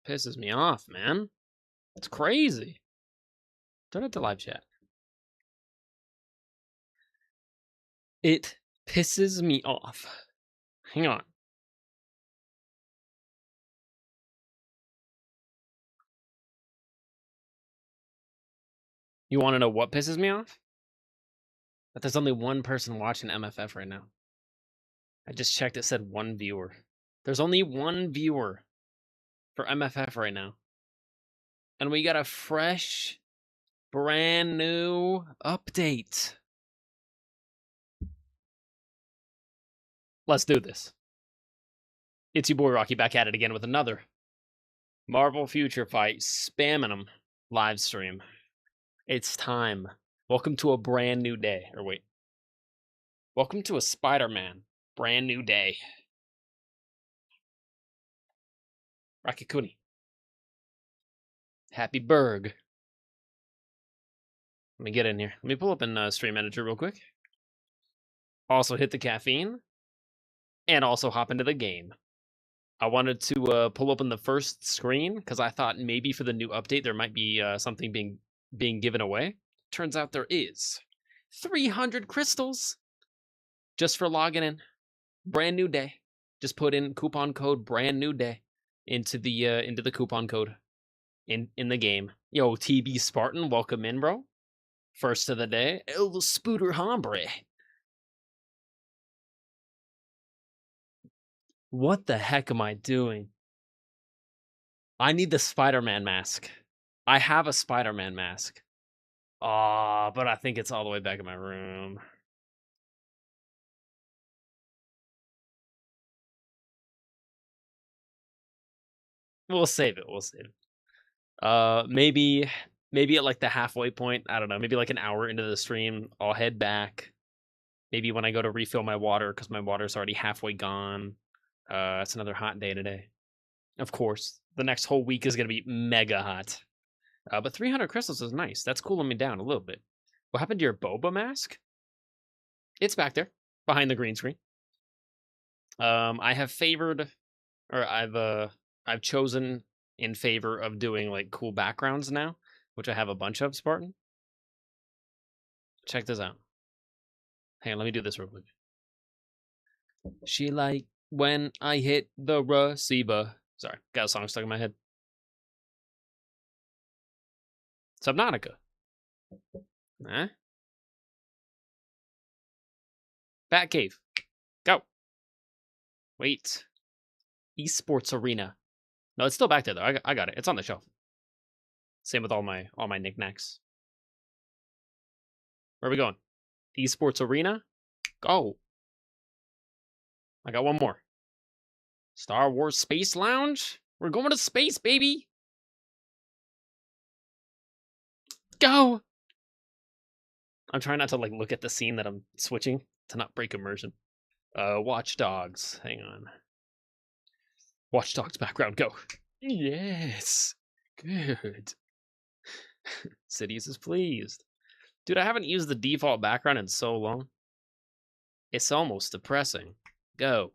Pisses me off, man. It's crazy. Turn it to live chat. It pisses me off. Hang on. You want to know what pisses me off? That there's only one person watching MFF right now. I just checked, it said one viewer. There's only one viewer for MFF right now. And we got a fresh, brand new update. Let's do this. It's your boy Rocky back at it again with another Marvel Future Fight, spamming them live stream. It's time. Welcome to a brand new day. Or wait. Welcome to a Spider-Man brand new day. Rocky Kuni. Happy Berg. Let me get in here. Let me pull up in Stream Manager real quick. Also hit the caffeine. And also hop into the game. I wanted to pull open the first screen because I thought maybe for the new update there might be something being given away. Turns out there is 300 crystals just for logging in. Brand new day. Just put in coupon code brand new day into the coupon code in the game. Yo, TB Spartan, welcome in, bro. First of the day, El Spooter Hombre. What the heck am I doing? I need the Spider-Man mask. I have a Spider-Man mask. Aw, but I think it's all the way back in my room. We'll save it. We'll save it. Maybe at like the halfway point. I don't know. Maybe like an hour into the stream, I'll head back. Maybe when I go to refill my water, because my water's already halfway gone. It's another hot day today. Of course, the next whole week is gonna be mega hot. But 300 crystals is nice. That's cooling me down a little bit. What happened to your boba mask? It's back there, behind the green screen. I have favored, or I've chosen in favor of doing like cool backgrounds now, which I have a bunch of, Spartan. Check this out. Hang on, let me do this real quick. She like when I hit the receiver. Sorry, got a song stuck in my head. Subnautica. Huh? Batcave. Go. Wait. Esports Arena. No, it's still back there though. I got it. It's on the shelf. Same with all my knickknacks. Where are we going? Esports Arena? Go. I got one more. Star Wars Space Lounge? We're going to space, baby! Go! I'm trying not to like look at the scene that I'm switching to not break immersion. Watch Dogs. Hang on. Watch Dogs background, go. Yes. Good. Cities is pleased. Dude, I haven't used the default background in so long. It's almost depressing. Go.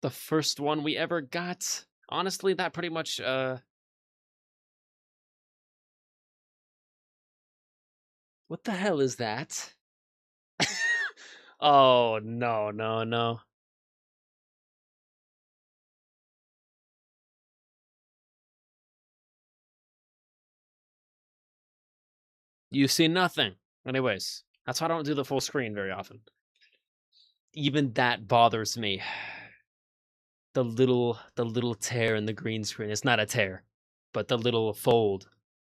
The first one we ever got. Honestly, that pretty much, What the hell is that? Oh, no, no, no. You see nothing. Anyways, that's why I don't do the full screen very often. Even that bothers me. The little tear in the green screen. It's not a tear, but the little fold,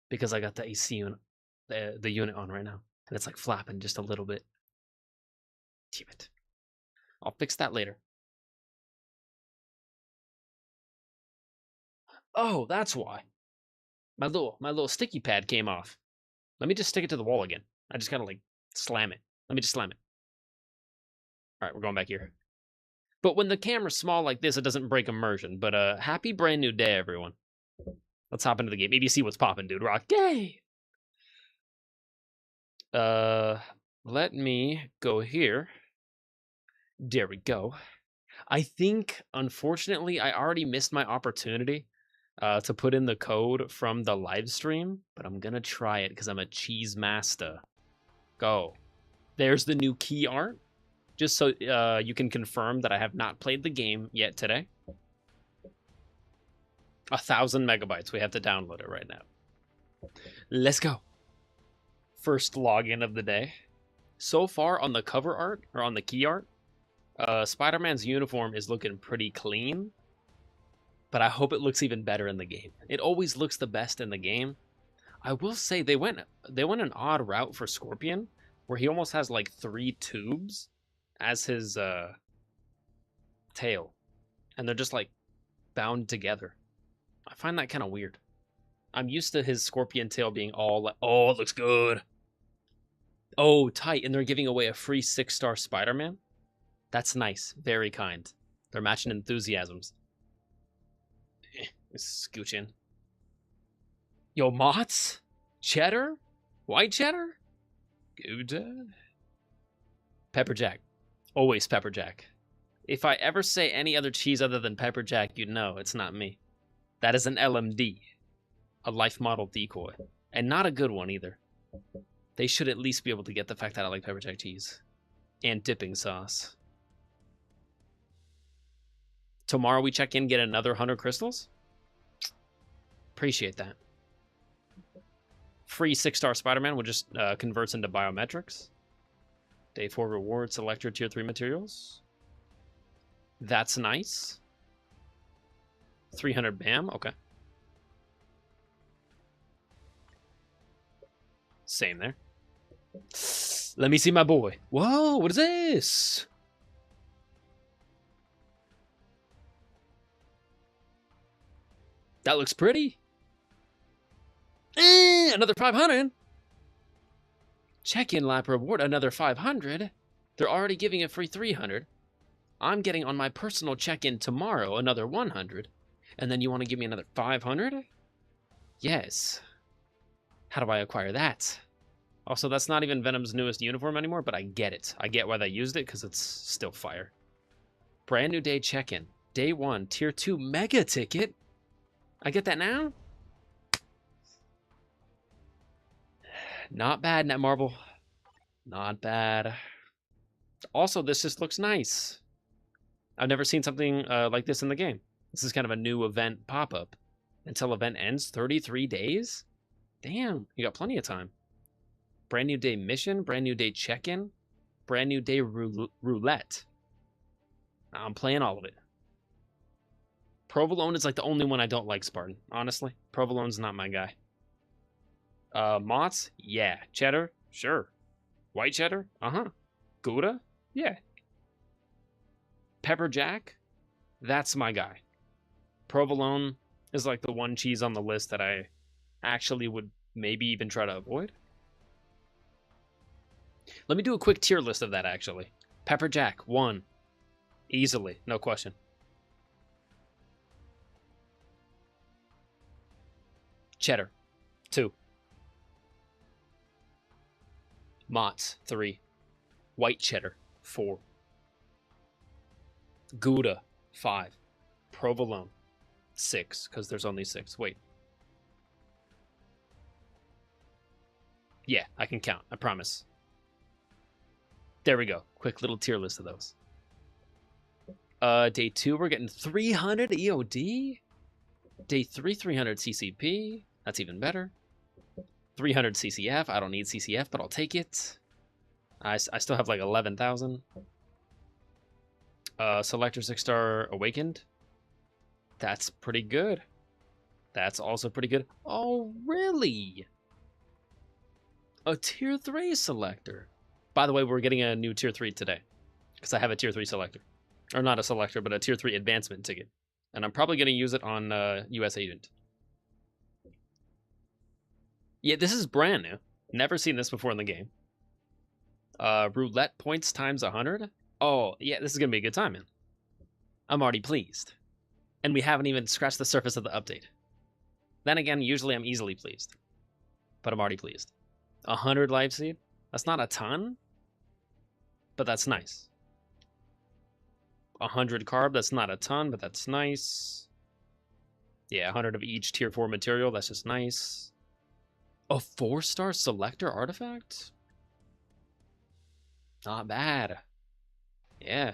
because I got the AC unit, the unit on right now, and it's like flapping just a little bit. Damn it. I'll fix that later. Oh, that's why. My little sticky pad came off. Let me just stick it to the wall again. I just gotta like slam it. Let me just slam it. All right, we're going back here. But when the camera's small like this, it doesn't break immersion. But happy brand new day, everyone. Let's hop into the game. Maybe see what's popping, dude. Rock. Yay! Let me go here. There we go. I think, unfortunately, I already missed my opportunity to put in the code from the live stream, but I'm gonna try it because I'm a cheese master. Go. There's the new key art, just so you can confirm that I have not played the game yet today. 1,000 megabytes. We have to download it right now. Let's go. First login of the day. So far on the cover art, or on the key art, Spider-Man's uniform is looking pretty clean, but I hope it looks even better in the game. It always looks the best in the game. I will say they went an odd route for Scorpion, where he almost has like 3 tubes as his tail, and they're just like bound together. I find that kind of weird. I'm used to his Scorpion tail being all like, oh, it looks good. Oh, tight, and they're giving away a free 6-star Spider-Man. That's nice. Very kind. They're matching enthusiasms. Scooch in. Yo, Mott's? Cheddar? White cheddar? Gouda? Pepper Jack. Always Pepper Jack. If I ever say any other cheese other than Pepper Jack, you know it's not me. That is an LMD. A life model decoy. And not a good one either. They should at least be able to get the fact that I like Pepper Jack cheese. And dipping sauce. Tomorrow we check in, get another 100 crystals? Appreciate that. Free 6-star Spider-Man will just converts into biometrics. Day 4 reward, select your tier 3 materials. That's nice. 300 BAM, okay. Same there. Let me see my boy. Whoa, what is this? That looks pretty. Another 500. Check-in lap reward, another 500. They're already giving a free 300. I'm getting on my personal check-in tomorrow, another 100. And then you want to give me another 500? Yes. How do I acquire that? Also, that's not even Venom's newest uniform anymore, but I get it. I get why they used it, because it's still fire. Brand new day check-in. Day 1, tier 2 mega ticket. I get that now? Not bad, Netmarble. Not bad. Also, this just looks nice. I've never seen something like this in the game. This is kind of a new event pop-up. Until event ends, 33 days? Damn, you got plenty of time. Brand new day mission, brand new day check-in, brand new day roulette. I'm playing all of it. Provolone is like the only one I don't like, Spartan. Honestly, Provolone's not my guy. Mott's? Yeah. Cheddar? Sure. White cheddar? Uh-huh. Gouda? Yeah. Pepper Jack? That's my guy. Provolone is like the one cheese on the list that I actually would maybe even try to avoid. Let me do a quick tier list of that, actually. Pepper Jack, 1. Easily, no question. Cheddar, 2. Mott's, 3. White cheddar, 4. Gouda, 5. Provolone, 6, because there's only 6. Wait. Yeah, I can count, I promise. There we go. Quick little tier list of those. Day 2, we're getting 300 EOD. Day 3, 300 CCP. That's even better. 300 CCF. I don't need CCF, but I'll take it. I still have like 11,000. Selector 6-star Awakened. That's pretty good. That's also pretty good. Oh, really? A tier 3 selector. By the way, we're getting a new tier 3 today. Because I have a tier 3 selector. Or not a selector, but a tier 3 advancement ticket. And I'm probably going to use it on US Agent. Yeah, this is brand new. Never seen this before in the game. Roulette points times 100. Oh, yeah, this is going to be a good time, man. I'm already pleased. And we haven't even scratched the surface of the update. Then again, usually I'm easily pleased. But I'm already pleased. 100 life seed? That's not a ton, but that's nice. 100 carb. That's not a ton, but that's nice. Yeah, 100 of each tier 4 material. That's just nice. A 4-star selector artifact? Not bad. Yeah.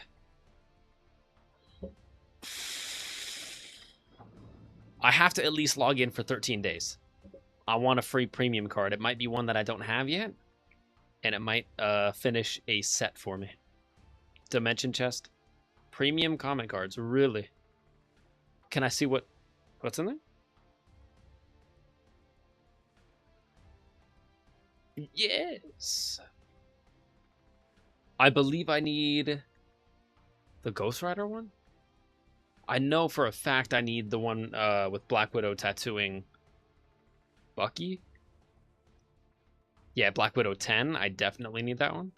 I have to at least log in for 13 days. I want a free premium card. It might be one that I don't have yet, and it might finish a set for me. Dimension chest. Premium comment cards, really? Can I see what's in there? Yes. I believe I need the Ghost Rider one. I know for a fact I need the one with Black Widow tattooing Bucky. Yeah, Black Widow 10. I definitely need that one.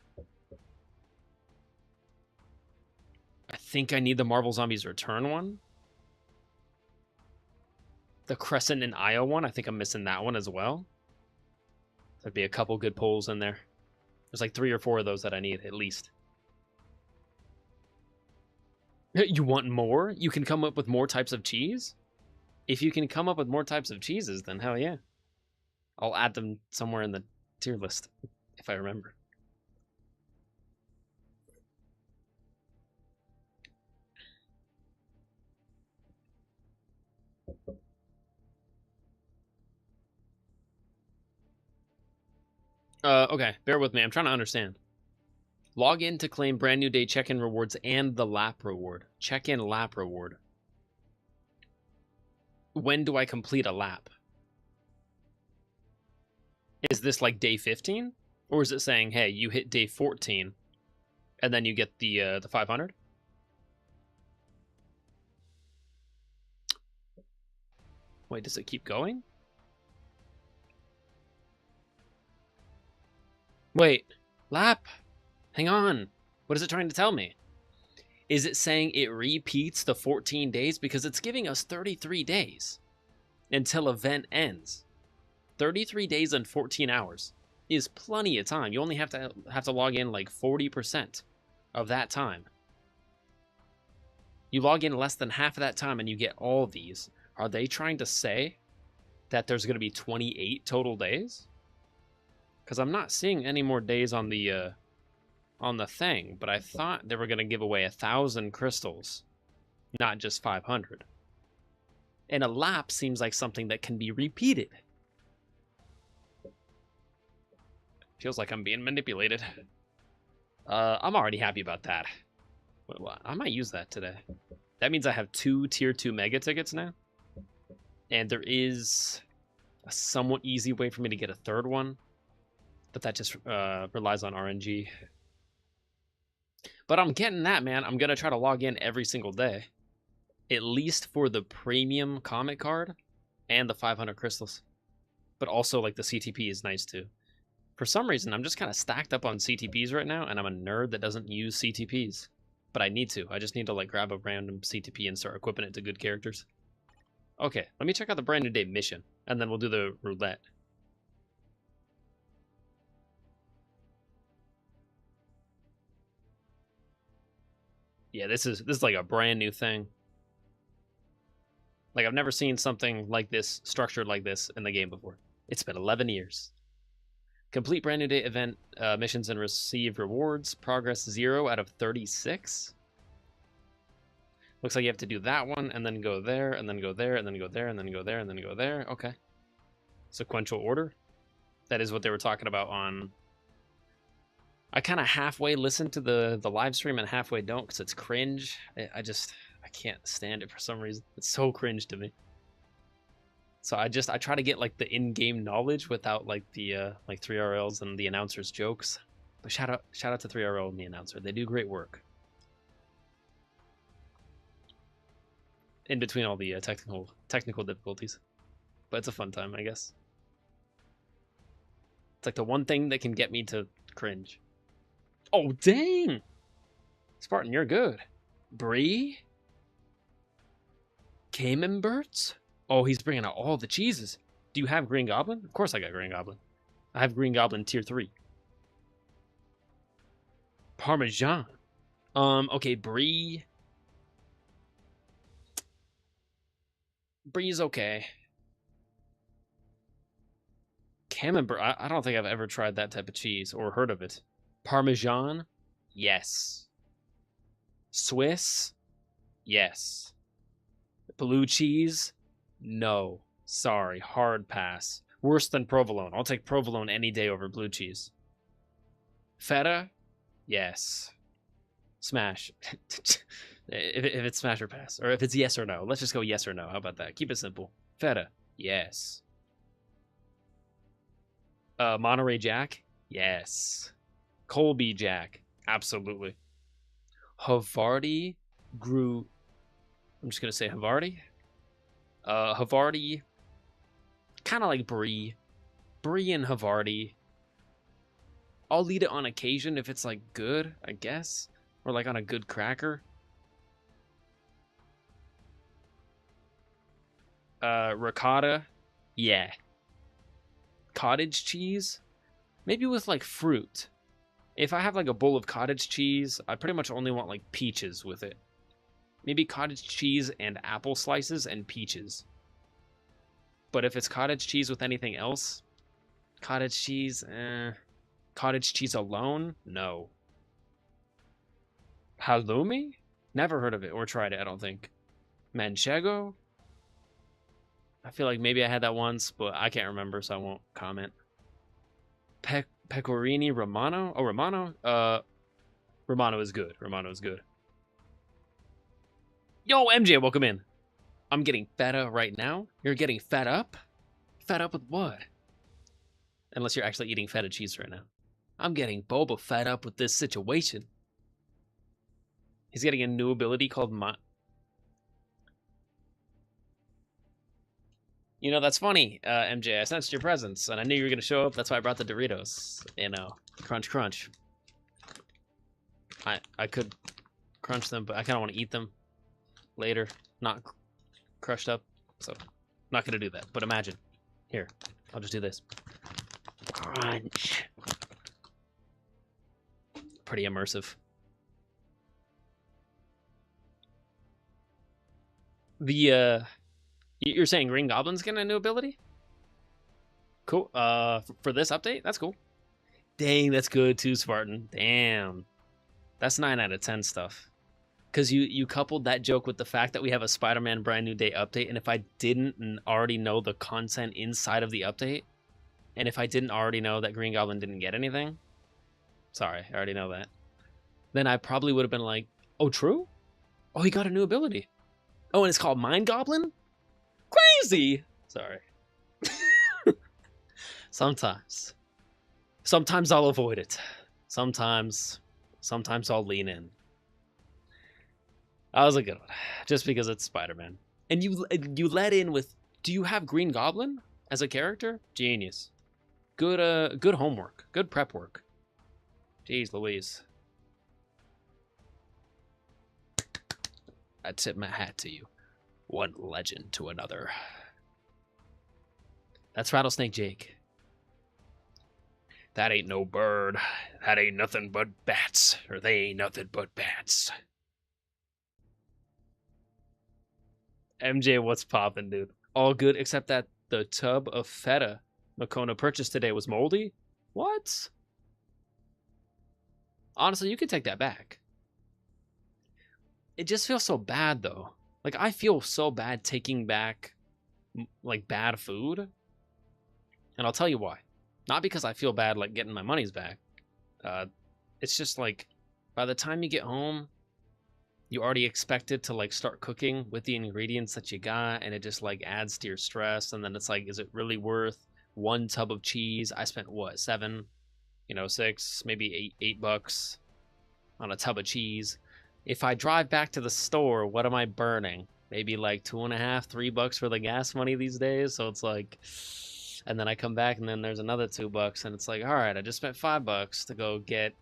I think I need the Marvel Zombies Return one. The Crescent and Io one. I think I'm missing that one as well. There'd be a couple good pulls in there. There's like 3 or 4 of those that I need, at least. You want more? You can come up with more types of cheese? If you can come up with more types of cheeses, then hell yeah. I'll add them somewhere in the tier list, if I remember. Okay, bear with me. I'm trying to understand. Log in to claim brand new day check-in rewards and the lap reward. Check-in lap reward. When do I complete a lap? Is this like day 15? Or is it saying, hey, you hit day 14 and then you get the 500? Wait, does it keep going? Wait, lap. Hang on. What is it trying to tell me? Is it saying it repeats the 14 days? Because it's giving us 33 days until event ends. 33 days and 14 hours is plenty of time. You only have to log in like 40% of that time. You log in less than half of that time and you get all these. Are they trying to say that there's going to be 28 total days? Because I'm not seeing any more days on the thing, but I thought they were going to give away 1,000 crystals, not just 500. And a lap seems like something that can be repeated. Feels like I'm being manipulated. I'm already happy about that. I might use that today. That means I have 2 tier 2 mega tickets now. And there is a somewhat easy way for me to get a 3rd one. But that just relies on RNG. But I'm getting that, man. I'm going to try to log in every single day. At least for the premium comic card and the 500 crystals. But also, like, the CTP is nice, too. For some reason, I'm just kind of stacked up on CTPs right now, and I'm a nerd that doesn't use CTPs. But I need to. I just need to, like, grab a random CTP and start equipping it to good characters. Okay, let me check out the brand new day mission, and then we'll do the roulette. Yeah, this is like a brand new thing. Like, I've never seen something like this, structured like this in the game before. It's been 11 years. Complete brand new day event missions and receive rewards. Progress 0 out of 36. Looks like you have to do that one, and then go there, and then go there, and then go there, and then go there, and then go there. Okay. Sequential order. That is what they were talking about on... I kind of halfway listen to the live stream and halfway don't because it's cringe. I can't stand it for some reason. It's so cringe to me. So I try to get like the in-game knowledge without like the like 3RLs and the announcers jokes. But shout out to 3RL and the announcer. They do great work. In between all the technical difficulties. But it's a fun time, I guess. It's like the one thing that can get me to cringe. Oh, dang! Spartan, you're good. Bree? Camemberts? Oh, he's bringing out all the cheeses. Do you have Green Goblin? Of course I got Green Goblin. I have Green Goblin tier 3. Parmesan. Okay, Brie. Brie's okay. Camembert, I don't think I've ever tried that type of cheese or heard of it. Parmesan? Yes. Swiss? Yes. Blue cheese? No. Sorry, hard pass. Worse than provolone. I'll take provolone any day over blue cheese. Feta? Yes. Smash. if it's smash or pass. Or if it's yes or no. Let's just go yes or no. How about that? Keep it simple. Feta? Yes. Monterey Jack? Yes. Colby Jack? Absolutely. Havarti grew. I'm just gonna say Havarti. Havarti, kind of like Brie. Brie and Havarti. I'll eat it on occasion if it's like good, I guess, or like on a good cracker. Ricotta, yeah. Cottage cheese, maybe with like fruit. If I have like a bowl of cottage cheese, I pretty much only want like peaches with it. Maybe cottage cheese and apple slices and peaches. But if it's cottage cheese with anything else, cottage cheese, Cottage cheese alone? No. Halloumi? Never heard of it or tried it, I don't think. Manchego? I feel like maybe I had that once, but I can't remember, so I won't comment. Pecorini Romano? Oh, Romano? Romano is good. Romano is good. Yo, MJ, welcome in. I'm getting feta right now. You're getting fed up? Fed up with what? Unless you're actually eating feta cheese right now. I'm getting Boba fed up with this situation. He's getting a new ability called You know, that's funny, MJ. I sensed your presence, and I knew you were going to show up. That's why I brought the Doritos. You know, crunch, crunch. I could crunch them, but I kind of want to eat them later, not crushed up. So, not going to do that. But imagine. Here, I'll just do this. Crunch. Pretty immersive. You're saying Green Goblin's getting a new ability? Cool. For this update? That's cool. Dang, that's good too, Spartan. Damn. That's 9 out of 10 stuff. Because you coupled that joke with the fact that we have a Spider-Man Brand New Day update, and if I didn't already know the content inside of the update, and if I didn't already know that Green Goblin didn't get anything, sorry, I already know that, then I probably would have been like, oh, true? Oh, he got a new ability. Oh, and it's called Mind Goblin? Crazy! Sorry. Sometimes I'll avoid it. Sometimes I'll lean in. That was a good one. Just because it's Spider-Man. And you let in with, do you have Green Goblin as a character? Genius. Good homework. Good prep work. Jeez Louise. I tip my hat to you. One legend to another. That's Rattlesnake Jake. That ain't no bird. That ain't nothing but bats. Or they ain't nothing but bats. MJ, what's poppin', dude? All good except that the tub of feta Makona purchased today was moldy? What? Honestly, you could take that back. It just feels so bad, though. Like, I feel so bad taking back, like, bad food. And I'll tell you why. Not because I feel bad, like, getting my money's back. It's just, like, by the time you get home, you already expected to, like, start cooking with the ingredients that you got, and it just, like, adds to your stress. And then it's like, is it really worth one tub of cheese? I spent, what, $7, $6, maybe $8 on a tub of cheese. If I drive back to the store, what am I burning? Maybe like $2.5, $3 for the gas money these days. So it's like, and then I come back and then there's another $2, and it's like, all right, I just spent $5 to go get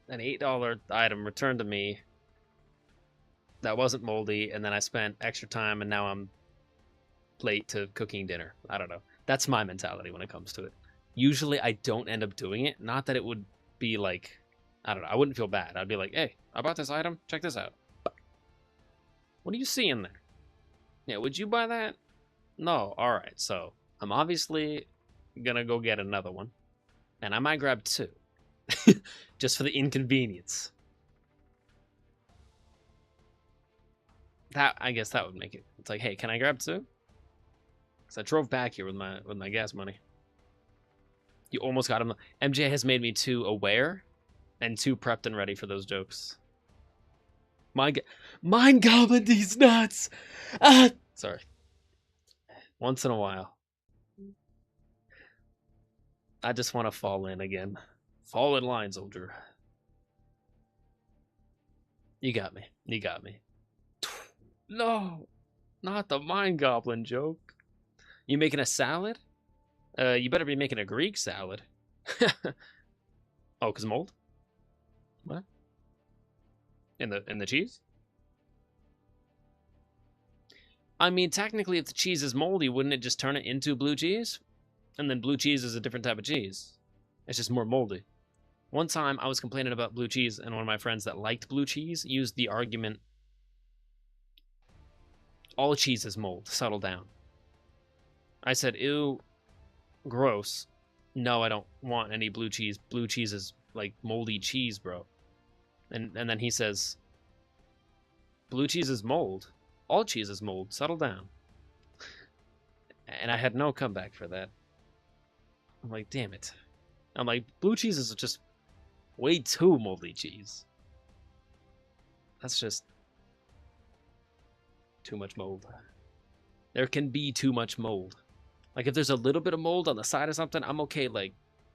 an $8 item returned to me that wasn't moldy, and then I spent extra time, and now I'm late to cooking dinner. I don't know. That's my mentality when it comes to it. Usually I don't end up doing it. Not that it would be like, I don't know. I wouldn't feel bad. I'd be like, hey, I bought this item. Check this out. What do you see in there? Yeah, would you buy that? No. All right. So I'm obviously gonna go get another one, and I might grab two, just for the inconvenience. That, I guess that would make it. It's like, hey, can I grab two? Because I drove back here with my gas money. You almost got him. MJ has made me too aware and too prepped and ready for those jokes. Mind goblin these nuts. Ah, sorry. Once in a while, I just want to fall in again. Fall in line, soldier. You got me. You got me. No, not the mind goblin joke. You making a salad? You better be making a Greek salad. Oh, cause mold? What? In the cheese? I mean, technically, if the cheese is moldy, wouldn't it just turn it into blue cheese? And then blue cheese is a different type of cheese. It's just more moldy. One time, I was complaining about blue cheese, and one of my friends that liked blue cheese used the argument, all cheese is mold, settle down. I said, ew, gross. No, I don't want any blue cheese. Blue cheese is like moldy cheese, bro. And then he says, blue cheese is mold. All cheese is mold. Settle down. And I had no comeback for that. I'm like, damn it. I'm like, blue cheese is just way too moldy cheese. That's just too much mold. There can be too much mold. Like, if there's a little bit of mold on the side of something, I'm okay, like,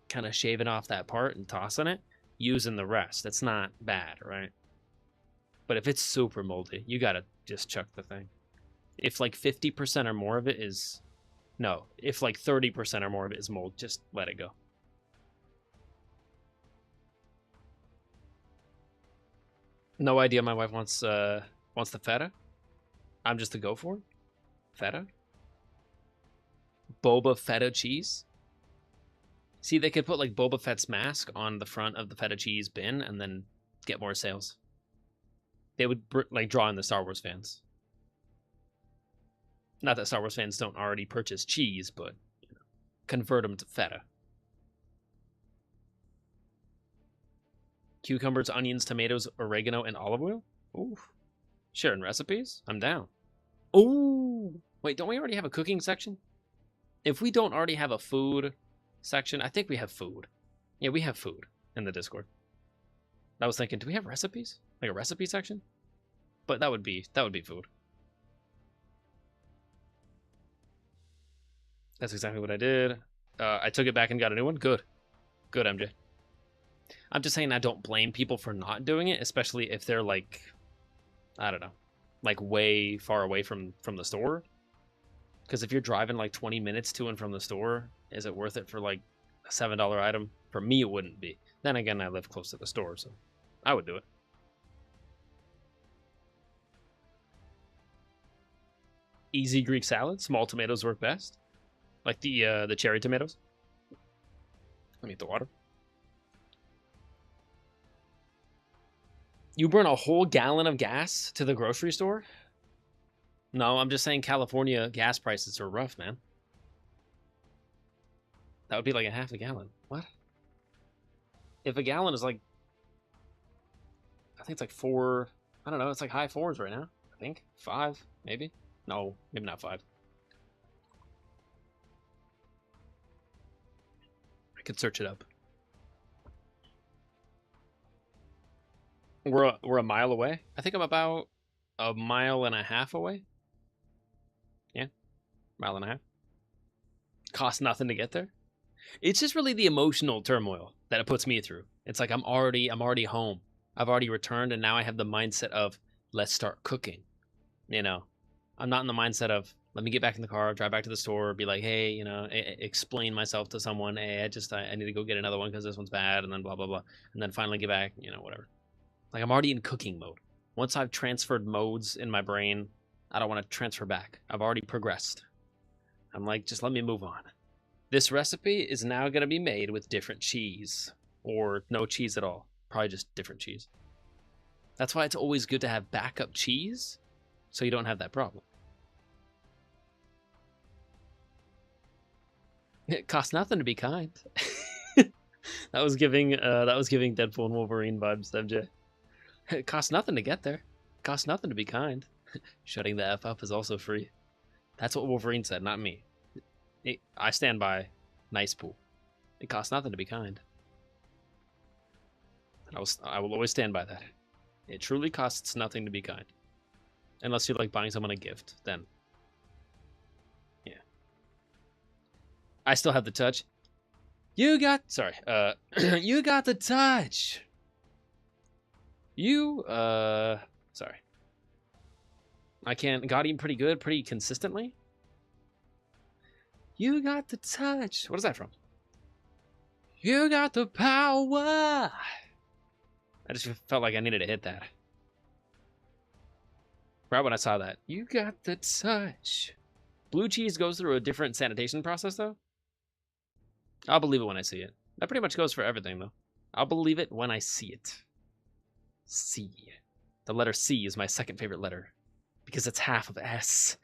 kind of shaving off that part and tossing it, using the rest. That's not bad, right? But if it's super moldy, you gotta just chuck the thing. If, like, 50% or more of it is... No, if, like, 30% or more of it is mold, just let it go. No idea my wife wants the feta. I'm just to go for it. Feta? Boba Feta cheese? See, they could put like Boba Fett's mask on the front of the feta cheese bin and then get more sales. They would like draw in the Star Wars fans. Not that Star Wars fans don't already purchase cheese, but you know, convert them to feta. Cucumbers, onions, tomatoes, oregano, and olive oil? Ooh. Sharing recipes? I'm down. Ooh. Wait, don't we already have a cooking section? If we don't already have a food section, I think we have food. Yeah, we have food in the Discord. I was thinking, do we have recipes? Like a recipe section? But that would be food. That's exactly what I did. I took it back and got a new one. Good. Good, MJ. I'm just saying I don't blame people for not doing it, especially if they're like, I don't know, like way far away from the store. Because if you're driving like 20 minutes to and from the store, is it worth it for like a $7 item? For me, it wouldn't be. Then again, I live close to the store, so I would do it. Easy Greek salad. Small tomatoes work best. Like the cherry tomatoes. Let me get the water. You burn a whole gallon of gas to the grocery store? No, I'm just saying California gas prices are rough, man. That would be like a half a gallon. What? If a gallon is like... I think it's like 4... I don't know, it's like high 4s right now. I think. 5, maybe? No, maybe not 5. I could search it up. We're a mile away? I think I'm about a mile and a half away. Yeah, mile and a half. Costs nothing to get there. It's just really the emotional turmoil that it puts me through. It's like I'm already home. I've already returned, and now I have the mindset of let's start cooking. You know, I'm not in the mindset of let me get back in the car, drive back to the store, be like, hey, you know, explain myself to someone. Hey, I need to go get another one because this one's bad, and then blah blah blah, and then finally get back. You know, whatever. Like I'm already in cooking mode. Once I've transferred modes in my brain, I don't want to transfer back. I've already progressed. I'm like, just let me move on. This recipe is now going to be made with different cheese. Or no cheese at all. Probably just different cheese. That's why it's always good to have backup cheese, so you don't have that problem. It costs nothing to be kind. That was giving Deadpool and Wolverine vibes, MJ. It costs nothing to get there. It costs nothing to be kind. Shutting the F up is also free. That's what Wolverine said, not me. I stand by nice pool. It costs nothing to be kind. I will always stand by that. It truly costs nothing to be kind. Unless you're like buying someone a gift, then. Yeah. I still have the touch. You got you got the touch. Sorry. I got him pretty good, pretty consistently. You got the touch. What is that from? You got the power. I just felt like I needed to hit that. Right when I saw that. You got the touch. Blue cheese goes through a different sanitation process, though. I'll believe it when I see it. That pretty much goes for everything, though. I'll believe it when I see it. C. The letter C is my second favorite letter. Because it's half of S.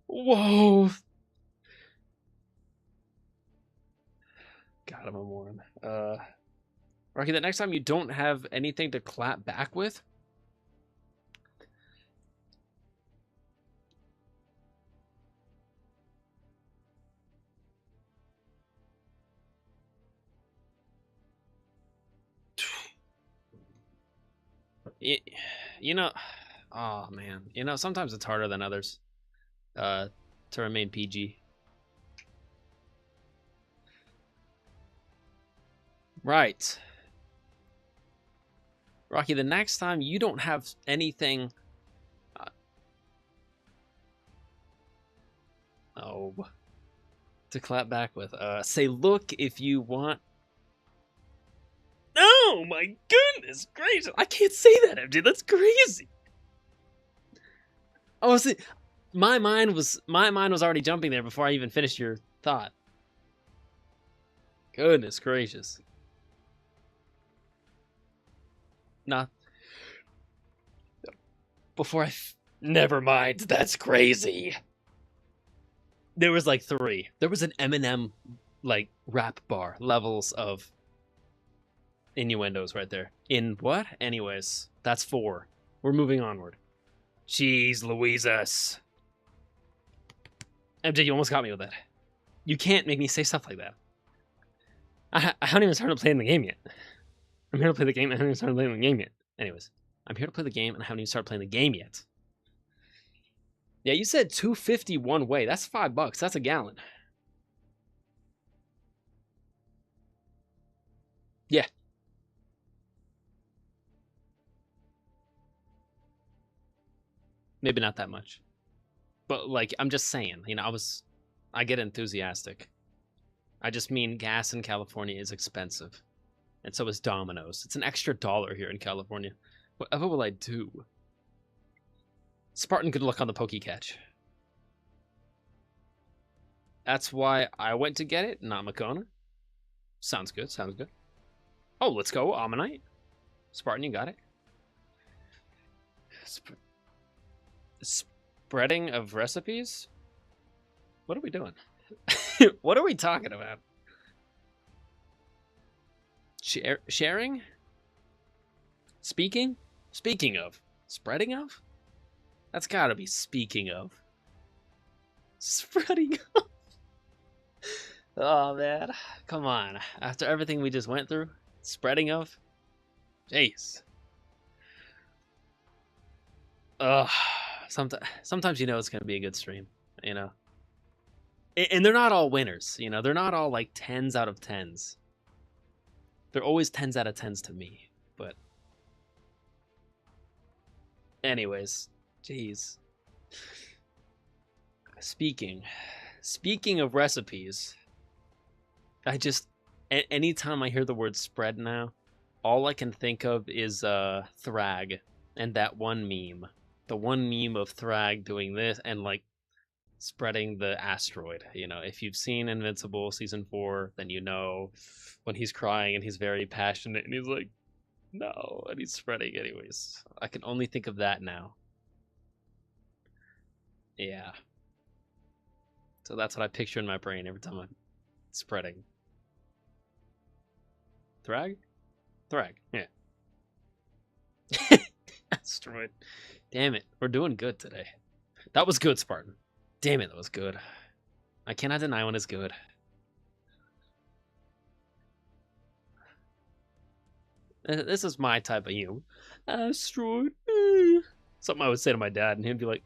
Whoa. God, I'm a moron. Rocky, the next time you don't have anything to clap back with, you know, oh man, sometimes it's harder than others to remain PG. Right. Rocky, the next time you don't have anything... to clap back with. Say, look, if you want... Oh, my goodness gracious. I can't say that, MJ. That's crazy. Oh, see, my mind was already jumping there before I even finished your thought. Goodness gracious. Nah. Never mind. That's crazy. There was like 3. There was an Eminem like rap bar levels of innuendos right there. In what? Anyways, that's 4. We're moving onward. Jeez Louises. MJ, you almost got me with that. You can't make me say stuff like that. I haven't even started playing the game yet. I'm here to play the game, and I haven't even started playing the game yet. Anyways, I'm here to play the game, and I haven't even started playing the game yet. Yeah, you said $2.50 one way. That's $5. That's a gallon. Yeah. Maybe not that much. But, like, I'm just saying, I get enthusiastic. I just mean gas in California is expensive. And so is Domino's. It's an extra $1 here in California. Whatever will I do? Spartan, good luck on the Poke-Catch. That's why I went to get it, not Makona. Sounds good, sounds good. Oh, let's go, Ammonite. Spartan, you got it. Spreading of recipes? What are we doing? What are we talking about? Sharing? Speaking? Speaking of. Spreading of? That's gotta be speaking of. Spreading of. Oh, man. Come on. After everything we just went through, spreading of? Jeez. Sometimes it's going to be a good stream, And they're not all winners, They're not all like 10s out of 10s. They're always 10s out of 10s to me, but... Anyways, jeez. Speaking of recipes, anytime I hear the word spread now, all I can think of is Thrag and that one meme. The one meme of Thrag doing this and like spreading the asteroid. If you've seen Invincible season 4, then when he's crying and he's very passionate and he's like, no, and he's spreading anyways. I can only think of that now. Yeah. So that's what I picture in my brain every time Spreading. Thrag? Thrag, yeah. Asteroid. Damn it, we're doing good today. That was good, Spartan. Damn it, that was good. I cannot deny when it's good. This is my type of humor. Asteroid. Something I would say to my dad, and he'd be like,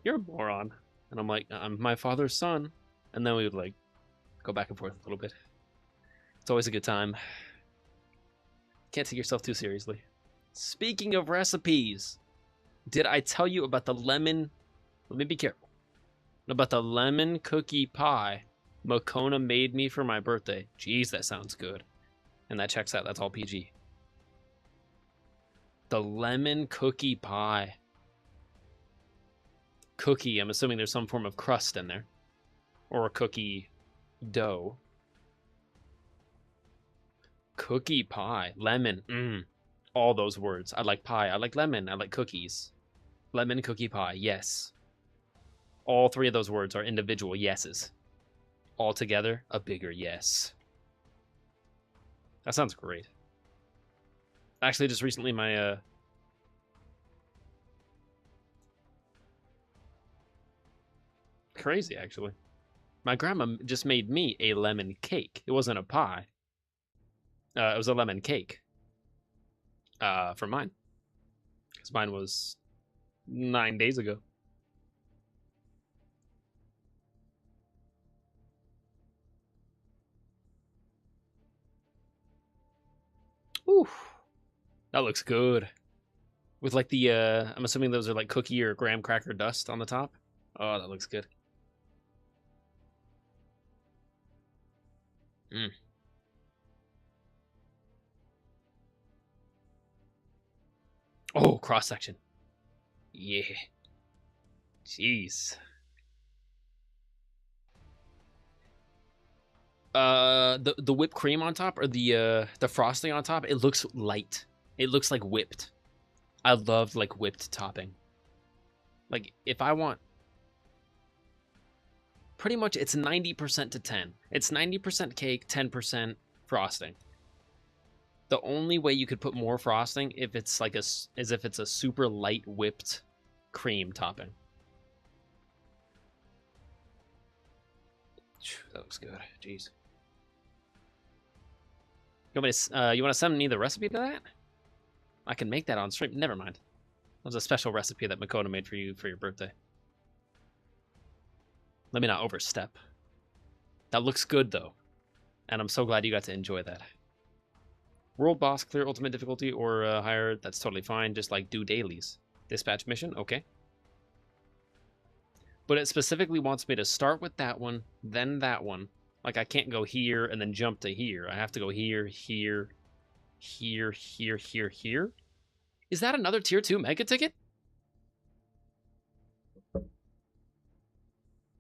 "You're a moron," and I'm like, "I'm my father's son," and then we would like go back and forth a little bit. It's always a good time. Can't take yourself too seriously. Speaking of recipes, did I tell you about the lemon? Let me be careful. About the lemon cookie pie Makona made me for my birthday. Jeez, that sounds good. And that checks out. That's all PG. The lemon cookie pie. Cookie, I'm assuming there's some form of crust in there. Or a cookie dough. Cookie pie. Lemon. All those words. I like pie. I like lemon. I like cookies. Lemon cookie pie. Yes. All three of those words are individual yeses. All together, a bigger yes. That sounds great. Actually, just recently my crazy actually. My grandma just made me a lemon cake. It wasn't a pie. It was a lemon cake. For mine. Because mine was 9 days ago. Ooh. That looks good. With like the, I'm assuming those are like cookie or graham cracker dust on the top. Oh, that looks good. Oh, cross section. Yeah. Jeez. The whipped cream on top or the frosting on top, it looks light. It looks like whipped. I love like whipped topping. Like if I want, pretty much it's 90% to 10. It's 90% cake, 10% frosting. The only way you could put more frosting if it's like is if it's a super light whipped cream topping. That looks good. Jeez. You want to send me the recipe to that? I can make that on stream. Never mind. That was a special recipe that Makona made for you for your birthday. Let me not overstep. That looks good, though. And I'm so glad you got to enjoy that. World boss, clear ultimate difficulty, or higher, that's totally fine. Just like do dailies. Dispatch mission, okay. But it specifically wants me to start with that one, then that one. Like I can't go here and then jump to here. I have to go here, here, here, here, here, here. Is that another tier 2 mega ticket?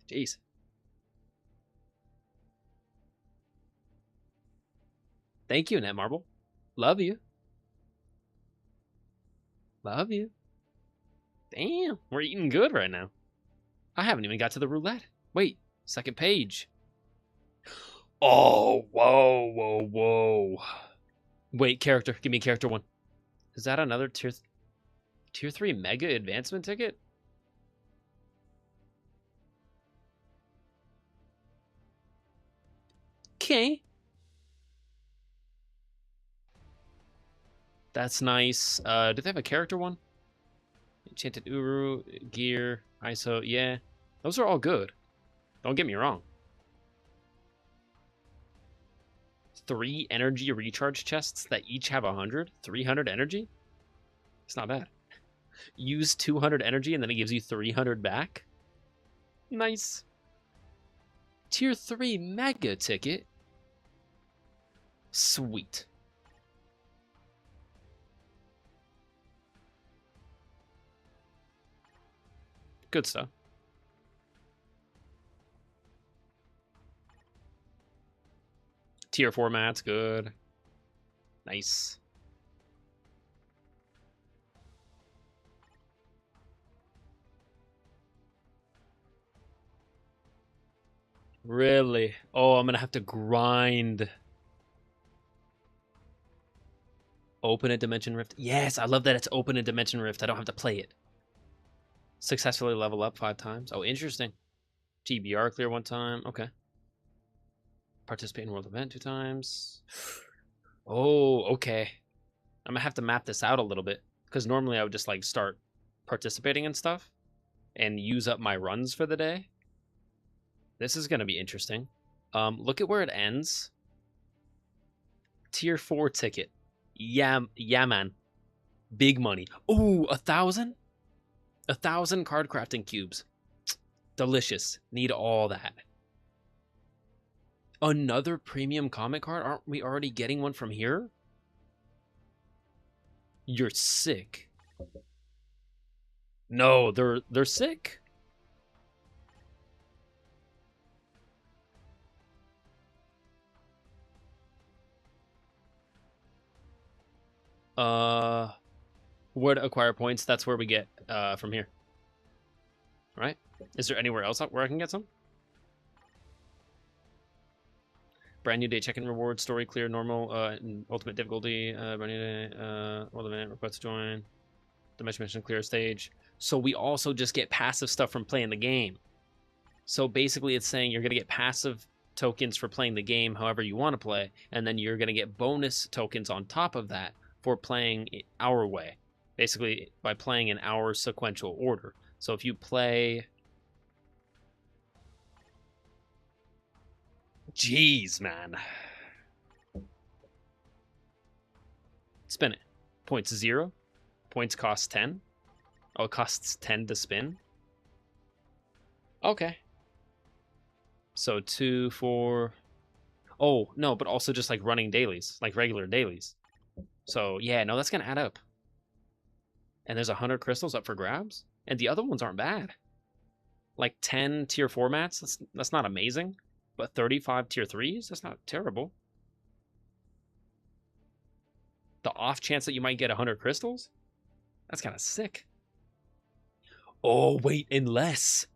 Jeez. Thank you, Netmarble. Love you. Love you. Damn, we're eating good right now. I haven't even got to the roulette. Wait, second page. Oh, whoa, whoa, whoa. Wait, character. Give me character 1. Is that another tier 3 mega advancement ticket? Okay. That's nice. Do they have a character 1? Enchanted Uru, gear, ISO, yeah. Those are all good. Don't get me wrong. 3 energy recharge chests that each have 100? 300 energy? It's not bad. Use 200 energy and then it gives you 300 back? Nice. Tier 3 mega ticket? Sweet. Good stuff. Tier 4 mats, good. Nice. Really? Oh, I'm gonna have to grind. Open a Dimension Rift. Yes, I love that it's open a Dimension Rift. I don't have to play it. Successfully level up 5 times. Oh, interesting. TBR clear 1 time. Okay. Participate in world event 2 times. Oh, okay. I'm gonna have to map this out a little bit. Because normally I would just like start participating in stuff and use up my runs for the day. This is gonna be interesting. Look at where it ends. Tier 4 ticket. Yeah, man. Big money. Ooh, 1,000? 1,000 card crafting cubes. Delicious. Need all that. Another premium comic card? Aren't we already getting one from here? You're sick. No, they're sick. Where to acquire points? That's where we get from here. Right? Is there anywhere else where I can get some? Brand new day check-in reward, story clear, normal, ultimate difficulty, brand new day, world event, request to join, dimension mission clear stage. So we also just get passive stuff from playing the game. So basically it's saying you're going to get passive tokens for playing the game however you want to play, and then you're going to get bonus tokens on top of that for playing it our way. Basically by playing in our sequential order. So if you play... Jeez, man. Spin it. Points 0. Points cost 10. Oh, it costs 10 to spin. Okay. So 2, 4... Oh, no, but also just like running dailies. Like regular dailies. So, yeah, no, that's going to add up. And there's 100 crystals up for grabs. And the other ones aren't bad. Like 10 tier 4 mats, that's not amazing. But 35 tier 3s, that's not terrible. The off chance that you might get 100 crystals? That's kind of sick. Oh, wait, unless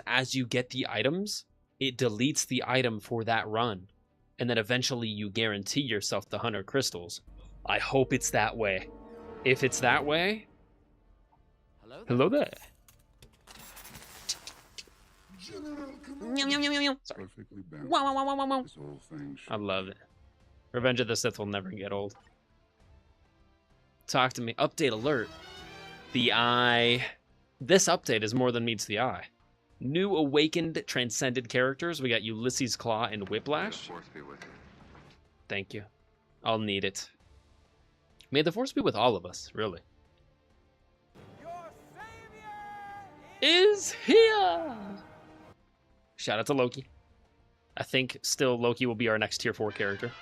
as you get the items, it deletes the item for that run. And then eventually you guarantee yourself the 100 crystals. I hope it's that way. If it's that way... Hello there. Sorry. Wow. I love it. Revenge of the Sith will never get old. Talk to me. Update alert. The eye. This update is more than meets the eye. New awakened transcended characters. We got Ulysses Claw and Whiplash. Thank you. I'll need it. May the Force be with all of us, really. Your savior is here! Shout out to Loki. I think still Loki will be our next tier 4 character.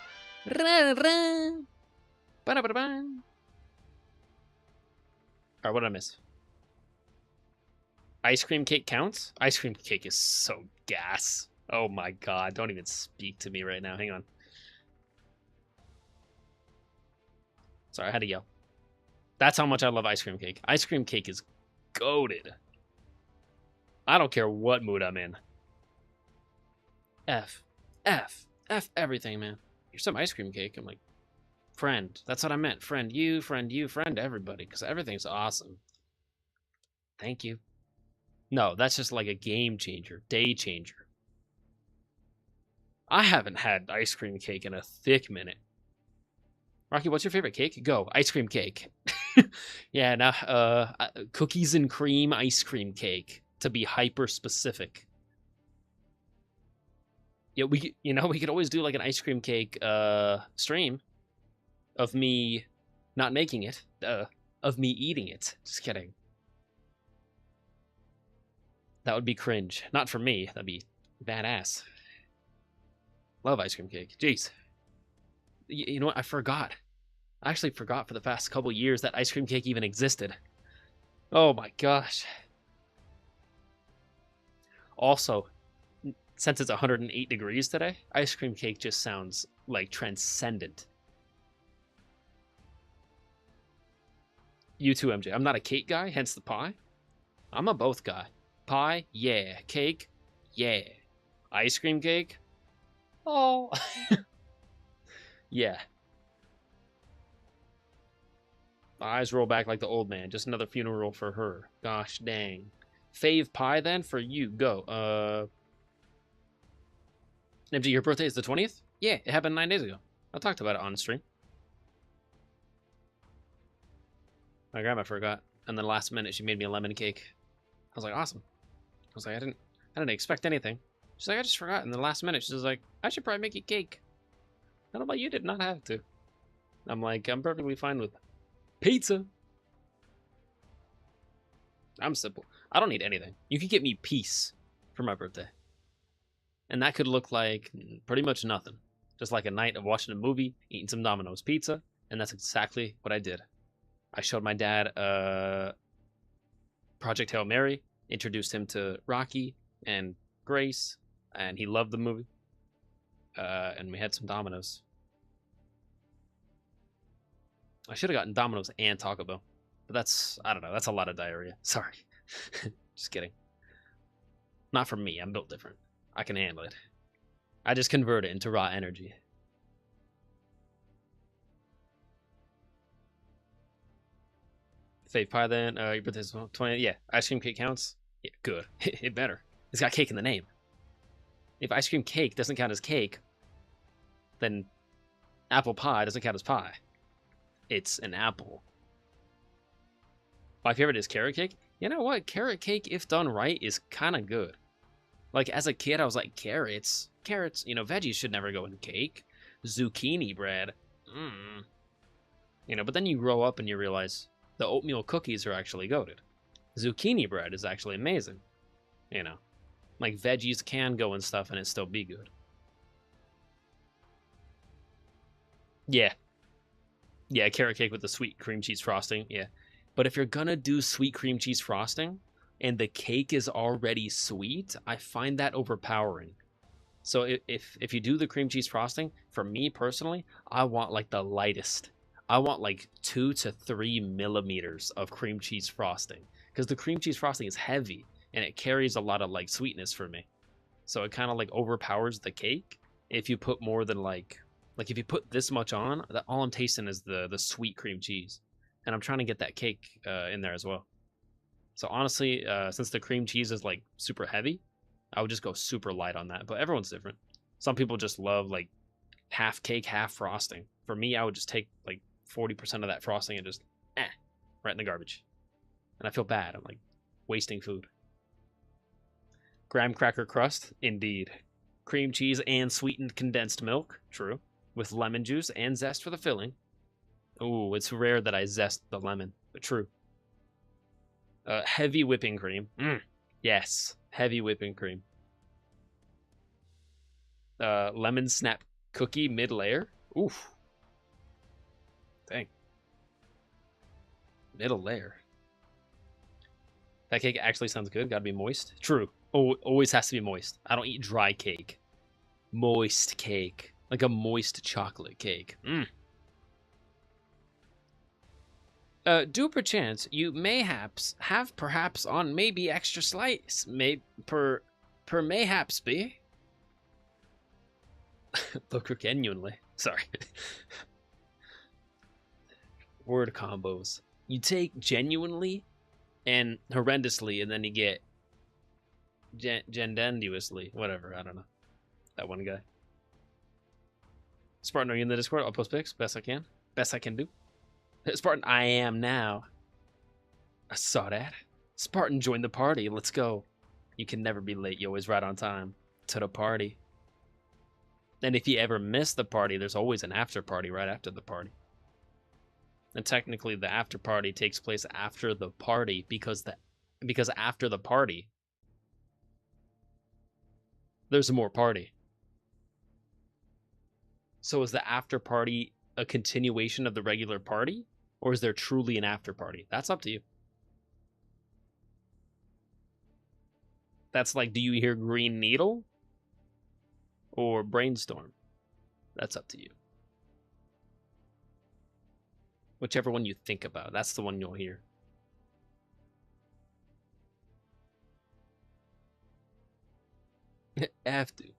Alright, what did I miss? Ice cream cake counts? Ice cream cake is so gas. Oh my god, don't even speak to me right now. Hang on. Sorry, I had to yell. That's how much I love ice cream cake. Ice cream cake is goated. I don't care what mood I'm in. F everything, man. Here's some ice cream cake. I'm like, friend. That's what I meant. Friend you, friend everybody. Because everything's awesome. Thank you. No, that's just like a game changer. Day changer. I haven't had ice cream cake in a thick minute. Rocky, what's your favorite cake? Go. Ice cream cake. Yeah, nah, cookies and cream ice cream cake. To be hyper specific. Yeah, we could always do like an ice cream cake stream of me not making it, of me eating it. Just kidding. That would be cringe. Not for me. That'd be badass. Love ice cream cake. Jeez. You know what? I forgot. I actually forgot for the past couple years that ice cream cake even existed. Oh my gosh. Also, since it's 108 degrees today, ice cream cake just sounds like transcendent. You too, MJ. I'm not a cake guy, hence the pie. I'm a both guy. Pie, yeah. Cake, yeah. Ice cream cake? Oh. Yeah. Eyes roll back like the old man. Just another funeral for her. Gosh dang. Fave pie then for you. Go. MG, your birthday is the 20th? Yeah, it happened 9 days ago. I talked about it on stream. My grandma forgot. And then last minute she made me a lemon cake. I was like, awesome. I was like, I didn't expect anything. She's like, I just forgot. And the last minute she's like, I should probably make you cake. I don't know about you, did not have to. I'm like, I'm perfectly fine with pizza. I'm simple. I don't need anything. You could get me peace for my birthday. And that could look like pretty much nothing. Just like a night of watching a movie, eating some Domino's pizza, and that's exactly what I did. I showed my dad Project Hail Mary, introduced him to Rocky and Grace, and he loved the movie. And we had some Domino's. I should have gotten Domino's and Taco Bell. But that's, I don't know, that's a lot of diarrhea. Sorry. Just kidding. Not for me, I'm built different. I can handle it. I just convert it into raw energy. Fave pie then, your birthday's 20, yeah, ice cream cake counts? Yeah, good. It better. It's got cake in the name. If ice cream cake doesn't count as cake, then apple pie doesn't count as pie. It's an apple. My favorite is carrot cake. You know what? Carrot cake, if done right, is kind of good. Like, as a kid, I was like, carrots, you know, veggies should never go in cake. Zucchini bread, you know, but then you grow up and you realize the oatmeal cookies are actually goated. Zucchini bread is actually amazing, you know. Like, veggies can go and stuff and it still be good. Yeah. Yeah, carrot cake with the sweet cream cheese frosting, yeah. But if you're gonna do sweet cream cheese frosting, and the cake is already sweet, I find that overpowering. So if you do the cream cheese frosting, for me personally, I want like the lightest. I want like 2 to 3 millimeters of cream cheese frosting, because the cream cheese frosting is heavy and it carries a lot of like sweetness for me. So it kind of like overpowers the cake. If you put more than like if you put this much on, that all I'm tasting is the sweet cream cheese, and I'm trying to get that cake in there as well. So honestly, since the cream cheese is like super heavy, I would just go super light on that. But everyone's different. Some people just love like half cake, half frosting. For me, I would just take like 40% of that frosting and just right in the garbage. And I feel bad. I'm like wasting food. Graham cracker crust, indeed. Cream cheese and sweetened condensed milk, true. With lemon juice and zest for the filling. Ooh, it's rare that I zest the lemon, but true. Heavy whipping cream. Yes, heavy whipping cream. Lemon snap cookie mid layer. Oof. Dang. Middle layer. That cake actually sounds good. Gotta be moist. True. Oh, always has to be moist. I don't eat dry cake. Moist cake. Like a moist chocolate cake. Do perchance you mayhaps have perhaps on maybe extra slice per mayhaps be. Look genuinely. Sorry. Word combos. You take genuinely and horrendously, and then you get gendenduously. Whatever, I don't know. That one guy. Spartan, are you in the Discord? I'll post pics. Best I can. Best I can do. Spartan, I am now. I saw that. Spartan, join the party. Let's go. You can never be late. You always right on time to the party. And if you ever miss the party, there's always an after party right after the party. And technically, the after party takes place after the party because after the party, there's more party. So is the after party a continuation of the regular party, or is there truly an after party? That's up to you. That's like, do you hear Green Needle or Brainstorm? That's up to you. Whichever one you think about, that's the one you'll hear. MFF, dude. It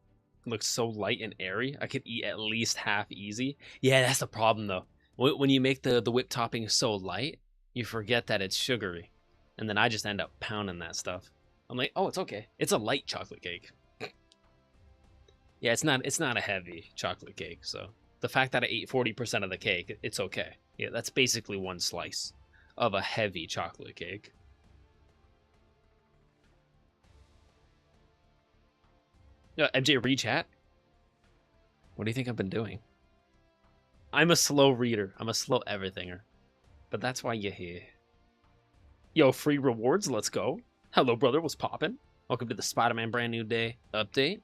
looks so light and airy. I could eat at least half easy. Yeah, that's the problem though. When you make the whipped topping so light, you forget that it's sugary, and then I just end up pounding that stuff. I'm like, oh, it's okay. It's a light chocolate cake. Yeah, it's not a heavy chocolate cake. So the fact that I ate 40% of the cake, it's okay. Yeah, that's basically one slice of a heavy chocolate cake. MJ, read chat. What do you think I've been doing? I'm a slow reader. I'm a slow everythinger. But that's why you're here. Yo, free rewards. Let's go. Hello, brother. What's poppin'? Welcome to the Spider-Man brand new day update.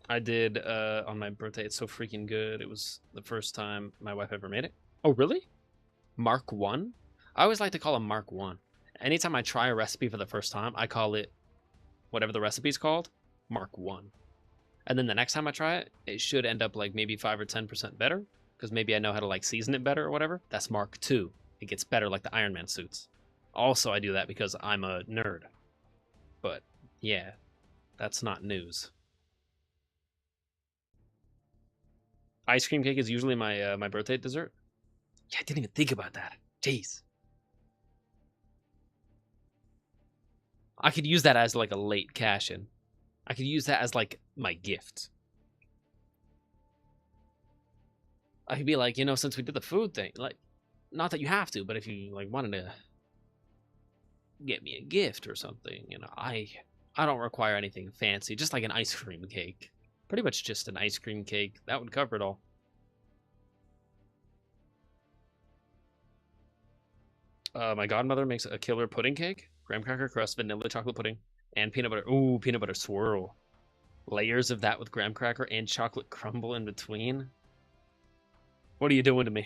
I did on my birthday. It's so freaking good. It was the first time my wife ever made it. Oh, really? Mark 1? I always like to call him Mark 1. Anytime I try a recipe for the first time, I call it whatever the recipe's called, Mark 1. And then the next time I try it, it should end up like maybe 5 or 10% better, because maybe I know how to like season it better or whatever. That's Mark 2. It gets better like the Iron Man suits. Also, I do that because I'm a nerd. But yeah, that's not news. Ice cream cake is usually my my birthday dessert. Yeah, I didn't even think about that. Jeez. I could use that as like a late cash in. I could use that as like my gift. I could be like, you know, since we did the food thing, like, not that you have to, but if you like wanted to get me a gift or something, you know, I don't require anything fancy, just like an ice cream cake. Pretty much just an ice cream cake. That would cover it all. My godmother makes a killer pudding cake. Graham cracker crust, vanilla chocolate pudding, and peanut butter. Ooh, peanut butter swirl. Layers of that with graham cracker and chocolate crumble in between. What are you doing to me?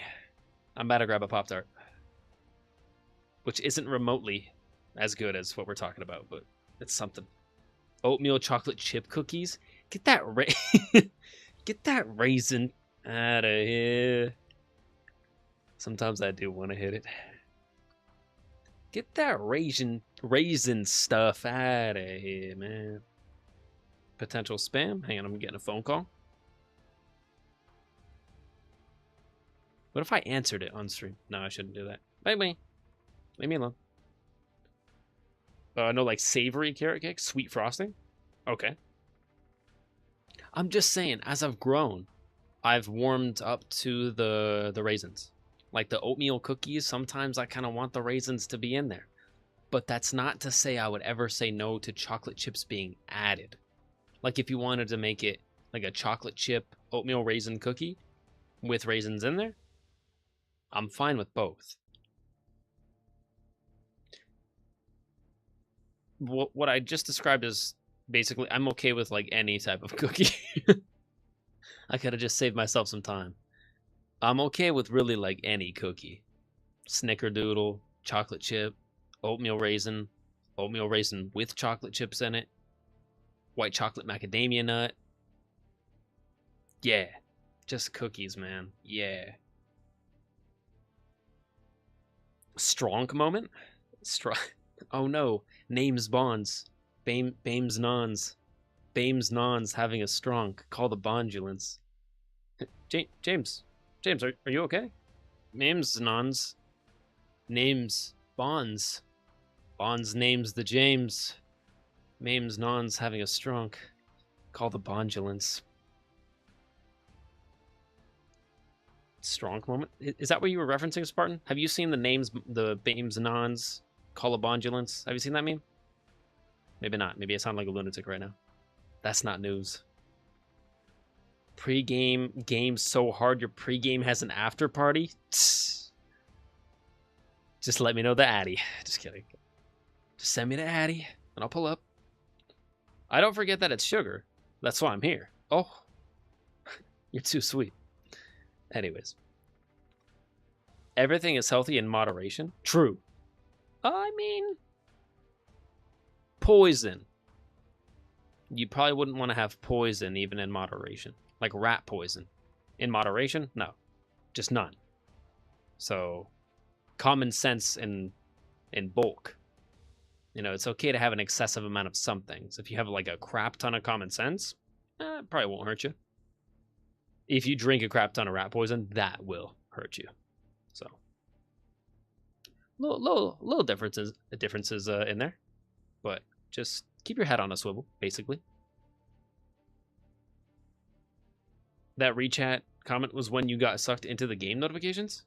I'm about to grab a Pop-Tart. Which isn't remotely as good as what we're talking about, but it's something. Oatmeal chocolate chip cookies? Get that get that raisin out of here. Sometimes I do want to hit it. Get that raisin stuff out of here, man. Potential spam? Hang on, I'm getting a phone call. What if I answered it on stream? No, I shouldn't do that. Bye. Leave me alone. No, like savory carrot cake? Sweet frosting? Okay. I'm just saying, as I've grown, I've warmed up to the raisins. Like the oatmeal cookies, sometimes I kind of want the raisins to be in there. But that's not to say I would ever say no to chocolate chips being added. Like if you wanted to make it like a chocolate chip oatmeal raisin cookie with raisins in there, I'm fine with both. What I just described is basically I'm okay with like any type of cookie. I could have just saved myself some time. I'm okay with really like any cookie. Snickerdoodle, chocolate chip, oatmeal raisin with chocolate chips in it, white chocolate macadamia nut. Yeah, just cookies, man. Yeah. Strong moment? Strong. Oh no, names bonds. Bames nons. Bames nons having a strong. Call the bondulance. James, are you okay? Names nons. Names bonds. Bonds names the James. Names nons having a strong. Call the bondulance. Strong moment? Is that what you were referencing, Spartan? Have you seen the names, the Bames nons? Call a bondulance? Have you seen that meme? Maybe not. Maybe I sound like a lunatic right now. That's not news. Pre-game game so hard your pre-game has an after party? Just let me know the addy. Just kidding. Just send me the addy and I'll pull up. I don't forget that it's sugar. That's why I'm here. Oh, you're too sweet. Anyways. Everything is healthy in moderation? True. I mean, poison. You probably wouldn't want to have poison even in moderation. Like rat poison. In moderation? No. Just none. So, common sense in bulk. You know, it's okay to have an excessive amount of some things. If you have like a crap ton of common sense, it probably won't hurt you. If you drink a crap ton of rat poison, that will hurt you. So, little differences in there, but just keep your head on a swivel, basically. That rechat comment was when you got sucked into the game notifications?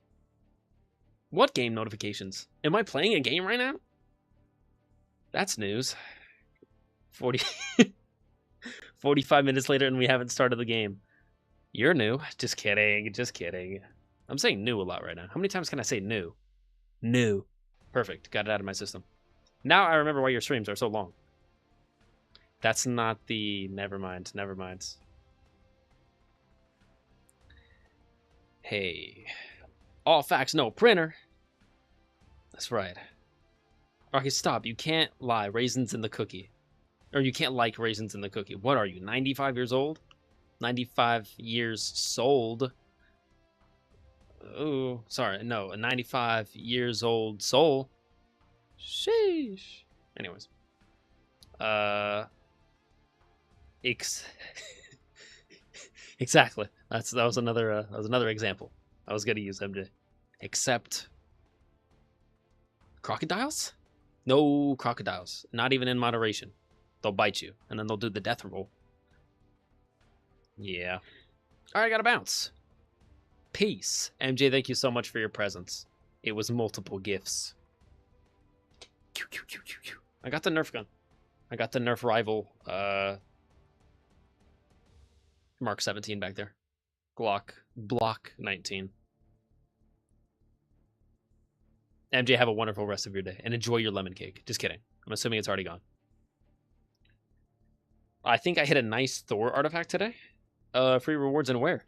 What game notifications? Am I playing a game right now? That's news. 45 minutes later and we haven't started the game. You're new. Just kidding. Just kidding. I'm saying new a lot right now. How many times can I say new? New. Perfect. Got it out of my system. Now I remember why your streams are so long. That's not the... Never mind. Never mind. Hey. All facts, no printer. That's right. Okay, stop. You can't lie. Raisins in the cookie. Or you can't like raisins in the cookie. What are you, 95 years old? 95 years sold? Oh, sorry. No, a 95 years old soul. Sheesh. Anyways. Exactly. That was another example I was gonna use, MJ. Except crocodiles? No crocodiles. Not even in moderation. They'll bite you, and then they'll do the death roll. Yeah. Alright, gotta bounce. Peace. MJ, thank you so much for your presence. It was multiple gifts. I got the Nerf gun. I got the Nerf rival, Mark 17 back there. Block 19. MJ, have a wonderful rest of your day and enjoy your lemon cake. Just kidding. I'm assuming it's already gone. I think I hit a nice Thor artifact today. Free rewards and where?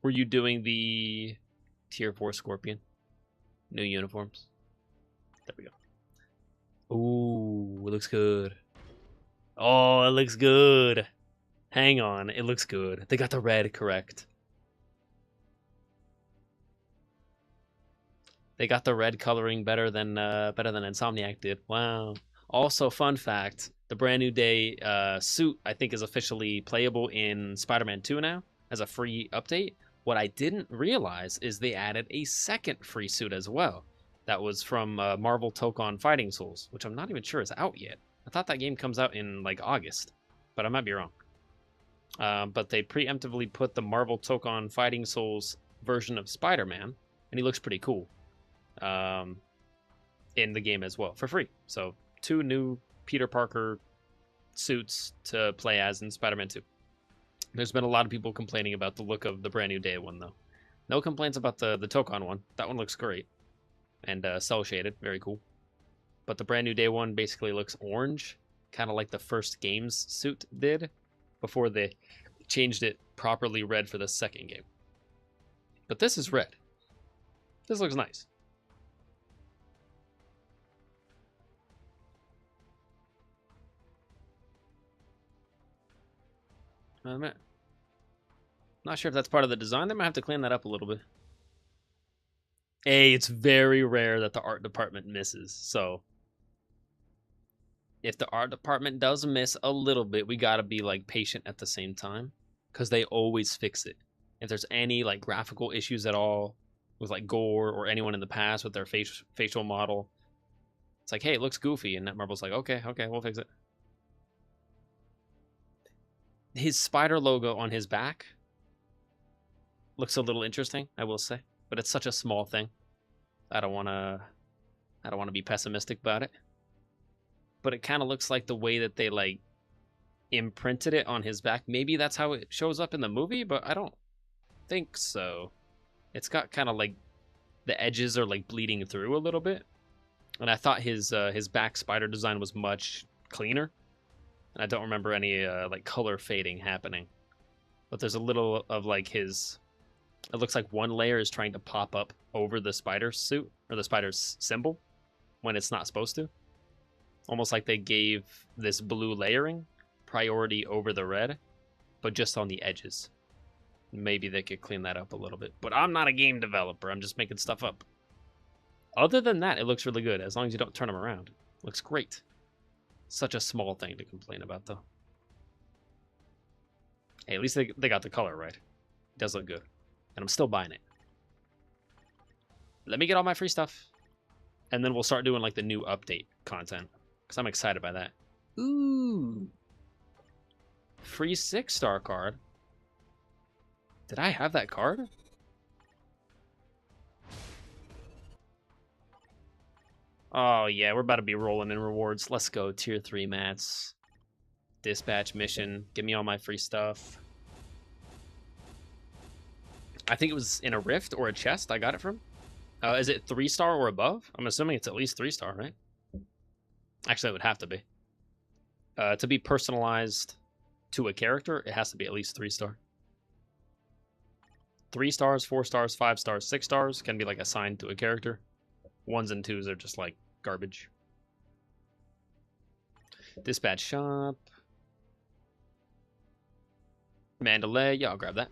Were you doing the tier 4 Scorpion? New uniforms. There we go. Ooh, it looks good. Oh, it looks good. Hang on, it looks good. They got the red correct. They got the red coloring better than Insomniac did. Wow. Also, fun fact: the brand new day suit I think is officially playable in Spider-Man 2 now as a free update. What I didn't realize is they added a second free suit as well. That was from Marvel Tokon Fighting Souls, which I'm not even sure is out yet. I thought that game comes out in like August, but I might be wrong. But they preemptively put the Marvel Tokon Fighting Souls version of Spider-Man, and he looks pretty cool in the game as well, for free. So 2 new Peter Parker suits to play as in Spider-Man 2. There's been a lot of people complaining about the look of the brand new day one, though. No complaints about the Tokon one. That one looks great. And cel-shaded, very cool. But the brand new day one basically looks orange, kind of like the first game's suit did, before they changed it properly red for the second game. But this is red. This looks nice. Not sure if that's part of the design. They might have to clean that up a little bit. Hey, it's very rare that the art department misses. So if the art department does miss a little bit, we gotta be like patient at the same time, because they always fix it. If there's any like graphical issues at all with like Gore or anyone in the past with their facial model, it's like, hey, it looks goofy, and Netmarble's like, okay, we'll fix it. His spider logo on his back looks a little interesting, I will say, but it's such a small thing. I don't want to be pessimistic about it. But it kind of looks like the way that they like imprinted it on his back. Maybe that's how it shows up in the movie, but I don't think so. It's got kind of like the edges are like bleeding through a little bit. And I thought his back spider design was much cleaner. And I don't remember any like color fading happening. But there's a little of like his... It looks like one layer is trying to pop up over the spider suit, or the spider's symbol, when it's not supposed to. Almost like they gave this blue layering priority over the red, but just on the edges. Maybe they could clean that up a little bit. But I'm not a game developer. I'm just making stuff up. Other than that, it looks really good, as long as you don't turn them around. Looks great. Such a small thing to complain about, though. Hey, at least they got the color right. It does look good. And I'm still buying it. Let me get all my free stuff. And then we'll start doing, like, the new update content. Because I'm excited by that. Ooh. Free 6-star card. Did I have that card? Oh, yeah, we're about to be rolling in rewards. Let's go. Tier 3 mats. Dispatch mission. Give me all my free stuff. I think it was in a rift or a chest I got it from. Is it 3-star or above? I'm assuming it's at least 3-star, right? Actually, it would have to be. To be personalized to a character, it has to be at least 3-star. 3 stars, 4 stars, 5 stars, 6 stars can be like assigned to a character. 1s and 2s are just like garbage. Dispatch shop. Mandalay, yeah, I'll grab that.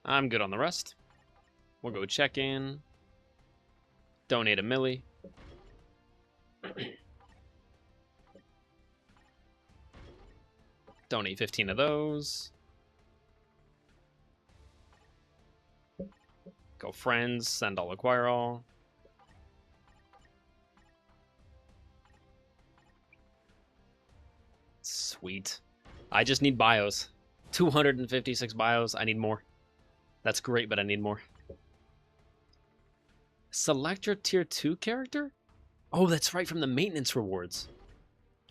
I'm good on the rest. We'll go check in. Donate a milli. Donate 15 of those. Go friends, send all, acquire all. Sweet. I just need bios. 256 bios. I need more. That's great, but I need more. Select your tier 2 character? Oh, that's right, from the maintenance rewards.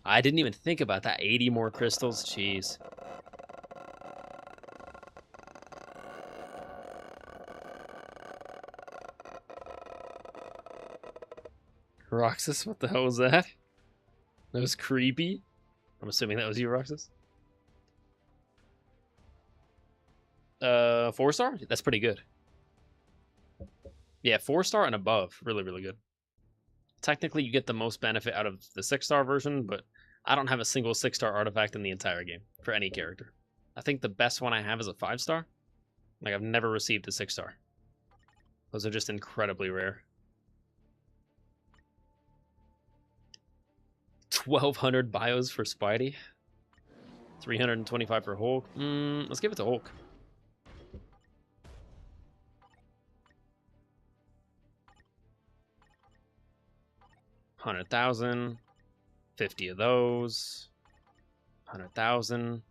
I didn't even think about that. 80 more crystals. Jeez. Roxas, what the hell was that? That was creepy. I'm assuming that was you, Roxas. 4-star? That's pretty good. Yeah, 4-star and above. Really, really good. Technically, you get the most benefit out of the 6-star version, but I don't have a single 6-star artifact in the entire game for any character. I think the best one I have is a 5-star. Like, I've never received a 6-star. Those are just incredibly rare. 1,200 bios for Spidey. 325 for Hulk. Let's give it to Hulk. $100,000. 50 of those. 100,000.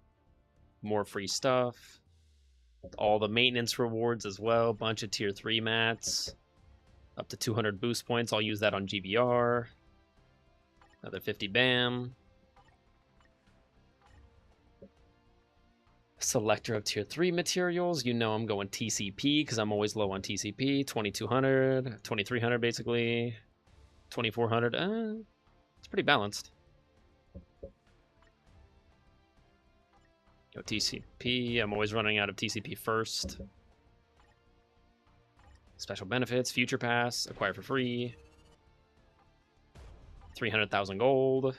More free stuff. All the maintenance rewards as well. Bunch of tier 3 mats. Up to 200 boost points. I'll use that on GBR. Another 50 BAM. Selector of tier 3 materials. You know I'm going TCP because I'm always low on TCP. 2,200. 2,300 basically. 2,400. It's pretty balanced. Go TCP. I'm always running out of TCP first. Special benefits. Future Pass. Acquire for free. 300,000 gold.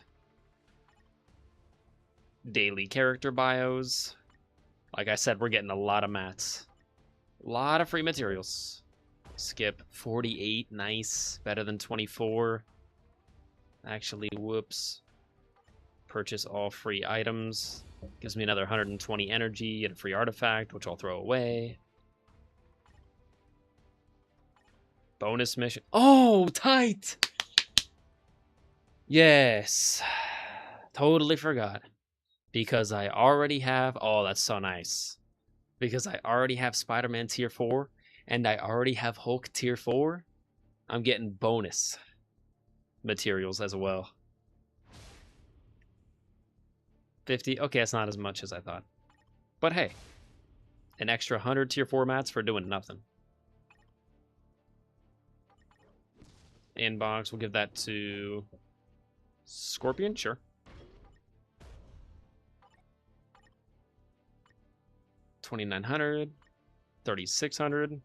Daily character bios. Like I said, we're getting a lot of mats. A lot of free materials. Skip 48. Nice. Better than 24. Actually, whoops. Purchase all free items. Gives me another 120 energy and a free artifact, which I'll throw away. Bonus mission. Oh, tight! Yes. Totally forgot. Because I already have... Oh, that's so nice. Because I already have Spider-Man tier 4, and I already have Hulk tier 4, I'm getting bonus materials as well. 50. Okay, that's not as much as I thought. But hey, an extra 100 tier 4 mats for doing nothing. Inbox, we'll give that to Scorpion, sure. $2,900, $3,600.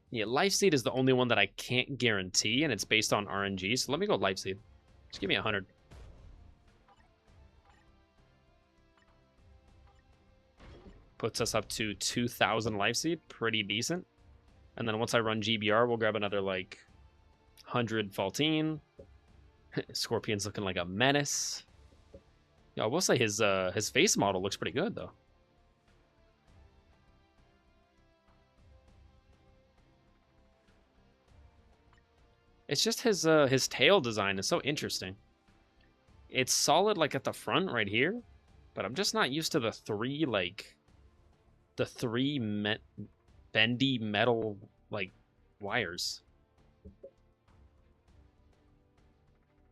Yeah, Life Seed is the only one that I can't guarantee, and it's based on RNG, so let me go Life Seed. Just give me 100. Puts us up to 2,000 life seed. Pretty decent. And then once I run GBR, we'll grab another, like, 100 Faultine. Scorpion's looking like a menace. Yeah, I will say his face model looks pretty good, though. It's just his tail design is so interesting. It's solid, like, at the front right here, but I'm just not used to the three, like... The three bendy metal, like, wires.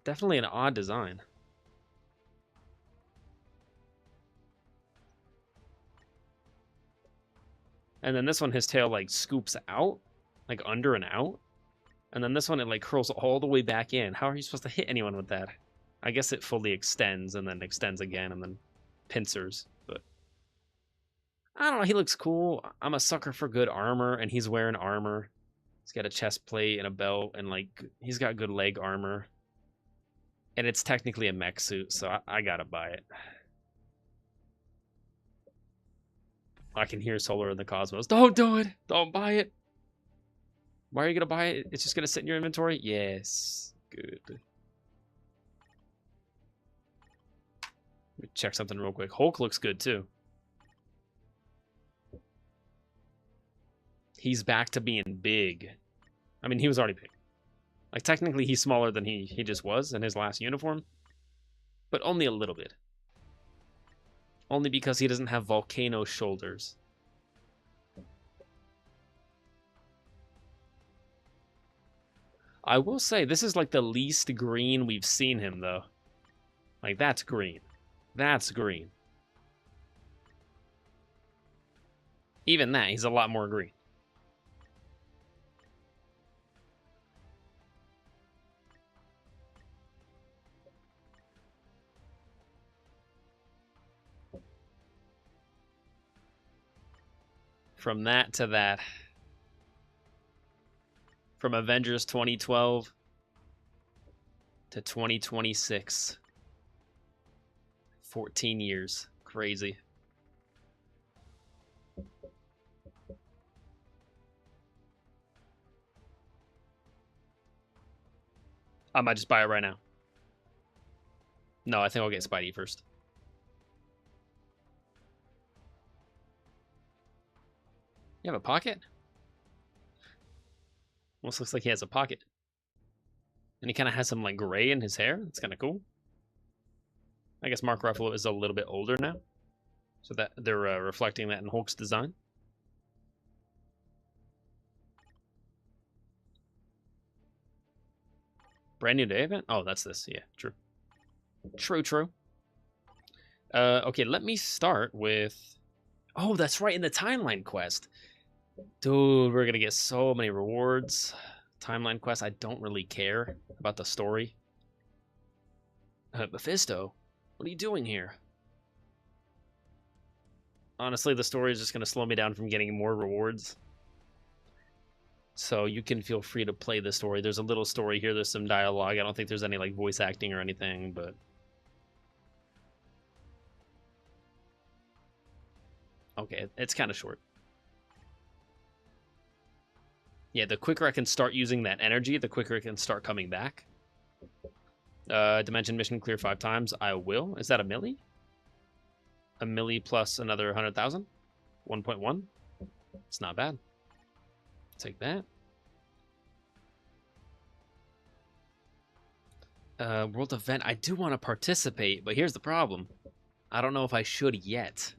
Definitely an odd design. And then this one, his tail, like, scoops out, like, under and out. And then this one, it, like, curls all the way back in. How are you supposed to hit anyone with that? I guess it fully extends and then extends again and then pincers, but... I don't know, he looks cool. I'm a sucker for good armor, and he's wearing armor. He's got a chest plate and a belt, and, like, he's got good leg armor. And it's technically a mech suit, so I gotta buy it. I can hear Solar in the Cosmos. Don't do it! Don't buy it! Why are you gonna buy it? It's just gonna sit in your inventory? Yes. Good. Let me check something real quick. Hulk looks good, too. He's back to being big. I mean, he was already big. Like, technically, he's smaller than he just was in his last uniform. But only a little bit. Only because he doesn't have volcano shoulders. I will say, this is like the least green we've seen him, though. Like, that's green. That's green. Even that, he's a lot more green. From that to that. From Avengers 2012 to 2026. 14 years. Crazy. I might just buy it right now. No, I think I'll get Spidey first. You have a pocket? Almost looks like he has a pocket. And he kind of has some, like, gray in his hair. It's kind of cool. I guess Mark Ruffalo is a little bit older now. So that they're reflecting that in Hulk's design. Brand new day event? Oh, that's this. Yeah, true. True. Okay, let me start with... Oh, that's right, in the timeline quest. Dude, we're gonna get so many rewards. Timeline quest, I don't really care about the story. Mephisto, what are you doing here? Honestly, the story is just gonna slow me down from getting more rewards. So you can feel free to play the story. There's a little story here, there's some dialogue. I don't think there's any, like, voice acting or anything, but... Okay, it's kind of short. Yeah, the quicker I can start using that energy, the quicker it can start coming back. Dimension mission clear 5 times. I will. Is that a milli? A milli plus another 100,000? 1.1? It's not bad. Take that. World event. I do want to participate, but here's the problem. I don't know if I should yet.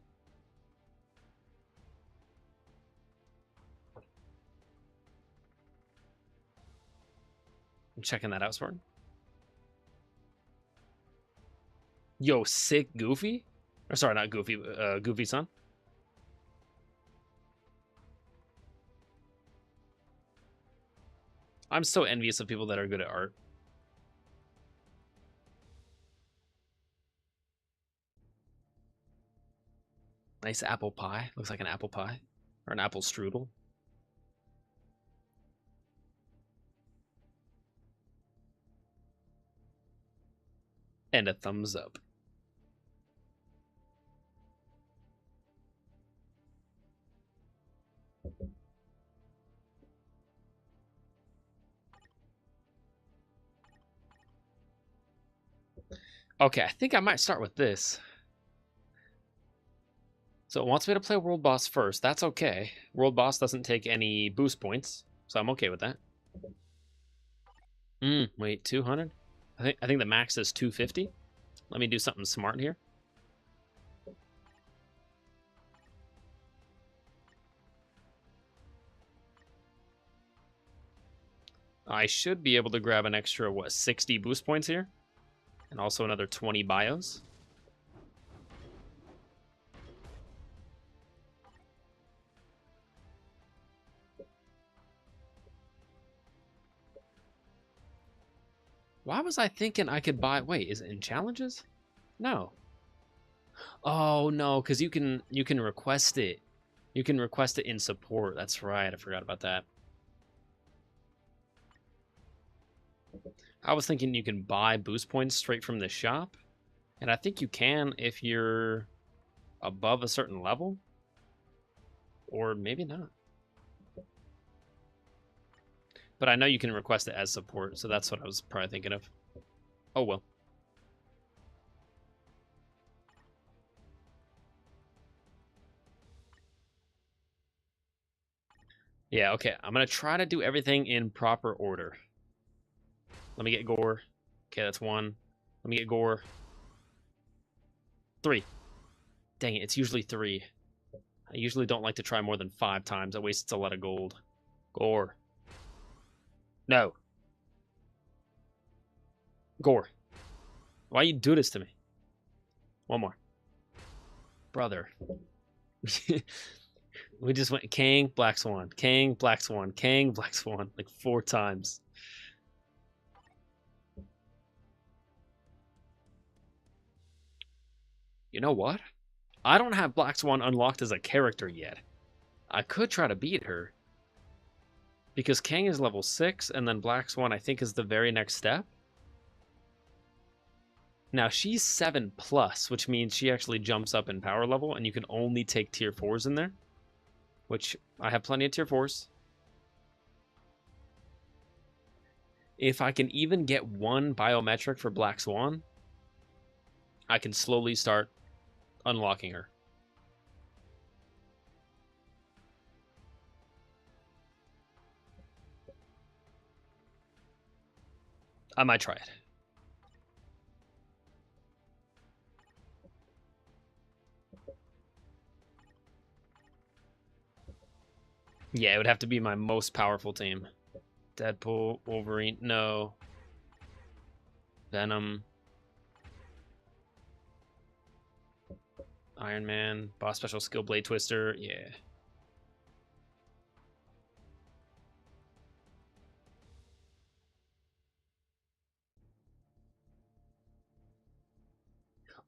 I'm checking that out, Spartan. Yo, sick Goofy? Or sorry, not Goofy, Goofy son. I'm so envious of people that are good at art. Nice apple pie. Looks like an apple pie. Or an apple strudel. And a thumbs up. Okay, I think I might start with this. So it wants me to play World Boss first. That's okay. World Boss doesn't take any boost points, so I'm okay with that. Wait, 200? I think the max is 250. Let me do something smart here. I should be able to grab an extra, what, 60 boost points here? And also another 20 bios. Why was I thinking I could buy... Wait, is it in challenges? No. Oh, no, because you can request it. You can request it in support. That's right. I forgot about that. I was thinking you can buy boost points straight from the shop. And I think you can if you're above a certain level. Or maybe not. But I know you can request it as support, so that's what I was probably thinking of. Oh, well. Yeah, okay. I'm going to try to do everything in proper order. Let me get gore. Okay, that's 1. Let me get gore. 3. Dang it, it's usually 3. I usually don't like to try more than 5 times. That wastes a lot of gold. Gore. No. Gore. Why you do this to me? 1 more. Brother. We just went Kang, Black Swan, Kang, Black Swan, Kang, Black Swan, like 4 times. You know what? I don't have Black Swan unlocked as a character yet. I could try to beat her. Because Kang is level 6, and then Black Swan I think is the very next step. Now she's 7+, which means she actually jumps up in power level, and you can only take tier 4s in there. Which, I have plenty of tier 4s. If I can even get 1 biometric for Black Swan, I can slowly start unlocking her. I might try it. Yeah, it would have to be my most powerful team. Deadpool, Wolverine, no. Venom. Iron Man, Boss Special Skill, Blade Twister, yeah.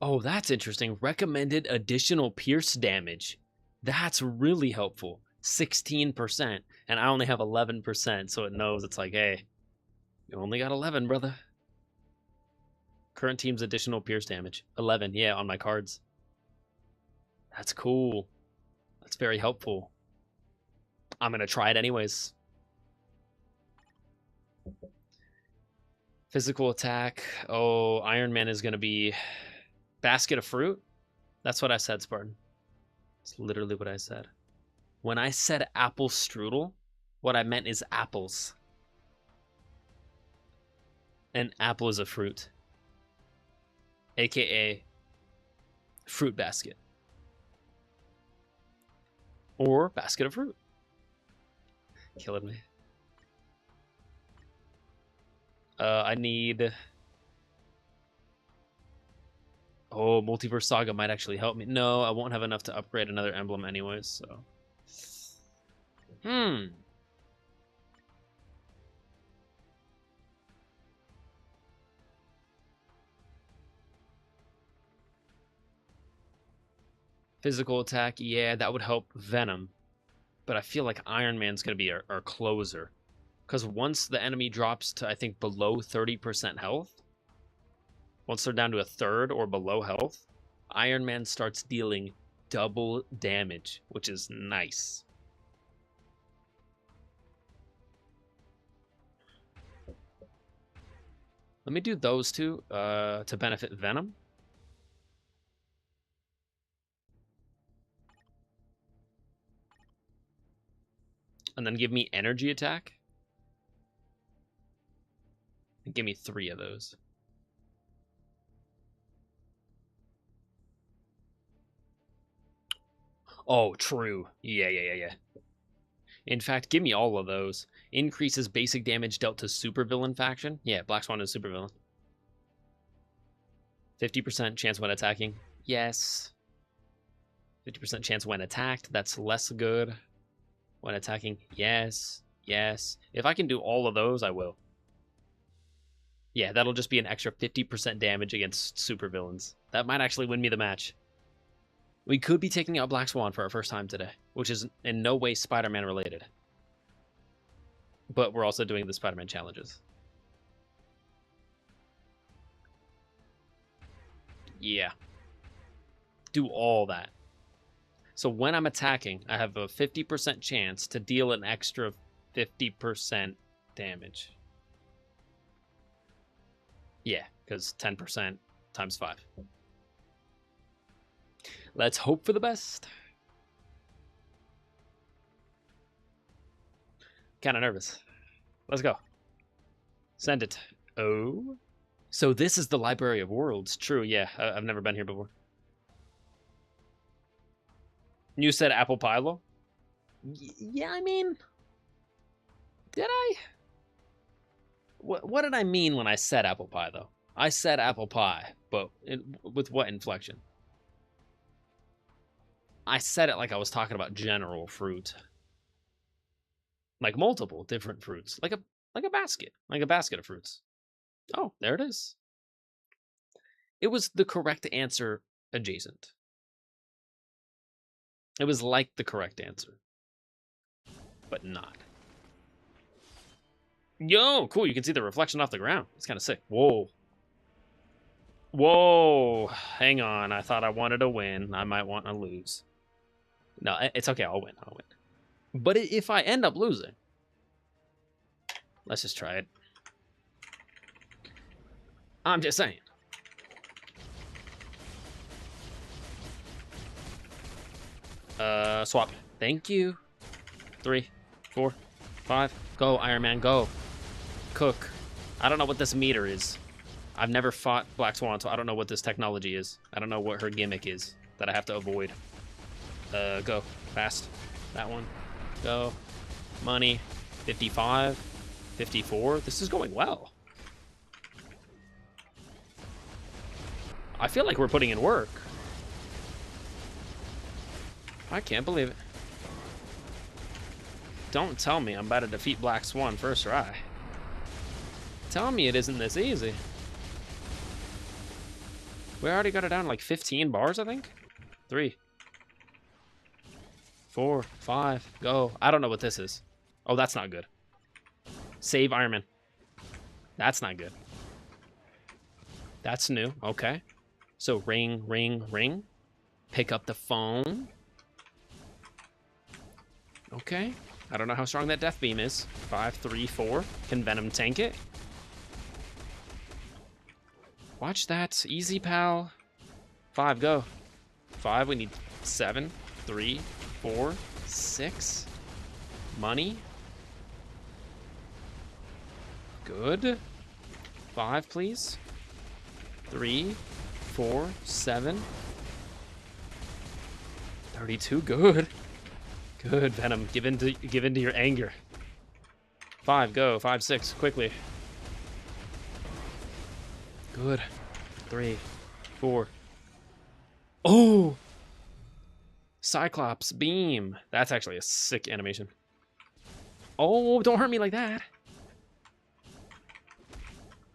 Oh, that's interesting. Recommended additional pierce damage. That's really helpful. 16%. And I only have 11%, so it knows it's like, hey, you only got 11, brother. Current team's additional pierce damage. 11, yeah, on my cards. That's cool. That's very helpful. I'm going to try it anyways. Physical attack. Oh, Iron Man is going to be basket of fruit. That's what I said, Spartan. It's literally what I said. When I said apple strudel, what I meant is apples. An apple is a fruit. AKA fruit basket. Or basket of fruit. Killing me. I need... Oh, Multiverse Saga might actually help me. No, I won't have enough to upgrade another emblem anyways, so... Physical attack, yeah, that would help Venom. But I feel like Iron Man's going to be our closer. Because once the enemy drops to, I think, below 30% health, Once they're down to a third or below health, Iron Man starts dealing double damage, which is nice. Let me do those two to benefit Venom. And then give me energy attack. And give me 3 of those. Oh, true. Yeah. In fact, give me all of those. Increases basic damage dealt to supervillain faction. Yeah, Black Swan is supervillain. 50% chance when attacking. Yes. 50% chance when attacked. That's less good. When attacking. Yes. If I can do all of those, I will. Yeah, that'll just be an extra 50% damage against supervillains. That might actually win me the match. We could be taking out Black Swan for our first time today, which is in no way Spider-Man related. But we're also doing the Spider-Man challenges. Yeah. Do all that. So when I'm attacking, I have a 50% chance to deal an extra 50% damage. Yeah, because 10% times 5. Let's hope for the best. Kind of nervous. Let's go. Send it. Oh. So this is the Library of Worlds. True, yeah. I've never been here before. You said apple pie, lo? Yeah, I mean... Did I? What did I mean when I said apple pie, though? I said apple pie, but with what inflection? I said it like I was talking about general fruit. Like multiple different fruits. Like a basket. Like a basket of fruits. Oh, there it is. It was the correct answer adjacent. It was like the correct answer. But not. Yo, cool. You can see the reflection off the ground. It's kind of sick. Whoa. Whoa. Hang on. I thought I wanted to win. I might want to lose. No, it's okay. I'll win. But if I end up losing, let's just try it. I'm just saying. Swap. Thank you. 3, 4, 5. Go, Iron Man, go. Cook. I don't know what this meter is. I've never fought Black Swan, so I don't know what this technology is. I don't know what her gimmick is that I have to avoid. Go. Fast. That one. Go. Money. 55. 54. This is going well. I feel like we're putting in work. I can't believe it. Don't tell me I'm about to defeat Black Swan first try. Tell me it isn't this easy. We already got it down to like 15 bars, I think. 3, 4, 5, go. I don't know what this is. Oh, that's not good. Save Iron Man. That's not good. That's new. Okay. So ring, ring, ring. Pick up the phone. Okay. I don't know how strong that death beam is. 5, 3, 4. Can Venom tank it? Watch that. Easy, pal. 5, go. 5, we need 7, 3, 4, 6. Money. Good. 5, please. 3, 4, 7. 32, good. Good, Venom. Give in to your anger. 5, go. 5, 6, quickly. Good. 3, 4. Oh! Cyclops beam. That's actually a sick animation. Oh, don't hurt me like that.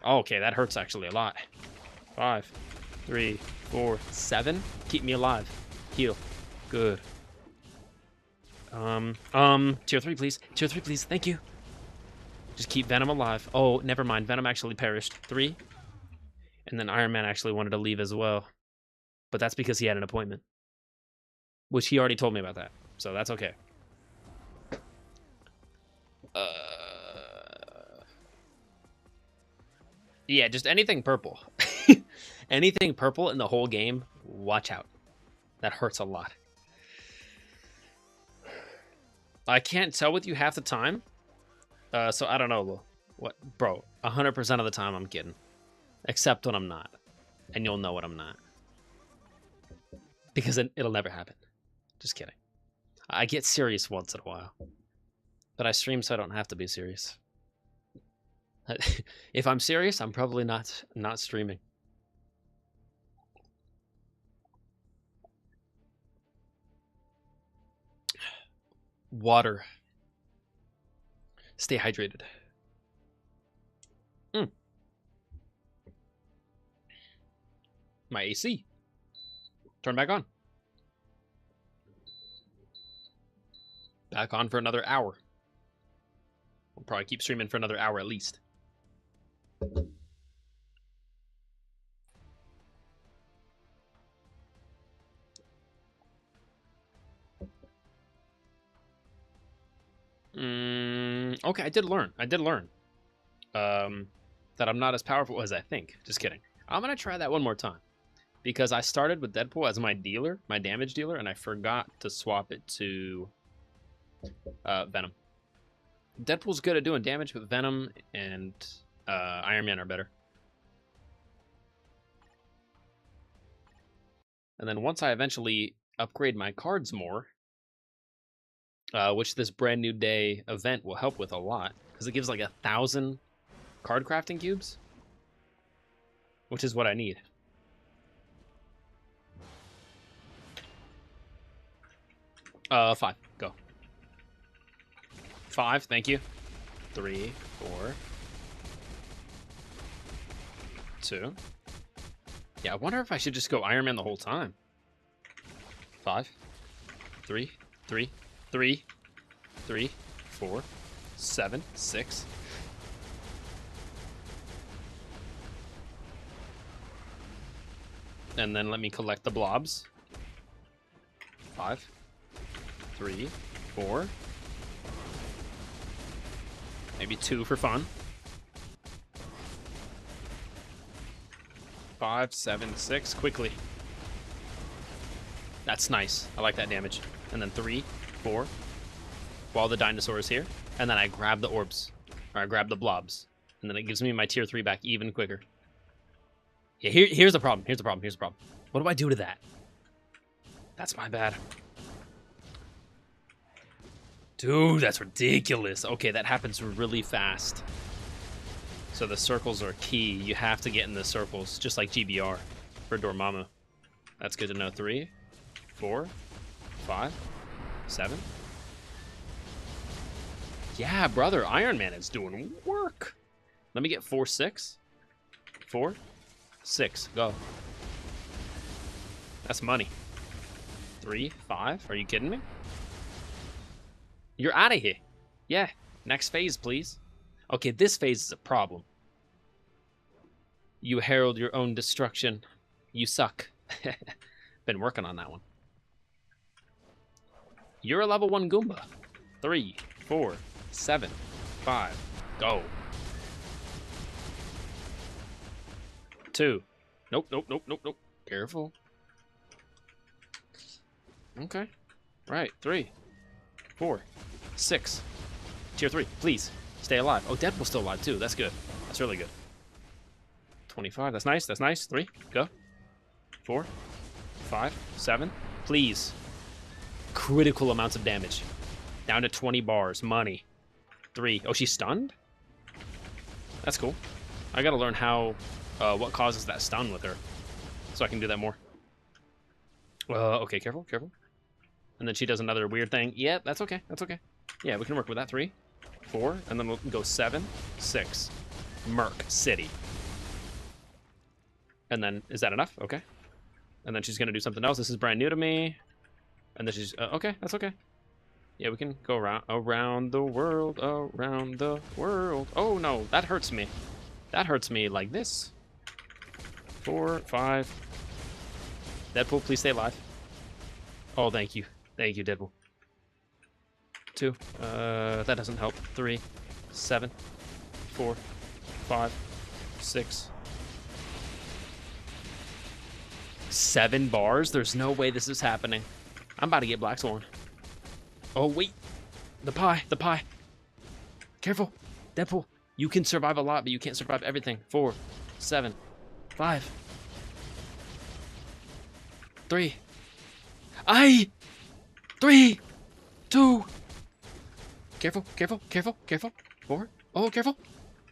Okay, that hurts actually a lot. 5, 3, 4, 7. Keep me alive. Heal. Good. Tier 3, please. Tier 3, please. Thank you. Just keep Venom alive. Oh, never mind. Venom actually perished. 3. And then Iron Man actually wanted to leave as well. But that's because he had an appointment. Which he already told me about that. So that's okay. Yeah, just anything purple. Anything purple in the whole game, watch out. That hurts a lot. I can't tell with you half the time. So I don't know. What, bro, 100% of the time I'm kidding. Except when I'm not. And you'll know when I'm not. Because it'll never happen. Just kidding. I get serious once in a while. But I stream so I don't have to be serious. If I'm serious, I'm probably not streaming. Water. Stay hydrated. My AC. Turn back on. Back on for another hour. We'll probably keep streaming for another hour at least. Okay, I did learn. That I'm not as powerful as I think. Just kidding. I'm gonna try that one more time. Because I started with Deadpool as my dealer, my damage dealer, and I forgot to swap it to Venom. Deadpool's good at doing damage, but Venom and Iron Man are better. And then once I eventually upgrade my cards more, which this brand new day event will help with a lot, because it gives like 1,000 card crafting cubes, which is what I need. Five. Go. 5. Thank you. 3, 4, 2. Yeah, I wonder if I should just go Iron Man the whole time. 5, 3, 3, 3, 3, 4, 7, 6. And then let me collect the blobs. 5, 3, 4. Maybe 2 for fun. 5, 7, 6. Quickly. That's nice. I like that damage. And then 3, 4. While the dinosaur is here. And then I grab the orbs. Or I grab the blobs. And then it gives me my tier 3 back even quicker. Yeah, here's the problem. Here's the problem. What do I do to that? That's my bad. Dude, that's ridiculous. Okay, that happens really fast. So the circles are key. You have to get in the circles, just like GBR for Dormammu. That's good to know. 3, 4, 5, 7. Yeah, brother, Iron Man is doing work. Let me get 4, 6. 4, 6. Go. That's money. 3, 5. Are you kidding me? You're out of here. Yeah. Next phase, please. Okay, this phase is a problem. You herald your own destruction. You suck. Been working on that one. You're a level 1 Goomba. 3, 4, 7, 5. Go. 2. Nope, nope, nope, nope, nope. Careful. Okay. Right. 3, 4, 6. Tier 3, please. Stay alive. Oh, Deadpool's still alive, too. That's good. That's really good. 25. That's nice. That's nice. 3. Go. 4, 5, 7. Please. Critical amounts of damage. Down to 20 bars. Money. 3. Oh, she's stunned? That's cool. I gotta learn how... what causes that stun with her. So I can do that more. Okay, careful, careful. And then she does another weird thing. Yeah, that's okay. That's okay. Yeah, we can work with that. 3, 4, and then we'll go 7, 6. Merc City. And then, is that enough? Okay. And then she's going to do something else. This is brand new to me. And then she's, okay, that's okay. Yeah, we can go around the world, around the world. Oh, no, that hurts me. That hurts me like this. 4, 5. Deadpool, please stay alive. Oh, thank you. Thank you, Deadpool. 2. That doesn't help. 3, 7, 4, 5, 6. 7 bars? There's no way this is happening. I'm about to get Black Swan. Oh, wait. The pie. The pie. Careful. Deadpool. You can survive a lot, but you can't survive everything. 4, 7, 5. 3. 3, 2. Careful, careful, careful, careful. 4. Oh, careful.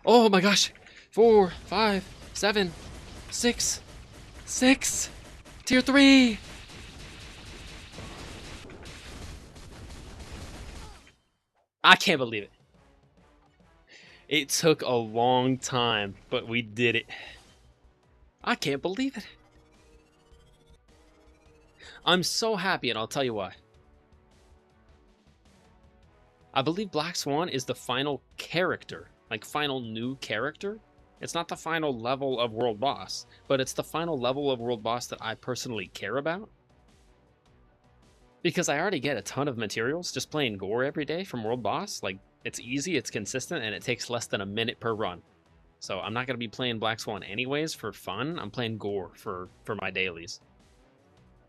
Oh my gosh. 4, 5, 7, 6. 6. Tier 3. I can't believe it. It took a long time, but we did it. I can't believe it. I'm so happy, and I'll tell you why. I believe Black Swan is the final character, like final new character. It's not the final level of World Boss, but it's the final level of World Boss that I personally care about. Because I already get a ton of materials just playing Gore every day from World Boss. Like, it's easy, it's consistent, and it takes less than a minute per run. So I'm not going to be playing Black Swan anyways for fun. I'm playing Gore for my dailies.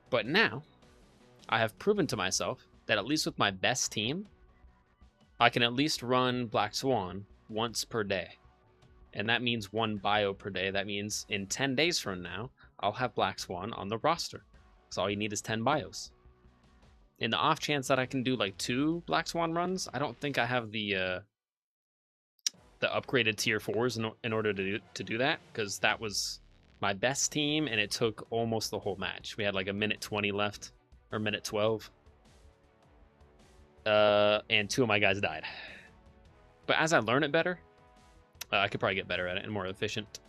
But now, I have proven to myself that at least with my best team, I can at least run Black Swan once per day. And that means 1 bio per day. That means in 10 days from now, I'll have Black Swan on the roster. So all you need is 10 bios. In the off chance that I can do like 2 Black Swan runs, I don't think I have the upgraded tier 4s in order to do that, because that was my best team and it took almost the whole match. We had like a minute 20 left, or minute 12. And 2 of my guys died. But as I learn it better, I could probably get better at it and more efficient.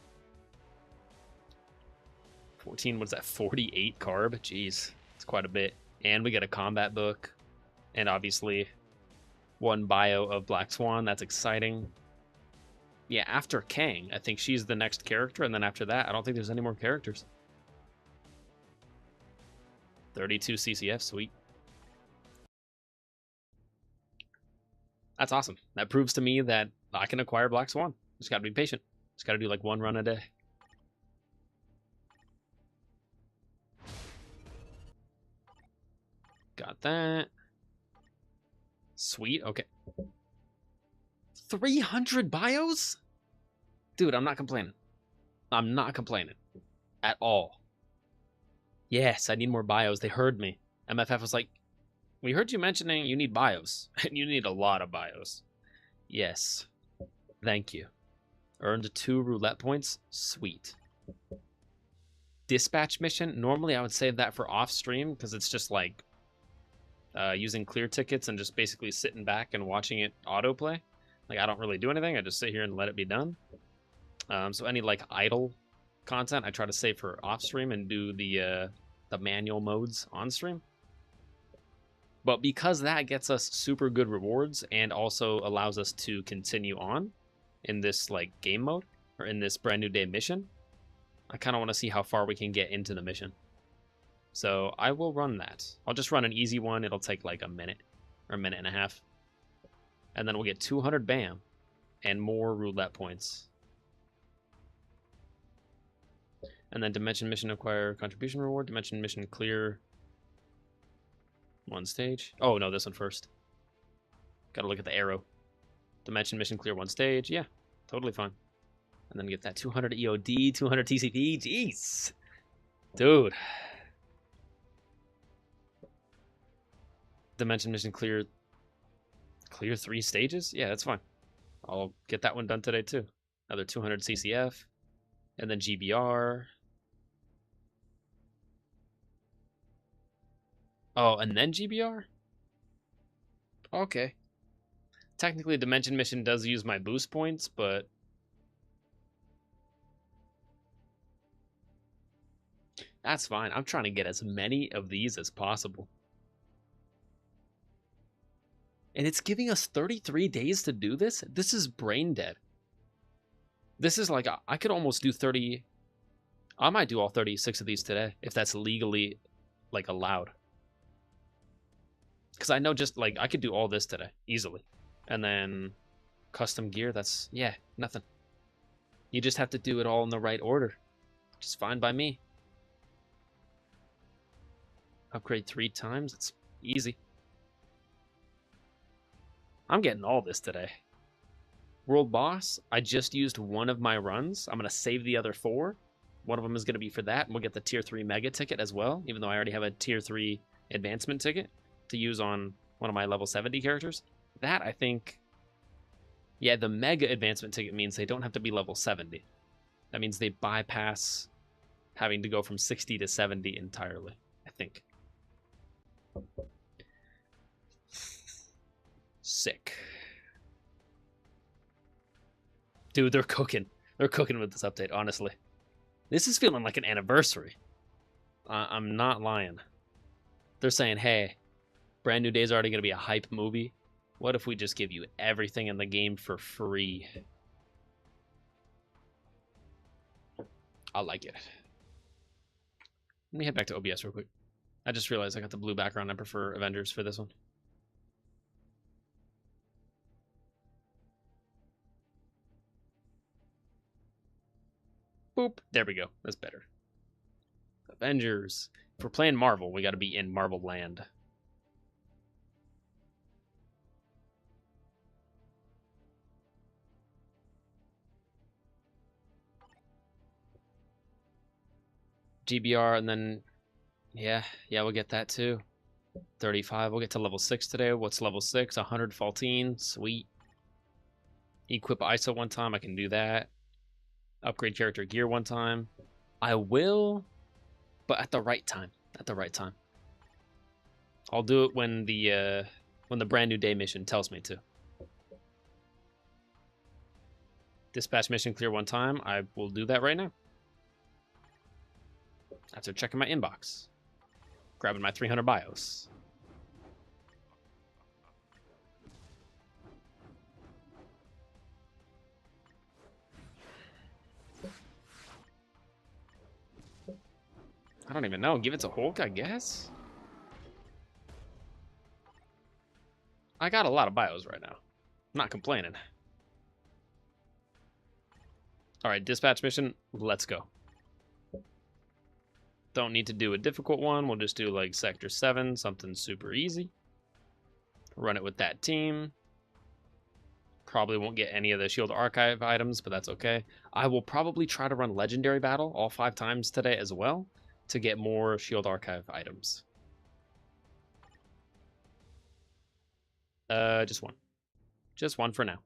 14, what's that, 48 carb? Jeez, it's quite a bit. And we get a combat book. And obviously, 1 bio of Black Swan. That's exciting. Yeah, after Kang, I think she's the next character. And then after that, I don't think there's any more characters. 32 CCF, sweet. That's awesome. That proves to me that I can acquire Black Swan. Just gotta be patient. Just gotta do like 1 run a day. Got that. Sweet, okay. 300 bios? Dude, I'm not complaining. I'm not complaining. At all. Yes, I need more bios. They heard me. MFF was like, we heard you mentioning you need bios. And you need a lot of bios. Yes. Thank you. Earned 2 roulette points. Sweet. Dispatch mission. Normally I would save that for off stream because it's just like using clear tickets and just basically sitting back and watching it autoplay. Like, I don't really do anything. I just sit here and let it be done. So any like idle content I try to save for off stream and do the manual modes on stream. But because that gets us super good rewards and also allows us to continue on in this like game mode or in this brand new day mission, I kind of want to see how far we can get into the mission. So I will run that. I'll just run an easy one. It'll take like a minute or a minute and a half. And then we'll get 200 BAM and more roulette points. And then Dimension Mission acquire contribution reward. Dimension Mission clear 1 stage. Oh, no, this one first. Gotta look at the arrow. Dimension Mission clear 1 stage. Yeah, totally fine. And then get that 200 EOD, 200 TCP. Jeez. Dude. Dimension Mission clear 3 stages? Yeah, that's fine. I'll get that one done today too. Another 200 CCF. And then GBR. Oh, and then GBR? Okay. Technically, Dimension Mission does use my boost points, but that's fine. I'm trying to get as many of these as possible. And it's giving us 33 days to do this? This is brain dead. This is like, I could almost do 30... I might do all 36 of these today if that's legally like allowed. Because I know just like I could do all this today easily. And then custom gear, that's, yeah, nothing. You just have to do it all in the right order. Just fine by me. Upgrade 3 times, it's easy. I'm getting all this today. World boss, I just used one of my runs. I'm going to save the other 4. One of them is going to be for that, and we'll get the tier 3 mega ticket as well, even though I already have a tier 3 advancement ticket to use on one of my level 70 characters. That, I think, yeah, the mega advancement ticket means they don't have to be level 70. That means they bypass having to go from 60 to 70 entirely, I think. Sick. Dude, they're cooking. They're cooking with this update, honestly. This is feeling like an anniversary. I'm not lying. They're saying, hey, Brand New Day is already going to be a hype movie. What if we just give you everything in the game for free? I like it. Let me head back to OBS real quick. I just realized I got the blue background. I prefer Avengers for this one. Boop. There we go. That's better. Avengers. If we're playing Marvel, we got to be in Marvel Land. GBR, and then, yeah, we'll get that too. 35. We'll get to level 6 today. What's level 6? 100 Faultine. Sweet. Equip ISO one time. I can do that. Upgrade character gear one time. I will, but at the right time. At the right time. I'll do it when the Brand New Day mission tells me to. Dispatch mission clear one time. I will do that right now. After checking my inbox. Grabbing my 300 bios. I don't even know. Give it to Hulk, I guess? I got a lot of bios right now. I'm not complaining. Alright, dispatch mission. Let's go. Don't need to do a difficult one. We'll just do like Sector 7. Something super easy. Run it with that team. Probably won't get any of the Shield Archive items, but that's okay. I will probably try to run Legendary Battle all 5 times today as well to get more Shield Archive items. Just one. Just one for now.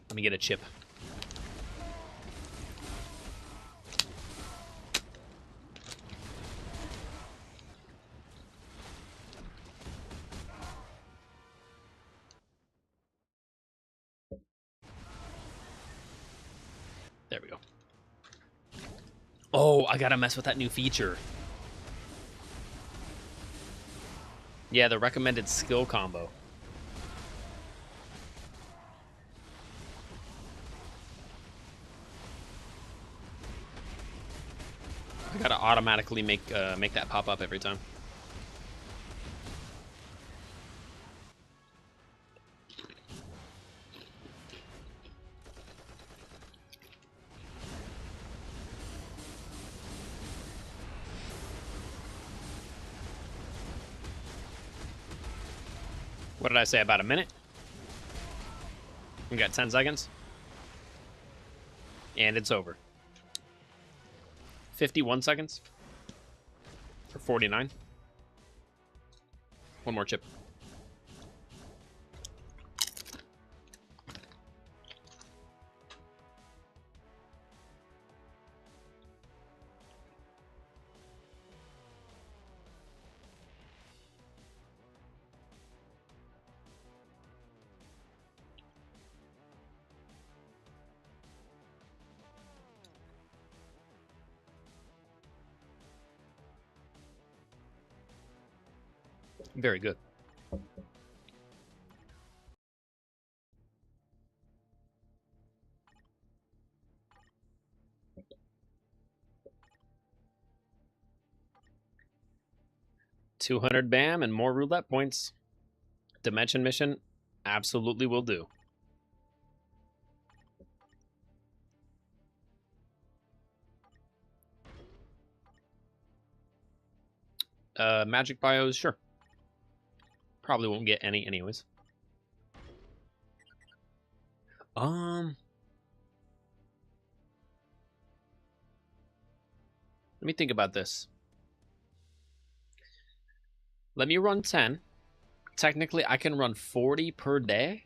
Let me get a chip. There we go. Oh, I gotta mess with that new feature. Yeah, the recommended skill combo. I gotta automatically make that pop up every time. What did I say, about a minute? We got 10 seconds. And it's over. 51 seconds. Or 49. One more chip. Very good. 200 BAM and more roulette points. Dimension mission absolutely will do. Magic bios, sure. Probably won't get any anyways. Let me think about this. Let me run 10. Technically, I can run 40 per day.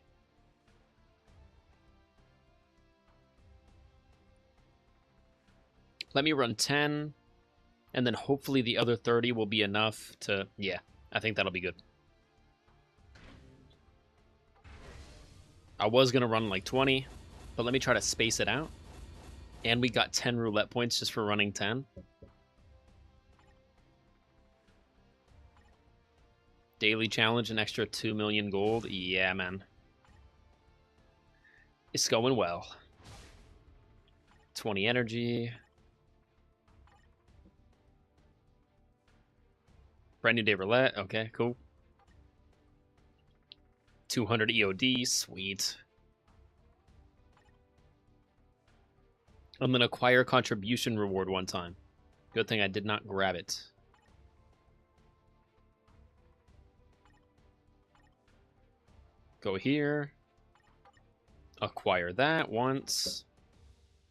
Let me run 10, and then hopefully the other 30 will be enough to... Yeah, I think that'll be good. I was going to run like 20, but let me try to space it out. And we got 10 roulette points just for running 10. Daily challenge, an extra 2 million gold. Yeah, man. It's going well. 20 energy. Brand new day roulette. Okay, cool. 200 EOD. Sweet. I'm going to acquire contribution reward one time. Good thing I did not grab it. Go here. Acquire that once.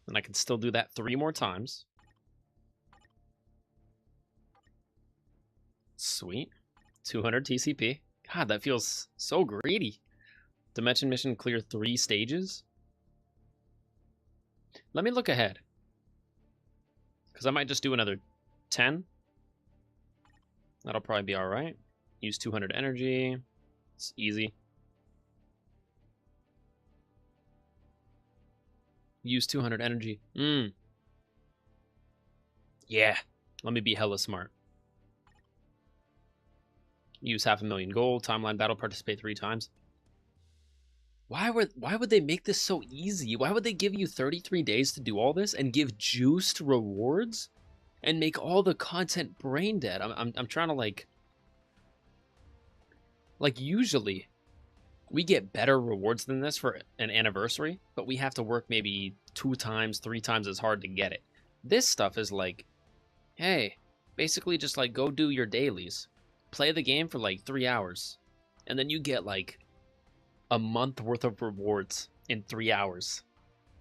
And I can still do that 3 more times. Sweet. 200 TCP. God, that feels so greedy. Dimension mission clear 3 stages. Let me look ahead. Because I might just do another 10. That'll probably be alright. Use 200 energy. It's easy. Use 200 energy. Yeah. Let me be hella smart. Use 500,000 gold. Timeline battle. Participate 3 times. Why would they make this so easy? Why would they give you 33 days to do all this and give juiced rewards and make all the content brain dead? I'm trying to like usually we get better rewards than this for an anniversary, but we have to work maybe 2 times, 3 times as hard to get it. This stuff is like, hey, basically just like go do your dailies, play the game for like 3 hours, and then you get like a month worth of rewards in 3 hours.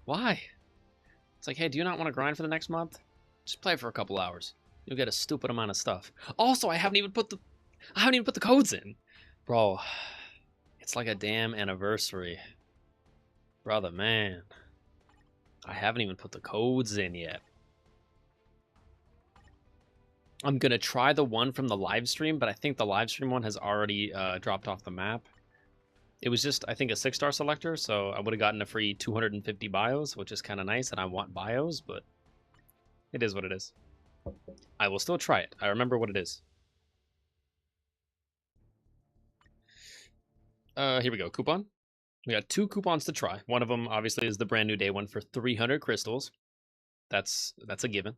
Why? It's like, hey, do you not want to grind for the next month? Just play for a couple hours. You'll get a stupid amount of stuff. Also, I haven't even put the codes in. Bro, it's like a damn anniversary. Brother, man. I haven't even put the codes in yet. I'm gonna try the one from the live stream, but I think the live stream one has already dropped off the map. It was just, I think, a 6-star selector, so I would have gotten a free 250 bios, which is kind of nice, and I want bios, but it is what it is. I will still try it. I remember what it is. Here we go. Coupon. We got 2 coupons to try. One of them, obviously, is the brand new day one for 300 crystals. That's a given.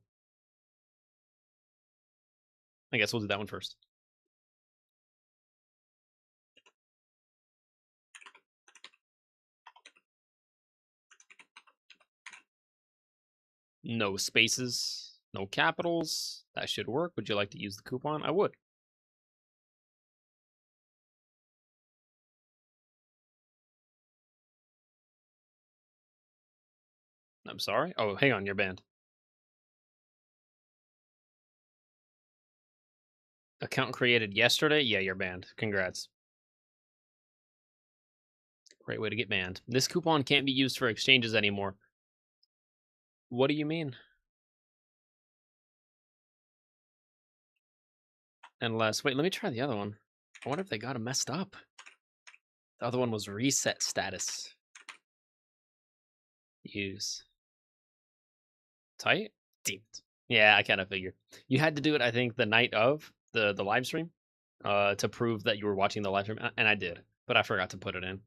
I guess we'll do that one first. No spaces, no capitals. That should work. Would you like to use the coupon? I would. I'm sorry. Oh, hang on, you're banned. Account created yesterday? Yeah, you're banned. Congrats. Great way to get banned. This coupon can't be used for exchanges anymore. What do you mean? Unless, wait, let me try the other one. I wonder if they got it messed up. The other one was reset status. Use. Tight? Damn it. Yeah, I kind of figured. You had to do it, I think, the night of the live stream to prove that you were watching the live stream, and I did, but I forgot to put it in.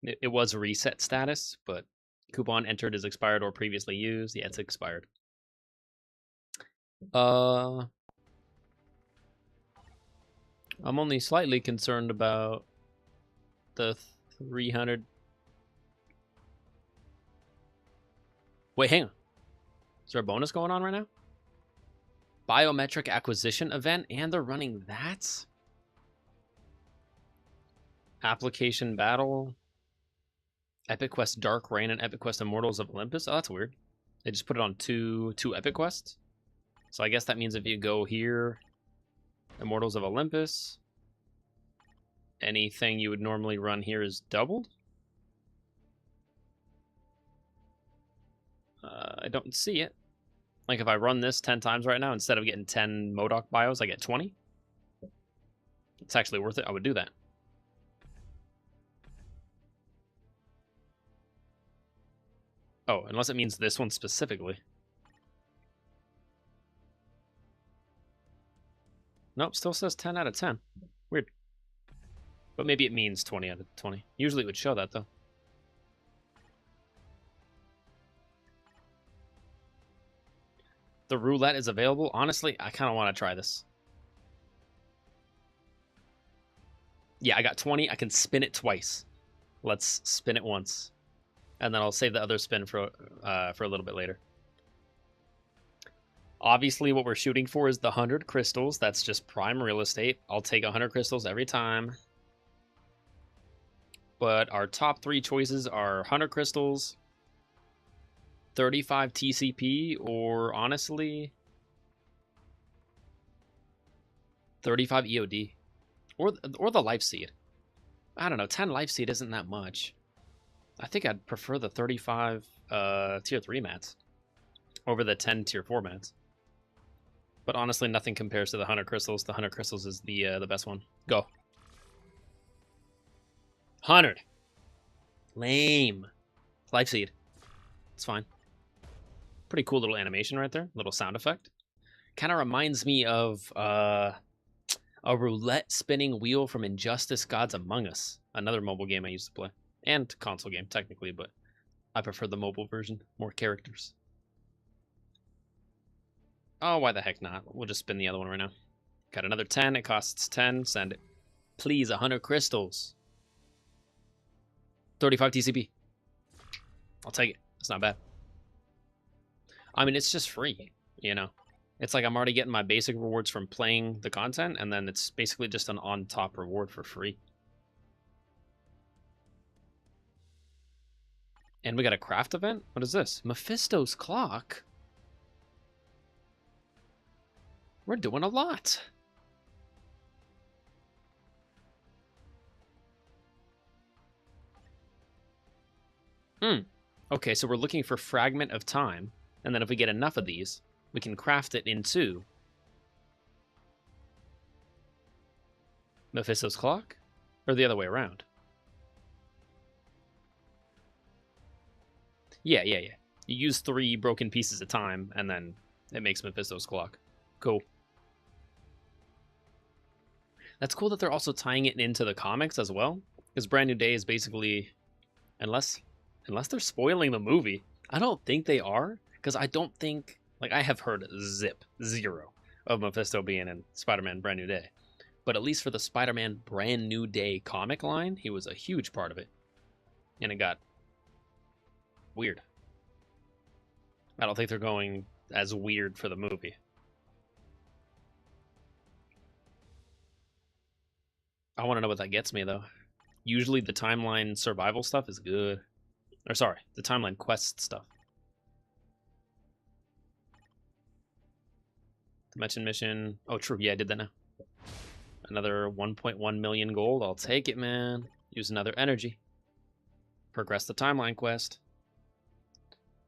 It was reset status, but coupon entered is expired or previously used. Yeah, it's expired. I'm only slightly concerned about the 300. Wait, hang on. Is there a bonus going on right now? Biometric acquisition event, and they're running that? Application battle. Epic Quest Dark Reign and Epic Quest Immortals of Olympus. Oh, that's weird. They just put it on two Epic Quests. So I guess that means if you go here, Immortals of Olympus, anything you would normally run here is doubled? I don't see it. Like if I run this 10 times right now, instead of getting 10 Modok bios, I get 20. It's actually worth it. I would do that. Oh, unless it means this one specifically. Nope, still says 10 out of 10. Weird. But maybe it means 20 out of 20. Usually it would show that, though. The roulette is available. Honestly, I kind of want to try this. Yeah, I got 20. I can spin it twice. Let's spin it once. And then I'll save the other spin for a little bit later. Obviously, what we're shooting for is the 100 crystals. That's just prime real estate. I'll take 100 crystals every time. But our top 3 choices are 100 crystals, 35 TCP, or honestly, 35 EOD. Or the life seed. I don't know, 10 life seed isn't that much. I think I'd prefer the 35 tier 3 mats over the 10 tier 4 mats. But honestly, nothing compares to the 100 crystals. The 100 crystals is the best one. Go. 100. Lame. Life seed. It's fine. Pretty cool little animation right there. Little sound effect. Kind of reminds me of a roulette spinning wheel from Injustice Gods Among Us. Another mobile game I used to play. And console game, technically, but I prefer the mobile version. More characters. Oh, why the heck not? We'll just spin the other one right now. Got another 10. It costs 10. Send it. Please, 100 crystals. 35 TCP. I'll take it. It's not bad. I mean, it's just free, you know? It's like I'm already getting my basic rewards from playing the content, and then it's basically just an on-top reward for free. And we got a craft event? What is this? Mephisto's Clock? We're doing a lot. Okay, so we're looking for Fragment of Time, and then if we get enough of these, we can craft it into Mephisto's Clock? Or the other way around? Yeah. You use 3 broken pieces at a time, and then it makes Mephisto's Clock. Cool. That's cool that they're also tying it into the comics as well, because Brand New Day is basically, unless they're spoiling the movie. I don't think they are, because I don't think, like, I have heard zero of Mephisto being in Spider-Man Brand New Day. But at least for the Spider-Man Brand New Day comic line, he was a huge part of it. And it got weird. I don't think they're going as weird for the movie. I want to know what that gets me, though. Usually the timeline survival stuff is good. Or sorry, the timeline quest stuff. Dimension mission. Oh, true. Yeah, I did that now. Another 1.1 million gold. I'll take it, man. Use another energy. Progress the timeline quest.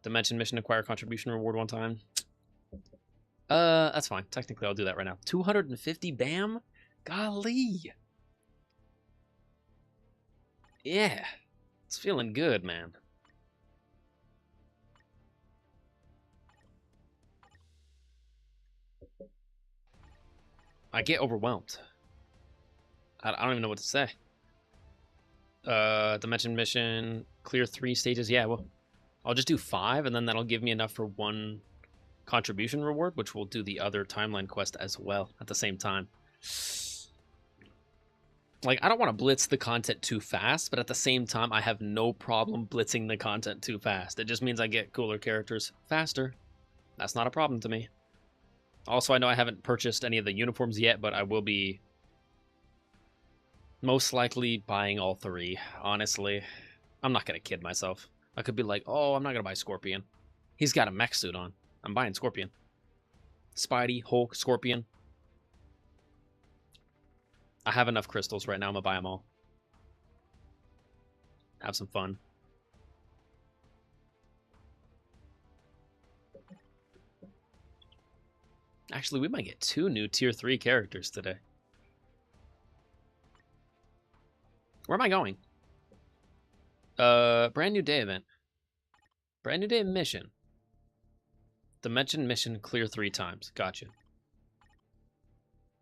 Dimension mission, acquire contribution reward 1 time. That's fine. Technically, I'll do that right now. 250 BAM? Golly. Yeah. It's feeling good, man. I get overwhelmed. I don't even know what to say. Dimension mission, clear 3 stages. Yeah, well, I'll just do 5, and then that'll give me enough for 1 contribution reward, which will do the other timeline quest as well at the same time. Like, I don't want to blitz the content too fast, but at the same time, I have no problem blitzing the content too fast. It just means I get cooler characters faster. That's not a problem to me. Also, I know I haven't purchased any of the uniforms yet, but I will be most likely buying all 3, honestly. I'm not going to kid myself. I could be like, oh, I'm not going to buy Scorpion. He's got a mech suit on. I'm buying Scorpion. Spidey, Hulk, Scorpion. I have enough crystals right now. I'm going to buy them all. Have some fun. Actually, we might get 2 new tier 3 characters today. Where am I going? Brand new day event. Brand new day mission. Dimension mission clear 3 times. Gotcha.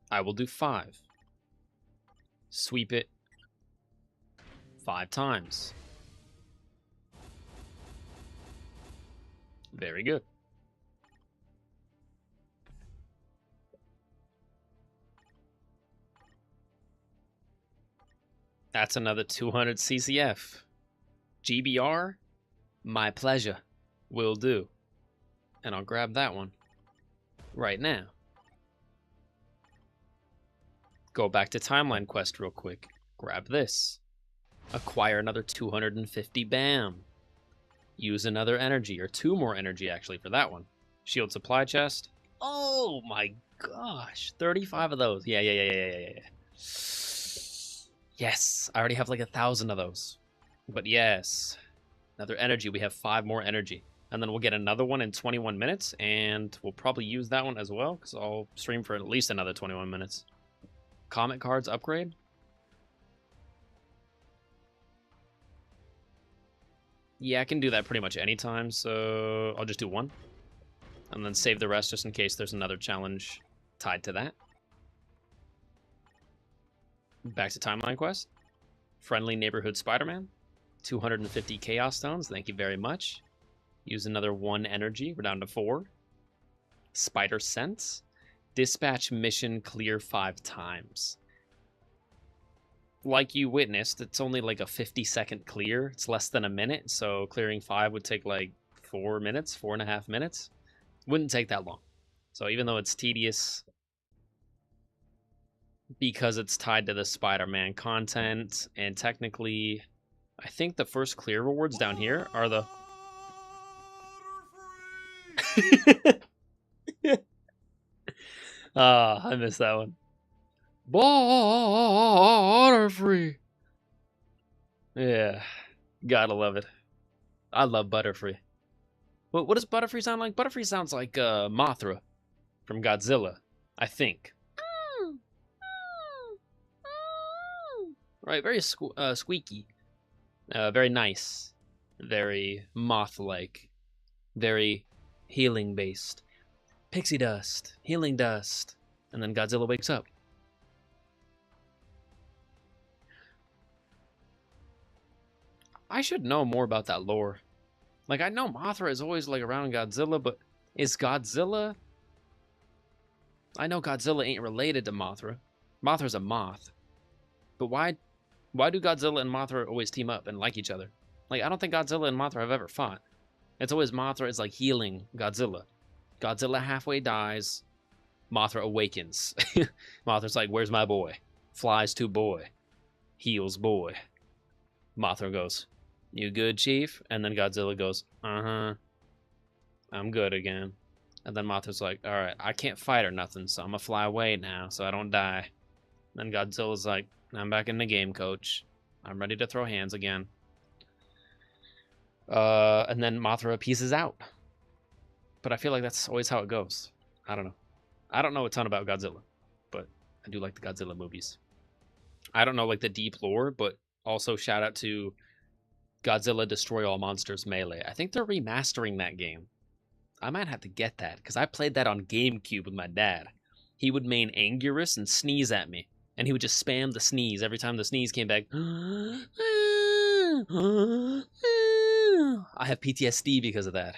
I will do 5. Sweep it 5 times. Very good. That's another 200 CCF. GBR, my pleasure. Will do. And I'll grab that one right now. Go back to Timeline Quest real quick. Grab this. Acquire another 250 BAM. Use another energy, or 2 more energy actually for that one. Shield supply chest. Oh my gosh. 35 of those. Yeah. Yes, I already have like 1,000 of those. But yes, another energy. We have 5 more energy. And then we'll get another one in 21 minutes, and we'll probably use that one as well, because I'll stream for at least another 21 minutes. Comet cards upgrade. Yeah, I can do that pretty much anytime, so I'll just do 1. And then save the rest just in case there's another challenge tied to that. Back to Timeline Quest. Friendly Neighborhood Spider-Man. 250 Chaos Stones, thank you very much. Use another 1 energy, we're down to 4. Spider Sense. Dispatch mission clear 5 times. Like you witnessed, it's only like a 50-second clear. It's less than a minute, so clearing 5 would take like 4 minutes, 4.5 minutes. Wouldn't take that long. So even though it's tedious, because it's tied to the Spider-Man content, and technically, I think the first clear rewards down here are the... I missed that one. Butterfree. Yeah, gotta love it. I love Butterfree. What does Butterfree sound like? Butterfree sounds like Mothra from Godzilla, I think. Right, very squeaky. Very nice. Very moth-like. Very healing-based. Pixie dust. Healing dust. And then Godzilla wakes up. I should know more about that lore. Like, I know Mothra is always, like, around Godzilla, but is Godzilla... I know Godzilla ain't related to Mothra. Mothra's a moth. But why do Godzilla and Mothra always team up and like each other? Like, I don't think Godzilla and Mothra have ever fought. It's always Mothra is, like, healing Godzilla. Godzilla halfway dies. Mothra awakens. Mothra's like, where's my boy? Flies to boy. Heals boy. Mothra goes, you good, Chief? And then Godzilla goes, uh-huh. I'm good again. And then Mothra's like, alright, I can't fight or nothing, so I'm gonna fly away now so I don't die. Then Godzilla's like, I'm back in the game, coach. I'm ready to throw hands again. And then Mothra pieces out. But I feel like that's always how it goes. I don't know. I don't know a ton about Godzilla, but I do like the Godzilla movies. I don't know like the deep lore, but also shout out to Godzilla Destroy All Monsters Melee. I think they're remastering that game. I might have to get that, because I played that on GameCube with my dad. He would main Anguirus and sneeze at me, and he would just spam the sneeze every time the sneeze came back. I have PTSD because of that.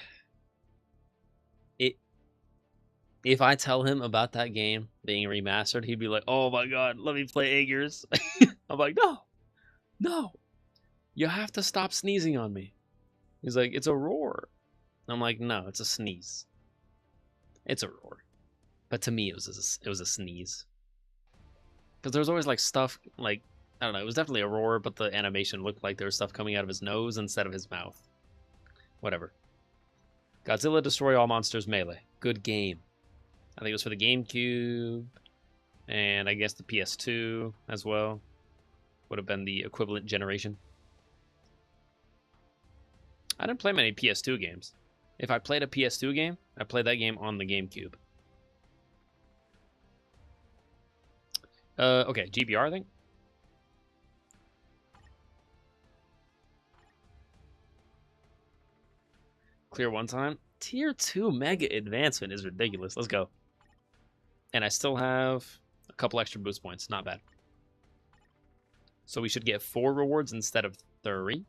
If I tell him about that game being remastered, he'd be like, oh my god, let me play Anguirus. I'm like, no, no, you have to stop sneezing on me. He's like, it's a roar. I'm like, no, it's a sneeze. It's a roar. But to me, it was a sneeze. Because there was always like stuff, like, I don't know, it was definitely a roar, but the animation looked like there was stuff coming out of his nose instead of his mouth. Whatever. Godzilla Destroy All Monsters Melee. Good game. I think it was for the GameCube, and I guess the PS2 as well. Would have been the equivalent generation. I didn't play many PS2 games. If I played a PS2 game, I played that game on the GameCube. Okay, GBR, I think. Clear one time. Tier 2 Mega Advancement is ridiculous. Let's go. And I still have a couple extra boost points. Not bad. So we should get 4 rewards instead of 3.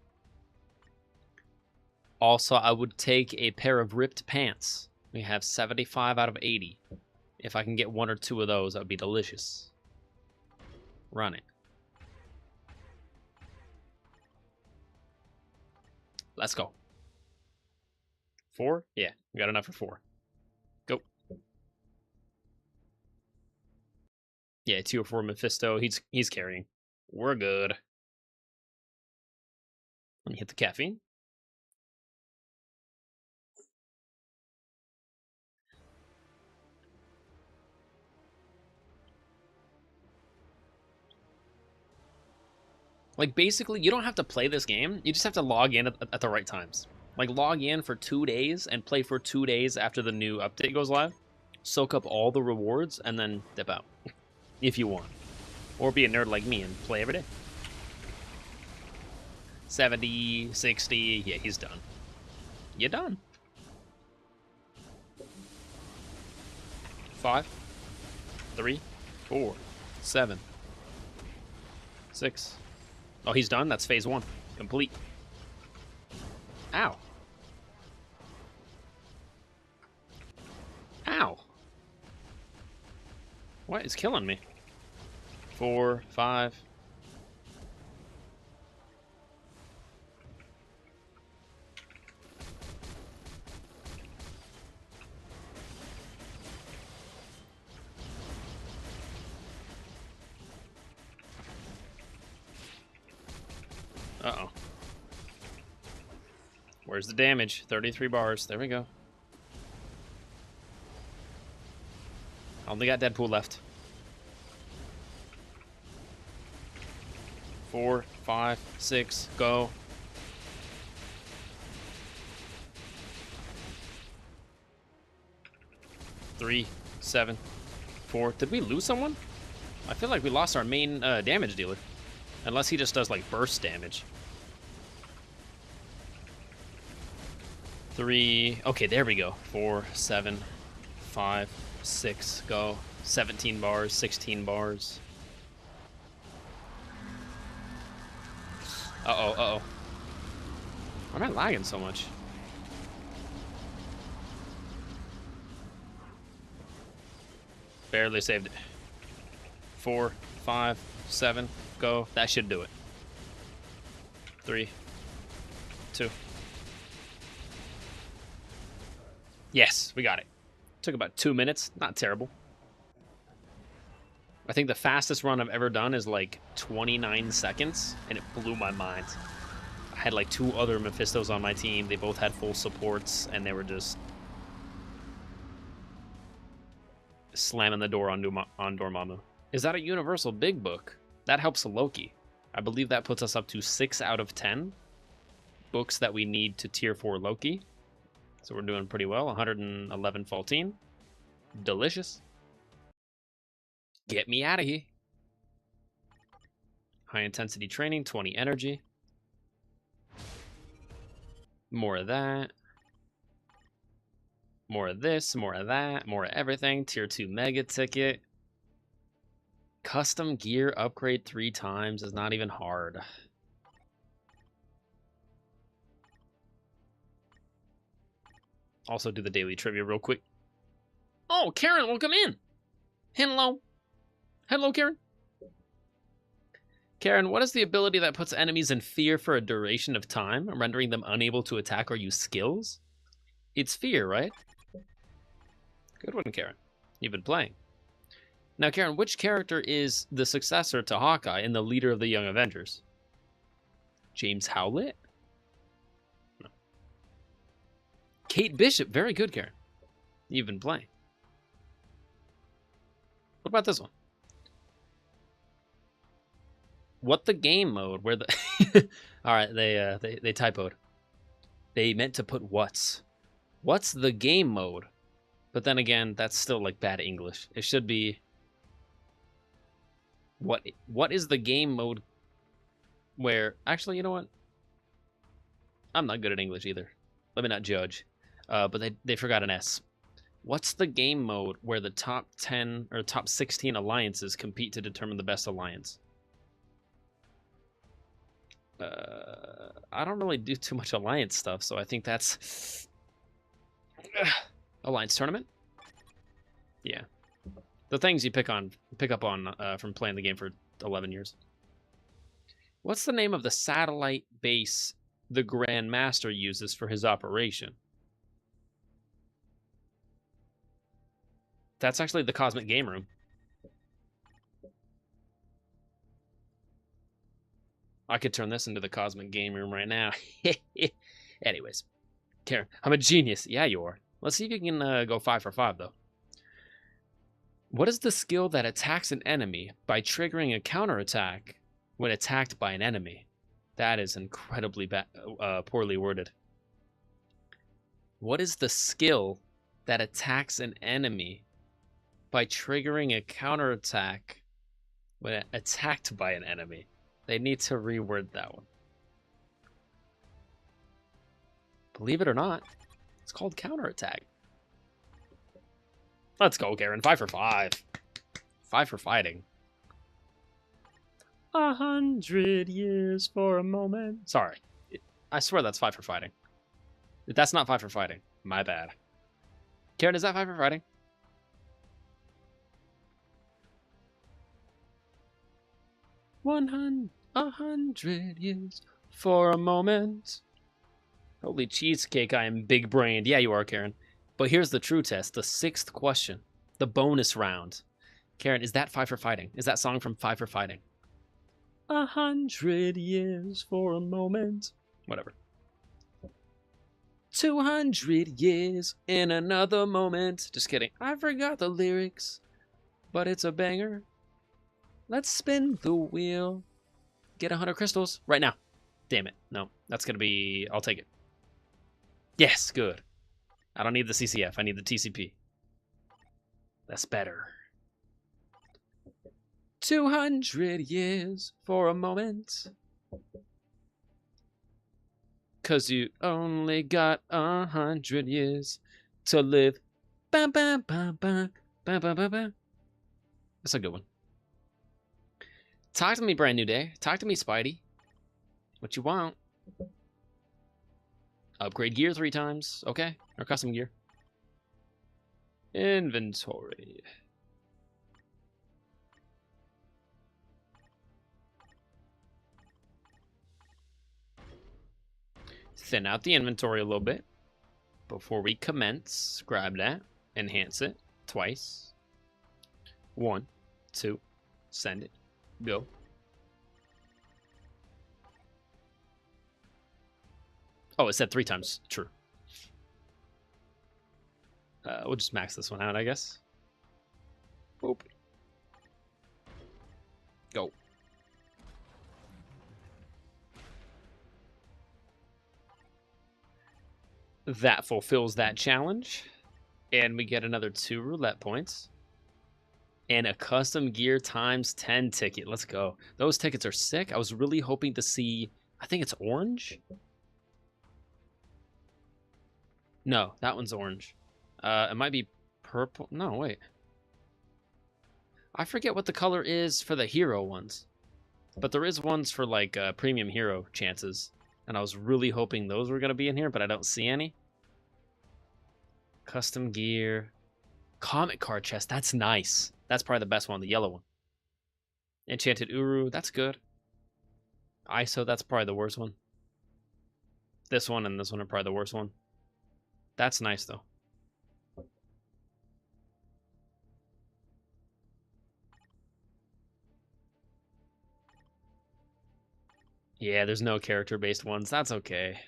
Also, I would take a pair of ripped pants. We have 75 out of 80. If I can get 1 or 2 of those, that would be delicious. Run it. Let's go. 4? Yeah, we got enough for 4. Go. Yeah, 2 or 4 Mephisto. He's carrying. We're good. Let me hit the caffeine. Like, basically, you don't have to play this game. You just have to log in at the right times. Like, log in for 2 days and play for 2 days after the new update goes live. Soak up all the rewards and then dip out. If you want. Or be a nerd like me and play every day. 70, 60. Yeah, he's done. You're done. 5, 3, 4, 7, 6. Oh, he's done? That's phase 1. Complete. Ow. Ow. What is killing me? 4, 5. Uh-oh. Where's the damage? 33 bars. There we go. Only got Deadpool left. 4, 5, 6, go. Three, 7, 4. Did we lose someone? I feel like we lost our main damage dealer. Unless he just does like burst damage. 3. Okay, there we go. 4, 7, 5, 6, go. 17 bars, 16 bars. Uh-oh, uh-oh. Why am I lagging so much? Barely saved it. 4, 5, 7, go. That should do it. 3, 2. Yes, we got it. Took about 2 minutes. Not terrible. I think the fastest run I've ever done is like 29 seconds, and it blew my mind. I had like 2 other Mephistos on my team. They both had full supports, and they were just slamming the door on Dormammu. Is that a Universal Big Book? That helps Loki. I believe that puts us up to 6 out of 10 books that we need to tier 4 Loki. So we're doing pretty well. 111 Faultine. Delicious. Get me out of here. High intensity training, 20 energy. More of that. More of this, more of that, more of everything. Tier 2 mega ticket. Custom gear upgrade 3 times is not even hard. Also do the daily trivia real quick. Oh, Karen, welcome in. Hello. Hello, Karen. Karen, what is the ability that puts enemies in fear for a duration of time, rendering them unable to attack or use skills? It's fear, right? Good one, Karen. You've been playing. Now, Karen, which character is the successor to Hawkeye in the Leader of the Young Avengers? James Howlett? No. Kate Bishop. Very good, Karen. You've been playing. What about this one? What the game mode where the... All right, they typoed. They meant to put what's. What's the game mode? But then again, that's still like bad English. It should be... What is the game mode where... Actually, you know what? I'm not good at English either. Let me not judge. But they forgot an S. What's the game mode where the top 10 or top 16 alliances compete to determine the best alliance? I don't really do too much alliance stuff, so I think that's... Alliance tournament? Yeah. The things you pick up on from playing the game for 11 years. What's the name of the satellite base the Grand Master uses for his operation? That's actually the Cosmic Game Room. I could turn this into the Cosmic Game Room right now. Anyways, Karen, I'm a genius. Yeah, you are. Let's see if you can go 5 for 5, though. What is the skill that attacks an enemy by triggering a counterattack when attacked by an enemy? That is incredibly poorly worded. What is the skill that attacks an enemy by triggering a counterattack when attacked by an enemy? They need to reword that one. Believe it or not, it's called counterattack. Let's go, Karen. 5 for 5. 5 for fighting. 100 years for a moment. Sorry. I swear that's 5 for fighting. That's not 5 for fighting. My bad. Karen, is that 5 for fighting? A hundred years for a moment. Holy cheesecake, I am big-brained. Yeah, you are, Karen. But here's the true test, the 6th question, the bonus round. Karen, is that 5 for fighting? Is that song from 5 for fighting? 100 years for a moment. Whatever. 200 years in another moment. Just kidding. I forgot the lyrics, but it's a banger. Let's spin the wheel. Get 100 crystals right now. Damn it. No, that's going to be... I'll take it. Yes, good. I don't need the CCF. I need the TCP. That's better. 200 years for a moment. 'Cause you only got 100 years to live. Bam, bam, bam, bam, bam, bam, bam, bam. That's a good one. Talk to me, Brand New Day. Talk to me, Spidey. What you want? Upgrade gear 3 times. Okay. Or custom gear. Inventory. Thin out the inventory a little bit before we commence. Grab that. Enhance it. Twice. 1, 2. Send it. Go. Oh, it said 3 times. True. We'll just max this one out, I guess. Boop. Go. That fulfills that challenge. And we get another 2 roulette points. And a custom gear times 10 ticket. Let's go. Those tickets are sick. I was really hoping to see... I think it's orange? No, that one's orange. It might be purple. No, wait. I forget what the color is for the hero ones. But there is ones for, like, premium hero chances. And I was really hoping those were going to be in here, but I don't see any. Custom gear. Comic card chest. That's nice. That's probably the best one, the yellow one. Enchanted Uru. That's good. ISO, that's probably the worst one. This one and this one are probably the worst one. That's nice, though. Yeah, there's no character-based ones. That's okay.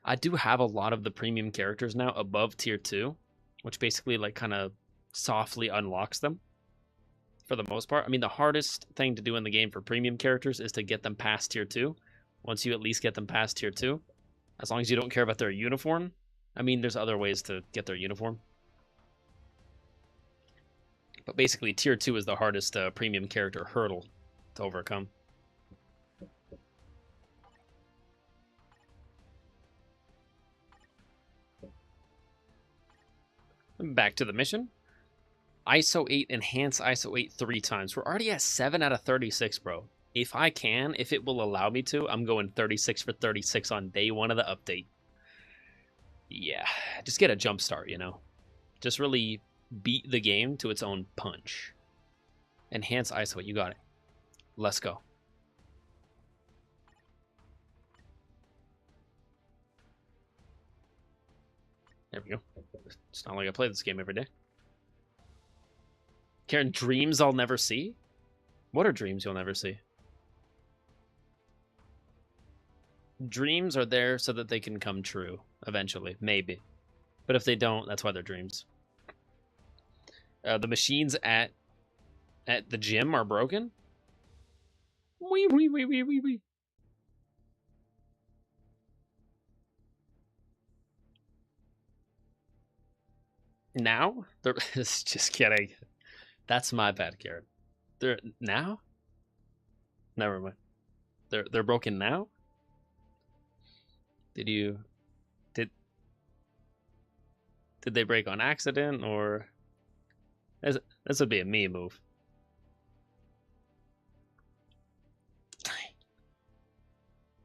I do have a lot of the premium characters now above tier 2, which basically like kind of softly unlocks them for the most part. I mean, the hardest thing to do in the game for premium characters is to get them past tier 2. Once you at least get them past tier 2, as long as you don't care about their uniform. I mean, there's other ways to get their uniform. But basically, tier 2 is the hardest premium character hurdle to overcome. Back to the mission. ISO 8, enhance ISO 8 3 times. We're already at 7 out of 36, bro. If it will allow me to, I'm going 36 for 36 on day 1 of the update. Yeah, just get a jump start, you know? Just really beat the game to its own punch. Enhance ISO 8, you got it. Let's go. There we go. It's not like I play this game every day. Karen, dreams I'll never see? What are dreams you'll never see? Dreams are there so that they can come true eventually, maybe. But if they don't, that's why they're dreams. The machines at the gym are broken? Wee. Now? Just kidding. That's my bad, Karen. They're now? Never mind. They're broken now? Did they break on accident, or this would be a me move?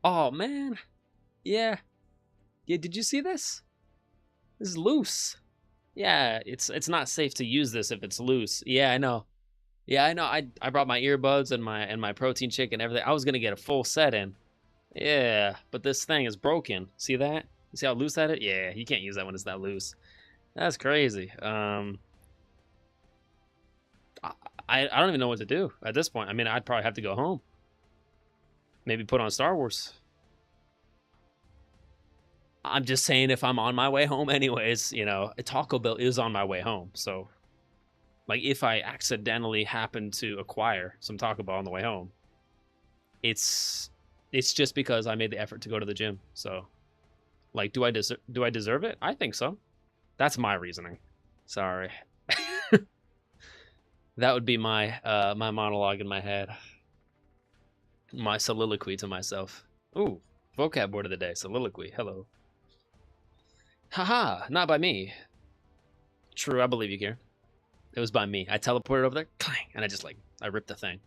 Oh man. Yeah, did you see this? This is loose. Yeah, it's not safe to use this if it's loose. Yeah, I know. Yeah, I know. I brought my earbuds and my protein shake and everything. I was gonna get a full set in. Yeah, but this thing is broken. See that? You see how loose that is? Yeah, you can't use that when it's that loose. That's crazy. I don't even know what to do at this point. I mean, I'd probably have to go home. Maybe put on Star Wars. I'm just saying, if I'm on my way home anyways, you know, Taco Bell is on my way home. So, like, if I accidentally happen to acquire some Taco Bell on the way home, it's just because I made the effort to go to the gym. So, like, do I deserve it? I think so. That's my reasoning. Sorry. That would be my my monologue in my head. My soliloquy to myself. Ooh, vocab word of the day, soliloquy. Hello. Haha, not by me. True, I believe you, Karen. It was by me. I teleported over there, clang, and I ripped the thing.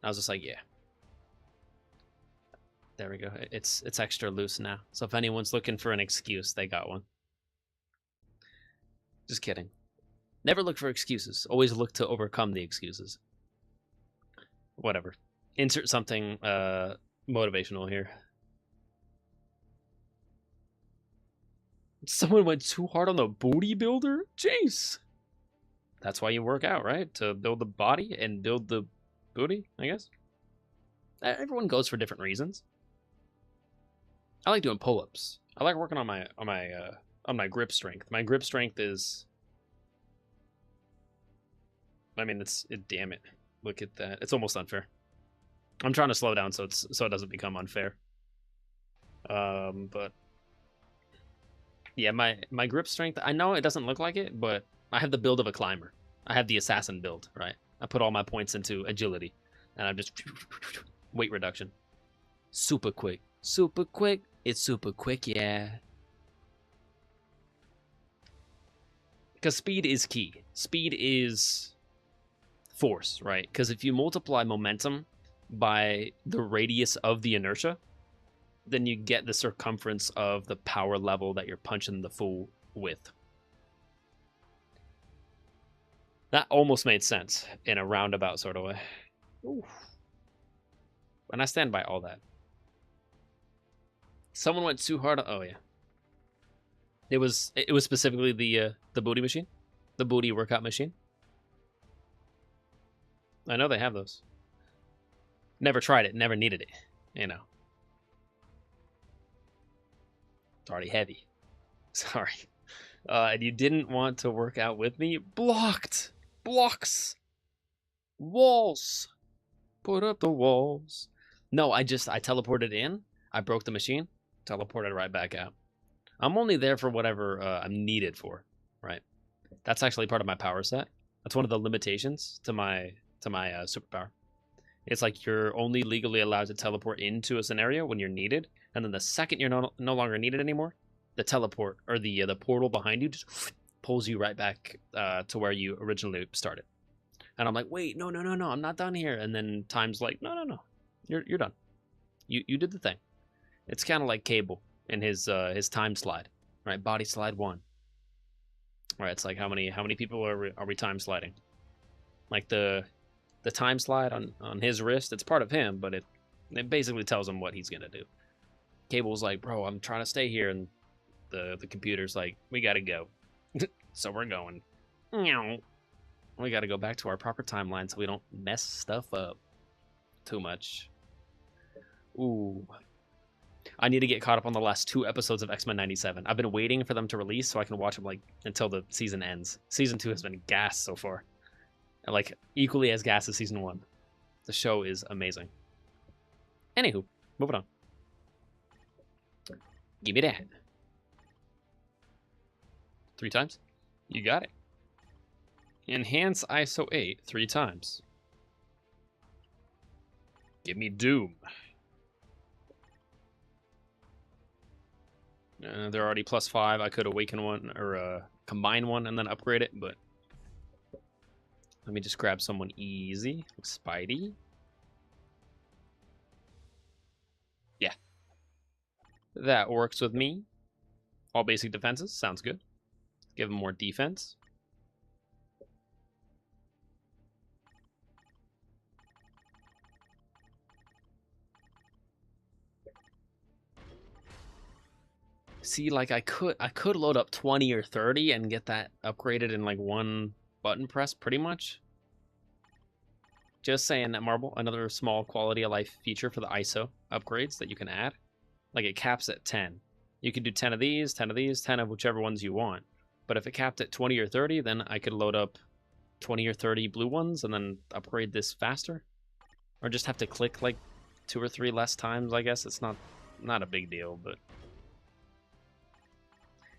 I was just like, yeah. There we go. It's extra loose now. So if anyone's looking for an excuse, they got one. Just kidding. Never look for excuses. Always look to overcome the excuses. Whatever. Insert something motivational here. Someone went too hard on the booty builder? Jeez. That's why you work out, right? To build the body and build the booty, I guess. Everyone goes for different reasons. I like doing pull-ups. I like working on my grip strength. My grip strength is, I mean, damn it. Look at that. It's almost unfair. I'm trying to slow down so it doesn't become unfair. But yeah, my grip strength, I know it doesn't look like it, but I have the build of a climber. I have the assassin build, right? I put all my points into agility, and I'm just weight reduction. Super quick. Super quick. It's super quick, yeah. Because speed is key. Speed is force, right? Because if you multiply momentum by the radius of the inertia, then you get the circumference of the power level that you're punching the fool with. That almost made sense in a roundabout sort of way. Oof. And I stand by all that. Someone went too hard. Oh yeah. It was specifically the booty machine, the booty workout machine. I know they have those. Never tried it. Never needed it. You know. It's already heavy. Sorry. And you didn't want to work out with me? Blocked! Blocks! Walls! Put up the walls. No, I teleported in. I broke the machine. Teleported right back out. I'm only there for whatever I'm needed for, right? That's actually part of my power set. That's one of the limitations to my superpower. It's like you're only legally allowed to teleport into a scenario when you're needed, and then the second you're no longer needed anymore, the teleport or the portal behind you just pulls you right back to where you originally started. And I'm like, wait, no, I'm not done here. And then time's like, no, you're done. You did the thing. It's kind of like Cable in his time slide, right? Body slide 1. Right, it's like how many people are we time sliding? Like the time slide on his wrist, it's part of him, but it basically tells him what he's gonna do. Cable's like, bro, I'm trying to stay here, and the computer's like, we gotta go. So we're going. We gotta go back to our proper timeline so we don't mess stuff up too much. Ooh. I need to get caught up on the last 2 episodes of X-Men 97. I've been waiting for them to release so I can watch them like until the season ends. Season 2 has been gas so far. And like equally as gas as season 1. The show is amazing. Anywho, moving on. Give me that. 3 times? You got it. Enhance ISO 8 3 times. Give me Doom. They're already +5. I could awaken one or combine one and then upgrade it, but let me just grab someone easy. Spidey. Yeah. That works with me. All basic defenses. Sounds good. Give him more defense. See, like I could load up 20 or 30 and get that upgraded in like one button press pretty much. Just saying that, Marble. Another small quality of life feature for the ISO upgrades that you can add. Like it caps at 10. You can do 10 of these, 10 of these, 10 of whichever ones you want. But if it capped at 20 or 30, then I could load up 20 or 30 blue ones and then upgrade this faster. Or just have to click like 2 or 3 less times, I guess. It's not a big deal, but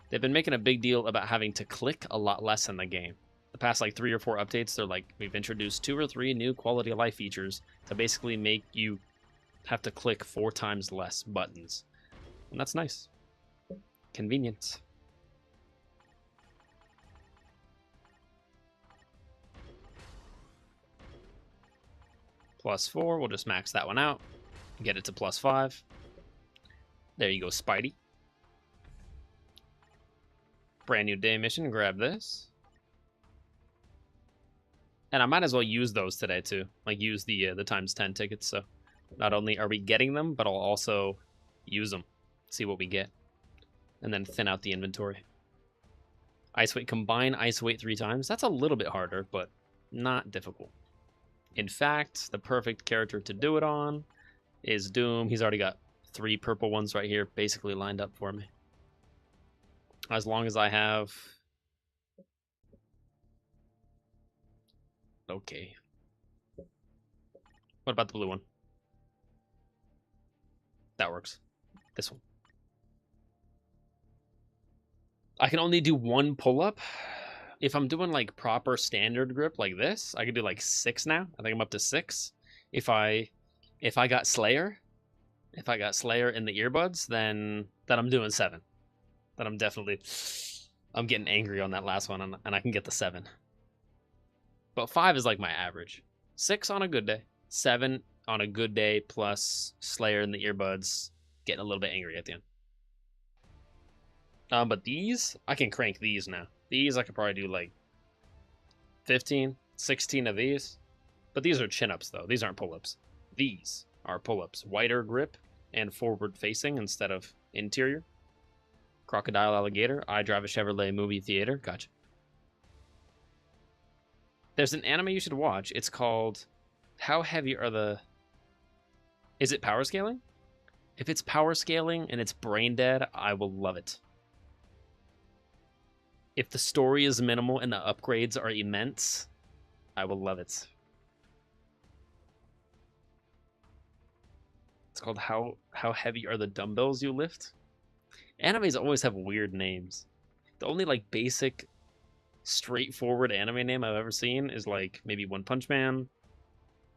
they've been making a big deal about having to click a lot less in the game. The past like 3 or 4 updates, they're like, we've introduced 2 or 3 new quality of life features to basically make you have to click 4 times less buttons. And that's nice. Convenient. +4, we'll just max that one out. Get it to +5. There you go, Spidey. Brand new day mission, grab this. And I might as well use those today too. Like use the ×10 tickets, so not only are we getting them, but I'll also use them. See what we get. And then thin out the inventory. Ice weight, combine ice weight 3 times. That's a little bit harder, but not difficult. In fact, the perfect character to do it on is Doom. He's already got 3 purple ones right here basically lined up for me. As long as I have... Okay. What about the blue one? That works. This one. I can only do 1 pull-up. If I'm doing like proper standard grip like this, I can do like 6 now. I think I'm up to 6. If I got Slayer, in the earbuds, then I'm doing 7. Then I'm getting angry on that last one, and I can get the 7. But 5 is like my average. 6 on a good day, 7 on a good day, plus Slayer in the earbuds, getting a little bit angry at the end. But these, I can crank these now. These I could probably do like 15, 16 of these. But these are chin-ups, though. These aren't pull-ups. These are pull-ups. Wider grip and forward-facing instead of interior. Crocodile alligator. I drive a Chevrolet movie theater. Gotcha. There's an anime you should watch. It's called... How heavy are the... Is it power scaling? If it's power scaling and it's brain dead, I will love it. If the story is minimal and the upgrades are immense, I will love it. It's called How Heavy Are the Dumbbells You Lift? Animes always have weird names. The only like basic, straightforward anime name I've ever seen is like maybe One Punch Man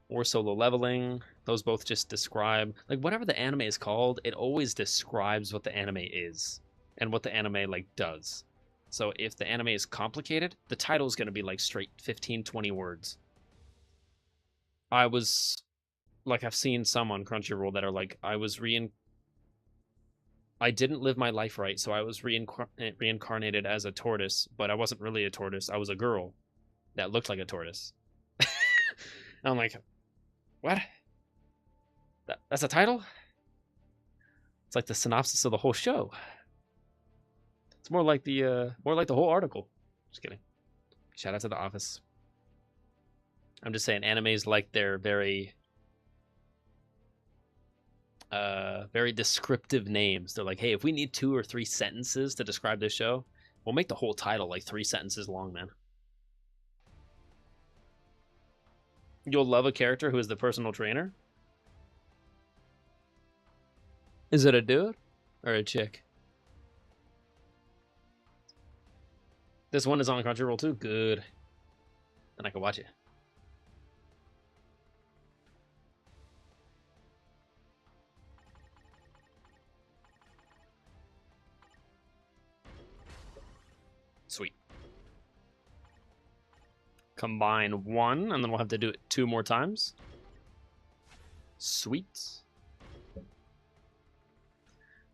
or Solo Leveling. Those both just describe, like whatever the anime is called, it always describes what the anime is and what the anime like does. So if the anime is complicated, the title is going to be like straight 15, 20 words. I've seen some on Crunchyroll that are like, I didn't live my life right, so I was reincarnated as a tortoise, but I wasn't really a tortoise. I was a girl that looked like a tortoise. I'm like, what? That's a title? It's like the synopsis of the whole show. It's more like the whole article. Just kidding. Shout out to The Office. I'm just saying, animes like they're very descriptive names. They're like, hey, if we need 2 or 3 sentences to describe this show, we'll make the whole title like 3 sentences long, man. You'll love a character who is the personal trainer. Is it a dude or a chick? This one is on Crunchyroll too. Good. And I can watch it. Sweet. Combine 1, and then we'll have to do it 2 more times. Sweet.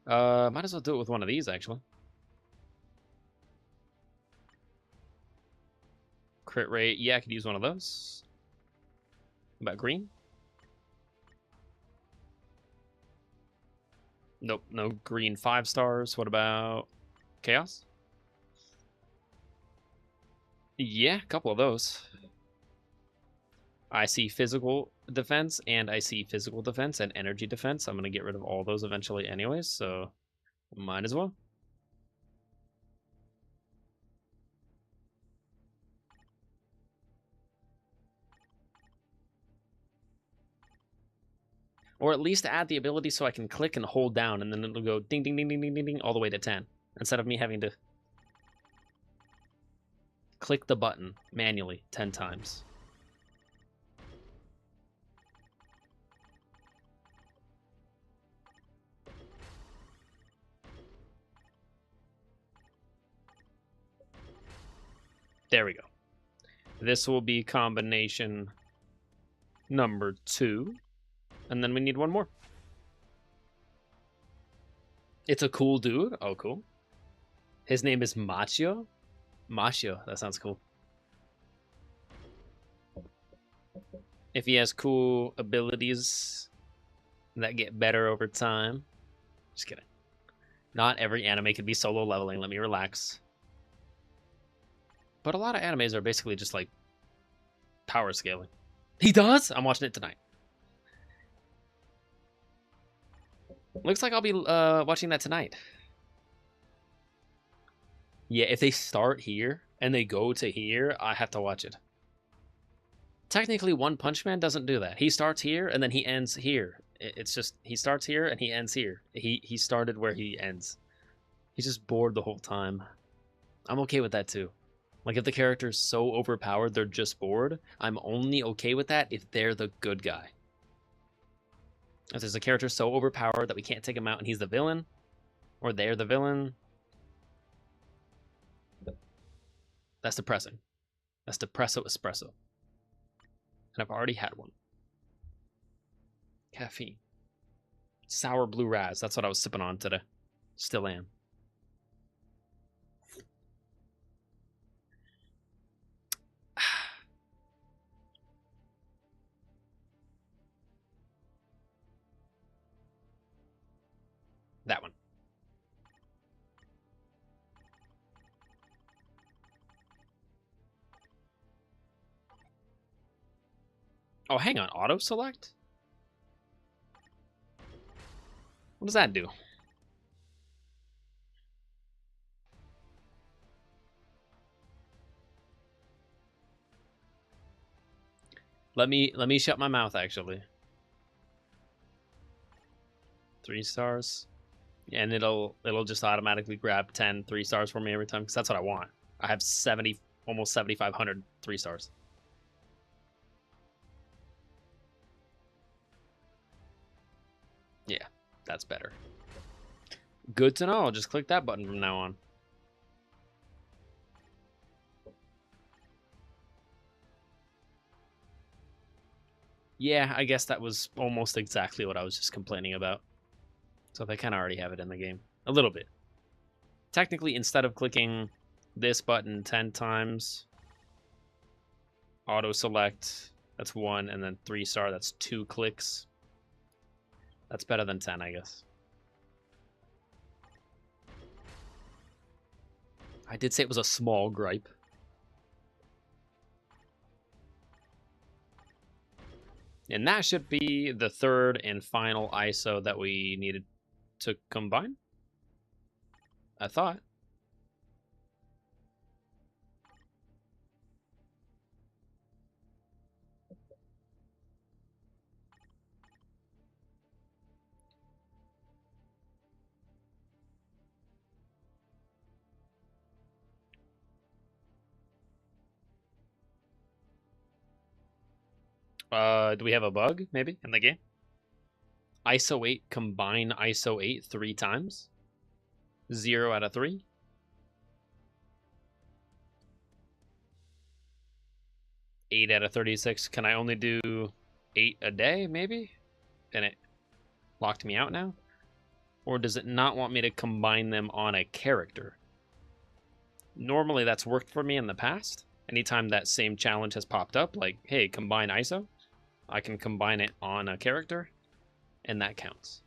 Might as well do it with one of these, actually. Crit rate. Yeah, I could use one of those. What about green? Nope, no green 5 stars. What about chaos? Yeah, a couple of those. I see physical defense, and I see physical defense and energy defense. I'm going to get rid of all those eventually anyways, so might as well. Or at least add the ability so I can click and hold down, and then it'll go ding, ding, ding, ding, ding, ding, ding, all the way to 10. Instead of me having to click the button manually 10 times. There we go. This will be combination number 2. And then we need one more. It's a cool dude. Oh, cool. His name is Machio. Machio. That sounds cool. If he has cool abilities that get better over time. Just kidding. Not every anime could be solo leveling. Let me relax. But a lot of animes are basically just like power scaling. He does? I'm watching it tonight. Looks like I'll be watching that tonight. Yeah, if they start here and they go to here, I have to watch it. Technically, One Punch Man doesn't do that. He starts here and then he ends here. It's just he starts here and he ends here. He started where he ends. He's just bored the whole time. I'm okay with that too. Like if the character's so overpowered they're just bored, I'm only okay with that if they're the good guy. If there's a character so overpowered that we can't take him out and he's the villain, or they're the villain, that's depressing. That's depresso espresso. And I've already had one. Caffeine. Sour blue raz. That's what I was sipping on today. Still am. Oh, hang on. Auto select? What does that do? Let me shut my mouth, actually. 3 stars. And it'll just automatically grab 10 3-stars for me every time, because that's what I want. I have 70, almost 7,500 3-stars. Yeah, that's better. Good to know. I'll just click that button from now on. Yeah, I guess that was almost exactly what I was just complaining about. So they kind of already have it in the game. A little bit. Technically, instead of clicking this button 10 times, auto select, that's 1, and then 3-star, that's 2 clicks. That's better than 10, I guess. I did say it was a small gripe. And that should be the third and final ISO that we needed to combine, I thought. Do we have a bug, maybe, in the game? ISO 8, combine ISO 8 3 times? 0 out of 3? Eight out of 36. Can I only do 8 a day, maybe? And it locked me out now? Or does it not want me to combine them on a character? Normally that's worked for me in the past. Anytime that same challenge has popped up, like, hey, combine ISO, I can combine it on a character, and that counts.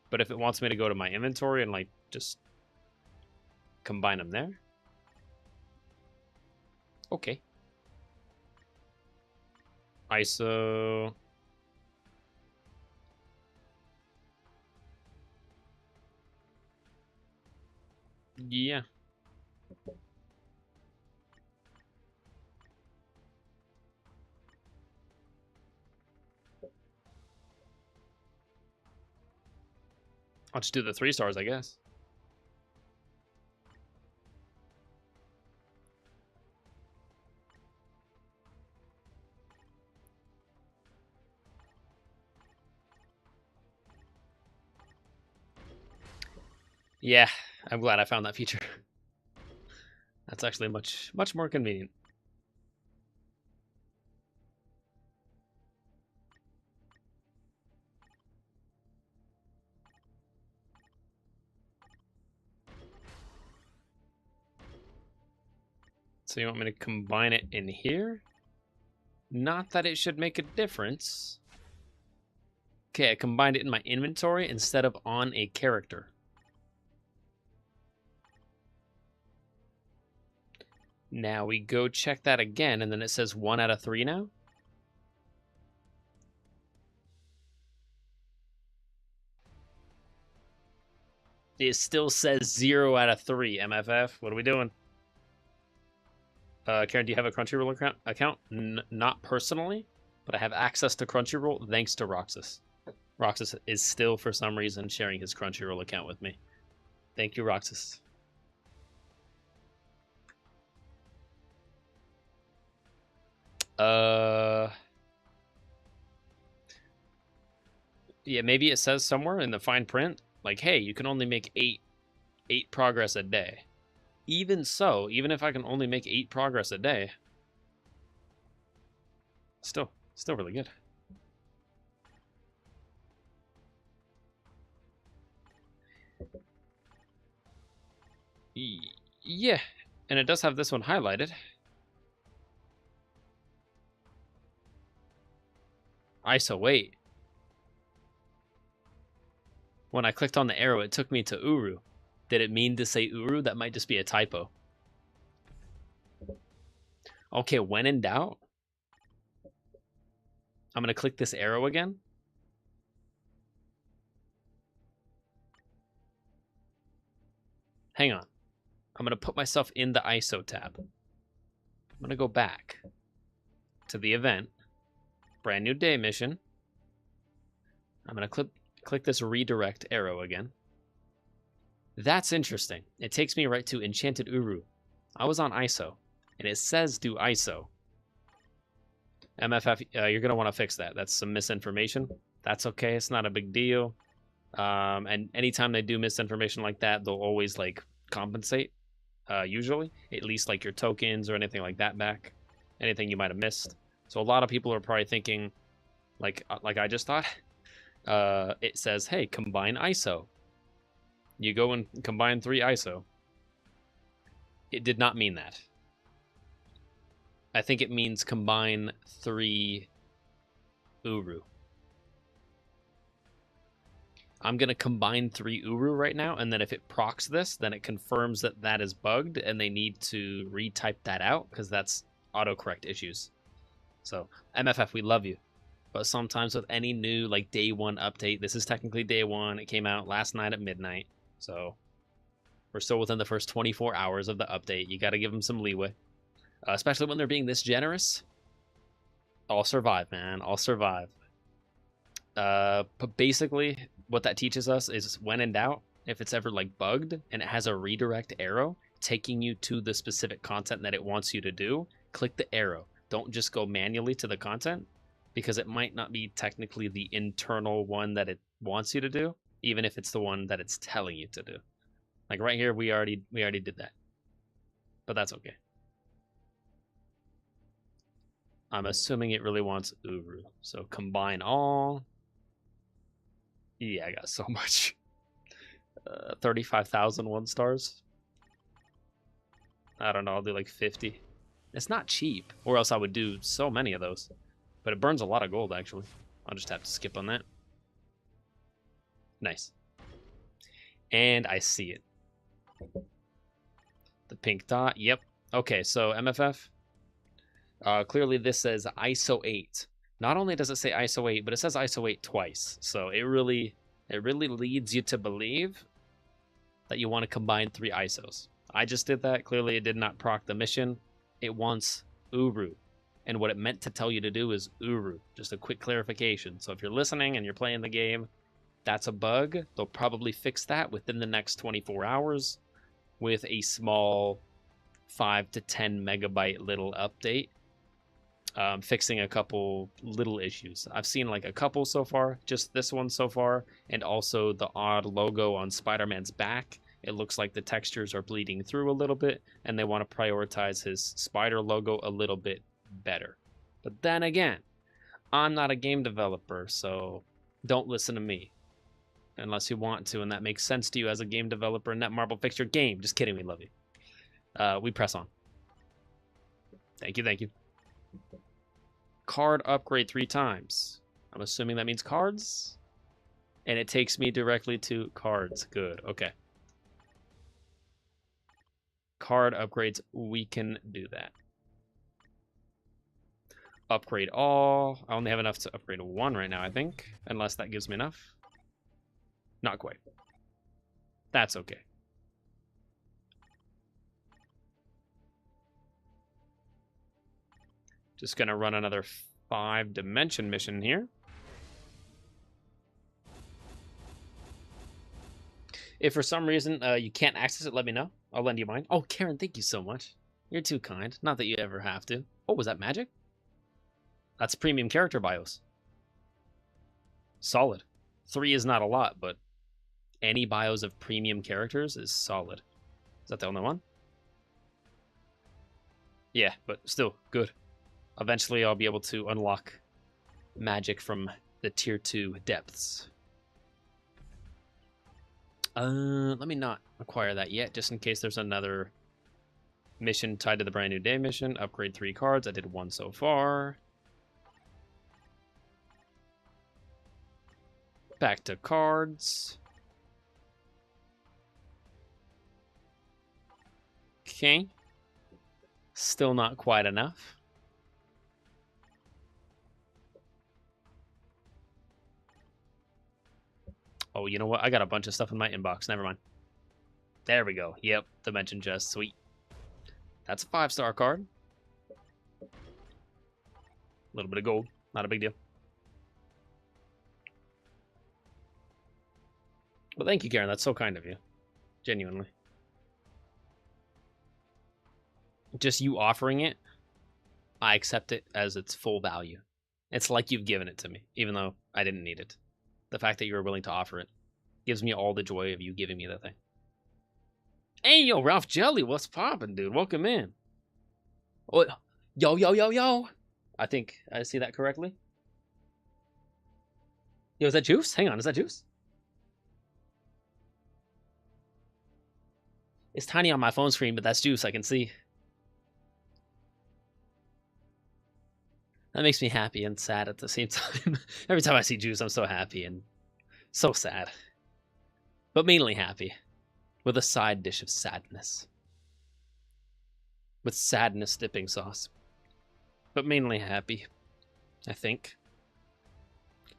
But if it wants me to go to my inventory and, like, just combine them there, okay. ISO. Yeah. I'll just do the 3-stars, I guess. Yeah, I'm glad I found that feature. That's actually much more convenient. So you want me to combine it in here? Not that it should make a difference. Okay, I combined it in my inventory instead of on a character. Now we go check that again, and then it says 1 out of 3 now. It still says 0 out of 3, MFF. What are we doing? Karen, do you have a Crunchyroll account? Not personally, but I have access to Crunchyroll thanks to Roxas. Roxas is still, for some reason, sharing his Crunchyroll account with me. Thank you, Roxas. Yeah, maybe it says somewhere in the fine print, like, hey, you can only make 8 progress a day. Even so, even if I can only make 8 progress a day, still really good. Yeah, and it does have this one highlighted. ISO 8. When I clicked on the arrow, it took me to Uru. Did it mean to say Uru? That might just be a typo. Okay, when in doubt. I'm going to click this arrow again. Hang on. I'm going to put myself in the ISO tab. I'm going to go back to the event. Brand new day mission. I'm going to click this redirect arrow again. That's interesting. It takes me right to Enchanted Uru. I was on ISO, and it says do ISO. MFF, you're going to want to fix that. That's some misinformation. That's okay. It's not a big deal. And anytime they do misinformation like that, they'll always like compensate. Usually, at least like your tokens or anything like that back. Anything you might have missed. So a lot of people are probably thinking, like I just thought, it says, hey, combine ISO. You go and combine 3 ISO. It did not mean that. I think it means combine 3 Uru. I'm going to combine 3 Uru right now, and then if it procs this, then it confirms that that is bugged, and they need to retype that out, because that's autocorrect issues. So, MFF, we love you. But sometimes with any new, like, day 1 update, this is technically day 1, it came out last night at midnight, so we're still within the first 24 hours of the update. You got to give them some leeway, especially when they're being this generous. I'll survive, man. I'll survive. But basically, what that teaches us is when in doubt, if it's ever like bugged and it has a redirect arrow taking you to the specific content that it wants you to do, click the arrow. Don't just go manually to the content, because it might not be technically the internal one that it wants you to do, even if it's the one that it's telling you to do. Like right here, we already did that, but that's okay. I'm assuming it really wants Uru, so combine all. Yeah, I got so much. 35,000 1-stars. I don't know, I'll do like 50. It's not cheap, or else I would do so many of those. But it burns a lot of gold, actually. I'll just have to skip on that. Nice. And I see it. The pink dot, yep. Okay, so MFF. Clearly this says ISO 8. Not only does it say ISO 8, but it says ISO 8 twice. So it really leads you to believe that you want to combine 3 ISOs. I just did that. Clearly it did not proc the mission. It wants Uru. And what it meant to tell you to do is Uru. Just a quick clarification. So if you're listening and you're playing the game, that's a bug. They'll probably fix that within the next 24 hours with a small 5 to 10 megabyte little update. Fixing a couple little issues. I've seen like a couple so far, just this one so far, and also the odd logo on Spider-Man's back. It looks like the textures are bleeding through a little bit, and they want to prioritize his spider logo a little bit better. But then again, I'm not a game developer, so don't listen to me. Unless you want to, and that makes sense to you as a game developer, and Netmarble, fix your game. Just kidding, we love you. We press on. Thank you, thank you. Card upgrade 3 times. I'm assuming that means cards. And it takes me directly to cards. Good, okay. Card upgrades, we can do that. Upgrade all. I only have enough to upgrade 1 right now, I think. Unless that gives me enough. Not quite. That's okay. Just gonna run another 5-dimension mission here. If for some reason you can't access it, let me know. I'll lend you mine. Oh, Karen, thank you so much. You're too kind. Not that you ever have to. Oh, was that magic? That's premium character bios. Solid. 3 is not a lot, but any bios of premium characters is solid. Is that the only one? Yeah, but still, good. Eventually, I'll be able to unlock magic from the tier 2 depths. Let me not acquire that yet, just in case there's another mission tied to the brand new day mission. Upgrade 3 cards. I did 1 so far. Back to cards. Okay. Still not quite enough. Oh, you know what? I got a bunch of stuff in my inbox. Never mind. There we go. Yep, Dimension Chest. Sweet. That's a 5-star card. A little bit of gold. Not a big deal. Well, thank you, Karen. That's so kind of you. Genuinely. Just you offering it, I accept it as its full value. It's like you've given it to me, even though I didn't need it. The fact that you were willing to offer it gives me all the joy of you giving me the thing. Hey, yo, Ralph Jelly, what's poppin', dude? Welcome in. Oh, yo, yo, yo, yo. I think I see that correctly. Yo, is that Juice? Hang on, is that Juice? It's tiny on my phone screen, but that's Juice, I can see. That makes me happy and sad at the same time. Every time I see Juice, I'm so happy and so sad. But mainly happy. With a side dish of sadness. With sadness dipping sauce. But mainly happy, I think.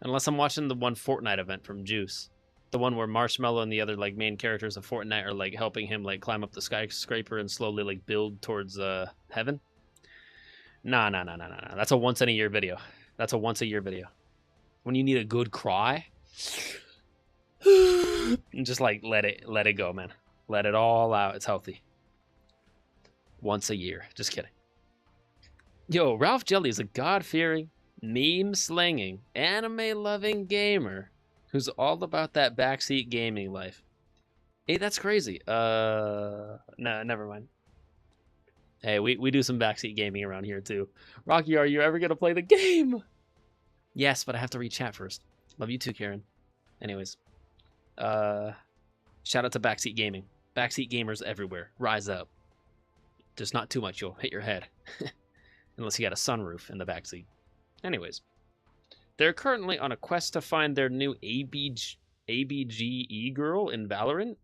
Unless I'm watching the one Fortnite event from Juice. The one where Marshmallow and the other like main characters of Fortnite are like helping him like climb up the skyscraper and slowly like build towards heaven. Nah. That's a once in a year video. That's a once a year video. When you need a good cry, and just like let it go, man. Let it all out. It's healthy. Once a year. Just kidding. Yo, Ralph Jelly is a God-fearing, meme-slinging, anime-loving gamer who's all about that backseat gaming life. Hey, that's crazy. No, never mind. Hey, we do some backseat gaming around here, too. Rocky, are you ever going to play the game? Yes, but I have to read chat first. Love you too, Karen. Anyways. Shout out to backseat gaming. Backseat gamers everywhere. Rise up. Just not too much, you'll hit your head. Unless you got a sunroof in the backseat. Anyways. They're currently on a quest to find their new ABGE girl in Valorant.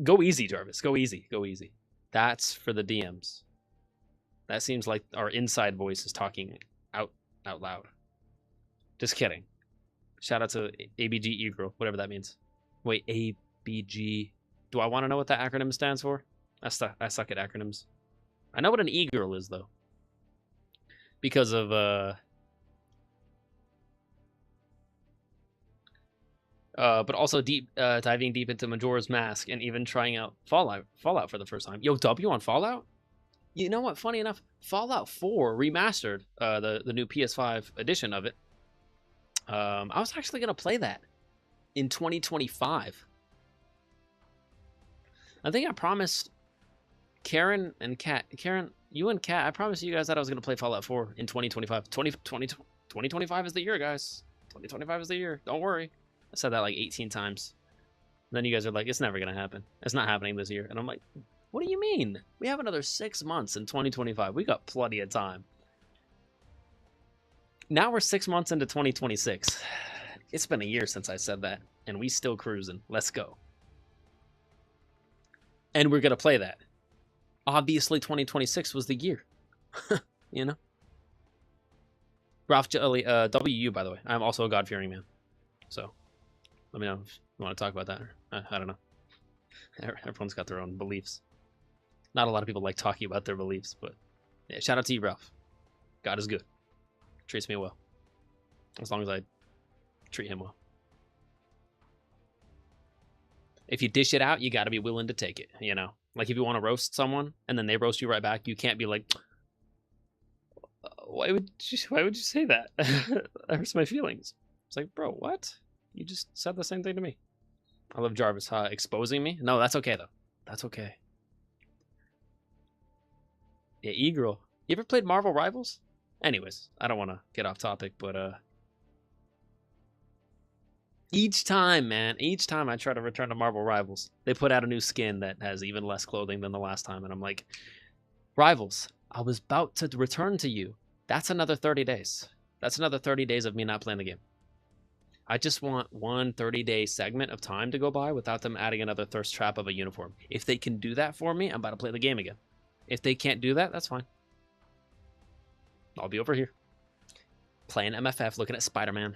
Go easy, Jarvis. Go easy. Go easy. That's for the DMs. That seems like our inside voice is talking out loud. Just kidding. Shout out to ABGE girl, whatever that means. Wait, ABG. Do I want to know what that acronym stands for? I suck at acronyms. I know what an e-girl is, though. Because of, but also diving deep into Majora's Mask and even trying out Fallout for the first time. Yo, W on Fallout? You know what? Funny enough, Fallout 4 remastered, the new PS5 edition of it. I was actually gonna play that in 2025. I think I promised Karen and Kat. Karen, you and Kat, I promised you guys that I was gonna play Fallout 4 in 2025. 2025 is the year, guys. 2025 is the year. Don't worry. I said that like 18 times. And then you guys are like, it's never gonna happen. It's not happening this year. And I'm like, what do you mean? We have another 6 months in 2025. We got plenty of time. Now we're 6 months into 2026. It's been a year since I said that, and we still cruising. Let's go. And we're gonna play that. Obviously, 2026 was the year. You know? Ralph Jelly, WU, by the way. I'm also a God-fearing man. So, let me know if you want to talk about that. I don't know. Everyone's got their own beliefs. Not a lot of people like talking about their beliefs, but yeah, shout out to you, Ralph. God is good. Treats me well. As long as I treat him well. If you dish it out, you got to be willing to take it, you know? Like if you want to roast someone and then they roast you right back, you can't be like, why would you say that? That hurts my feelings. It's like, bro, what? You just said the same thing to me. I love Jarvis exposing me. No, that's okay though. That's okay. Yeah, E-Girl. You ever played Marvel Rivals? Anyways, I don't want to get off topic, but each time I try to return to Marvel Rivals, they put out a new skin that has even less clothing than the last time, and I'm like, Rivals, I was about to return to you. That's another 30 days. That's another 30 days of me not playing the game. I just want one 30-day segment of time to go by without them adding another thirst trap of a uniform. If they can do that for me, I'm about to play the game again. If they can't do that, that's fine. I'll be over here. Playing MFF, looking at Spider-Man.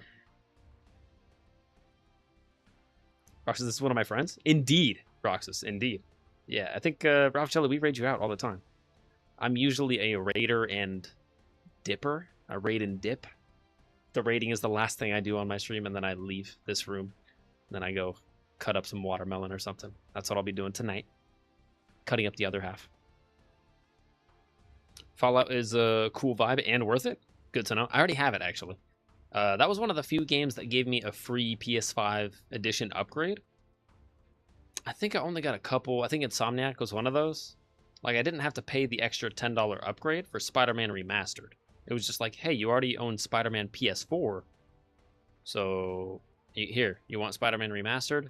Roxas, this is one of my friends? Indeed, Roxas, indeed. Yeah, I think, Ralph Jelly, we raid you out all the time. I'm usually a raider and dipper. A raid and dip. The raiding is the last thing I do on my stream, and then I leave this room. Then I go cut up some watermelon or something. That's what I'll be doing tonight. Cutting up the other half. Fallout is a cool vibe and worth it. Good to know. I already have it, actually. That was one of the few games that gave me a free PS5 edition upgrade. I think I only got a couple. I think Insomniac was one of those. Like, I didn't have to pay the extra $10 upgrade for Spider-Man Remastered. It was just like, hey, you already own Spider-Man PS4. So, here, you want Spider-Man Remastered?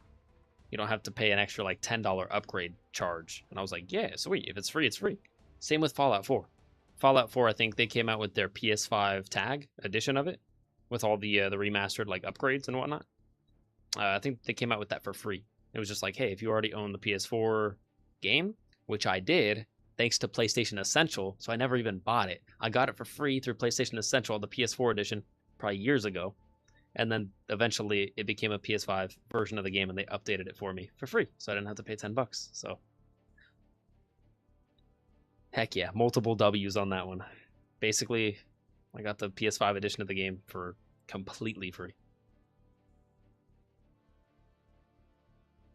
You don't have to pay an extra, like, $10 upgrade charge. And I was like, yeah, sweet. If it's free, it's free. Same with Fallout 4. Fallout 4, I think they came out with their PS5 tag edition of it. With all the remastered, like, upgrades and whatnot. I think they came out with that for free. It was just like, hey, if you already own the PS4 game, which I did, thanks to PlayStation Essential, so I never even bought it. I got it for free through PlayStation Essential, the PS4 edition, probably years ago. And then eventually it became a PS5 version of the game, and they updated it for me for free, so I didn't have to pay $10. So, heck yeah, multiple W's on that one. Basically, I got the PS5 edition of the game for completely free.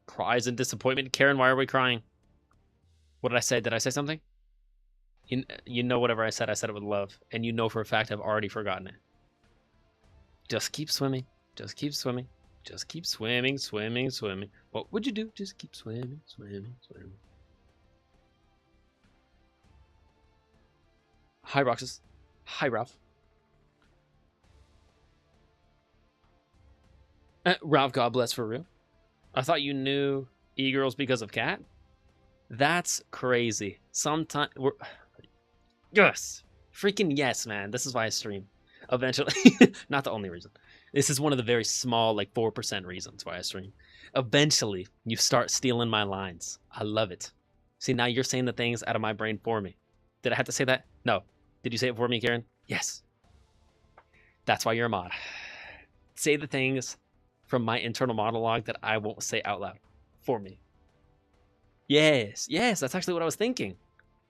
Cries in disappointment. Karen, why are we crying? What did I say? Did I say something? You know whatever I said it with love. And you know for a fact I've already forgotten it. Just keep swimming. Just keep swimming. Just keep swimming, swimming, swimming. What would you do? Just keep swimming, swimming, swimming. Hi, Roxas. Hi, Ralph. Ralph, God bless for real. I thought you knew e-girls because of Cat. That's crazy. Sometimes we're... Yes. Freaking yes, man. This is why I stream. Eventually. Not the only reason. This is one of the very small, like 4% reasons why I stream. Eventually, you start stealing my lines. I love it. See, now you're saying the things out of my brain for me. Did I have to say that? No. Did you say it for me, Karen? Yes. That's why you're a mod. Say the things from my internal monologue that I won't say out loud for me. Yes, yes, that's actually what I was thinking.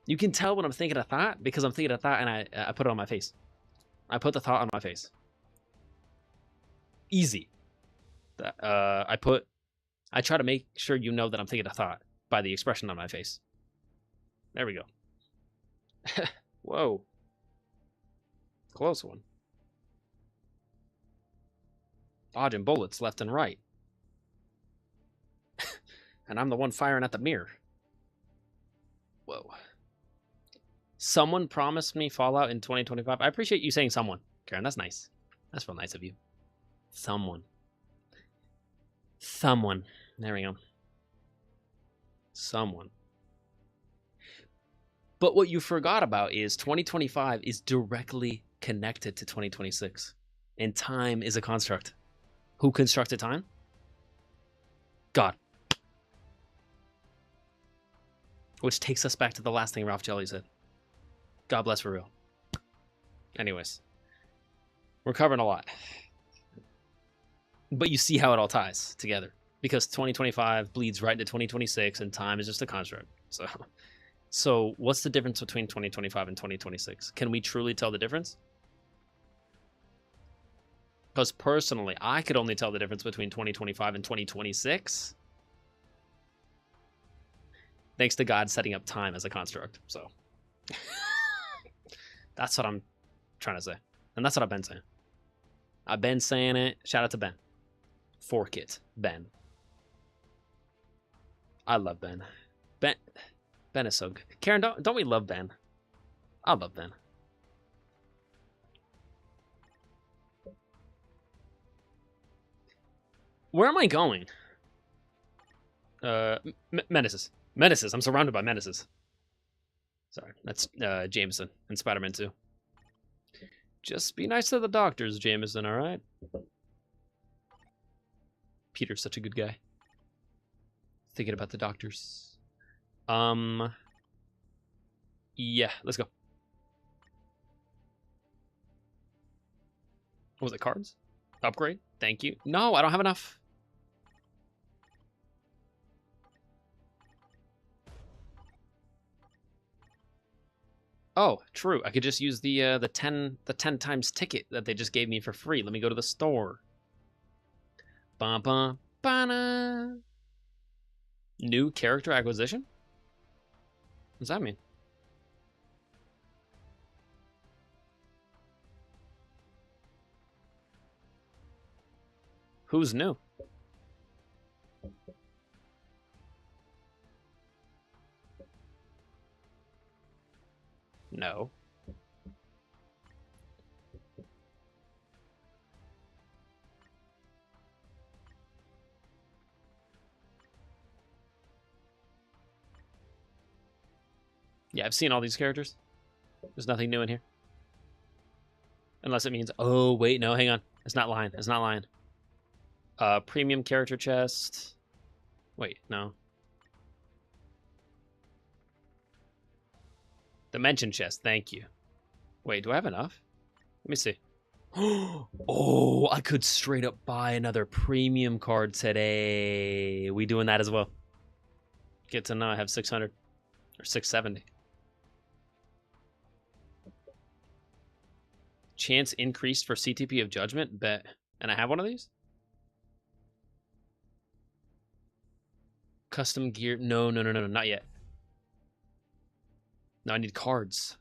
You can tell when I'm thinking a thought because I'm thinking a thought and I put it on my face. I put the thought on my face. Easy. I try to make sure you know that I'm thinking a thought by the expression on my face. There we go. Whoa. Close one. Dodging bullets left and right. And I'm the one firing at the mirror. Whoa. Someone promised me Fallout in 2025. I appreciate you saying someone, Karen. That's nice. That's real nice of you. Someone. Someone. There we go. Someone. But what you forgot about is 2025 is directly connected to 2026. And time is a construct. Who constructed time? God. Which takes us back to the last thing Ralph Jelly said. God bless for real. Anyways. We're covering a lot. But you see how it all ties together. Because 2025 bleeds right into 2026 and time is just a construct. So what's the difference between 2025 and 2026? Can we truly tell the difference? Because personally, I could only tell the difference between 2025 and 2026. Thanks to God setting up time as a construct. So that's what I'm trying to say. And that's what I've been saying. I've been saying it. Shout out to Ben. Fork it, Ben. I love Ben. Ben is so good. Karen, don't we love Ben? I love Ben. Where am I going? Menaces. Menaces. I'm surrounded by menaces. Sorry, that's Jameson and Spider-Man 2. Just be nice to the doctors, Jameson, alright? Peter's such a good guy. Thinking about the doctors. Yeah, let's go. What was it, cards? Upgrade? Thank you. No, I don't have enough. Oh, true. I could just use the 10 times ticket that they just gave me for free. Let me go to the store. Bum bum ba. New character acquisition? What does that mean? Who's new? No. Yeah, I've seen all these characters. There's nothing new in here. Unless it means, oh, wait, no, hang on. It's not Lion. It's not Lion. Premium character chest. Wait, no. Dimension chest, thank you. Wait, do I have enough? Let me see. Oh, I could straight up buy another premium card today. We doing that as well. Get to know I have 600 or 670. Chance increased for CTP of Judgment? Bet. And I have one of these? Custom gear? No, not yet. No, I need cards.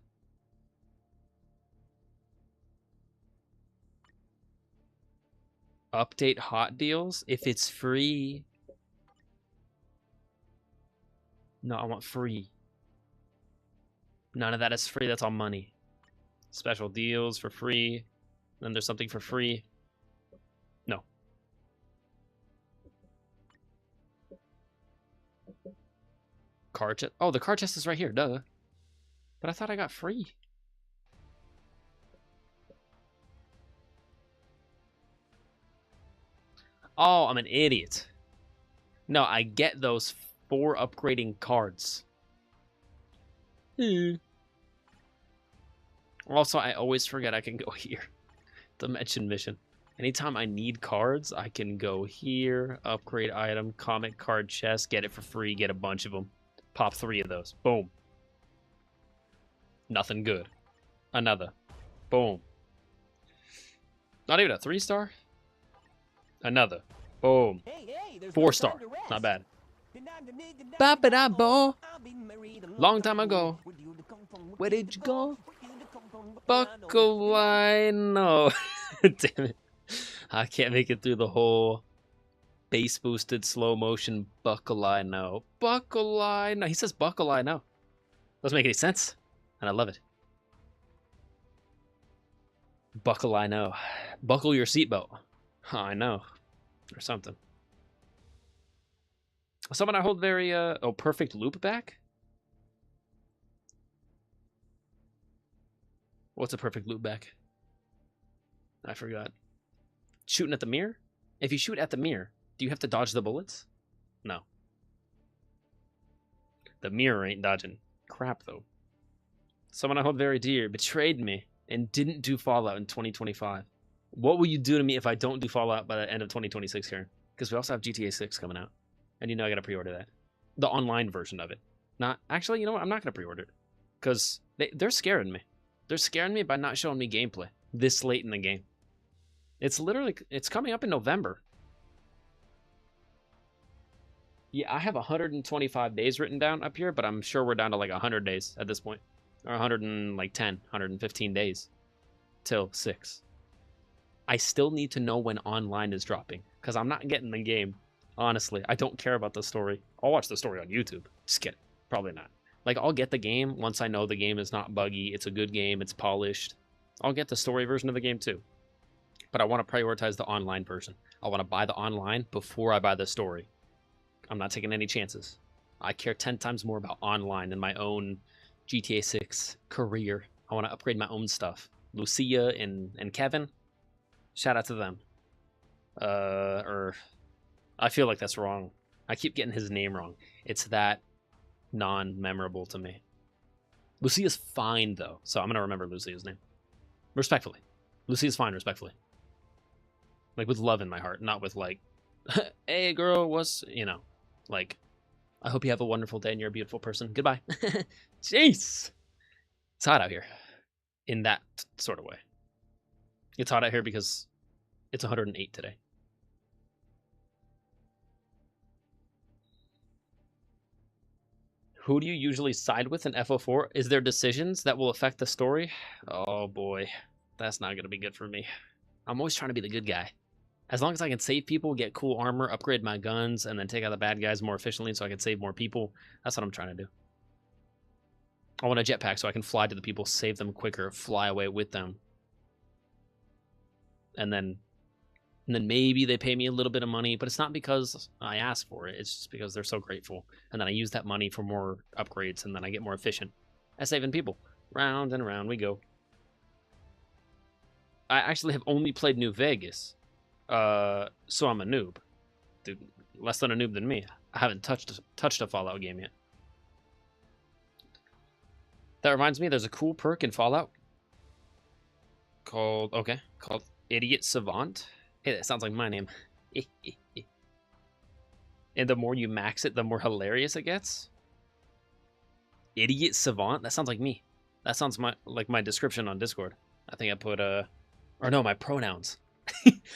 Update hot deals? If it's free. No, I want free. None of that is free. That's all money. Special deals for free. Then there's something for free. No. Card chest. Oh, the card chest is right here. Duh. But I thought I got free. Oh, I'm an idiot. No, I get those for upgrading cards. Also, I always forget I can go here. Dimension mission. Anytime I need cards, I can go here, upgrade item, comic card chest, get it for free, get a bunch of them. Pop 3 of those. Boom. Nothing good. Another. Boom. Not even a 3-star? Another. Boom. 4-star. Not bad. Ba-ba-da-bo. Long time ago. Where did you go? Buckle, I know. Damn it. I can't make it through the whole bass boosted slow motion buckle, I know. Buckle, I know. He says buckle, I know. Doesn't make any sense. And I love it. Buckle, I know. Buckle your seatbelt. I know. Or something. Someone I hold very, oh, perfect loop back? What's a perfect loop back? I forgot. Shooting at the mirror? If you shoot at the mirror, do you have to dodge the bullets? No. The mirror ain't dodging. Crap, though. Someone I hold very dear betrayed me and didn't do Fallout in 2025. What will you do to me if I don't do Fallout by the end of 2026 here? Because we also have GTA 6 coming out. And you know I gotta pre-order that. The online version of it. Not actually, you know what? I'm not gonna pre-order it. Because they're scaring me. They're scaring me by not showing me gameplay this late in the game. It's coming up in November. Yeah, I have 125 days written down up here, but I'm sure we're down to like 100 days at this point. Or 110, 115 days. Till 6. I still need to know when online is dropping. Because I'm not getting the game. Honestly, I don't care about the story. I'll watch the story on YouTube. Just kidding. Probably not. Like, I'll get the game once I know the game is not buggy. It's a good game. It's polished. I'll get the story version of the game too. But I want to prioritize the online version. I want to buy the online before I buy the story. I'm not taking any chances. I care 10 times more about online than my own GTA 6 career. I want to upgrade my own stuff. Lucia and Kevin, shout out to them. I feel like that's wrong. I keep getting his name wrong. It's that non-memorable to me. Lucia's fine, though, so I'm going to remember Lucia's name. Respectfully. Lucia's fine, respectfully. Like, with love in my heart, not with, like, hey, girl, what's, you know, like, I hope you have a wonderful day and you're a beautiful person. Goodbye. Jeez. It's hot out here in that sort of way. It's hot out here because it's 108 today. Who do you usually side with in FO4? Is there decisions that will affect the story? Oh boy, that's not going to be good for me. I'm always trying to be the good guy. As long as I can save people, get cool armor, upgrade my guns, and then take out the bad guys more efficiently so I can save more people, that's what I'm trying to do. I want a jetpack so I can fly to the people, save them quicker, fly away with them. And then maybe they pay me a little bit of money, but it's not because I asked for it. It's just because they're so grateful. And then I use that money for more upgrades, and then I get more efficient at saving people. Round and round we go. I actually have only played New Vegas, so I'm a noob. Dude, less than a noob than me. I haven't touched a Fallout game yet. That reminds me, there's a cool perk in Fallout called Idiot Savant. Hey, that sounds like my name. And the more you max it, the more hilarious it gets. Idiot Savant? That sounds like me. That sounds like my description on Discord. I think I put, or no, my pronouns.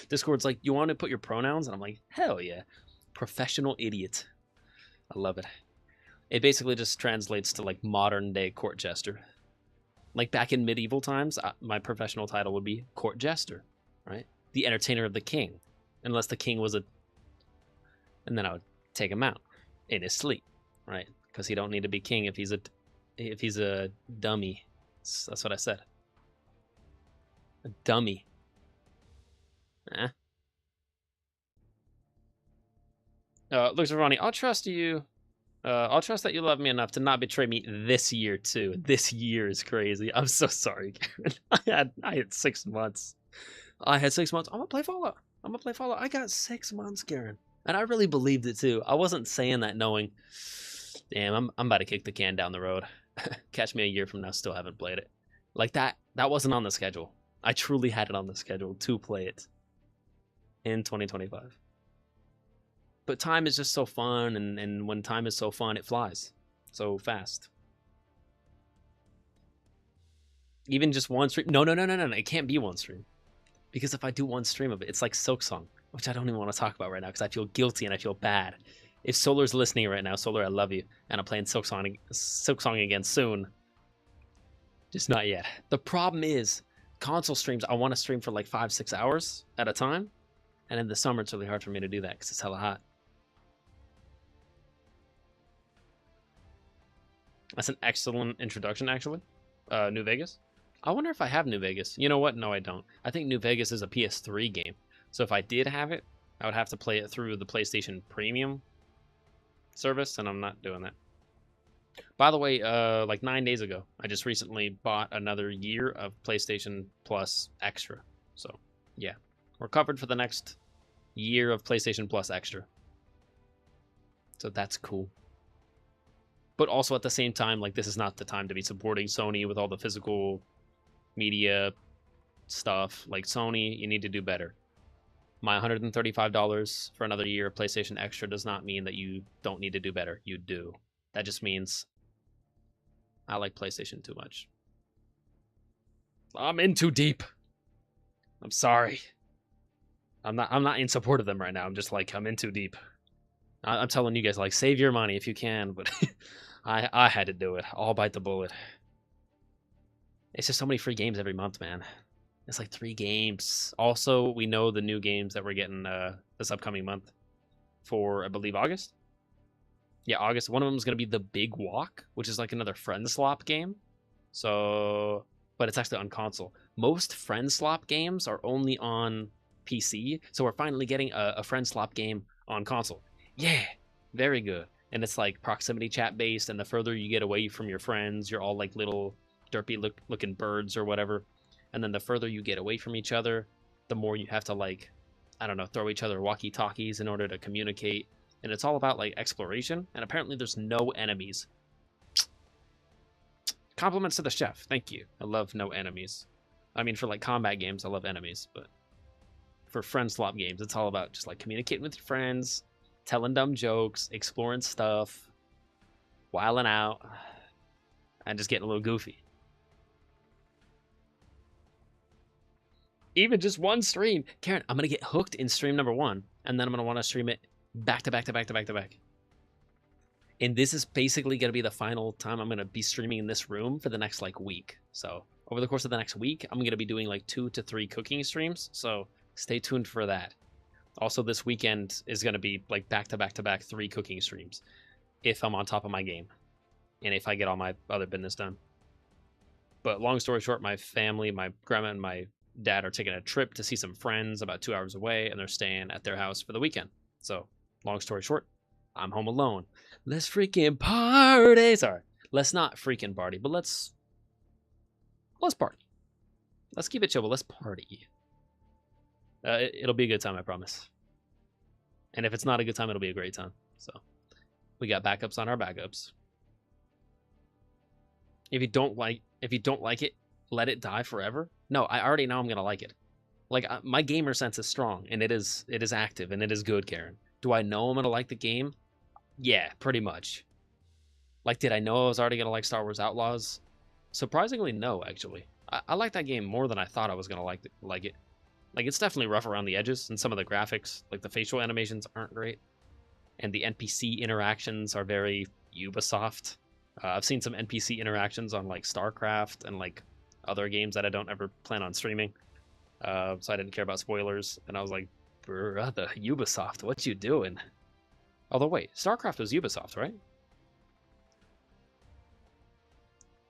Discord's like, you want to put your pronouns? And I'm like, hell yeah. Professional idiot. I love it. It basically just translates to like modern day court jester. Like back in medieval times, my professional title would be court jester, right? The entertainer of the king, unless the king was a, and then I would take him out in his sleep, right? Because he don't need to be king if he's a dummy. That's what I said. A dummy. Looks Ronnie, I'll trust you. I'll trust that you love me enough to not betray me this year too. This year is crazy. I'm so sorry, Karen. I had 6 months. I had 6 months. I'm gonna play Fallout. I got 6 months, Karen, and I really believed it too. I wasn't saying that knowing, damn, I'm about to kick the can down the road. Catch me a year from now, still haven't played it. Like that wasn't on the schedule. I truly had it on the schedule to play it in 2025. But time is just so fun, and when time is so fun, it flies so fast. Even just one stream. No. It can't be one stream. Because if I do one stream of it, it's like Silksong, which I don't even want to talk about right now because I feel guilty and I feel bad. If Solar's listening right now, Solar, I love you. And I'm playing Silksong again soon. Just not yet. The problem is, console streams, I want to stream for like 5-6 hours at a time. And in the summer, it's really hard for me to do that because it's hella hot. That's an excellent introduction, actually. New Vegas. I wonder if I have New Vegas. You know what? No, I don't. I think New Vegas is a PS3 game. So if I did have it, I would have to play it through the PlayStation Premium service, and I'm not doing that. By the way, like 9 days ago, I just recently bought another year of PlayStation Plus Extra. So, yeah. We're covered for the next year of PlayStation Plus Extra. So that's cool. But also at the same time, like, this is not the time to be supporting Sony with all the physical media stuff. Like, Sony, you need to do better. My $135 for another year of PlayStation Extra does not mean that you don't need to do better. You do. That just means I like PlayStation too much. I'm in too deep. I'm sorry. I'm not in support of them right now. I'm just like, I'm in too deep. I'm telling you guys, like, save your money if you can, but I had to do it. I'll bite the bullet. It's just so many free games every month, man. It's like 3 games. Also, we know the new games that we're getting this upcoming month for, I believe, August? Yeah, August. One of them is going to be The Big Walk, which is like another friend slop game. So, but it's actually on console. Most friend slop games are only on PC, so we're finally getting a friend slop game on console. Yeah, very good. And it's like proximity chat based, and the further you get away from your friends, you're all like little derpy looking birds or whatever. And then the further you get away from each other, the more you have to, like, I don't know, throw each other walkie-talkies in order to communicate. And it's all about like exploration, and apparently there's no enemies. Compliments to the chef. Thank you. I love no enemies. I mean, for like combat games, I love enemies, but for friend slop games, it's all about just like communicating with your friends, telling dumb jokes, exploring stuff, wilding out, and just getting a little goofy. Even just one stream. Karen, I'm going to get hooked in stream number 1, and then I'm going to want to stream it back to back to back to back to back. And this is basically going to be the final time I'm going to be streaming in this room for the next, like, week. So over the course of the next week, I'm going to be doing, like, 2 to 3 cooking streams. So stay tuned for that. Also, this weekend is going to be, like, back to back to back 3 cooking streams if I'm on top of my game and if I get all my other business done. But long story short, my family, my grandma and my dad are taking a trip to see some friends about 2 hours away, and they're staying at their house for the weekend. So, long story short, I'm home alone. Let's freaking party. Sorry, let's not freaking party, but let's party. Let's keep it chill, but let's party. It'll be a good time, I promise. And if it's not a good time, it'll be a great time. So, we got backups on our backups. If you don't like it, let it die forever. No, I already know I'm gonna like it. Like, my gamer sense is strong, and it is active, and it is good, Karen. Do I know I'm gonna like the game? Yeah, pretty much. Like, did I know I was already gonna like Star Wars Outlaws? Surprisingly, no, actually. I like that game more than I thought I was gonna like it. Like, it's definitely rough around the edges, and some of the graphics, like the facial animations, aren't great. And the NPC interactions are very Ubisoft. I've seen some NPC interactions on, like, StarCraft and, like, other games that I don't ever plan on streaming. So I didn't care about spoilers. And I was like, brother, Ubisoft, what you doing? Although, wait, StarCraft was Ubisoft, right?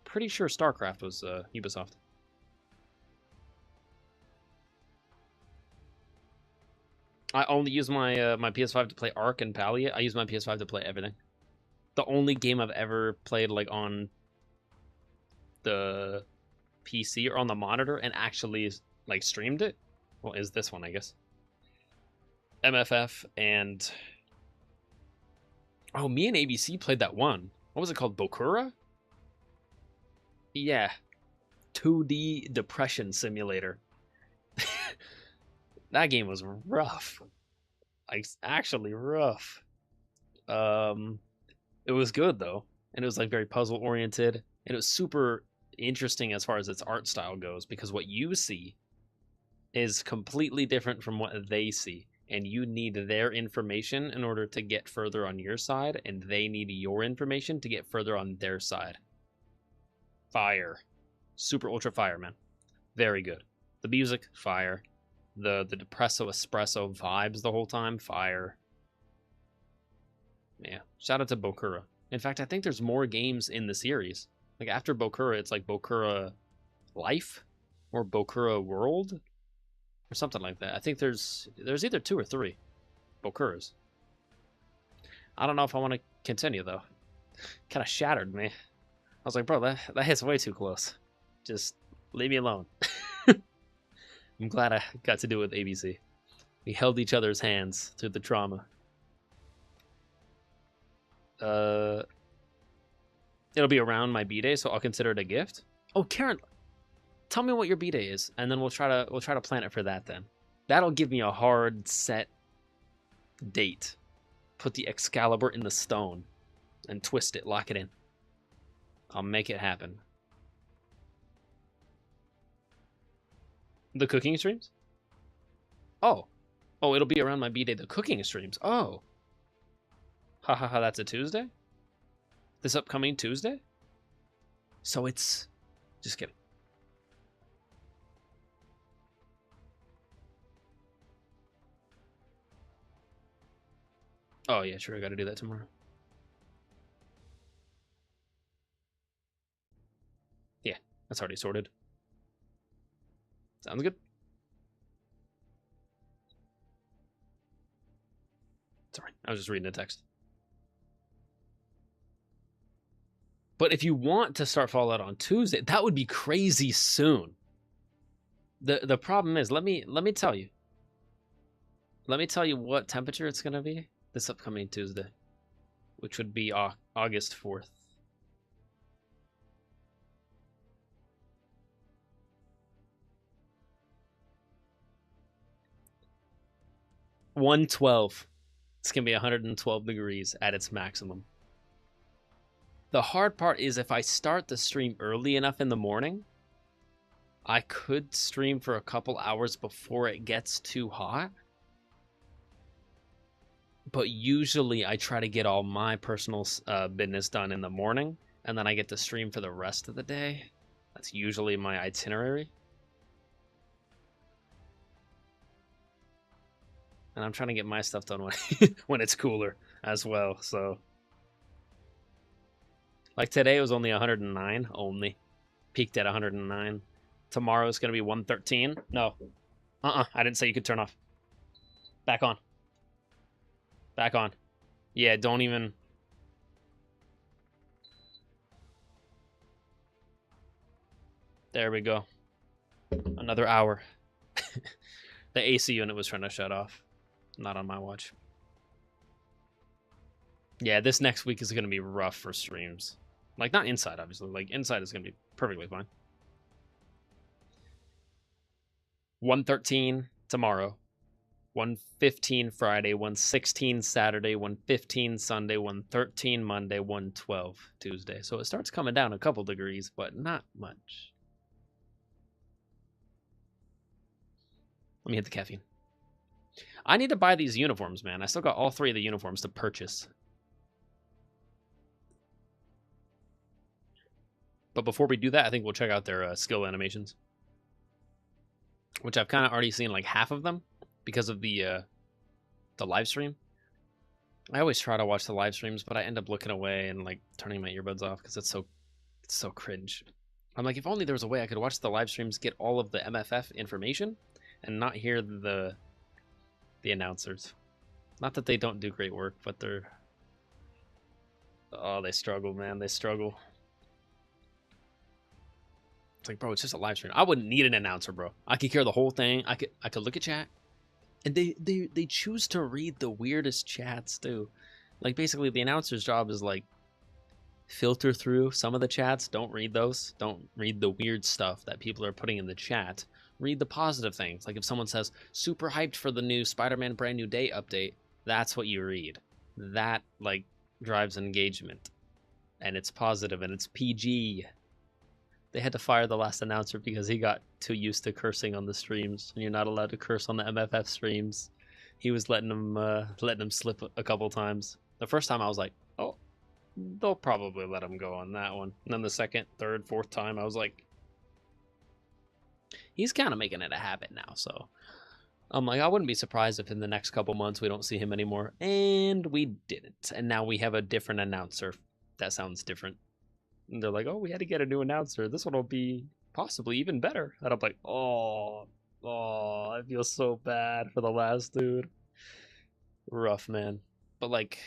Pretty sure StarCraft was Ubisoft. I only use my my PS5 to play Ark and Palia. I use my PS5 to play everything. The only game I've ever played, like, on the PC or on the monitor and actually, like, streamed it, well, is this one, I guess. MFF and... Oh, me and ABC played that one. What was it called? Bokura? Yeah. 2D Depression Simulator. That game was rough. Like, actually rough. It was good, though. And it was, like, very puzzle-oriented. And it was super interesting as far as its art style goes, because what you see is completely different from what they see. And you need their information in order to get further on your side, and they need your information to get further on their side. Fire. Super ultra fire, man. Very good. The music, fire. The depresso espresso vibes the whole time, fire. Yeah, shout out to Bokura. In fact, I think there's more games in the series. Like, after Bokura, it's like Bokura Life or Bokura World or something like that. I think there's either 2 or 3 Bokuras. I don't know if I want to continue, though. Kind of shattered me. I was like, bro, that hits way too close. Just leave me alone. I'm glad I got to do it with ABC. We held each other's hands through the trauma. It'll be around my B-Day, so I'll consider it a gift. Oh, Karen, tell me what your B-Day is, and then we'll try to plan it for that then. That'll give me a hard set date. Put the Excalibur in the stone and twist it, lock it in. I'll make it happen. The cooking streams? Oh, it'll be around my B-Day, the cooking streams. Oh. Ha ha ha, that's a Tuesday? This upcoming Tuesday? So it's... Just kidding. Oh yeah, sure, I gotta do that tomorrow. Yeah, that's already sorted. Sounds good. Sorry, I was just reading the text. But if you want to start Fallout on Tuesday, that would be crazy soon. The problem is, let me tell you. Let me tell you what temperature it's gonna be this upcoming Tuesday, which would be August 4th. $112. It's gonna be 112 degrees at its maximum. The hard part is if I start the stream early enough in the morning, I could stream for a couple hours before it gets too hot. But usually I try to get all my personal business done in the morning, and then I get to stream for the rest of the day. That's usually my itinerary. And I'm trying to get my stuff done when, when it's cooler as well, so... Like today it was only 109, only. Peaked at 109. Tomorrow it's going to be 113. No. I didn't say you could turn off. Back on. Back on. Yeah, don't even... There we go. Another hour. The AC unit was trying to shut off. Not on my watch. Yeah, this next week is going to be rough for streams. Like, not inside, obviously. Like, inside is going to be perfectly fine. 113 tomorrow. 115 Friday. 116 Saturday. 115 Sunday. 113 Monday. 112 Tuesday. So it starts coming down a couple degrees, but not much. Let me hit the caffeine. I need to buy these uniforms, man. I still got all 3 of the uniforms to purchase. But before we do that, I think we'll check out their skill animations, which I've kind of already seen like half of them because of the live stream. I always try to watch the live streams, but I end up looking away and like turning my earbuds off because it's so cringe. I'm like, if only there was a way I could watch the live streams, get all of the MFF information, and not hear the announcers. Not that they don't do great work, but they're... Oh, they struggle, man. They struggle. It's like, bro, it's just a live stream. I wouldn't need an announcer, bro. I could hear the whole thing. I could look at chat. And they choose to read the weirdest chats, too. Like, basically, the announcer's job is, like, filter through some of the chats. Don't read those. Don't read the weird stuff that people are putting in the chat. Read the positive things. Like, if someone says, super hyped for the new Spider-Man Brand New Day update, that's what you read. That, like, drives engagement. And it's positive, and it's PG. They had to fire the last announcer because he got too used to cursing on the streams, and you're not allowed to curse on the MFF streams. He was letting him slip a couple times. The first time I was like, oh, they'll probably let him go on that one. And then the second, third, fourth time, I was like, he's kind of making it a habit now, so I'm like, I wouldn't be surprised if in the next couple months we don't see him anymore. And we didn't. And now we have a different announcer. That sounds different. And they're like, oh, we had to get a new announcer. This one will be possibly even better. And I'm like, oh, I feel so bad for the last dude. Rough, man. But, like,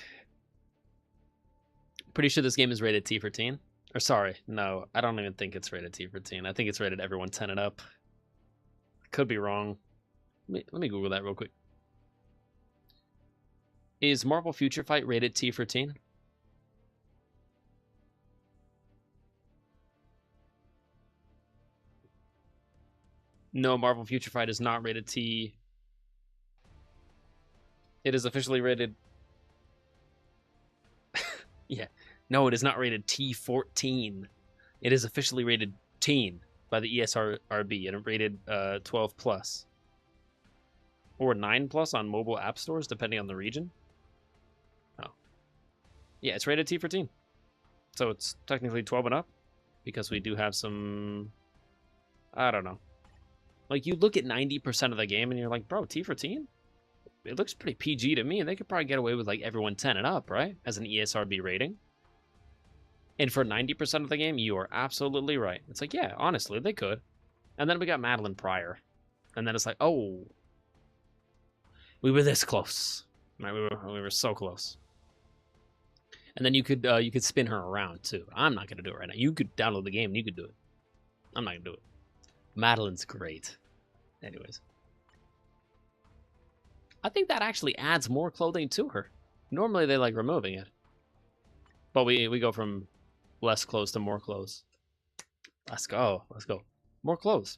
pretty sure this game is rated T for teen. Or, sorry, no, I don't even think it's rated T for teen. I think it's rated everyone 10 and up. I could be wrong. Let me Google that real quick. Is Marvel Future Fight rated T for teen? No, Marvel Future Fight is not rated T. It is officially rated... Yeah. No, it is not rated T14. It is officially rated teen by the ESRB, and it rated 12 plus. Or 9 plus on mobile app stores, depending on the region. Oh. Yeah, it's rated T for teen. So it's technically 12 and up, because we do have some... I don't know. Like, you look at 90% of the game, and you're like, bro, T for teen? It looks pretty PG to me, and they could probably get away with, like, everyone 10 and up, right? As an ESRB rating. And for 90% of the game, you are absolutely right. It's like, yeah, honestly, they could. And then we got Madeline Pryor. And then it's like, oh, we were this close. Right? We were so close. And then you could spin her around, too. I'm not going to do it right now. You could download the game, and you could do it. I'm not going to do it. Madeline's great. Anyways. I think that actually adds more clothing to her. Normally, they like removing it. But we go from less clothes to more clothes. Let's go. Let's go. More clothes.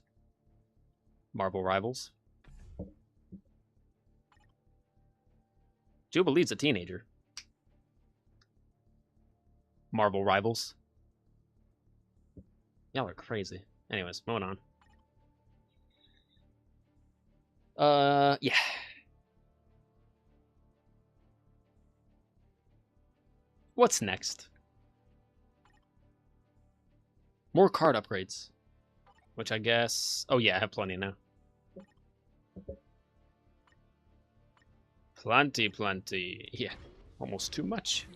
Marvel Rivals. Jubilee's a teenager. Marvel Rivals. Y'all are crazy. Anyways, moving on. Yeah. What's next? More card upgrades. Which I guess... Oh, yeah, I have plenty now. Plenty. Yeah, almost too much.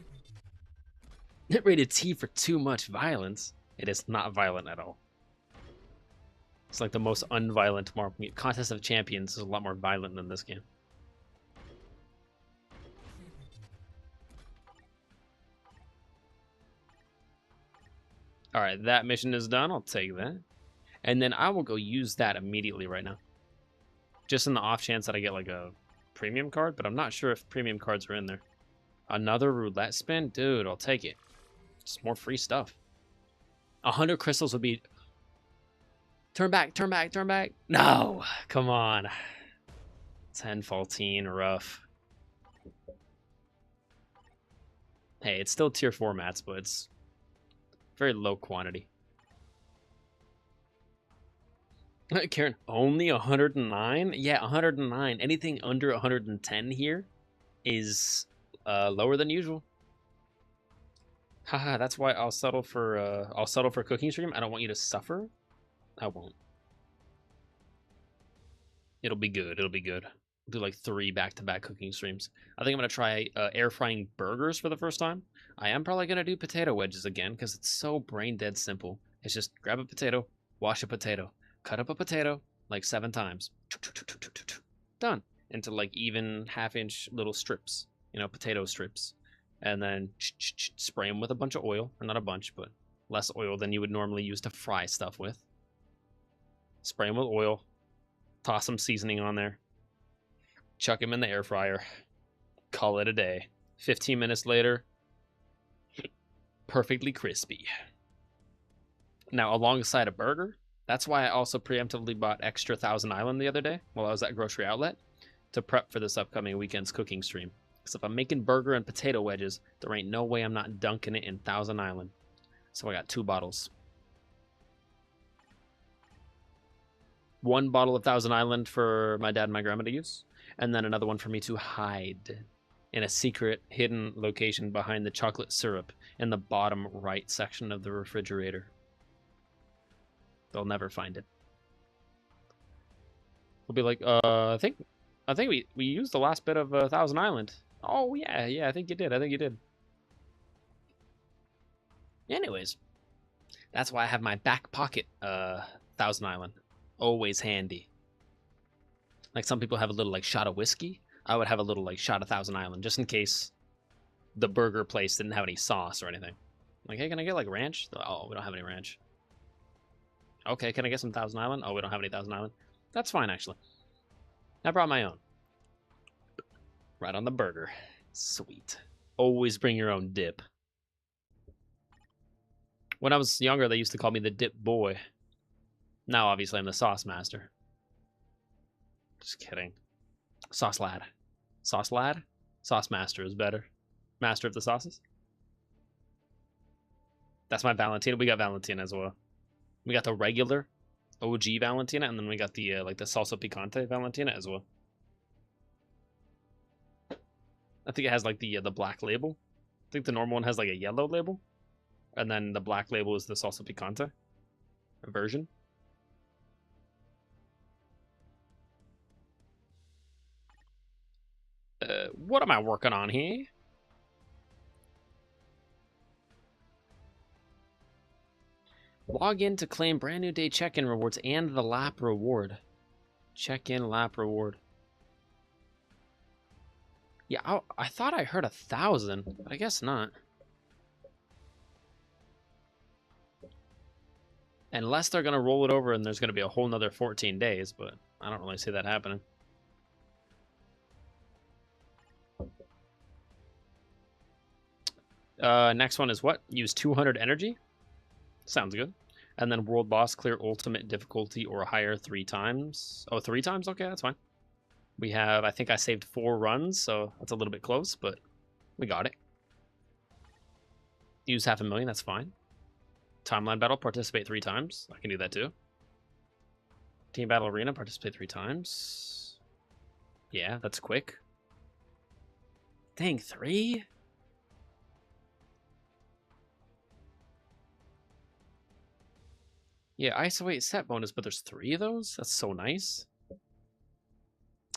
Hit rated T for too much violence. It is not violent at all. It's like the most unviolent Marvel game. Contest of Champions is a lot more violent than this game. Alright, that mission is done. I'll take that. And then I will go use that immediately right now. Just in the off chance that I get like a premium card, but I'm not sure if premium cards are in there. Another roulette spin? Dude, I'll take it. Just more free stuff. 100 crystals would be... Turn back. No, come on. 10, 14, rough. Hey, it's still tier 4 mats, but it's very low quantity. Karen, only 109? Yeah, 109. Anything under 110 here is lower than usual. Haha, that's why I'll settle for cooking stream. I don't want you to suffer. I won't. It'll be good. It'll do like 3 back-to-back cooking streams. I think I'm gonna try air frying burgers for the first time. I am probably gonna do potato wedges again because it's so brain dead simple. It's just grab a potato, wash a potato, cut up a potato like 7 times, done, into like even half-inch little strips, potato strips, and then spray them with a bunch of oil, or not a bunch, but less oil than you would normally use to fry stuff with. Spray them with oil, toss some seasoning on there, chuck them in the air fryer, call it a day. 15 minutes later, perfectly crispy. Now, alongside a burger, that's why I also preemptively bought extra Thousand Island the other day while I was at Grocery Outlet to prep for this upcoming weekend's cooking stream. Because if I'm making burger and potato wedges, there ain't no way I'm not dunking it in Thousand Island. So I got 2 bottles. 1 bottle of Thousand Island for my dad and my grandma to use, and then another one for me to hide in a secret hidden location behind the chocolate syrup in the bottom right section of the refrigerator. They'll never find it. We'll be like, I think we used the last bit of Thousand Island. Oh yeah, I think you did. Anyways, that's why I have my back pocket Thousand Island. Always handy. Like some people have a little like shot of whiskey. I would have a little like shot of Thousand Island just in case the burger place didn't have any sauce or anything. Like, hey, can I get like ranch? Oh, we don't have any ranch. Okay, can I get some Thousand Island? Oh, we don't have any Thousand Island. That's fine, actually. I brought my own. Right on the burger. Sweet. Always bring your own dip. When I was younger, they used to call me the dip boy. Now, obviously, I'm the sauce master. Just kidding. Sauce lad. Sauce lad? Sauce master is better. Master of the sauces? That's my Valentina. We got Valentina as well. We got the regular OG Valentina, and then we got the like the salsa picante Valentina as well. I think it has like the black label. I think the normal one has like a yellow label, and then the black label is the salsa picante version. What am I working on here? Log in to claim brand new day check-in rewards and the lap reward. Check-in lap reward. Yeah, I thought I heard 1,000, but I guess not. Unless they're going to roll it over and there's going to be a whole nother 14 days, but I don't really see that happening. Next one is what? Use 200 energy? Sounds good. And then world boss clear ultimate difficulty or higher 3 times. Oh, 3 times? Okay, that's fine. We have, I think I saved 4 runs, so that's a little bit close, but we got it. Use 500,000, that's fine. Timeline battle, participate 3 times. I can do that too. Team battle arena, participate 3 times. Yeah, that's quick. Dang, 3? Yeah, isolate set bonus, but there's 3 of those? That's so nice.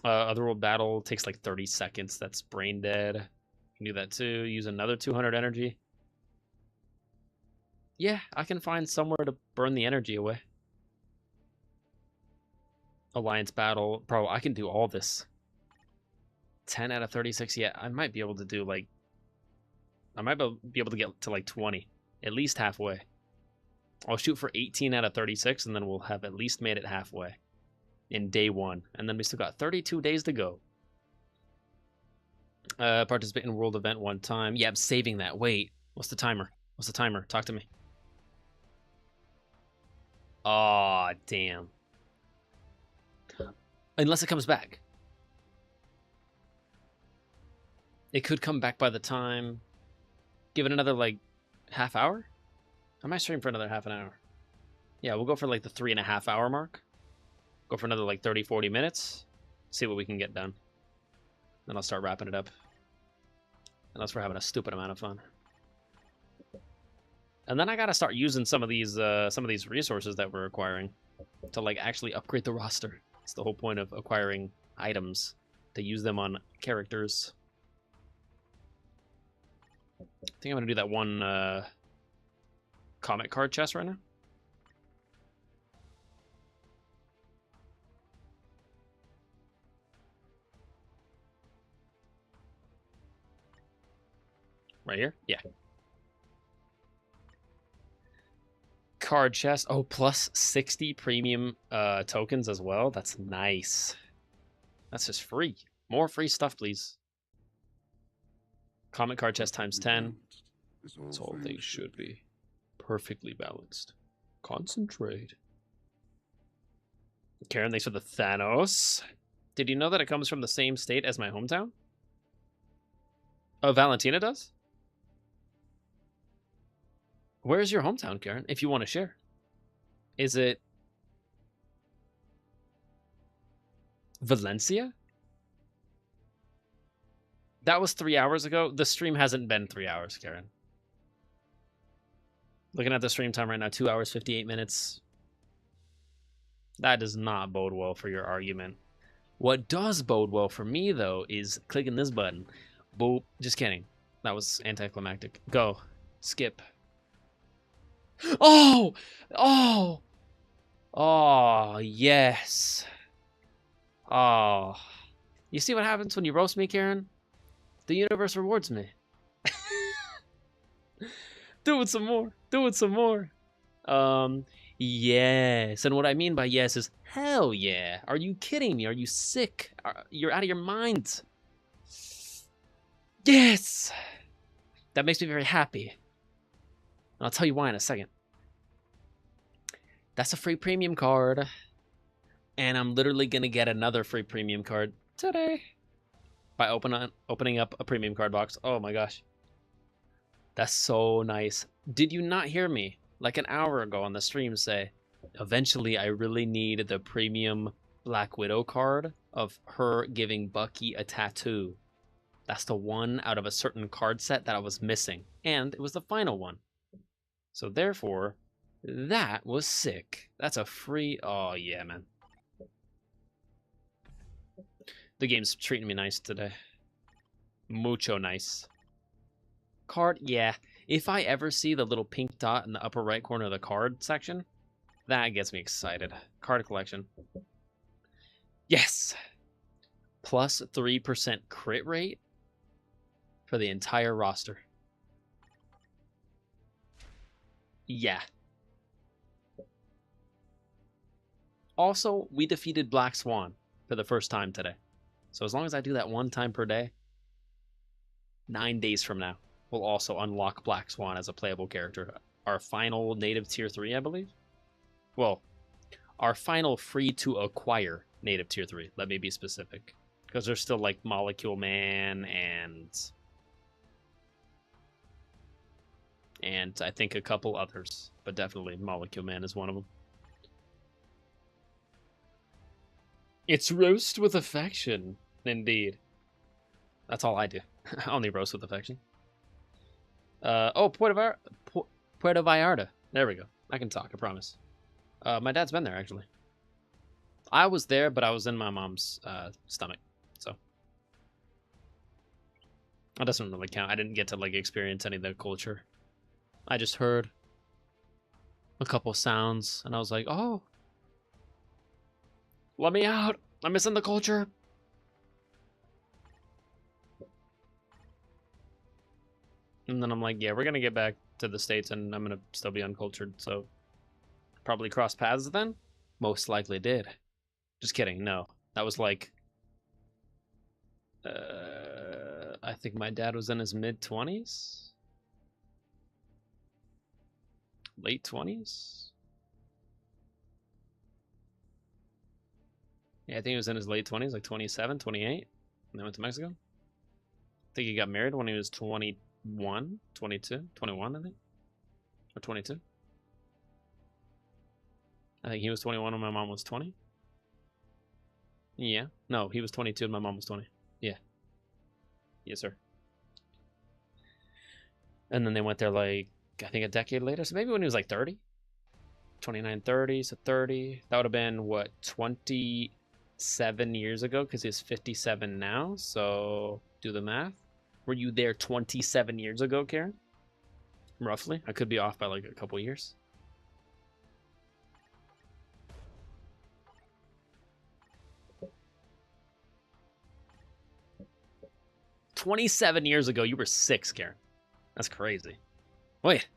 Otherworld battle takes like 30 seconds. That's brain dead. Can do that too. Use another 200 energy. Yeah, I can find somewhere to burn the energy away. Alliance battle. Bro, I can do all this. 10 out of 36. Yeah, I might be able to do like... I might be able to get to like 20. At least halfway. I'll shoot for 18 out of 36, and then we'll have at least made it halfway. In day 1. And then we still got 32 days to go. Participate in world event 1 time. Yeah, I'm saving that. Wait. What's the timer? What's the timer? Talk to me. Aw, damn. Unless it comes back. It could come back by the time... Give it another, like, half hour? I might stream for another half an hour. Yeah, we'll go for, like, the 3.5 hour mark. Go for another, like, 30, 40 minutes. See what we can get done. Then I'll start wrapping it up. Unless we're having a stupid amount of fun. And then I gotta start using some of these resources that we're acquiring to like actually upgrade the roster. It's the whole point of acquiring items, to use them on characters. I think I'm gonna do that one comic card chest right now. Right here? Yeah. Card chest. Oh, plus 60 premium tokens as well. That's nice. That's just free. More free stuff, please. Comic card chest times 10. That's all things should be. Perfectly balanced. Concentrate. Karen, thanks for the Thanos. Did you know that it comes from the same state as my hometown? Oh, Valentina does? Where's your hometown, Karen, if you want to share? Is it Valencia? That was 3 hours ago. The stream hasn't been 3 hours, Karen. Looking at the stream time right now, 2 hours, 58 minutes. That does not bode well for your argument. What does bode well for me, though, is clicking this button. Boop. Just kidding. That was anticlimactic. Go. Skip. Oh! Oh! Oh, yes. Oh. You see what happens when you roast me, Karen? The universe rewards me. Do it some more. Do it some more. Yes. And what I mean by yes is hell yeah. Are you kidding me? Are you sick? You're out of your mind. Yes. That makes me very happy. And I'll tell you why in a second. That's a free premium card. And I'm literally going to get another free premium card today. By opening up a premium card box. Oh my gosh. That's so nice. Did you not hear me, like an hour ago on the stream, say, eventually I really need the premium Black Widow card of her giving Bucky a tattoo. That's the one out of a certain card set that I was missing. And it was the final one. So therefore, that was sick. That's a free... Oh, yeah, man. The game's treating me nice today. Mucho nice. Card, yeah. If I ever see the little pink dot in the upper right corner of the card section, that gets me excited. Card collection. Yes! Plus 3% crit rate for the entire roster. Yeah. Also, we defeated Black Swan for the first time today. So as long as I do that one time per day, 9 days from now, we'll also unlock Black Swan as a playable character. Our final native tier 3, I believe. Well, our final free to acquire native tier 3. Let me be specific. Because there's still like Molecule Man and I think a couple others. But definitely Molecule Man is one of them. It's roast with affection. Indeed. That's all I do. I only roast with affection. Oh, Puerto Vallarta. There we go. I can talk, I promise. My dad's been there, actually. I was there, but I was in my mom's stomach, so that doesn't really count. I didn't get to like experience any of the culture. I just heard a couple sounds, and I was like, "Oh, let me out! I'm missing the culture." And then I'm like, "Yeah, we're gonna get back to the States, and I'm gonna still be uncultured, so probably cross paths then." Most likely did. Just kidding. No, that was like, I think my dad was in his mid-20s, late 20s. Yeah, I think he was in his late 20s, like 27, 28, and then went to Mexico. I think he got married when he was 21, 22, 21, I think, or 22. I think he was 21 when my mom was 20. Yeah. No, he was 22 and my mom was 20. Yeah. Yes, sir. And then they went there like, I think a decade later. So maybe when he was like 30. 29, 30, so 30. That would have been, what, 27 years ago? Because he's 57 now. So do the math. Were you there 27 years ago, Karen? Roughly. I could be off by like a couple years. "27 years ago, you were 6, Karen. That's crazy. Wait.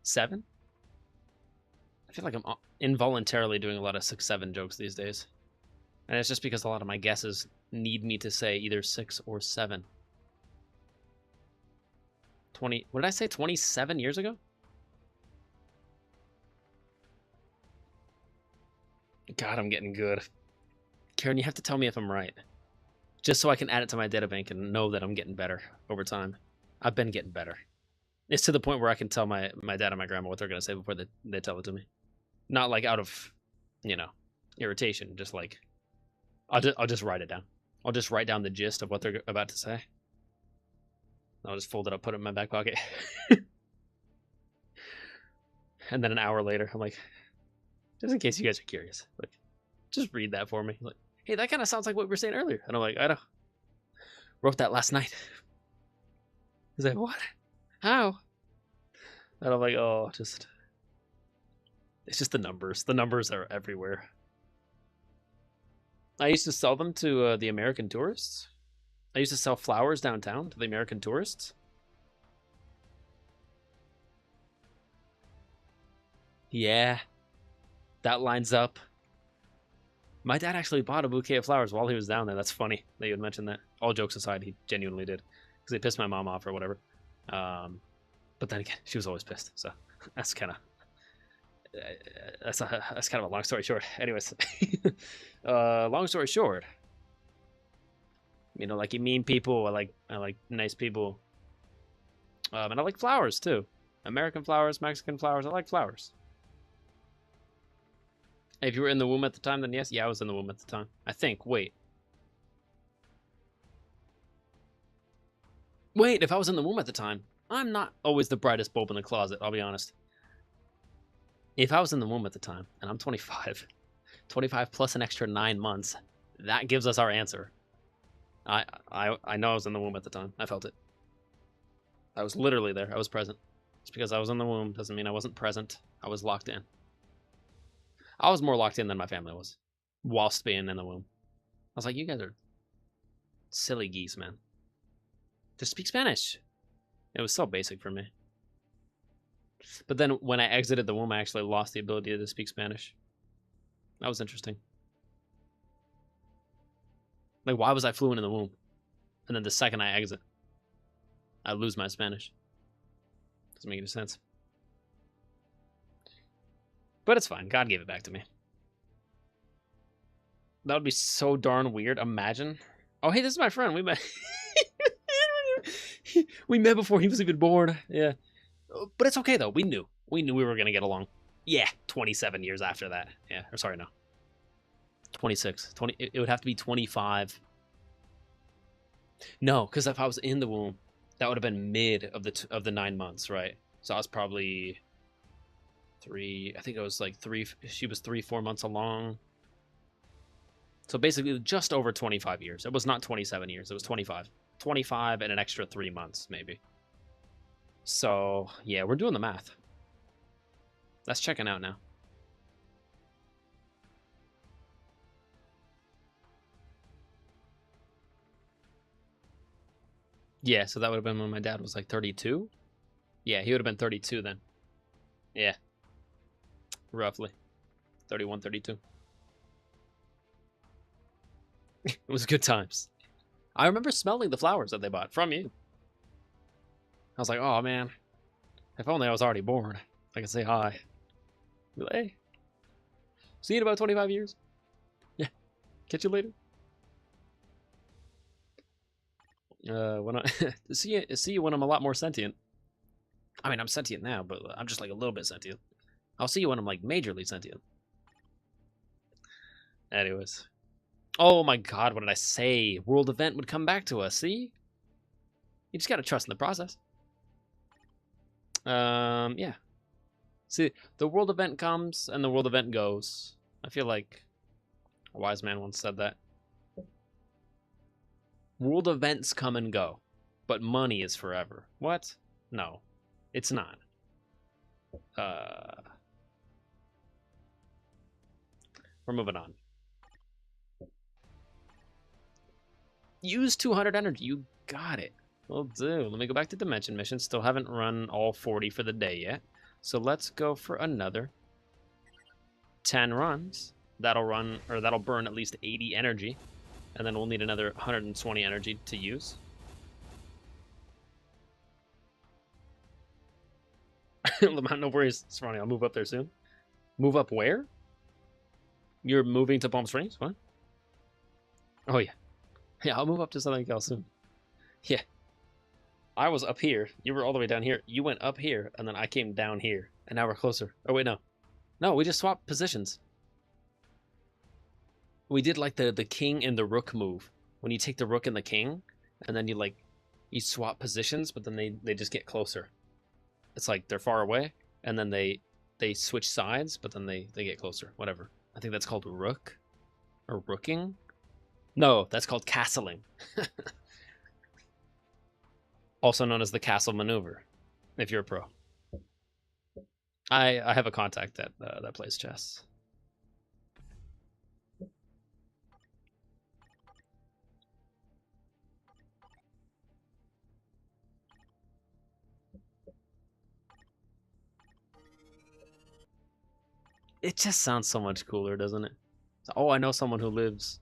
Seven? I feel like I'm involuntarily doing a lot of 6-7 jokes these days. And it's just because a lot of my guesses need me to say either 6 or 7. 20. What did I say? 27 years ago? God, I'm getting good. Karen, you have to tell me if I'm right. Just so I can add it to my data bank and know that I'm getting better over time. I've been getting better. It's to the point where I can tell my dad and my grandma what they're going to say before they tell it to me. Not like out of, irritation. Just like, I'll just write it down. I'll just write down the gist of what they're about to say. I'll just fold it up, put it in my back pocket. And then an hour later, I'm like, just in case you guys are curious, like, just read that for me. Like, hey, that kind of sounds like what we were saying earlier. And I'm like, I know. Wrote that last night. He's like, what? How? And I'm like, oh, it's just the numbers. The numbers are everywhere. I used to sell them to the American tourists. I used to sell flowers downtown to the American tourists. Yeah, that lines up. My dad actually bought a bouquet of flowers while he was down there. That's funny that you had mentioned that. All jokes aside, he genuinely did. Because they pissed my mom off or whatever. But then again, she was always pissed. So that's kind of... That's kind of a long story short. Anyways. Long story short. Like you mean people. I like nice people. And I like flowers too. American flowers, Mexican flowers. I like flowers. If you were in the womb at the time, then yes. Yeah, I was in the womb at the time. I think. Wait, if I was in the womb at the time, I'm not always the brightest bulb in the closet, I'll be honest. If I was in the womb at the time, and I'm 25, 25 plus an extra 9 months, that gives us our answer. I know I was in the womb at the time. I felt it. I was literally there. I was present. Just because I was in the womb doesn't mean I wasn't present. I was locked in. I was more locked in than my family was, whilst being in the womb. I was like, you guys are silly geese, man. Just speak Spanish. It was so basic for me. But then when I exited the womb, I actually lost the ability to speak Spanish. That was interesting. Like, why was I fluent in the womb? And then the second I exit, I lose my Spanish. Doesn't make any sense. But it's fine. God gave it back to me. That would be so darn weird. Imagine. Oh, hey, this is my friend. We met. We met before he was even born. Yeah. But it's okay, though. We knew. We knew we were going to get along. Yeah, 27 years after that. Yeah, or sorry, no. 26. 20. It would have to be 25. No, because if I was in the womb, that would have been mid of the 9 months, right? So I was probably 3. I think it was like 3. She was 3-4 months along. So basically, just over 25 years. It was not 27 years. It was 25. 25 and an extra 3 months, maybe. So yeah, we're doing the math. That's checking out now. Yeah, so that would have been when my dad was like 32. Yeah, he would have been 32 then. Yeah. Roughly. 31, 32. It was good times. I remember smelling the flowers that they bought from you. I was like, oh man, if only I was already born. I could say hi. Be like, hey, see you in about 25 years. Yeah, catch you later. When I see you when I'm a lot more sentient. I mean, I'm sentient now, but I'm just like a little bit sentient. I'll see you when I'm like majorly sentient. Anyways. Oh my god, what did I say? World event would come back to us, see? You just gotta trust in the process. Yeah. See, the world event comes and the world event goes. I feel like a wise man once said that. World events come and go, but money is forever. What? No, it's not. We're moving on. Use 200 energy. You got it. Will do. Let me go back to dimension missions. Still haven't run all 40 for the day yet. So let's go for another 10 runs. That'll burn at least 80 energy. And then we'll need another 120 energy to use. No worries, Ronnie. I'll move up there soon. Move up where? You're moving to Palm Springs? What? Oh, yeah. Yeah, I'll move up to Southern Cal soon. Yeah. I was up here. You were all the way down here. You went up here, and then I came down here. And now we're closer. Oh, wait, no. No, we just swapped positions. We did like the king and the rook move. When you take the rook and the king, and then you swap positions, but then they just get closer. It's like they're far away, and then they switch sides, but then they get closer. Whatever. I think that's called rook or rooking. No, that's called castling. Also known as the castle maneuver, if you're a pro. I have a contact that plays chess. It just sounds so much cooler, doesn't it? Oh, I know someone who lives.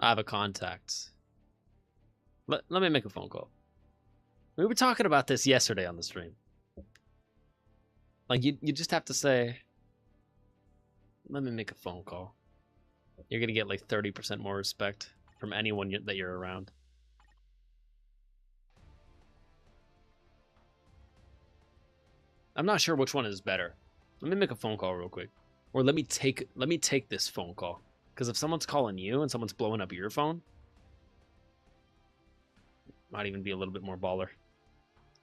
I have a contact. Let me make a phone call. We were talking about this yesterday on the stream. Like, you just have to say, let me make a phone call. You're going to get like 30% more respect from anyone that you're around. I'm not sure which one is better. Let me make a phone call real quick. Or let me take this phone call. Because if someone's calling you and someone's blowing up your phone, might even be a little bit more baller.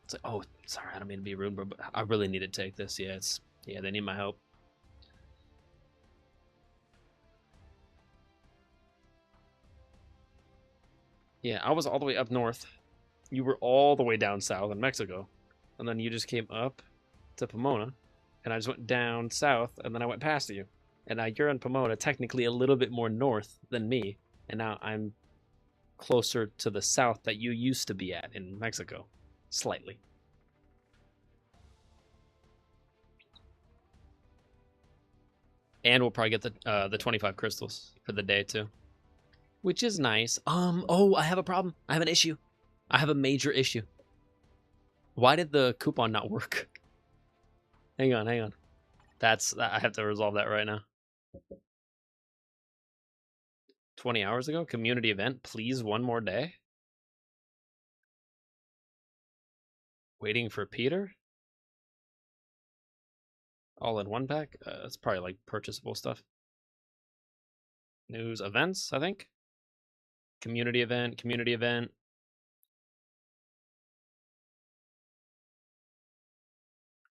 It's like, oh, sorry, I don't mean to be rude, but I really need to take this. Yeah, they need my help. Yeah, I was all the way up north. You were all the way down south in Mexico. And then you just came up to Pomona. And I just went down south, and then I went past you. And now you're in Pomona, technically a little bit more north than me. And now I'm closer to the south that you used to be at in Mexico. Slightly. And we'll probably get the 25 crystals for the day too. Which is nice. Oh, I have a problem. I have an issue. I have a major issue. Why did the coupon not work? Hang on. I have to resolve that right now. 20 hours ago? Community event? Please, one more day? Waiting for Peter? All in one pack? It's probably like purchasable stuff. News events, I think. Community event, community event.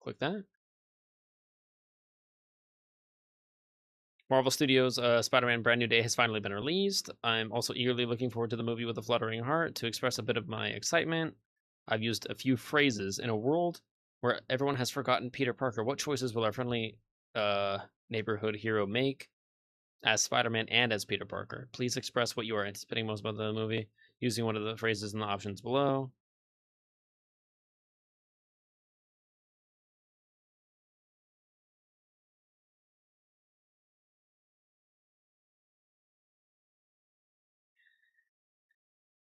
Click that. Marvel Studios' Spider-Man Brand New Day has finally been released. I'm also eagerly looking forward to the movie with a fluttering heart. To express a bit of my excitement, I've used a few phrases. In a world where everyone has forgotten Peter Parker, what choices will our friendly neighborhood hero make as Spider-Man and as Peter Parker? Please express what you are anticipating most about the movie using one of the phrases in the options below.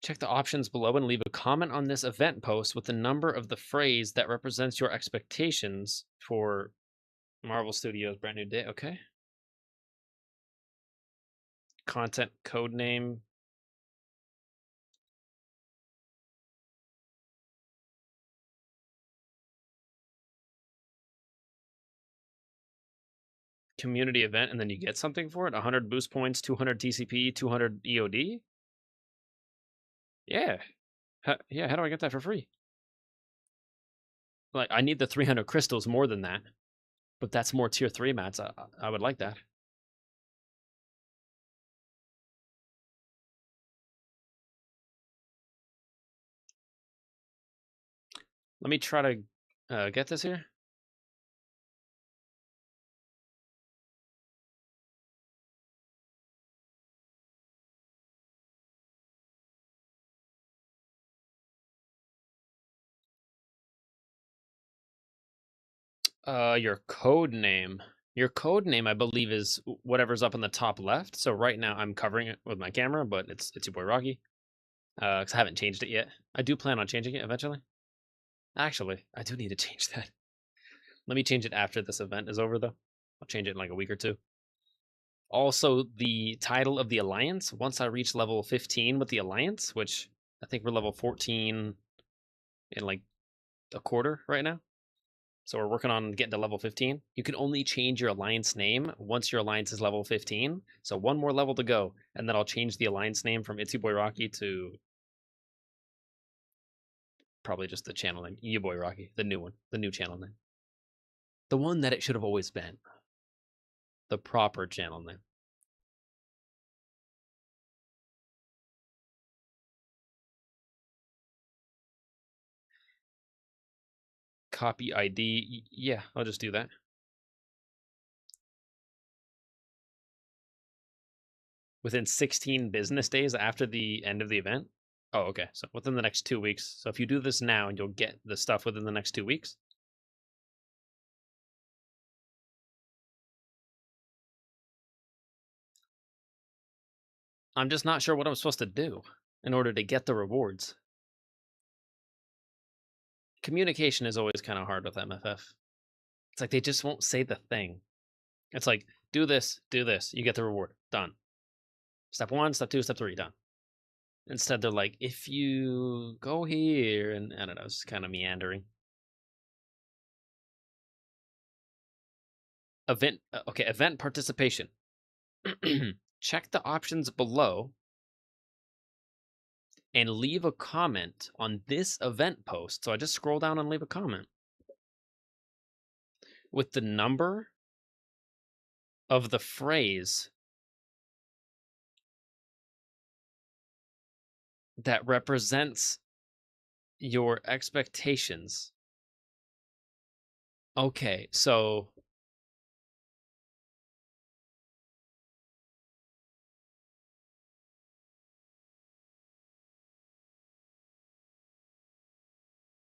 Check the options below and leave a comment on this event post with the number of the phrase that represents your expectations for Marvel Studios Brand New Day. Okay. Content code name. Community event, and then you get something for it. 100 boost points, 200 TCP, 200 EOD. Yeah. Yeah, how do I get that for free? Like, I need the 300 crystals more than that, but that's more tier 3 mats. I would like that. Let me try to get this here. Your code name. Your code name, I believe, is whatever's up in the top left. So right now I'm covering it with my camera, but it's your boy Rocky. Because I haven't changed it yet. I do plan on changing it eventually. Actually, I do need to change that. Let me change it after this event is over, though. I'll change it in like a week or two. Also, the title of the Alliance, once I reach level 15 with the Alliance, which I think we're level 14 in like a quarter right now. So we're working on getting to level 15. You can only change your Alliance name once your Alliance is level 15. So one more level to go, and then I'll change the Alliance name from It's Your Boy Rocky to probably just the channel name. Your Boy Rocky, the new one, the new channel name. The one that it should have always been. The proper channel name. Copy ID. Yeah, I'll just do that. Within 16 business days after the end of the event. Oh, okay. So within the next 2 weeks. So if you do this now, you'll get the stuff within the next 2 weeks. I'm just not sure what I'm supposed to do in order to get the rewards. Communication is always kind of hard with MFF. It's like they just won't say the thing. It's like, do this, you get the reward. Done. Step 1, step 2, step 3, done. Instead, they're like, if you go here, and I don't know, it's kind of meandering. Event, okay, event participation. Check the options below and leave a comment on this event post. So I just scroll down and leave a comment with the number of the phrase that represents your expectations. Okay, so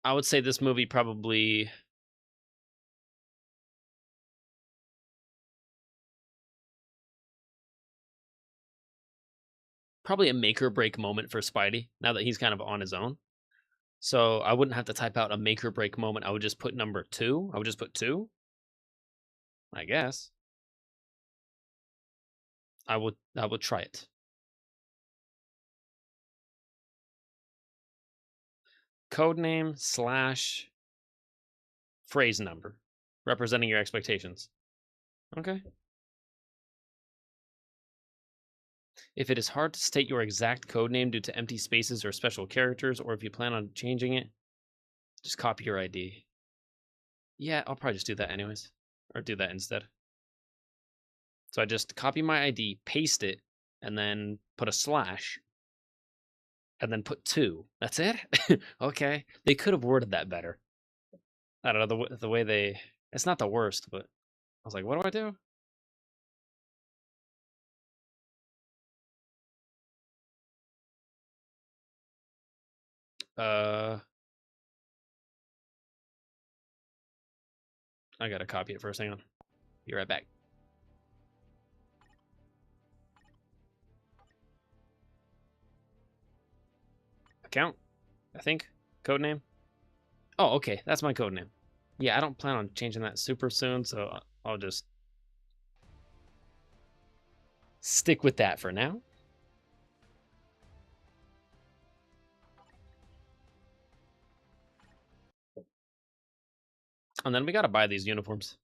I would say this movie probably a make or break moment for Spidey now that he's kind of on his own. So I wouldn't have to type out a make or break moment. I would just put number 2. I would just put 2. I guess. I would try it. Codename / phrase number, representing your expectations. Okay. If it is hard to state your exact code name due to empty spaces or special characters, or if you plan on changing it, just copy your ID. Yeah, I'll probably just do that anyways, or do that instead. So I just copy my ID, paste it, and then put a slash, and then put 2. That's it? Okay. They could have worded that better. I don't know, the way they... It's not the worst, but I was like, what do I do? I gotta copy it first. Hang on. Be right back. Account, I think. Code name. Oh, okay. That's my code name. Yeah, I don't plan on changing that super soon, so I'll just stick with that for now. And then we gotta buy these uniforms.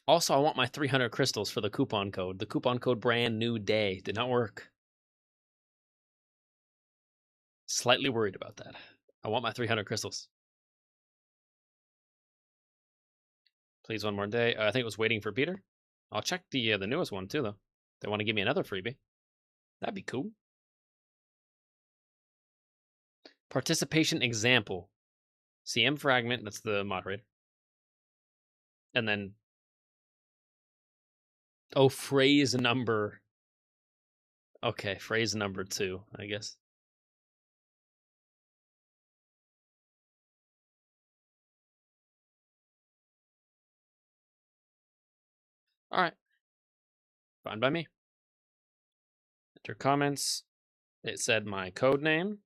Also, I want my 300 crystals for the coupon code. The coupon code brand new day did not work. Slightly worried about that. I want my 300 crystals. Please, one more day. I think it was waiting for Peter. I'll check the newest one too, though. They want to give me another freebie. That'd be cool. Participation example. CM fragment, that's the moderator. And then... Oh, phrase number. Okay, phrase number 2, I guess. Alright. Fine by me. Enter comments. It said my code name.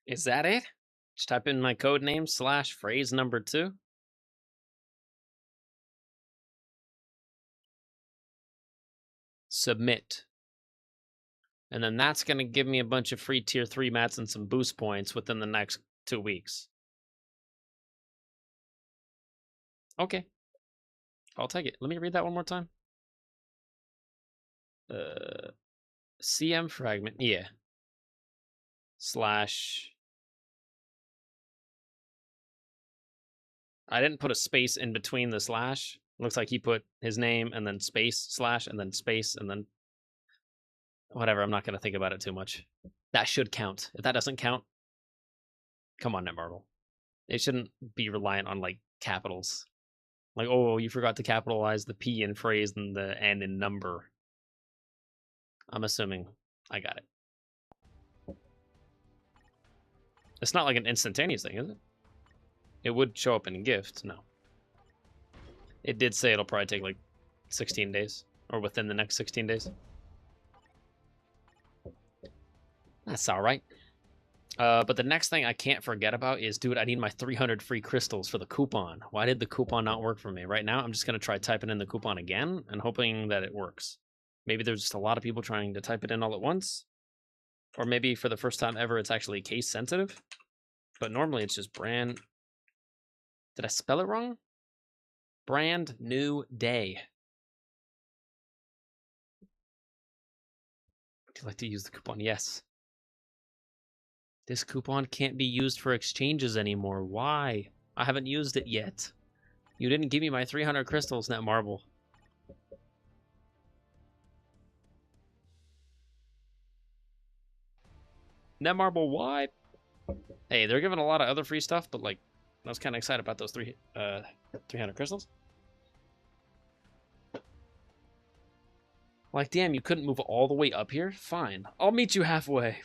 Is that it? Just type in my code name / phrase number 2. Submit. And then that's going to give me a bunch of free tier 3 mats and some boost points within the next 2 weeks. Okay. I'll take it. Let me read that one more time. CM fragment. Yeah. / I didn't put a space in between the slash. Looks like he put his name and then space / and then space and then whatever. I'm not going to think about it too much. That should count. If that doesn't count, come on, Netmarble. It shouldn't be reliant on like capitals. Like, oh, you forgot to capitalize the P in phrase and the N in number. I'm assuming I got it. It's not like an instantaneous thing, is it? It would show up in gift. No. It did say it'll probably take like 16 days. Or within the next 16 days. That's alright. But the next thing I can't forget about is, dude, I need my 300 free crystals for the coupon. Why did the coupon not work for me? Right now, I'm just going to try typing in the coupon again and hoping that it works. Maybe there's just a lot of people trying to type it in all at once. Or maybe for the first time ever, it's actually case sensitive. But normally it's just brand... Did I spell it wrong? Brand new day. Would you like to use the coupon? Yes. This coupon can't be used for exchanges anymore. Why? I haven't used it yet. You didn't give me my 300 crystals, Netmarble. Netmarble, why? Hey, they're giving a lot of other free stuff, but like, I was kind of excited about those 300 crystals. Like, damn, you couldn't move all the way up here? Fine. I'll meet you halfway.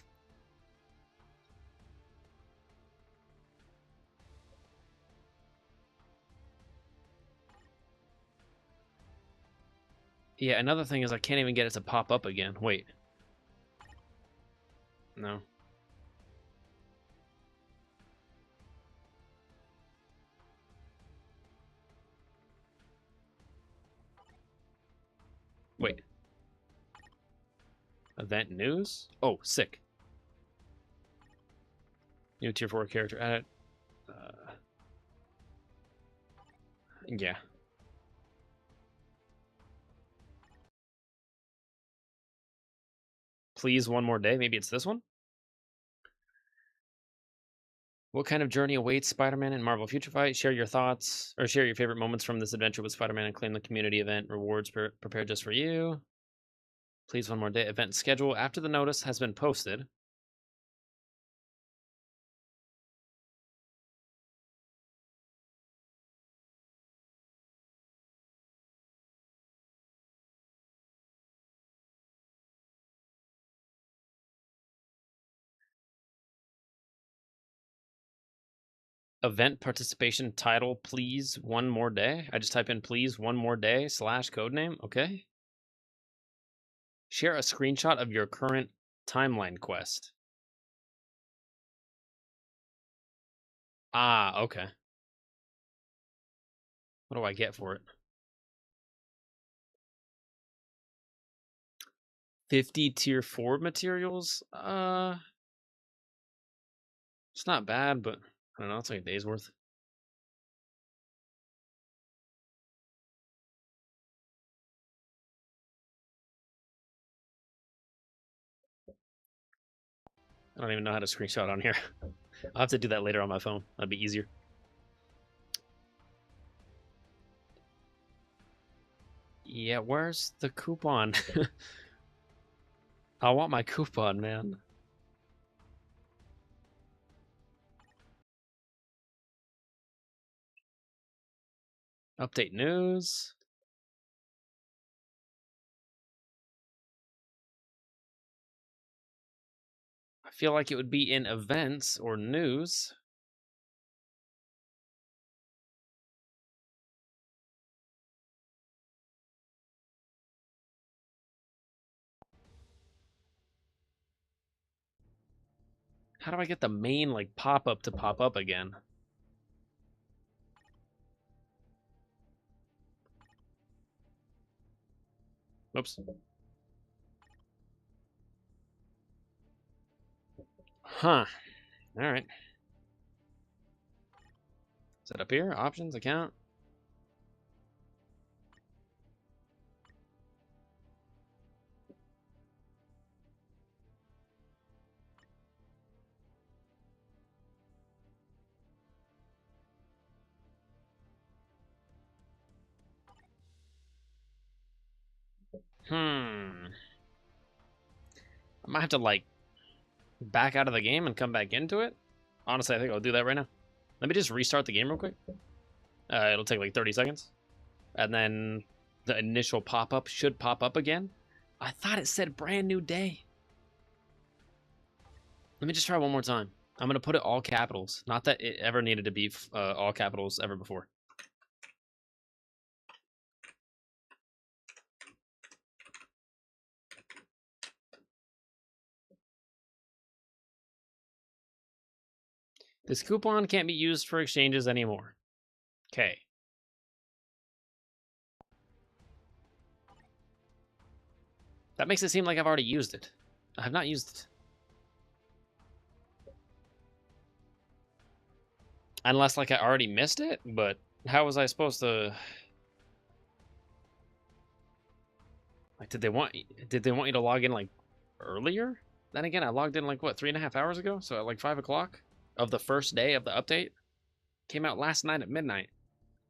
Yeah, another thing is I can't even get it to pop up again. Wait. No. Wait. Event news? Oh, sick. New tier 4 character added. Yeah. Please, one more day. Maybe it's this one? What kind of journey awaits Spider-Man in Marvel Future Fight? Share your thoughts, or share your favorite moments from this adventure with Spider-Man and claim the community event rewards prepared just for you. Please, one more day. Event schedule after the notice has been posted. Event participation title, please, one more day. I just type in please, one more day / codename. Okay. Share a screenshot of your current timeline quest. Ah, okay. What do I get for it? 50 tier 4 materials? It's not bad, but I don't know, it's like a day's worth. I don't even know how to screenshot on here. I'll have to do that later on my phone. That'd be easier. Yeah, where's the coupon? I want my coupon, man. Update news. I feel like it would be in events or news. How do I get the main like pop-up to pop up again? Oops. Huh. All right. Is that up here? Options, account. I might have to like back out of the game and come back into it. Honestly, I think I'll do that right now. Let me just restart the game real quick. It'll take like 30 seconds. And then the initial pop-up should pop up again. I thought it said brand new day. Let me just try one more time. I'm going to put it all capitals. Not that it ever needed to be all capitals ever before. This coupon can't be used for exchanges anymore. Okay. That makes it seem like I've already used it. I have not used it. Unless like I already missed it, but how was I supposed to... Like, did they want you to log in like earlier? Then again, I logged in like what, 3.5 hours ago? So at like 5 o'clock of the first day of the update. Came out last night at midnight.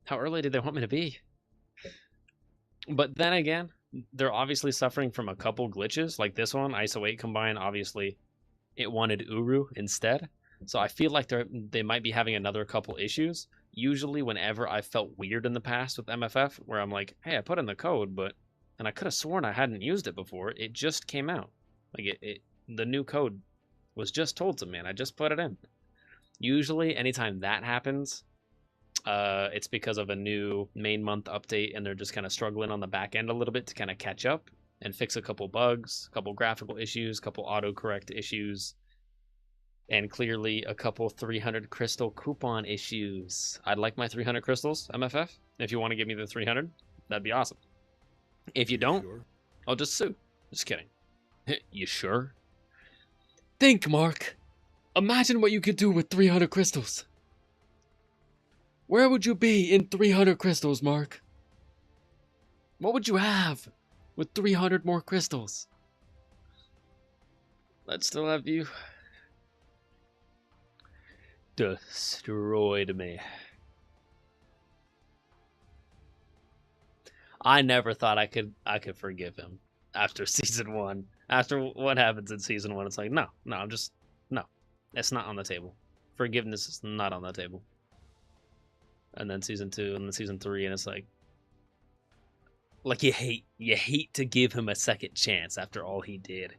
How early did they want me to be? But then again, they're obviously suffering from a couple glitches. Like this one, ISO 8 Combine, obviously it wanted Uru instead. So I feel like they might be having another couple issues. Usually whenever I felt weird in the past with MFF, where I'm like, hey, I put in the code, and I could have sworn I hadn't used it before. It just came out. Like the new code was just told to me, and I just put it in. Usually, anytime that happens, It's because of a new main month update, and they're just kind of struggling on the back end a little bit to kind of catch up and fix a couple bugs, a couple graphical issues, a couple autocorrect issues, and clearly a couple 300 crystal coupon issues. I'd like my 300 crystals, MFF. If you want to give me the 300, that'd be awesome. If you don't, sure, I'll just sue. Just kidding. You sure? Think, Mark. Imagine what you could do with 300 crystals. Where would you be in 300 crystals, Mark? What would you have with 300 more crystals? Let's still have you. Destroyed me. I never thought I could forgive him after season 1. After what happens in season 1, it's like, no, I'm just, no. It's not on the table. Forgiveness is not on the table. And then season 2, and then season 3, and it's like you hate to give him a second chance after all he did.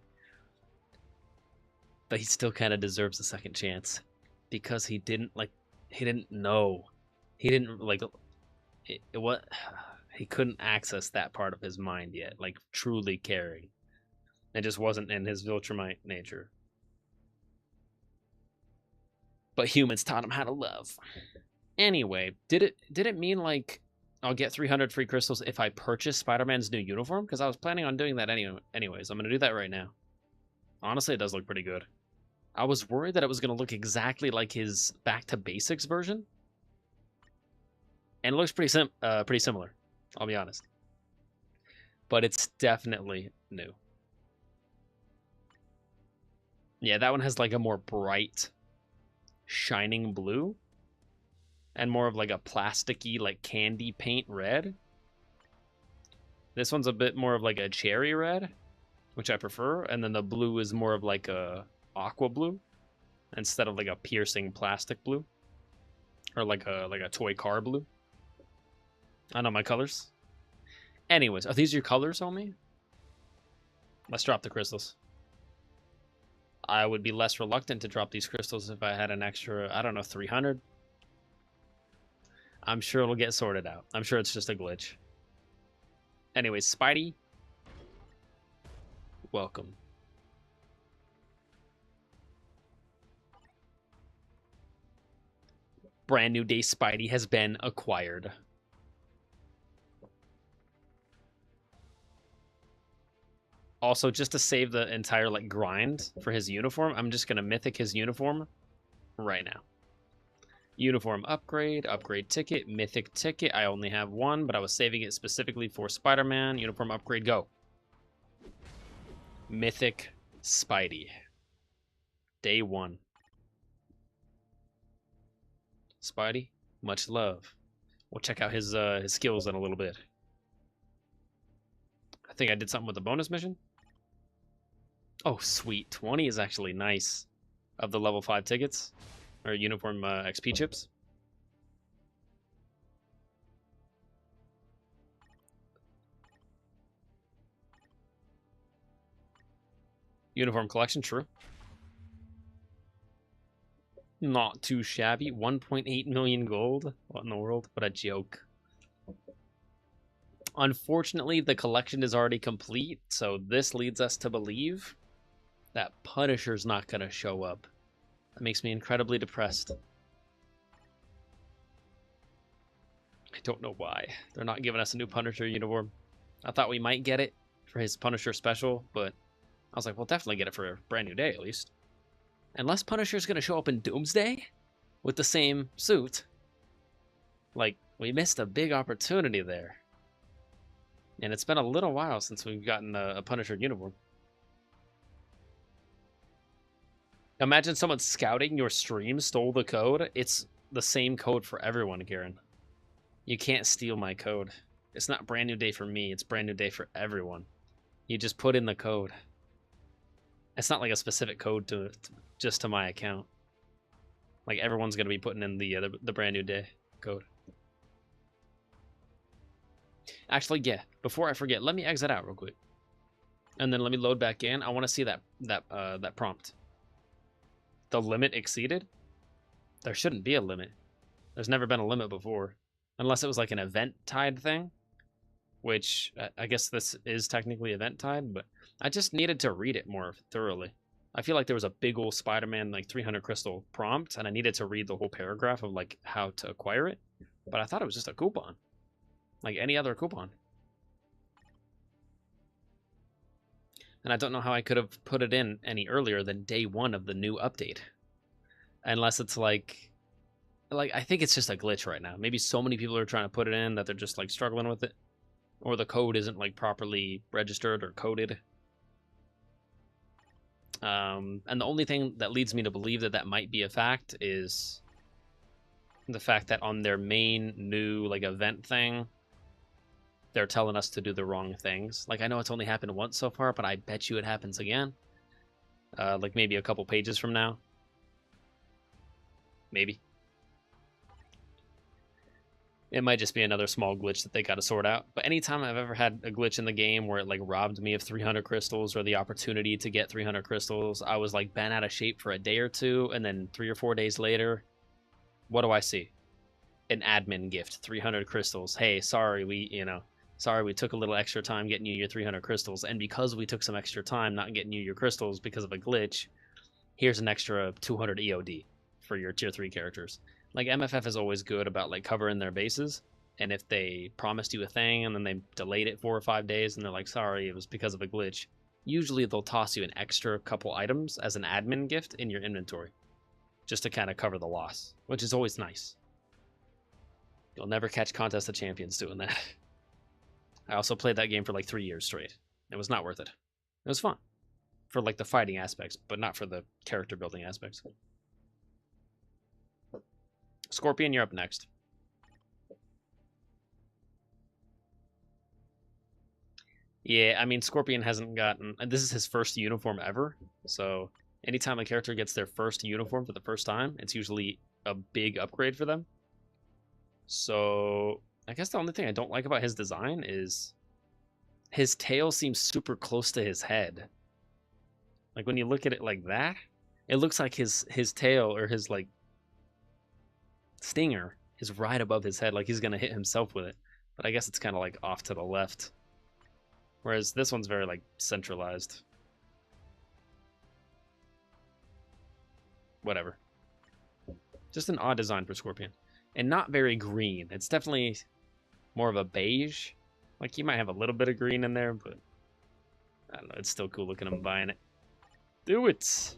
But he still kind of deserves a second chance because he didn't know. He didn't he couldn't access that part of his mind yet, like truly caring. It just wasn't in his Viltrumite nature. But humans taught him how to love. Anyway, did it mean like I'll get 300 free crystals if I purchase Spider-Man's new uniform? Because I was planning on doing that anyways. I'm going to do that right now. Honestly, it does look pretty good. I was worried that it was going to look exactly like his Back to Basics version. And it looks pretty similar, I'll be honest. But it's definitely new. Yeah, that one has like a more bright, shining blue. And more of like a plasticky, like candy paint red. This one's a bit more of like a cherry red, which I prefer. And then the blue is more of like a aqua blue instead of like a piercing plastic blue. Or like a toy car blue. I know my colors. Anyways, are these your colors, homie? Let's drop the crystals. I would be less reluctant to drop these crystals if I had an extra, I don't know, 300. I'm sure it'll get sorted out. I'm sure it's just a glitch. Anyways, Spidey, welcome. Brand new day Spidey has been acquired. Also, just to save the entire like grind for his uniform, I'm just gonna mythic his uniform right now. Uniform upgrade ticket, mythic ticket. I only have one, but I was saving it specifically for Spider-Man. Uniform upgrade, go. Mythic Spidey. Day 1. Spidey, much love. We'll check out his skills in a little bit. I think I did something with the bonus mission. Oh, sweet. 20 is actually nice of the level 5 tickets. Or uniform XP chips. Uniform collection, true. Not too shabby. 1.8 million gold. What in the world? What a joke. Unfortunately, the collection is already complete, so this leads us to believe that Punisher's not going to show up. That makes me incredibly depressed. I don't know why. They're not giving us a new Punisher uniform. I thought we might get it for his Punisher special, but I was like, we'll definitely get it for a brand new day at least. Unless Punisher's going to show up in Doomsday with the same suit. Like, we missed a big opportunity there. And it's been a little while since we've gotten a Punisher uniform. Imagine someone scouting your stream stole the code. It's the same code for everyone, Karen. You can't steal my code. It's not brand new day for me. It's brand new day for everyone. You just put in the code. It's not like a specific code just to my account. Like everyone's gonna be putting in the brand new day code. Actually, yeah. Before I forget, let me exit out real quick, and then let me load back in. I want to see that prompt. The limit exceeded? There shouldn't be a limit. There's never been a limit before. Unless it was like an event-tied thing, which I guess this is technically event-tied, but I just needed to read it more thoroughly. I feel like there was a big old Spider-Man like 300 crystal prompt, and I needed to read the whole paragraph of like how to acquire it, but I thought it was just a coupon. Like any other coupon. And I don't know how I could have put it in any earlier than day 1 of the new update. Unless it's like I think it's just a glitch right now. Maybe so many people are trying to put it in that they're just like struggling with it. Or the code isn't like properly registered or coded. And the only thing that leads me to believe that that might be a fact is the fact that on their main new like event thing, they're telling us to do the wrong things. Like, I know it's only happened once so far, but I bet you it happens again. Like maybe a couple pages from now. Maybe. It might just be another small glitch that they got to sort out. But anytime I've ever had a glitch in the game where it like robbed me of 300 crystals or the opportunity to get 300 crystals, I was like bent out of shape for a day or two, and then 3 or 4 days later, what do I see? An admin gift, 300 crystals. Hey, sorry, we took a little extra time getting you your 300 crystals, and because we took some extra time not getting you your crystals because of a glitch, here's an extra 200 EOD for your tier 3 characters. Like, MFF is always good about like covering their bases, and if they promised you a thing and then they delayed it 4 or 5 days and they're like, sorry, it was because of a glitch, usually they'll toss you an extra couple items as an admin gift in your inventory, just to kind of cover the loss, which is always nice. You'll never catch Contest of Champions doing that. I also played that game for like 3 years straight. It was not worth it. It was fun for like the fighting aspects, but not for the character building aspects. Scorpion, you're up next. Yeah, I mean, Scorpion hasn't gotten... This is his first uniform ever, so anytime a character gets their first uniform for the first time, it's usually a big upgrade for them. So I guess the only thing I don't like about his design is his tail seems super close to his head. Like when you look at it like that, it looks like his tail or his like stinger is right above his head, like he's gonna hit himself with it. But I guess it's kind of like off to the left. Whereas this one's very like centralized. Whatever. Just an odd design for Scorpion. And not very green. It's definitely more of a beige. Like, you might have a little bit of green in there, but I don't know. It's still cool looking. I'm buying it. Do it!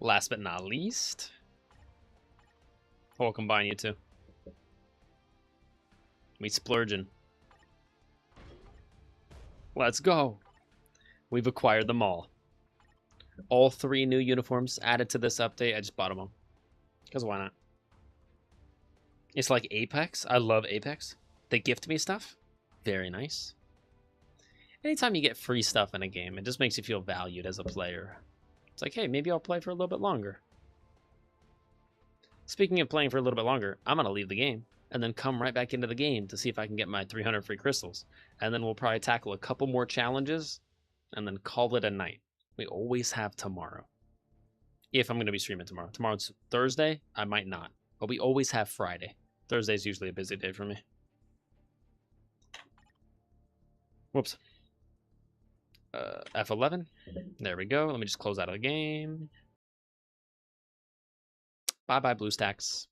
Last but not least, I'll combine you two. We splurging. Let's go! We've acquired them all. All 3 new uniforms added to this update. I just bought them all. Because why not? It's like Apex. I love Apex. They gift me stuff. Very nice. Anytime you get free stuff in a game, it just makes you feel valued as a player. It's like, hey, maybe I'll play for a little bit longer. Speaking of playing for a little bit longer, I'm going to leave the game and then come right back into the game to see if I can get my 300 free crystals. And then we'll probably tackle a couple more challenges and then call it a night. We always have tomorrow. If I'm going to be streaming tomorrow. Tomorrow's Thursday. I might not. But we always have Friday. Thursday's usually a busy day for me. Whoops. F11. There we go. Let me just close out of the game. Bye-bye, BlueStacks.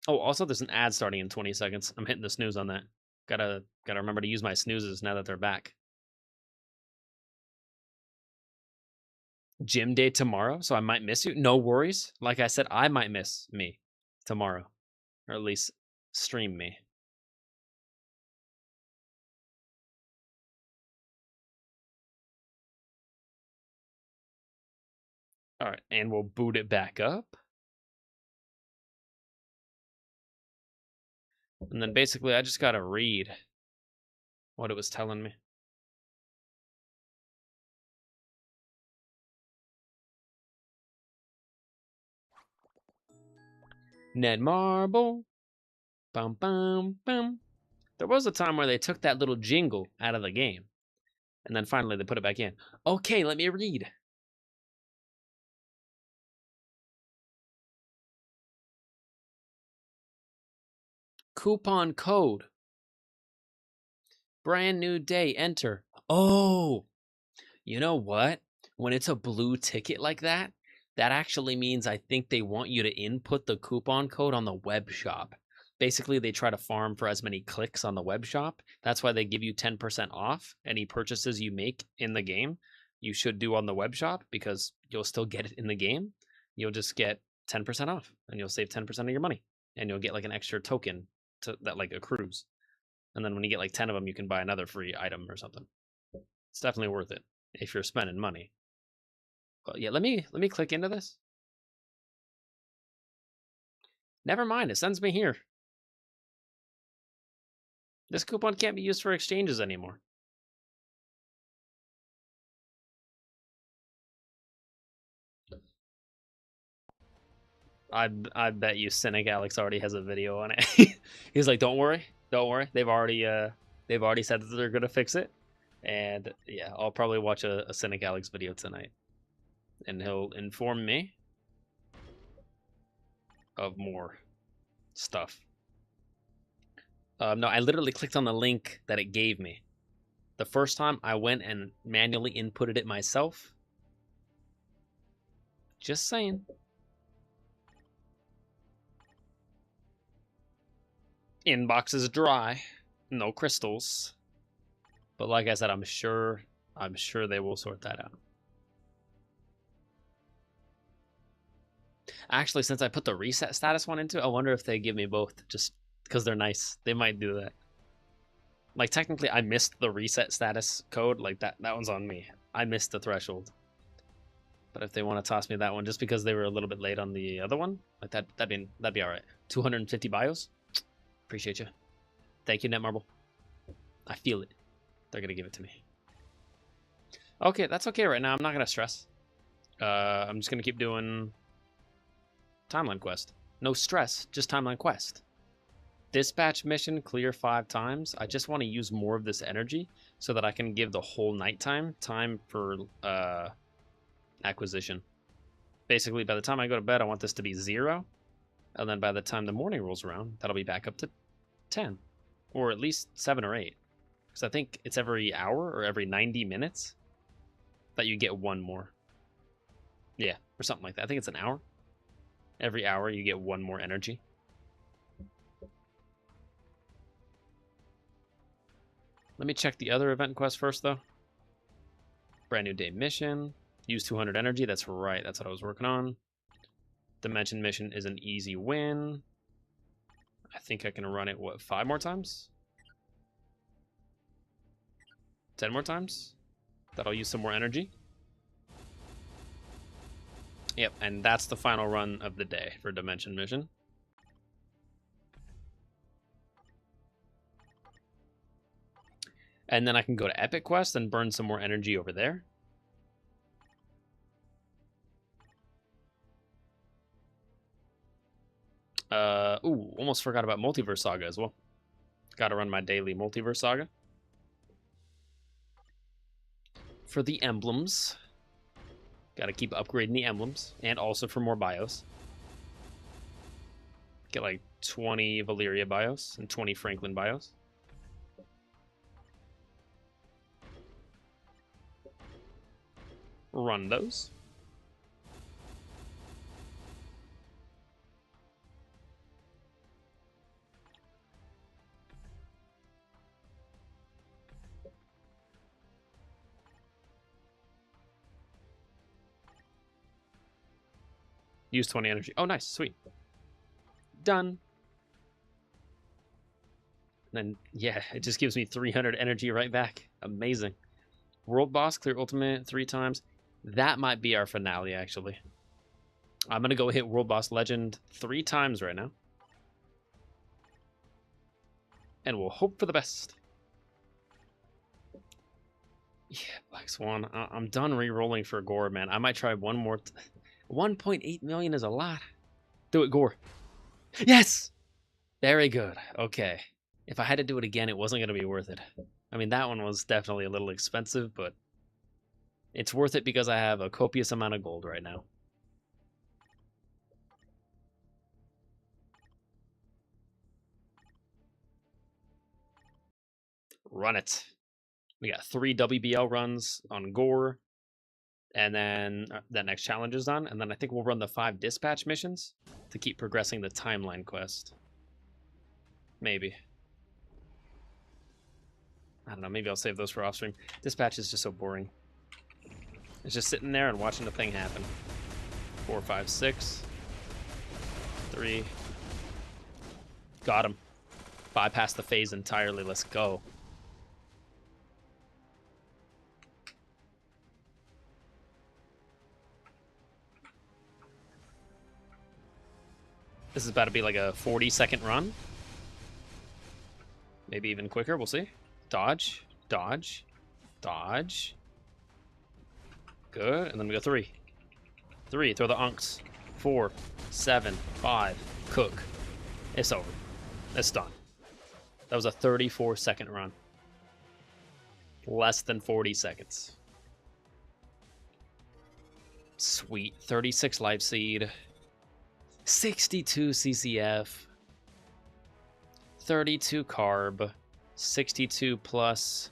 Oh, also there's an ad starting in 20 seconds. I'm hitting the snooze on that. Gotta remember to use my snoozes now that they're back. Gym day tomorrow, so I might miss you. No worries. Like I said, I might miss me tomorrow. Or at least stream me. Alright, and we'll boot it back up. And then basically I just gotta read what it was telling me. Ned Marble. Bum bum bum. There was a time where they took that little jingle out of the game. And then finally they put it back in. Okay, let me read. Coupon code. Brand new day, enter. Oh, you know what? When it's a blue ticket like that, that actually means I think they want you to input the coupon code on the web shop. Basically, they try to farm for as many clicks on the web shop. That's why they give you 10% off any purchases you make in the game. You should do on the web shop because you'll still get it in the game. You'll just get 10% off and you'll save 10% of your money. And you'll get like an extra token that like accrues. And then when you get like 10 of them, you can buy another free item or something. It's definitely worth it if you're spending money. But yeah, let me click into this. Never mind, it sends me here. This coupon can't be used for exchanges anymore. I bet you Cynic Alex already has a video on it. He's like, don't worry. They've already said that they're gonna fix it. And yeah, I'll probably watch a Cynic Alex video tonight. And he'll inform me of more stuff. No, I literally clicked on the link that it gave me. The first time I went and manually inputted it myself. Just saying. Inbox is dry. No crystals. But like I said, I'm sure they will sort that out. Actually, since I put the reset status one into it, I wonder if they give me both just because they're nice. They might do that. Like, technically, I missed the reset status code. Like, that one's on me. I missed the threshold. But if they want to toss me that one just because they were a little bit late on the other one, like that'd be all right. 250 bios? Appreciate you. Thank you, Netmarble. I feel it. They're going to give it to me. Okay, that's okay right now. I'm not going to stress. I'm just going to keep doing timeline quest. No stress, just timeline quest. Dispatch mission, clear 5 times. I just want to use more of this energy so that I can give the whole nighttime time for acquisition. Basically, by the time I go to bed, I want this to be 0. And then by the time the morning rolls around, that'll be back up to 10. Or at least 7 or 8. Because I think it's every hour or every 90 minutes that you get one more. Yeah, or something like that. I think it's an hour. Every hour you get one more energy. Let me check the other event quest first, though. Brand new day mission. Use 200 energy. That's right. That's what I was working on. Dimension mission is an easy win. I think I can run it, what, 5 more times? 10 more times? That'll use some more energy. Yep, and that's the final run of the day for Dimension mission. And then I can go to Epic Quest and burn some more energy over there. Ooh, almost forgot about Multiverse Saga as well. Gotta run my daily Multiverse Saga. For the emblems. Gotta keep upgrading the emblems. And also for more bios. Get like 20 Valeria bios and 20 Franklin bios. Run those. Use 20 energy. Oh, nice. Sweet. Done. And then, yeah, it just gives me 300 energy right back. Amazing. World boss, clear ultimate 3 times. That might be our finale, actually. I'm going to go hit World Boss Legend 3 times right now. And we'll hope for the best. Yeah, Black Swan. I'm done re-rolling for Gore, man. I might try one more. 1.8 million is a lot. Do it, Gore. Yes! Very good. Okay. If I had to do it again, it wasn't going to be worth it. I mean, that one was definitely a little expensive, but it's worth it because I have a copious amount of gold right now. Run it. We got 3 WBL runs on Gore, and then that next challenge is done, and then I think we'll run the 5 dispatch missions to keep progressing the timeline quest. Maybe. I don't know, maybe I'll save those for off stream. Dispatch is just so boring. It's just sitting there and watching the thing happen. 4, 5, 6. 3. Got him. Bypass the phase entirely. Let's go. This is about to be like a 40-second run. Maybe even quicker. We'll see. Dodge. Dodge. Dodge. Good. And then we go 3. 3. Throw the unks. 4. 7. 5. Cook. It's over. It's done. That was a 34-second run. Less than 40 seconds. Sweet. 36 life seed. 62 CCF. 32 carb. 62 plus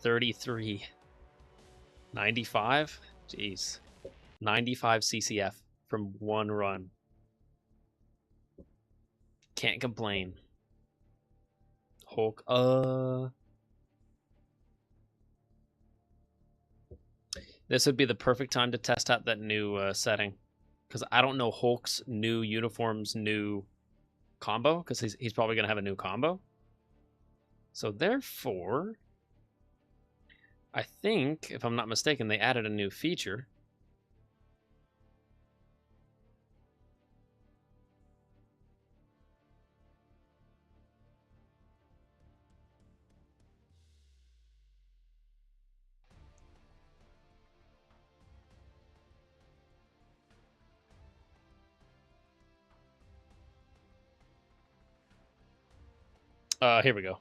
33. 95? Jeez. 95 CCF from one run. Can't complain. Hulk. This would be the perfect time to test out that new setting. Because I don't know Hulk's new uniform's new combo. Because he's probably going to have a new combo. So therefore, I think, if I'm not mistaken, they added a new feature. Here we go.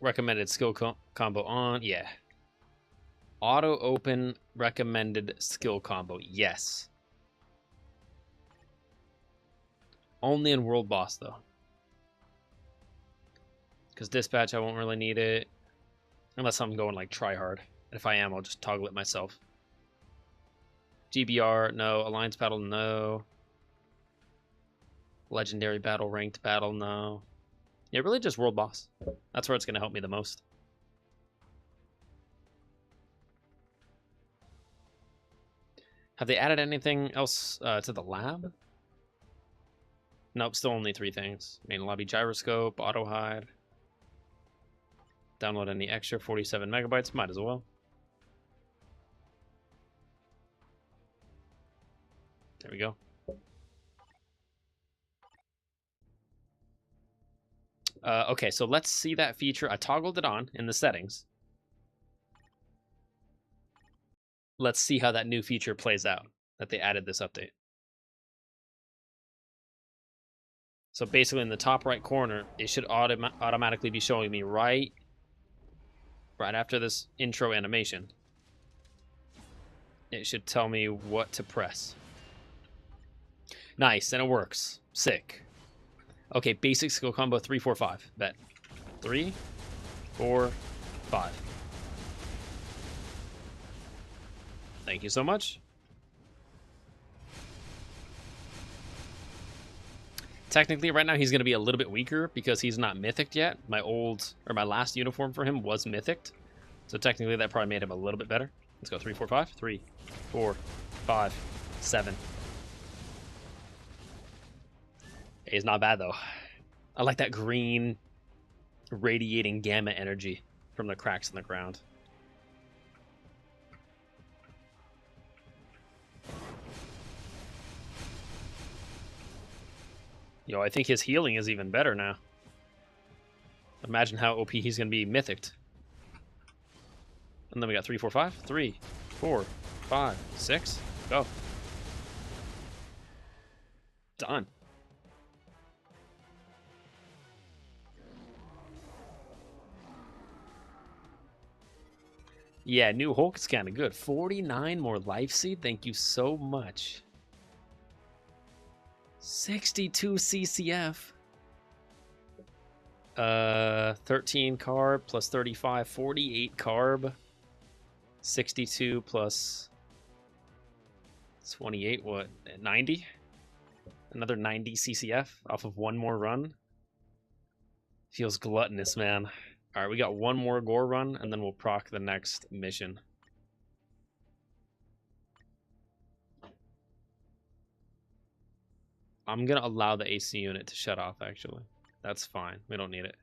Recommended skill combo on. Yeah. Auto open recommended skill combo. Yes. Only in world boss, though. Because dispatch, I won't really need it. Unless I'm going like try hard. And if I am, I'll just toggle it myself. GBR, no. Alliance battle, no. Legendary battle, ranked battle, no. Yeah, really just world boss. That's where it's going to help me the most. Have they added anything else to the lab? Nope, still only 3 things. Main lobby gyroscope, auto hide. Download any extra 47 megabytes, might as well. There we go. Okay, so let's see that feature. I toggled it on in the settings. Let's see how that new feature plays out that they added this update. So basically in the top right corner, it should automatically be showing me right after this intro animation. It should tell me what to press. Nice, and it works. Sick. Okay, basic skill combo 3, 4, 5. Bet. 3, 4, 5. Thank you so much. Technically, right now he's going to be a little bit weaker because he's not mythic yet. My last uniform for him was mythic. So technically that probably made him a little bit better. Let's go 3, 4, 5. 3, 4, 5, 7. He's not bad, though. I like that green radiating gamma energy from the cracks in the ground. Yo, I think his healing is even better now. Imagine how OP he's going to be mythic. And then we got 3, 4, 5. 3, 4, 5, 6. Go. Done. Yeah, new Hulk is kind of good. 49 more life seed. Thank you so much. 62 CCF. 13 carb plus 35, 48 carb. 62 plus 28, what? 90? Another 90 CCF off of one more run. Feels gluttonous, man. All right, we got one more gore run, and then we'll proc the next mission. I'm going to allow the AC unit to shut off, actually. That's fine. We don't need it.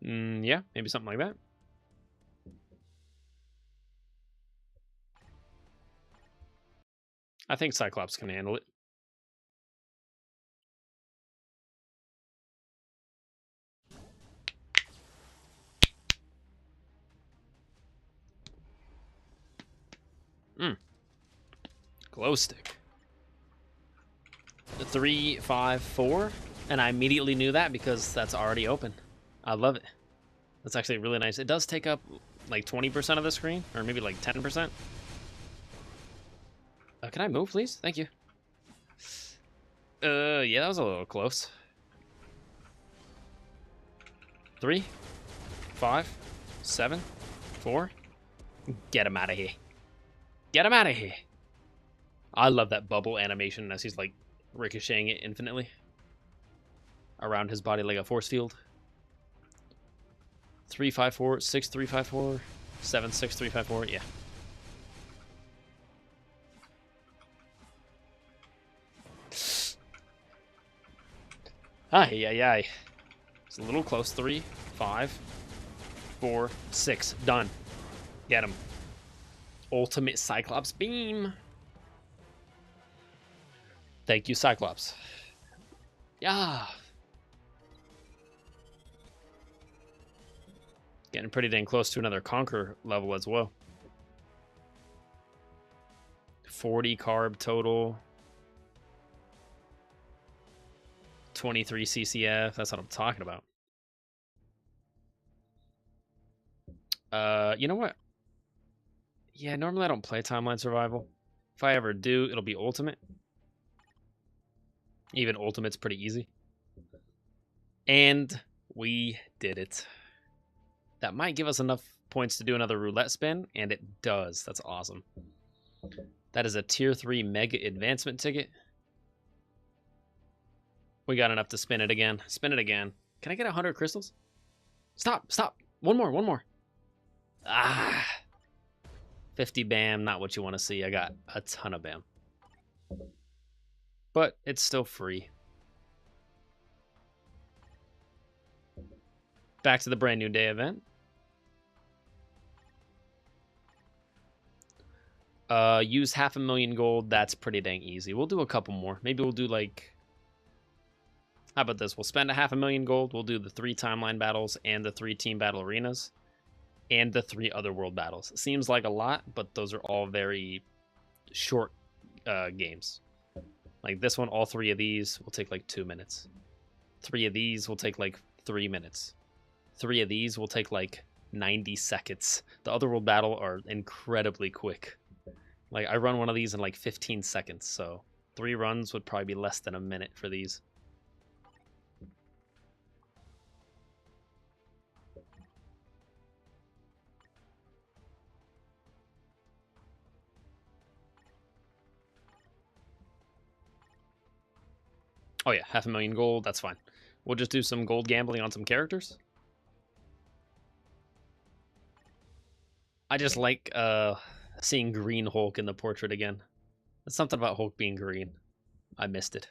Yeah, maybe something like that. I think Cyclops can handle it. Glow stick. 3, 5, 4. And I immediately knew that because that's already open. I love it. That's actually really nice. It does take up like 20% of the screen, or maybe like 10%. Can I move, please? Thank you. Yeah, that was a little close. 3, 5, 7, 4. Get him out of here. Get him out of here. I love that bubble animation as he's like ricocheting it infinitely around his body like a force field. 3, 5, 4, 6, 3, 5, 4, 7, 6, 3, 5, 4. Yeah. Ay. It's a little close. 3, 5, 4, 6. Done. Get him. Ultimate Cyclops beam. Thank you, Cyclops. Yeah. Getting pretty dang close to another Conquer level as well. 40 carb total. 23 CCF. That's what I'm talking about. You know what? Yeah, normally I don't play Timeline Survival. If I ever do, it'll be Ultimate. Even Ultimate's pretty easy. And we did it. That might give us enough points to do another roulette spin, and it does. That's awesome. That is a tier 3 mega advancement ticket. We got enough to spin it again. Spin it again. Can I get 100 crystals? Stop. One more. Ah. 50 BAM, not what you want to see. I got a ton of BAM. But it's still free. Back to the brand new day event. Use 500,000 gold. That's pretty dang easy. We'll do a couple more. Maybe we'll do like... How about this? We'll spend 500,000 gold. We'll do the 3 timeline battles and the 3 team battle arenas and the 3 other world battles. It seems like a lot, but those are all very short games. Like this one, all 3 of these will take like 2 minutes. 3 of these will take like 3 minutes. 3 of these will take like 90 seconds. The other world battle are incredibly quick. Like I run one of these in like 15 seconds, so 3 runs would probably be less than a minute for these. Oh yeah, 500,000 gold, that's fine. We'll just do some gold gambling on some characters. I just like seeing green Hulk in the portrait again. There's something about Hulk being green. I missed it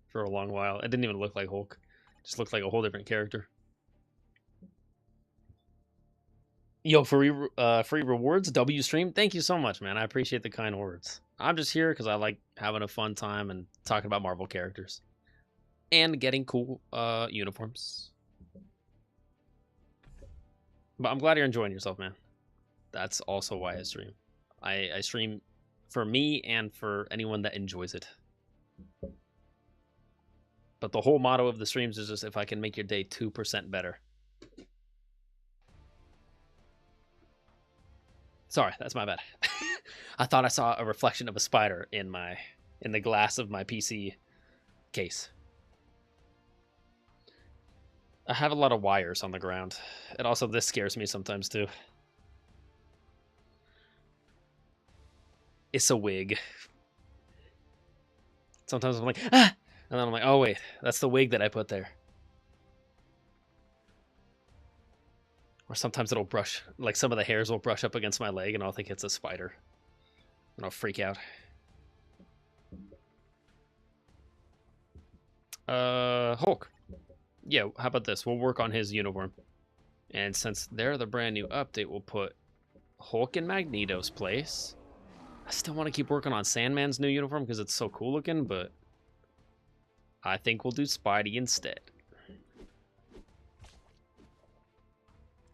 for a long while. It didn't even look like Hulk. It just looked like a whole different character. Yo, for free rewards, W stream. Thank you so much, man. I appreciate the kind words. I'm just here because I like having a fun time and talking about Marvel characters. And getting cool uniforms. But I'm glad you're enjoying yourself, man. That's also why I stream. I stream for me and for anyone that enjoys it. But the whole motto of the streams is just if I can make your day 2% better. Sorry, that's my bad. I thought I saw a reflection of a spider in the glass of my PC case. I have a lot of wires on the ground. And also this scares me sometimes too. It's a wig. Sometimes I'm like, ah! And then I'm like, oh wait, that's the wig that I put there. Or sometimes it'll brush, like some of the hairs will brush up against my leg and I'll think it's a spider. And I'll freak out. Hulk. Yeah, how about this? We'll work on his uniform. And since they're the brand new update, we'll put Hulk in Magneto's place. I still want to keep working on Sandman's new uniform because it's so cool looking, but I think we'll do Spidey instead.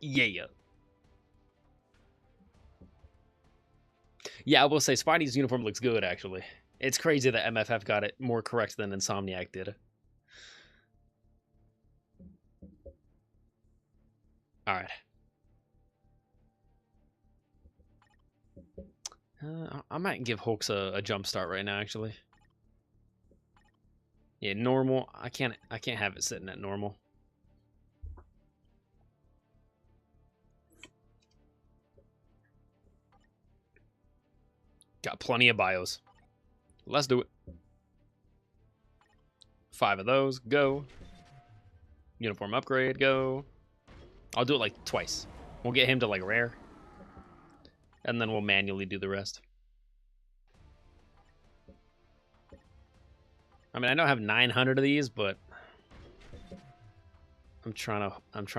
Yeah. Yeah, I will say Spidey's uniform looks good, actually. It's crazy that MFF got it more correct than Insomniac did. Alright. I might give Hulk's a jump start right now, actually. Yeah, normal. I can't have it sitting at normal. Got plenty of bios. Let's do it. 5 of those, go. Uniform upgrade, go. I'll do it like twice. We'll get him to like rare. And then we'll manually do the rest. I mean, I don't have 900 of these, but I'm trying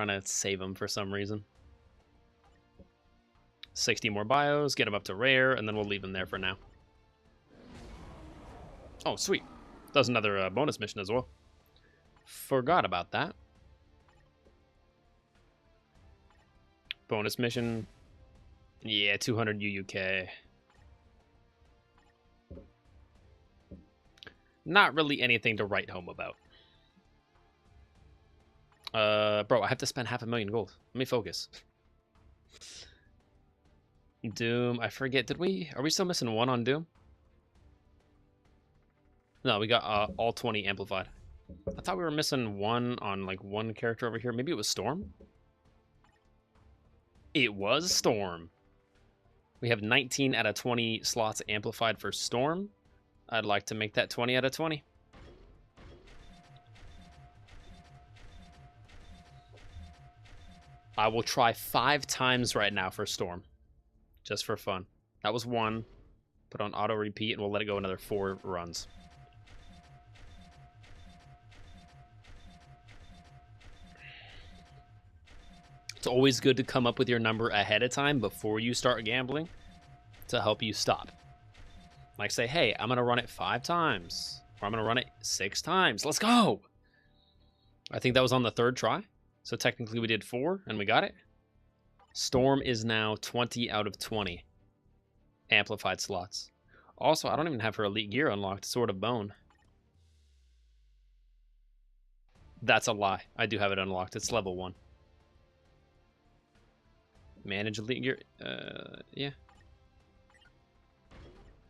to save them for some reason. 60 more bios, get them up to rare, and then we'll leave them there for now. Oh, sweet. Does another bonus mission as well. Forgot about that. Bonus mission. Yeah, 200 UUK. Not really anything to write home about. Bro, I have to spend 500,000 gold. Let me focus. Doom, I forget. Are we still missing 1 on Doom? No, we got all 20 amplified. I thought we were missing 1 on like 1 character over here. Maybe it was Storm? It was Storm. We have 19 out of 20 slots amplified for Storm. I'd like to make that 20 out of 20. I will try 5 times right now for Storm. Just for fun. That was 1. Put on auto repeat and we'll let it go another 4 runs. It's always good to come up with your number ahead of time before you start gambling to help you stop. Like say, hey, I'm going to run it 5 times. Or I'm going to run it 6 times. Let's go! I think that was on the 3rd try. So technically we did 4 and we got it. Storm is now 20 out of 20 amplified slots. Also, I don't even have her elite gear unlocked. Sword of Bone. That's a lie. I do have it unlocked. It's level 1. Manage elite gear. Yeah.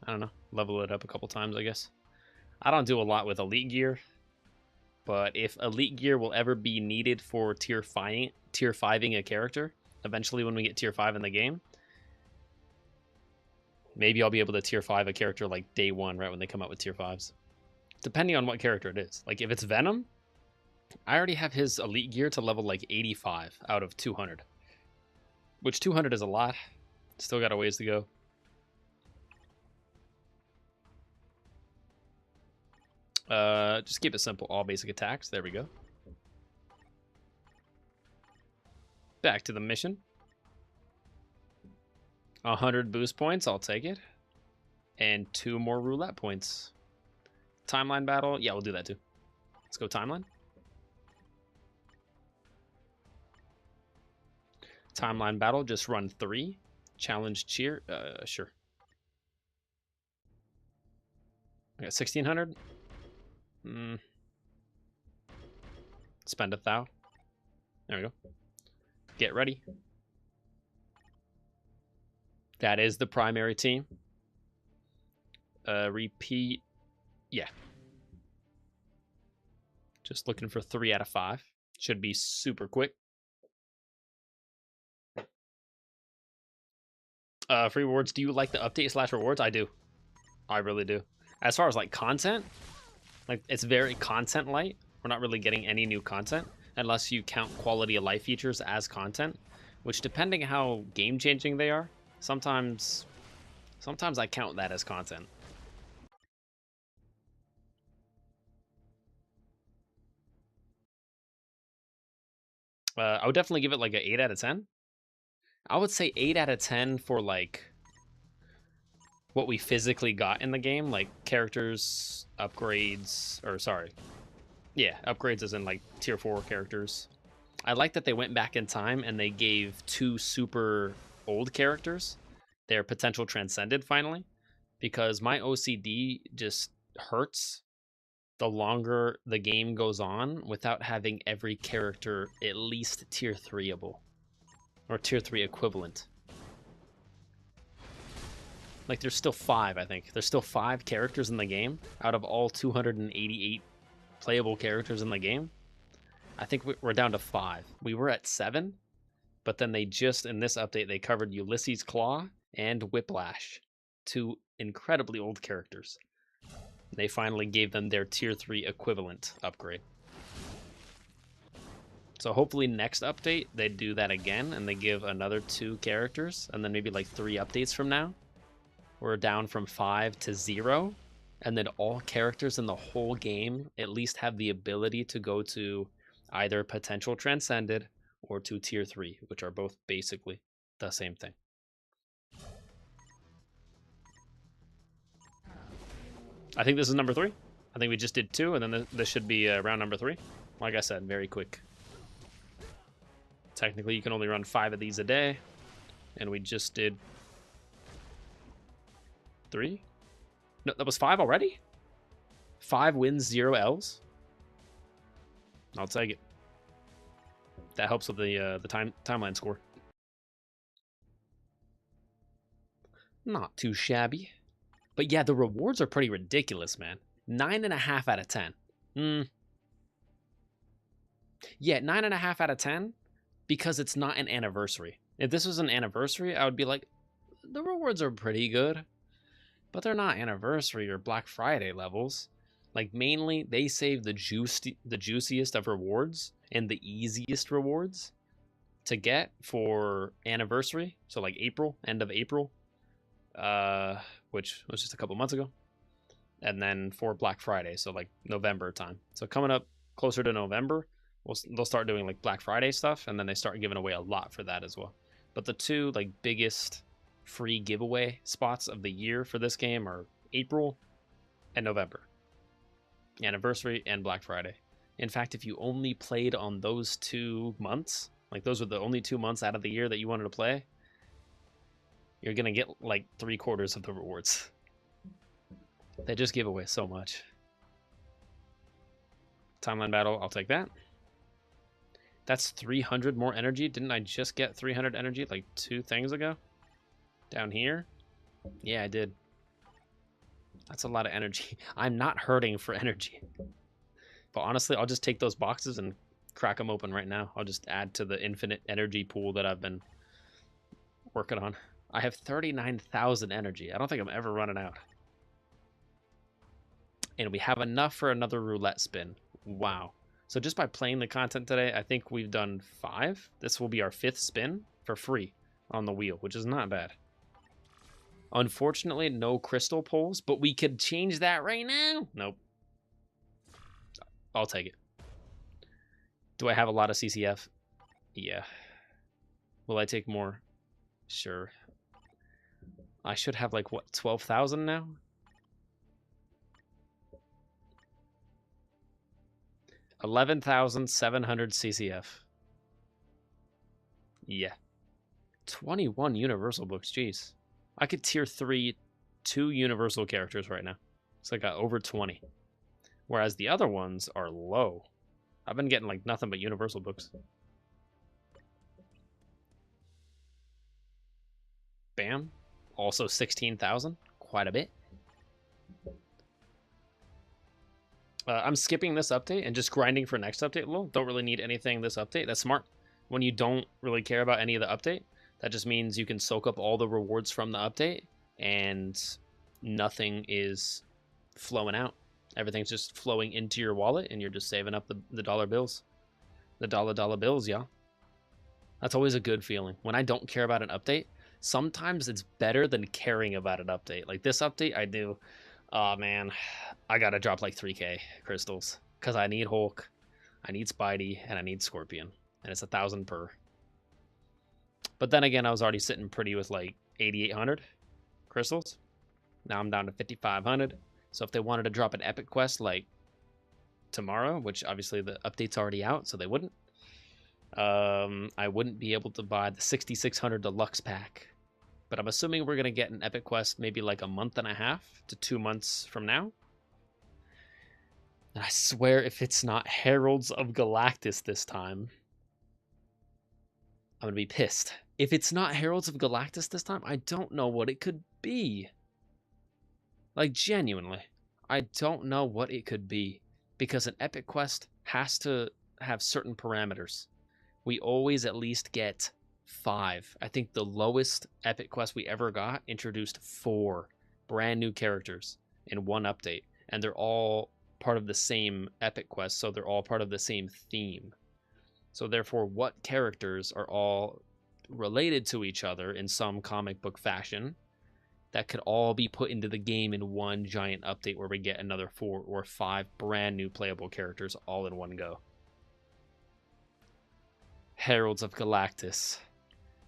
I don't know. Level it up a couple times, I guess. I don't do a lot with elite gear. But if elite gear will ever be needed for tier 5ing a character, eventually when we get tier 5 in the game, maybe I'll be able to tier 5 a character like day 1, right when they come out with tier 5s. Depending on what character it is. Like if it's Venom, I already have his elite gear to level like 85 out of 200. Which 200 is a lot. Still got a ways to go. Just keep it simple. All basic attacks. There we go. Back to the mission. 100 boost points. I'll take it. And 2 more roulette points. Timeline battle. Yeah, we'll do that too. Let's go timeline. Timeline battle, just run 3. Challenge cheer, sure. I got 1600. Spend 1,000. There we go. Get ready. That is the primary team. Repeat. Yeah. Just looking for 3 out of 5. Should be super quick. Free rewards. Do you like the update / rewards? I do. I really do. As far as like content, like it's very content light. We're not really getting any new content unless you count quality of life features as content, which depending how game changing they are, sometimes I count that as content. I would definitely give it like an 8 out of 10. I would say 8 out of 10 for like what we physically got in the game, like characters, upgrades, or sorry. Yeah, upgrades as in like tier 4 characters. I like that they went back in time and they gave 2 super old characters their potential transcended finally, because my OCD just hurts the longer the game goes on without having every character at least tier 3able or tier 3 equivalent. Like there's still 5, I think. There's still 5 characters in the game out of all 288 playable characters in the game. I think we're down to 5. We were at 7, but then they just, in this update, they covered Ulysses Claw and Whiplash, 2 incredibly old characters. They finally gave them their tier 3 equivalent upgrade. So hopefully next update, they do that again, and they give another 2 characters, and then maybe like 3 updates from now. We're down from 5 to 0, and then all characters in the whole game at least have the ability to go to either potential transcended or to tier 3, which are both basically the same thing. I think this is number 3. I think we just did 2, and then this should be round number 3. Like I said, very quick. Technically, you can only run 5 of these a day, and we just did 3. No, that was 5 already? 5 wins, 0 L's. I'll take it. That helps with the timeline score. Not too shabby. But yeah, the rewards are pretty ridiculous, man. 9.5 out of 10. Yeah, 9.5 out of 10 because it's not an anniversary. If this was an anniversary, I would be like, the rewards are pretty good, but they're not anniversary or Black Friday levels. Like mainly, they save the juiciest of rewards and the easiest rewards to get for anniversary. So like April, end of April. Which was just a couple months ago, and then for Black Friday, so like November time. So coming up closer to November, they'll start doing like Black Friday stuff, and then they start giving away a lot for that as well. But the 2 like biggest free giveaway spots of the year for this game are April and November, anniversary and Black Friday. In fact, if you only played on those 2 months, like those were the only 2 months out of the year that you wanted to play, you're going to get like 3/4 of the rewards. They just give away so much. Timeline battle, I'll take that. That's 300 more energy. Didn't I just get 300 energy like 2 things ago? Down here? Yeah, I did. That's a lot of energy. I'm not hurting for energy. But honestly, I'll just take those boxes and crack them open right now. I'll just add to the infinite energy pool that I've been working on. I have 39,000 energy. I don't think I'm ever running out. And we have enough for another roulette spin. Wow. So just by playing the content today, I think we've done 5. This will be our 5th spin for free on the wheel, which is not bad. Unfortunately, no crystal pulls, but we could change that right now. Nope. I'll take it. Do I have a lot of CCF? Yeah. Will I take more? Sure. I should have like, what, 12,000 now? $11,700 CCF. Yeah. 21 universal books, jeez. I could tier 3 2 universal characters right now. So I got over 20. Whereas the other ones are low. I've been getting like nothing but universal books. Bam. Also 16,000. Quite a bit. I'm skipping this update and just grinding for next update. Well, don't really need anything this update. That's smart. When you don't really care about any of the update, that just means you can soak up all the rewards from the update and nothing is flowing out. Everything's just flowing into your wallet and you're just saving up the dollar bills. The dollar bills, y'all. That's always a good feeling. When I don't care about an update, sometimes it's better than caring about an update. Like this update, I do. Oh man, I gotta drop like 3k crystals because I need Hulk, I need Spidey, and I need Scorpion, and it's 1,000 per. But then again, I was already sitting pretty with like 8,800 crystals. Now I'm down to 5,500. So if they wanted to drop an epic quest like tomorrow, which obviously the update's already out, so they wouldn't, I wouldn't be able to buy the 6,600 deluxe pack. But I'm assuming we're going to get an epic quest maybe like a month and a half to 2 months from now. And I swear if it's not Heralds of Galactus this time, I'm going to be pissed. If it's not Heralds of Galactus this time, I don't know what it could be. Like, genuinely, I don't know what it could be. Because an epic quest has to have certain parameters. We always at least get 5. I think the lowest epic quest we ever got introduced 4 brand new characters in one update, and they're all part of the same epic quest, so they're all part of the same theme. So therefore, what characters are all related to each other in some comic book fashion that could all be put into the game in one giant update where we get another 4 or 5 brand new playable characters all in one go. Heralds of Galactus.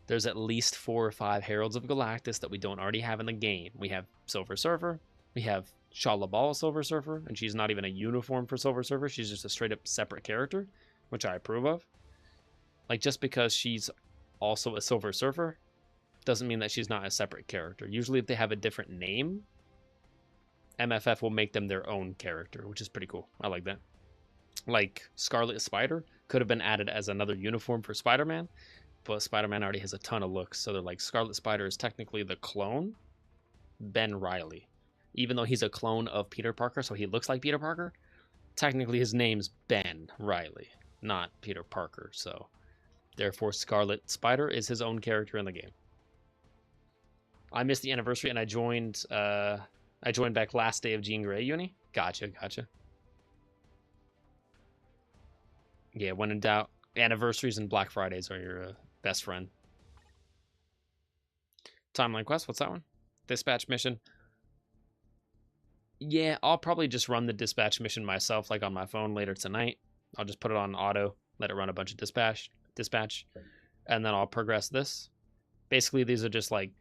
There's at least 4 or 5 Heralds of Galactus that we don't already have in the game. We have Silver Surfer. We have Shalabal Silver Surfer, and she's not even a uniform for Silver Surfer. She's just a straight up separate character, which I approve of. Like, just because she's also a Silver Surfer doesn't mean that she's not a separate character. Usually if they have a different name, MFF will make them their own character, which is pretty cool. I like that. Like Scarlet Spider could have been added as another uniform for Spider-Man, but Spider-Man already has a ton of looks, so they're like, Scarlet Spider is technically the clone, Ben Reilly. Even though he's a clone of Peter Parker, so he looks like Peter Parker, technically his name's Ben Reilly, not Peter Parker, so therefore Scarlet Spider is his own character in the game. I missed the anniversary and I joined back last day of Jean Grey uni. Gotcha. Yeah, when in doubt, anniversaries and Black Fridays are your best friend. Timeline quest, what's that one? Dispatch mission. Yeah, I'll probably just run the dispatch mission myself, like on my phone later tonight. I'll just put it on auto, let it run a bunch of dispatch, and then I'll progress this. Basically, these are just like,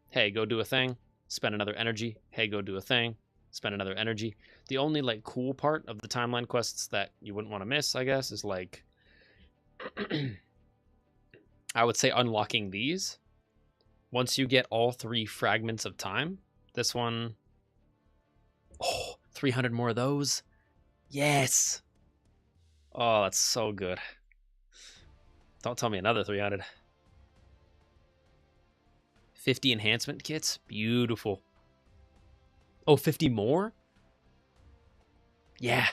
hey, go do a thing, spend another energy. Hey, go do a thing, spend another energy. The only like cool part of the timeline quests that you wouldn't want to miss, I guess, is like I would say unlocking these. Once you get all 3 fragments of time, this one, 300 more of those. Yes. Oh, that's so good. Don't tell me another 300. 50 enhancement kits. Beautiful. Oh, 50 more? Yeah.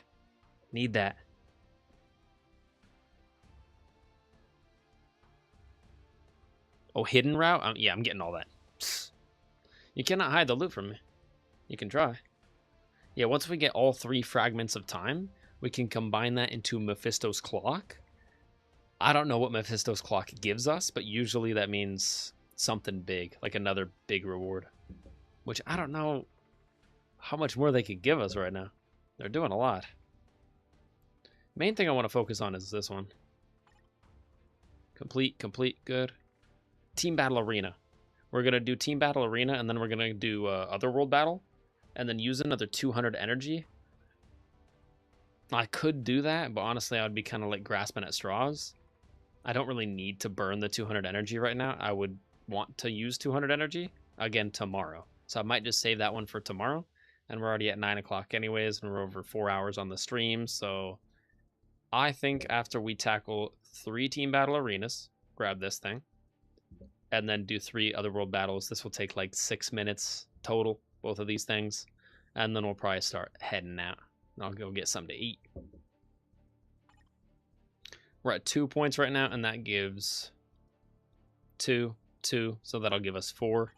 Need that. Oh, hidden route? Yeah, I'm getting all that. You cannot hide the loot from me. You can try. Yeah, once we get all 3 fragments of time, we can combine that into Mephisto's clock. I don't know what Mephisto's clock gives us, but usually that means something big, like another big reward. Which I don't know how much more they could give us right now. They're doing a lot. Main thing I want to focus on is this one. Complete, good. Team Battle Arena. We're going to do Team Battle Arena, and then we're going to do Otherworld Battle, and then use another 200 energy. I could do that, but honestly, I would be kind of like grasping at straws. I don't really need to burn the 200 energy right now. I would want to use 200 energy again tomorrow. So I might just save that one for tomorrow. And we're already at 9 o'clock anyways, and we're over 4 hours on the stream. So I think after we tackle 3 team battle arenas, grab this thing, and then do 3 otherworld battles. This will take like 6 minutes total, both of these things. And then we'll probably start heading out. I'll go get something to eat. We're at 2 points right now, and that gives 2, 2. So that'll give us 4.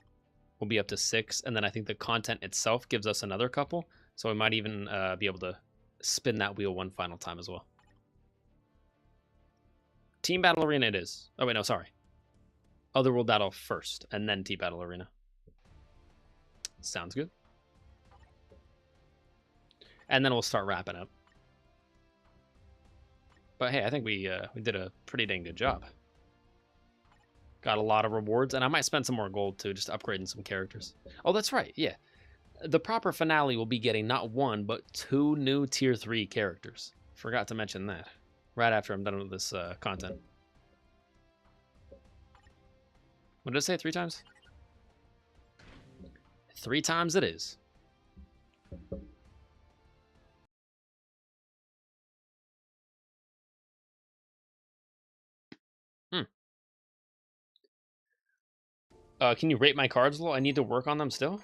We'll be up to 6. And then I think the content itself gives us another couple. So we might even be able to spin that wheel one final time as well. Team Battle Arena it is. Oh, wait, no, sorry. Otherworld Battle first, and then Team Battle Arena. Sounds good. And then we'll start wrapping up. But hey, I think we did a pretty dang good job. Got a lot of rewards, and I might spend some more gold too, just upgrading some characters. Oh, that's right, yeah. The proper finale will be getting not 1, but 2 new tier 3 characters. Forgot to mention that. Right after I'm done with this content. What did I say, 3 times? 3 times it is. Can you rate my cards a little? I need to work on them still?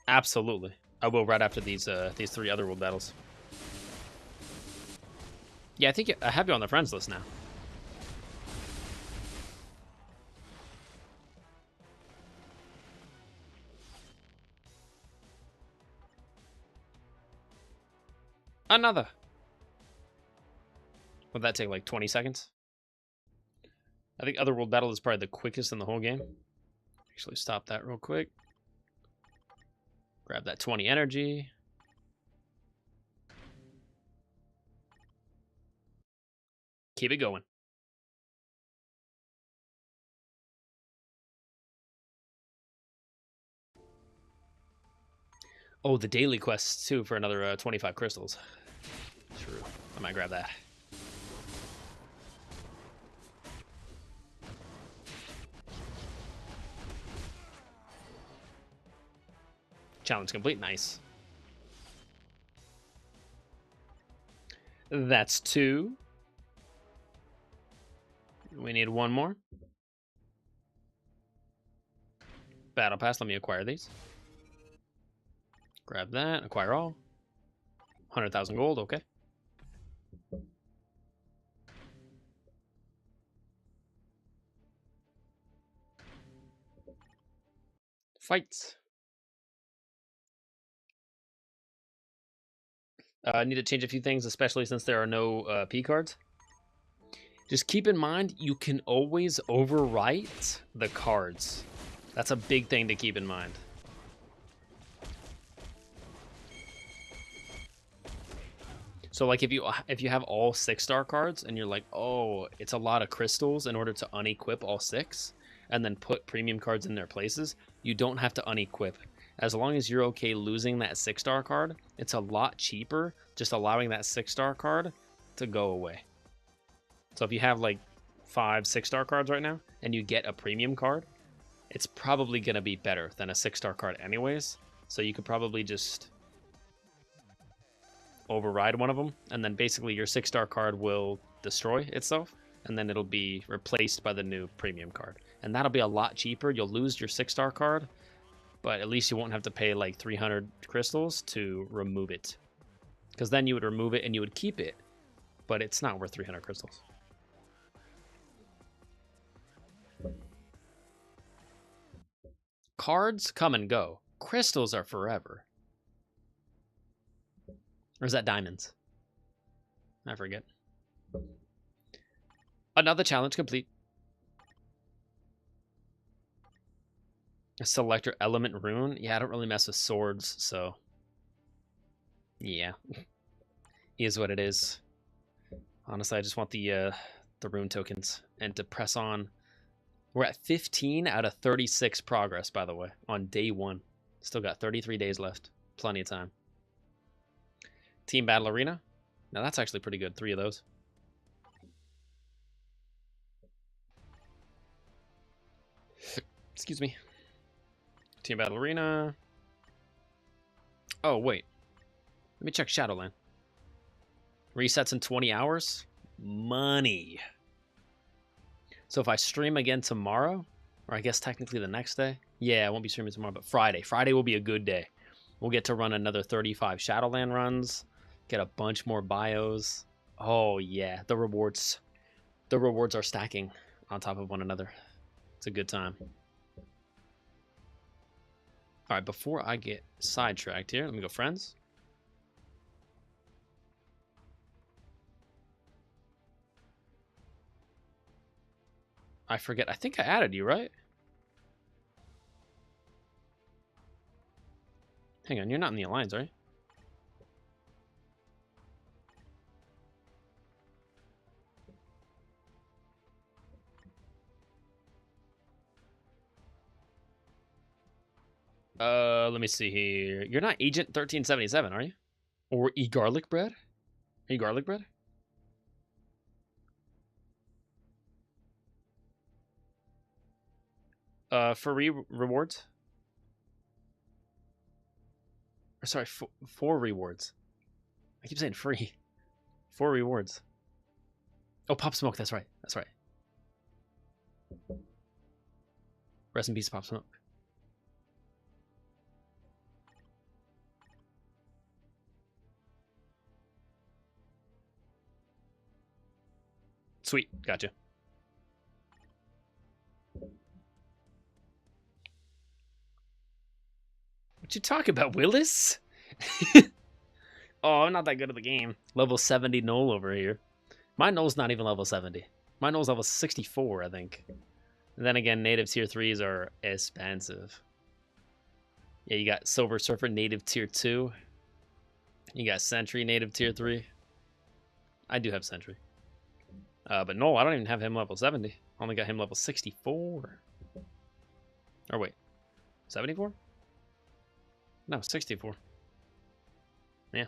Absolutely. I will right after these 3 otherworld battles. Yeah, I think I have you on the friends list now. Another. Would that take like 20 seconds? I think Otherworld Battle is probably the quickest in the whole game. Actually, stop that real quick. Grab that 20 energy. Keep it going. Oh, the daily quests too for another 25 crystals. True. I might grab that. Challenge complete. Nice. That's 2. We need 1 more. Battle Pass. Let me acquire these. Grab that. Acquire all. 100,000 gold. Okay. Fights. I need to change a few things, especially since there are no P cards. Just keep in mind, you can always overwrite the cards. That's a big thing to keep in mind. So like if you have all 6-star cards and you're like, oh, it's a lot of crystals in order to unequip all 6 and then put premium cards in their places, you don't have to unequip. As long as you're okay losing that 6-star card, it's a lot cheaper just allowing that 6-star card to go away. So if you have like 5 6-star cards right now and you get a premium card, it's probably going to be better than a 6-star card anyways. So you could probably just override one of them, and then basically your 6-star card will destroy itself, and then it'll be replaced by the new premium card. And that'll be a lot cheaper. You'll lose your 6-star card, but at least you won't have to pay like 300 crystals to remove it. Because then you would remove it and you would keep it, but it's not worth 300 crystals. Cards come and go. Crystals are forever. Or is that diamonds? I forget. Another challenge complete. A selector element rune. Yeah, I don't really mess with swords, so yeah. Is what it is. Honestly, I just want the rune tokens and to press on. We're at 15 out of 36 progress, by the way, on day 1. Still got 33 days left. Plenty of time. Team Battle Arena. Now that's actually pretty good. 3 of those. Excuse me. Team Battle Arena. Oh, wait. Let me check Shadowland. Resets in 20 hours? Money. So if I stream again tomorrow, or I guess technically the next day. Yeah, I won't be streaming tomorrow, but Friday. Friday will be a good day. We'll get to run another 35 Shadowland runs, get a bunch more bios. Oh, yeah. The rewards are stacking on top of one another. It's a good time. All right, before I get sidetracked here, let me go friends. I forget. I think I added you, right? Hang on, you're not in the alliance, right? Let me see here. You're not Agent 1377, are you? Or garlic bread? Are you garlic bread? For rewards? Or sorry, for rewards. I keep saying free. For rewards. Oh, Pop Smoke, that's right. That's right. Rest in peace, Pop Smoke. Sweet, gotcha. What you talking about, Willis? Oh, I'm not that good at the game. Level 70 Null over here. My Null's not even level 70. My Null's level 64, I think. And then again, native tier 3s are expensive. Yeah, you got Silver Surfer native tier 2. You got Sentry native tier 3. I do have Sentry. But Null, I don't even have him level 70. Only got him level 64. Or wait, 74? No, 64. Yeah.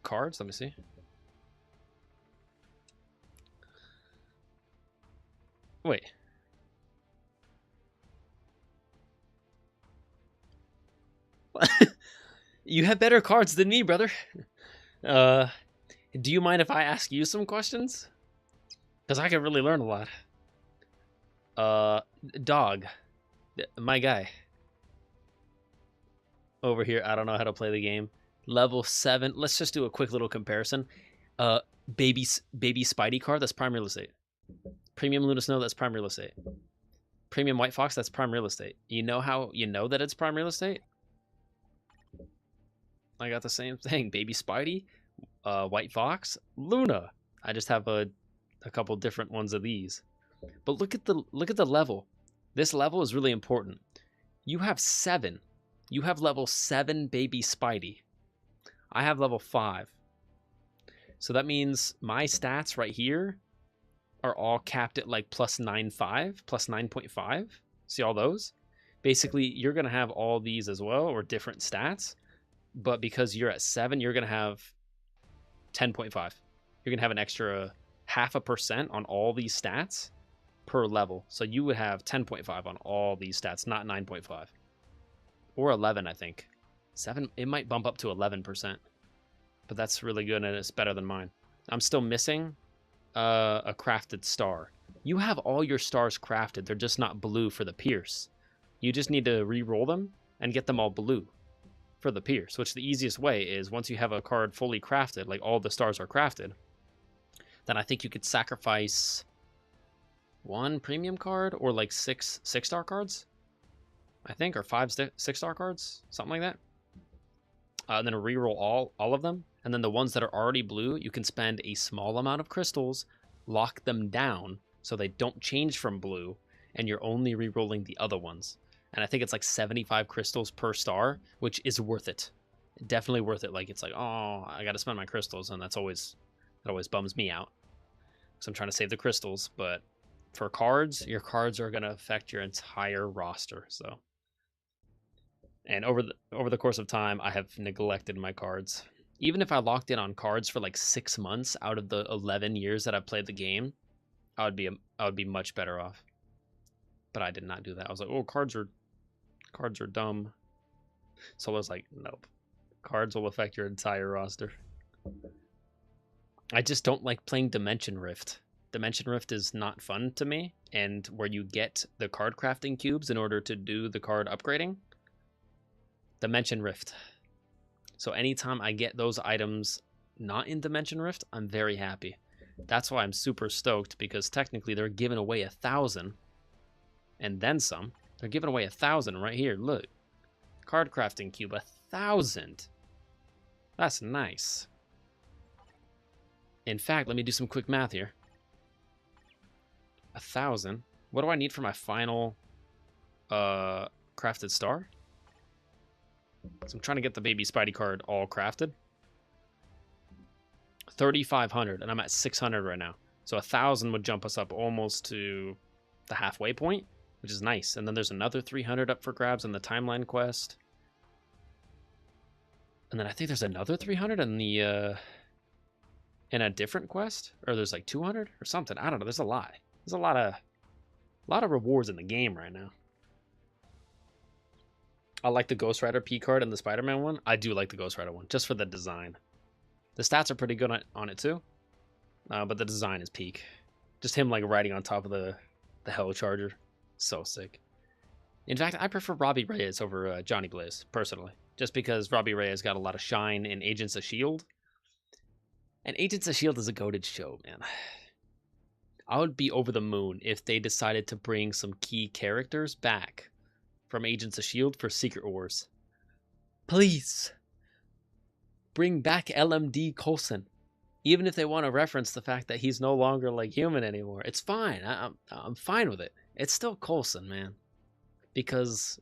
Cards, let me see. Wait. You have better cards than me, brother. Do you mind if I ask you some questions? Because I can really learn a lot. Dog. My guy. Over here, I don't know how to play the game. Level 7. Let's just do a quick little comparison. Baby Spidey card, that's prime real estate. Premium Luna Snow, that's prime real estate. Premium White Fox, that's prime real estate. You know how you know that it's prime real estate? I got the same thing. Baby Spidey, White Fox, Luna. I just have a couple different ones of these. But look at the level. This level is really important. You have 7. You have level 7 Baby Spidey. I have level 5. So that means my stats right here are all capped at like plus 9.5, plus 9.5. See all those? Basically, you're going to have all these as well, or different stats. But because you're at 7, you're going to have 10.5. You're going to have an extra 0.5% on all these stats per level. So you would have 10.5 on all these stats, not 9.5. Or 11, I think. 7, it might bump up to 11%. But that's really good, and it's better than mine. I'm still missing a crafted star. You have all your stars crafted. They're just not blue for the Pierce. You just need to re-roll them and get them all blue for the Pierce, which the easiest way is once you have a card fully crafted, like all the stars are crafted, then I think you could sacrifice 1 premium card or like 6 6-star cards, I think, or 5 6-star cards, something like that. And then re-roll all of them. And then the ones that are already blue, you can spend a small amount of crystals, lock them down so they don't change from blue, and you're only re-rolling the other ones. And I think it's like 75 crystals per star, which is worth it. Definitely worth it. Like, it's like, oh, I got to spend my crystals, and that always bums me out because I'm trying to save the crystals. But for cards, your cards are going to affect your entire roster. So, and over the course of time, I have neglected my cards. Even if I locked in on cards for like 6 months out of the 11 years that I've played the game, I would be much better off. But I did not do that. I was like, oh, cards are dumb. Solo's like, nope. Cards will affect your entire roster. I just don't like playing Dimension Rift. Dimension Rift is not fun to me, and where you get the card crafting cubes in order to do the card upgrading. Dimension Rift. So anytime I get those items not in Dimension Rift, I'm very happy. That's why I'm super stoked, because technically they're giving away 1,000 and then some. They're giving away 1,000 right here. Look. Card crafting cube, 1,000. That's nice. In fact, let me do some quick math here. 1,000. What do I need for my final crafted star? So I'm trying to get the baby Spidey card all crafted. 3,500, and I'm at 600 right now. So 1,000 would jump us up almost to the halfway point, which is nice. And then there's another 300 up for grabs in the timeline quest. And then I think there's another 300 in the in a different quest, or there's like 200 or something. I don't know. There's a lot. There's a lot of rewards in the game right now. I like the Ghost Rider P card and the Spider-Man one. I do like the Ghost Rider one, just for the design. The stats are pretty good on it too, but the design is peak. Just him like riding on top of the Hell Charger, so sick. In fact, I prefer Robbie Reyes over Johnny Blaze personally, just because Robbie Reyes got a lot of shine in Agents of S.H.I.E.L.D. And Agents of S.H.I.E.L.D. is a goated show, man. I would be over the moon if they decided to bring some key characters back from Agents of S.H.I.E.L.D. for Secret Wars. Please. Bring back LMD Coulson. Even if they want to reference the fact that he's no longer like human anymore. It's fine. I'm fine with it. It's still Coulson, man. Because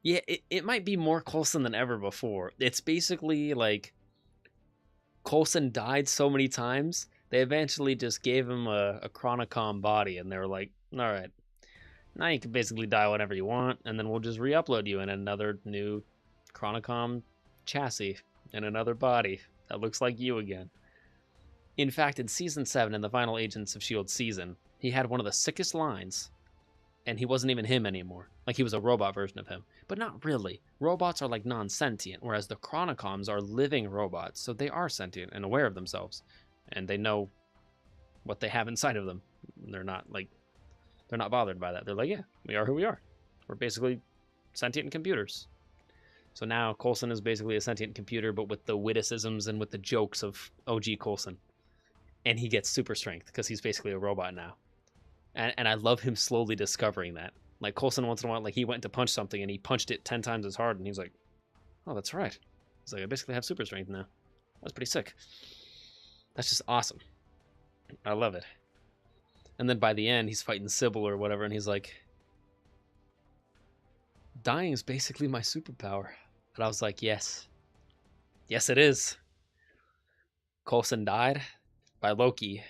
yeah, it might be more Coulson than ever before. It's basically like Coulson died so many times, they eventually just gave him a Chronicom body, and they were like, all right, now you can basically die whenever you want, and then we'll just re-upload you in another new Chronicom chassis and another body that looks like you again. In fact, in Season 7, in the final Agents of S.H.I.E.L.D. season, he had one of the sickest lines, and he wasn't even him anymore. Like, he was a robot version of him. But not really. Robots are like non-sentient, whereas the Chronicoms are living robots, so they are sentient and aware of themselves. And they know what they have inside of them. They're not bothered by that. They're like, yeah, we are who we are. We're basically sentient computers. So now Coulson is basically a sentient computer, but with the witticisms and with the jokes of OG Coulson. And he gets super strength because he's basically a robot now. And I love him slowly discovering that. Like, Coulson once in a while, like, he went to punch something and he punched it 10 times as hard, and he's like, oh, that's right. He's like, I basically have super strength now. That's pretty sick. That's just awesome. I love it. And then by the end, he's fighting Sybil or whatever, and he's like, dying is basically my superpower. And I was like, yes. Yes, it is. Coulson died by Loki,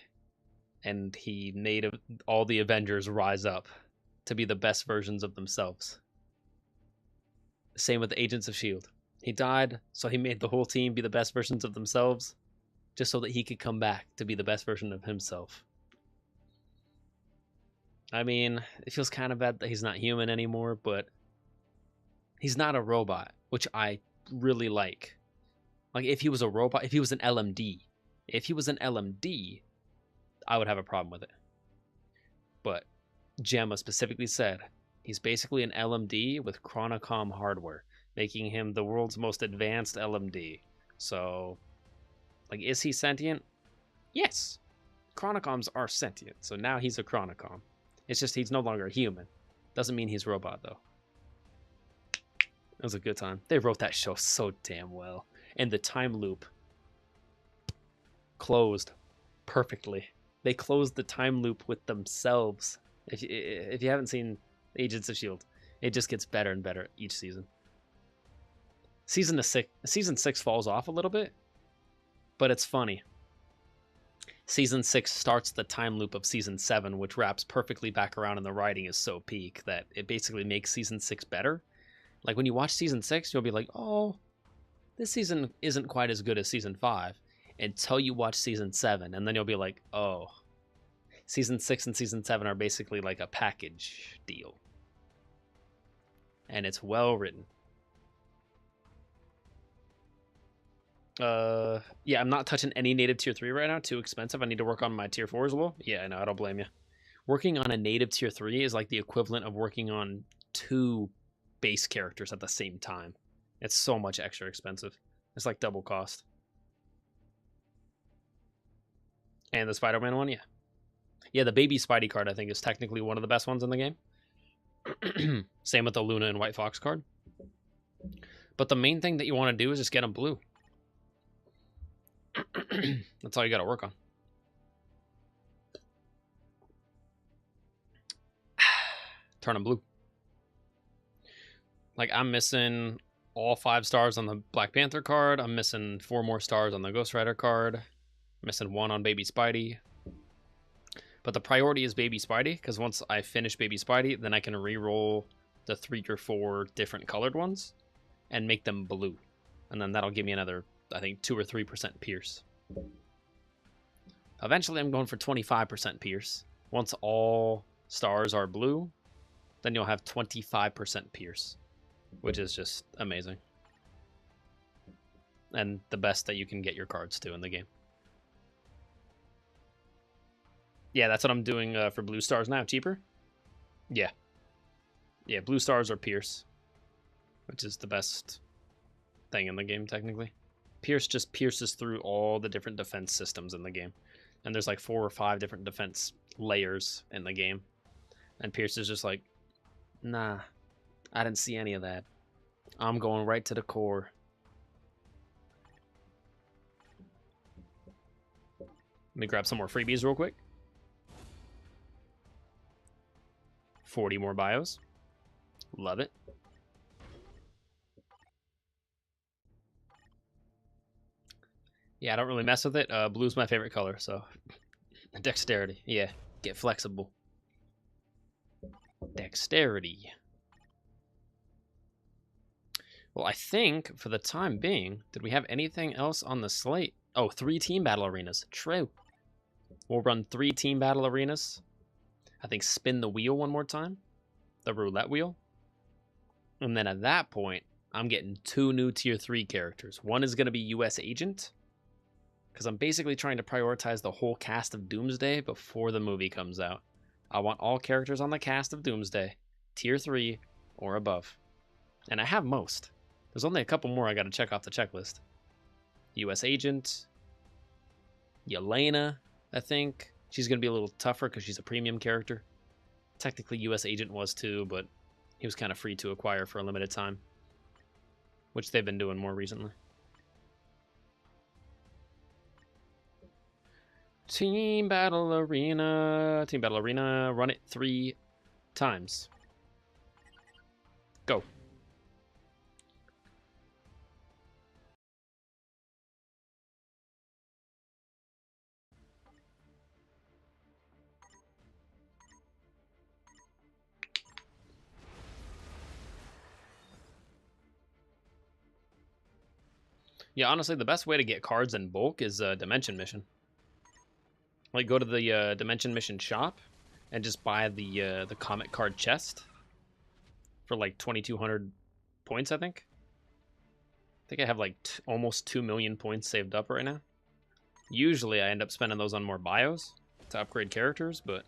and he made all the Avengers rise up to be the best versions of themselves. Same with the Agents of S.H.I.E.L.D. He died, so he made the whole team be the best versions of themselves, just so that he could come back to be the best version of himself. I mean, it feels kind of bad that he's not human anymore, but he's not a robot, which I really like. Like, if he was a robot, if he was an LMD, I would have a problem with it. But Gemma specifically said he's basically an LMD with Chronicom hardware, making him the world's most advanced LMD. So, like, is he sentient? Yes. Chronicoms are sentient, so now he's a Chronicom. It's just he's no longer a human. Doesn't mean he's a robot, though. It was a good time. They wrote that show so damn well. And the time loop closed perfectly. They closed the time loop with themselves. If you haven't seen Agents of S.H.I.E.L.D., it just gets better and better each season. Season 6 falls off a little bit, but it's funny. Season 6 starts the time loop of Season 7, which wraps perfectly back around, and the writing is so peak that it basically makes Season 6 better. Like, when you watch Season 6, you'll be like, oh, this season isn't quite as good as Season 5. until you watch season 7, and then you'll be like, oh, season 6 and season 7 are basically like a package deal. And it's well written. Yeah, I'm not touching any native tier 3 right now. Too expensive. I need to work on my tier 4 as well. Yeah, I know. I don't blame you. Working on a native tier 3 is like the equivalent of working on 2 base characters at the same time. It's so much extra expensive. It's like double cost. And the Spider-Man one, yeah. Yeah, the baby Spidey card, I think, is technically one of the best ones in the game. Same with the Luna and White Fox card. But the main thing that you want to do is just get them blue. That's all you got to work on. Turn them blue. Like, I'm missing all 5 stars on the Black Panther card. I'm missing 4 more stars on the Ghost Rider card. I'm missing 1 on Baby Spidey. But the priority is Baby Spidey, because once I finish Baby Spidey, then I can re-roll the 3 or 4 different colored ones and make them blue. And then that'll give me another, I think, 2 or 3% Pierce. Eventually, I'm going for 25% Pierce. Once all stars are blue, then you'll have 25% Pierce, which is just amazing. And the best that you can get your cards to in the game. Yeah, that's what I'm doing for blue stars now. Cheaper? Yeah. Yeah, blue stars are Pierce, which is the best thing in the game, technically. Pierce just pierces through all the different defense systems in the game. And there's like 4 or 5 different defense layers in the game. And Pierce is just like, nah, I didn't see any of that. I'm going right to the core. Let me grab some more freebies real quick. 40 more bios. Love it. Yeah, I don't really mess with it. Blue's my favorite color, so dexterity. Yeah, get flexible. Dexterity. Well, I think for the time being, did we have anything else on the slate? Oh, 3 team battle arenas. True. We'll run 3 team battle arenas. I think spin the wheel one more time. The roulette wheel. And then at that point, I'm getting 2 new tier 3 characters. One is going to be US Agent, because I'm basically trying to prioritize the whole cast of Doomsday before the movie comes out. I want all characters on the cast of Doomsday, tier 3 or above. And I have most. There's only a couple more I got to check off the checklist. US Agent, Yelena, I think. She's going to be a little tougher because she's a premium character. Technically, US Agent was too, but he was kind of free to acquire for a limited time, which they've been doing more recently. Team Battle Arena. Team Battle Arena. Run it 3 times. Go. Yeah, honestly, the best way to get cards in bulk is a Dimension Mission. Like, go to the Dimension Mission shop and just buy the comic card chest for like 2,200 points, I think. I think I have like almost 2 million points saved up right now. Usually, I end up spending those on more bios to upgrade characters, but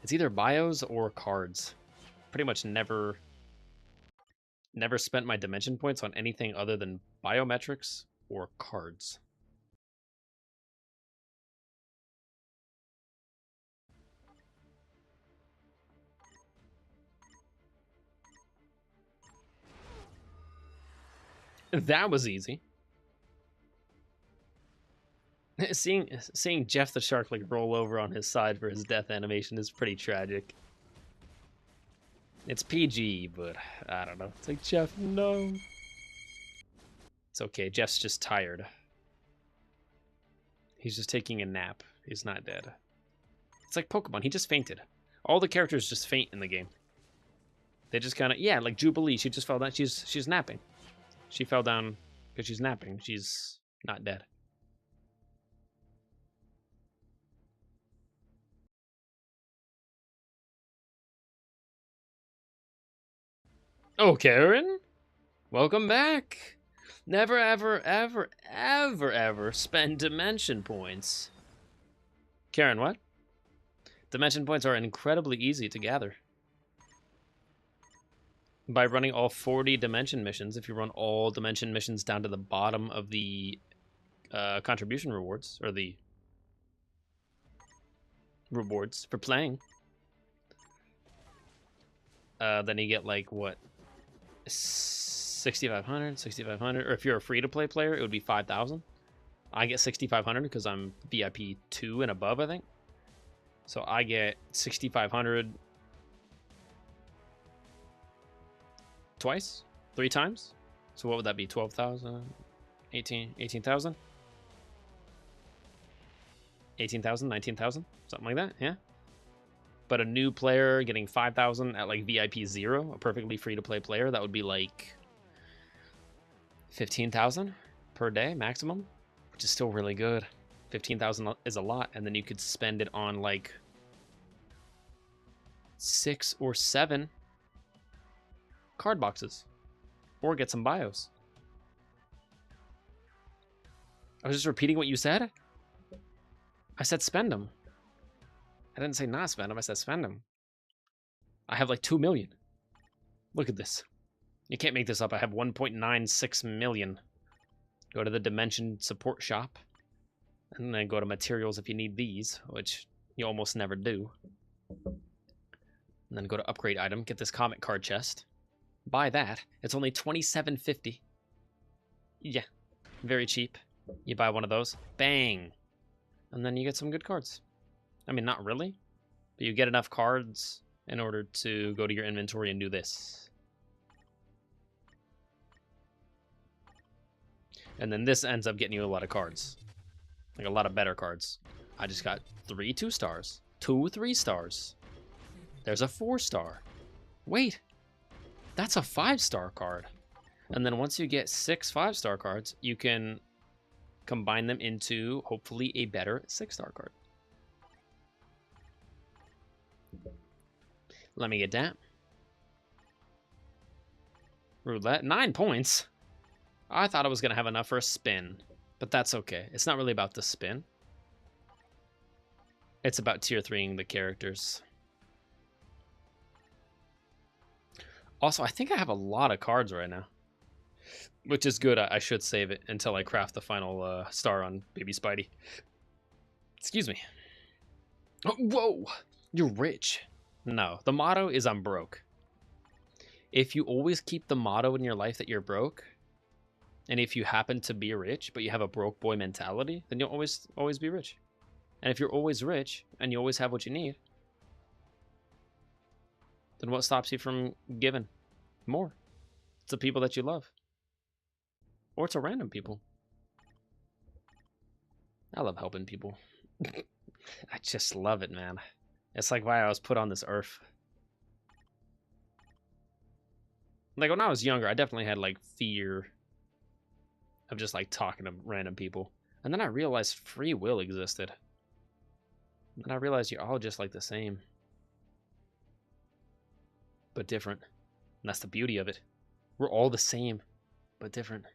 it's either bios or cards. Pretty much never spent my dimension points on anything other than biometrics or cards. That was easy. Seeing Jeff the Shark like roll over on his side for his death animation is pretty tragic. It's PG, but I don't know. It's like, Jeff, no. It's okay. Jeff's just tired. He's just taking a nap. He's not dead. It's like Pokemon. He just fainted. All the characters just faint in the game. They just kind of, yeah, like Jubilee. She just fell down. She's napping. She fell down because she's napping. She's not dead. Oh, Karen, welcome back. Never, ever, ever, ever, ever spend dimension points. Karen, what? Dimension points are incredibly easy to gather. By running all 40 dimension missions, if you run all dimension missions down to the bottom of the contribution rewards, or the rewards for playing, then you get like, what, 6,500, or if you're a free-to-play player, it would be 5,000. I get 6,500 because I'm VIP 2 and above, I think. So I get 6,500 twice, 3 times. So what would that be? 12,000, 18,000, 18,000, 19,000, something like that. Yeah. But a new player getting 5,000 at like VIP 0, a perfectly free-to-play player, that would be like 15,000 per day maximum, which is still really good. 15,000 is a lot, and then you could spend it on like 6 or 7 card boxes, or get some bios. I was just repeating what you said. I said spend them. I didn't say not spend them. I said spend them. I have like 2 million. Look at this. You can't make this up. I have 1.96 million. Go to the Dimension support shop, and then go to materials if you need these, which you almost never do. And then go to upgrade item, get this comic card chest. Buy that. It's only $27.50. Yeah, very cheap. You buy one of those, bang, and then you get some good cards. I mean, not really, but you get enough cards in order to go to your inventory and do this. And then this ends up getting you a lot of cards, like a lot of better cards. I just got 3 2-stars, 2 3-stars. There's a 4-star. Wait, that's a 5-star card. And then once you get 6 5-star cards, you can combine them into hopefully a better 6-star card. Let me get that. Roulette, 9 points. I thought I was going to have enough for a spin, but that's okay. It's not really about the spin. It's about tier 3ing the characters. Also, I think I have a lot of cards right now, which is good. I should save it until I craft the final star on Baby Spidey. Excuse me. Oh, whoa, you're rich. No, the motto is I'm broke. If you always keep the motto in your life that you're broke, and if you happen to be rich, but you have a broke boy mentality, then you'll always be rich. And if you're always rich, and you always have what you need, then what stops you from giving more? It's the people that you love. Or to random people. I love helping people. I just love it, man. It's like why I was put on this earth. Like when I was younger, I definitely had like fear of just like talking to random people. And then I realized free will existed. And then I realized you're all just like the same, but different. And that's the beauty of it. We're all the same, but different.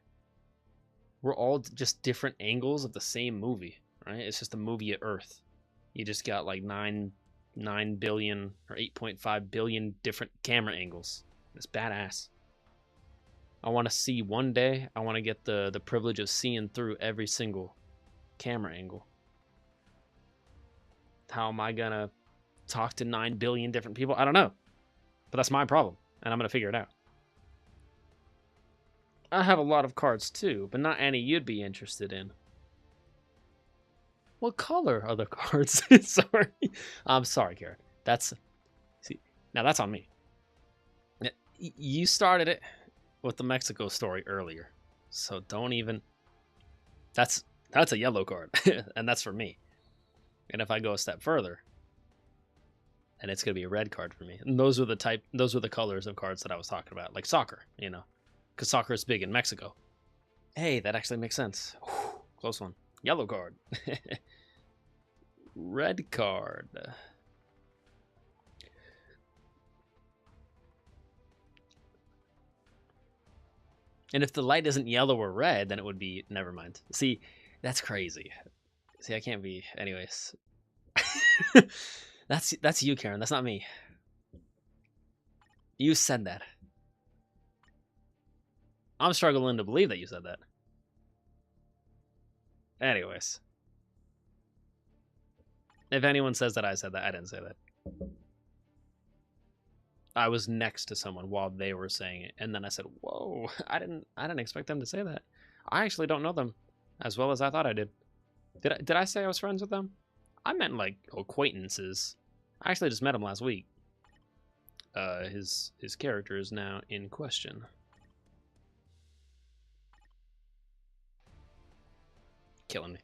We're all just different angles of the same movie, right? It's just a movie at Earth. You just got like 9 billion or 8.5 billion different camera angles. It's badass. I want to see one day, I want to get the privilege of seeing through every single camera angle. How am I going to talk to 9 billion different people? I don't know. But that's my problem, and I'm going to figure it out. I have a lot of cards too, but not any you'd be interested in. What color are the cards? Sorry. I'm sorry, Karen. Now that's on me. You started it with the Mexico story earlier, so don't even. That's a yellow card, and that's for me. And if I go a step further, and it's gonna be a red card for me. And those were the colors of cards that I was talking about, like soccer, you know, because soccer is big in Mexico. Hey, that actually makes sense. Whew, close one. Yellow card. Red card. And if the light isn't yellow or red, then it would be... Never mind. See, that's crazy. See, I can't be... Anyways. That's you, Karen. That's not me. You said that. I'm struggling to believe that you said that. Anyways. If anyone says that I said that, I didn't say that. I was next to someone while they were saying it, and then I said, "Whoa, I didn't expect them to say that. I actually don't know them as well as I thought I did. Did I say I was friends with them? I meant like acquaintances. I actually just met him last week. His character is now in question. Killing me.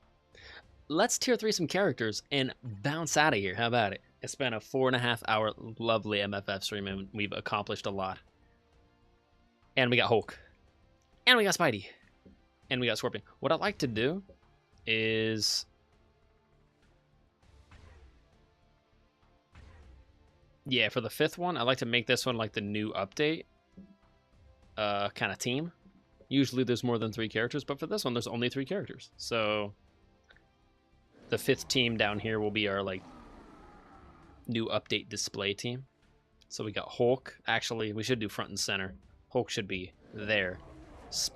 Let's tier 3 some characters and bounce out of here. How about it? It's been a 4.5 hour lovely MFF stream, and we've accomplished a lot. And we got Hulk. And we got Spidey. And we got Scorpion. What I'd like to do is... Yeah, for the 5th one, I'd like to make this one like the new update kind of team. Usually there's more than 3 characters, but for this one, there's only 3 characters. So the 5th team down here will be our like new update display team. So we got Hulk. Actually, we should do front and center. Hulk should be there.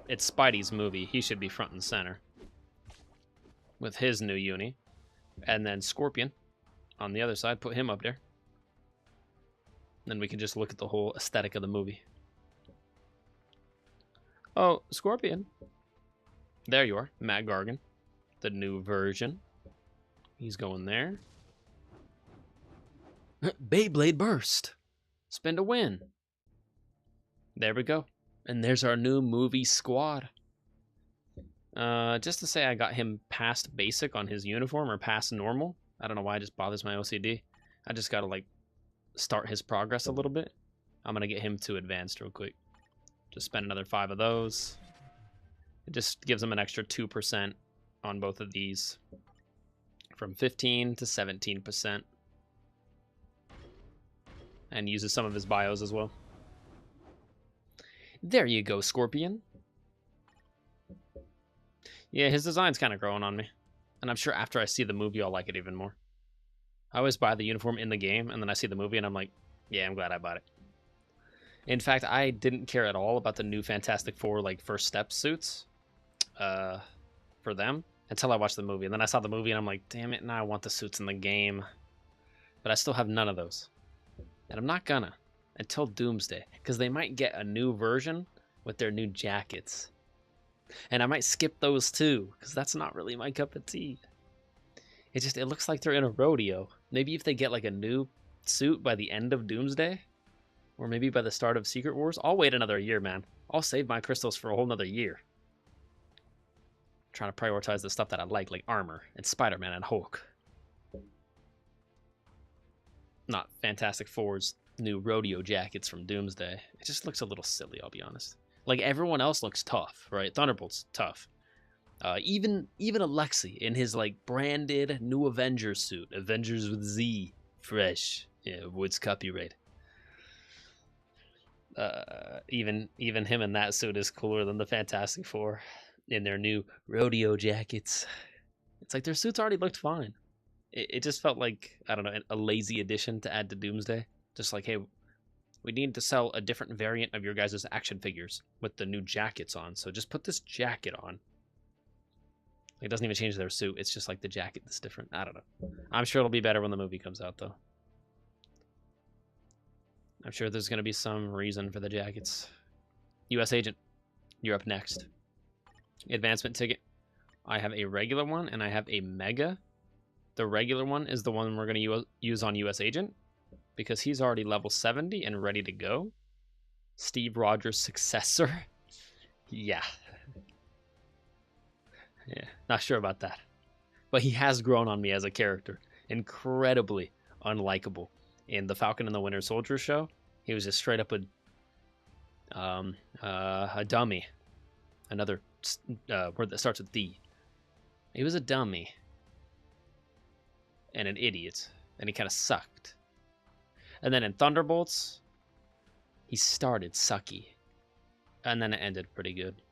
It's Spidey's movie. He should be front and center with his new uni. And then Scorpion on the other side. Put him up there. Then we can just look at the whole aesthetic of the movie. Oh, Scorpion. There you are. Matt Gargan. The new version. He's going there. Beyblade Burst. Spin to win. There we go. And there's our new movie squad. Just to say I got him past basic on his uniform or past normal. I don't know why it just bothers my OCD. I just gotta like start his progress a little bit. I'm gonna get him to advanced real quick. Just spend another 5 of those. It just gives him an extra 2% on both of these. From 15 to 17%. And uses some of his bios as well. There you go, Scorpion. Yeah, his design's kind of growing on me. And I'm sure after I see the movie, I'll like it even more. I always buy the uniform in the game, and then I see the movie, and I'm like, yeah, I'm glad I bought it. In fact, I didn't care at all about the new Fantastic Four, like, first step suits for them until I watched the movie. And then I saw the movie, and I'm like, damn it, now I want the suits in the game. But I still have none of those. And I'm not gonna until Doomsday, because they might get a new version with their new jackets. And I might skip those too, because that's not really my cup of tea. It looks like they're in a rodeo. Maybe if they get like a new suit by the end of Doomsday, or maybe by the start of Secret Wars, I'll wait another year, man. I'll save my crystals for a whole nother year. I'm trying to prioritize the stuff that I like armor and Spider-Man and Hulk. Not Fantastic Four's new rodeo jackets from Doomsday. It just looks a little silly, I'll be honest. Like, everyone else looks tough, right? Thunderbolt's tough. Even Alexi in his, like, branded new Avengers suit. Avengers with Z. Fresh. Yeah, Woods copyright. Even him in that suit is cooler than the Fantastic Four in their new rodeo jackets. It's like their suits already looked fine. It just felt like, I don't know, a lazy addition to add to Doomsday. Just like, hey, we need to sell a different variant of your guys' action figures with the new jackets on. So just put this jacket on. It doesn't even change their suit. It's just like the jacket that's different. I don't know. I'm sure it'll be better when the movie comes out, though. I'm sure there's going to be some reason for the jackets. U.S. Agent, you're up next. Advancement ticket. I have a regular one, and I have a mega. The regular one is the one we're going to use on U.S. Agent, because he's already level 70 and ready to go. Steve Rogers' successor. Yeah. Yeah, not sure about that. But he has grown on me as a character. Incredibly unlikable. In the Falcon and the Winter Soldier show, he was just straight up a dummy. Another word that starts with D. He was a dummy. And an idiot. And he kind of sucked. And then in Thunderbolts, he started sucky. And then it ended pretty good.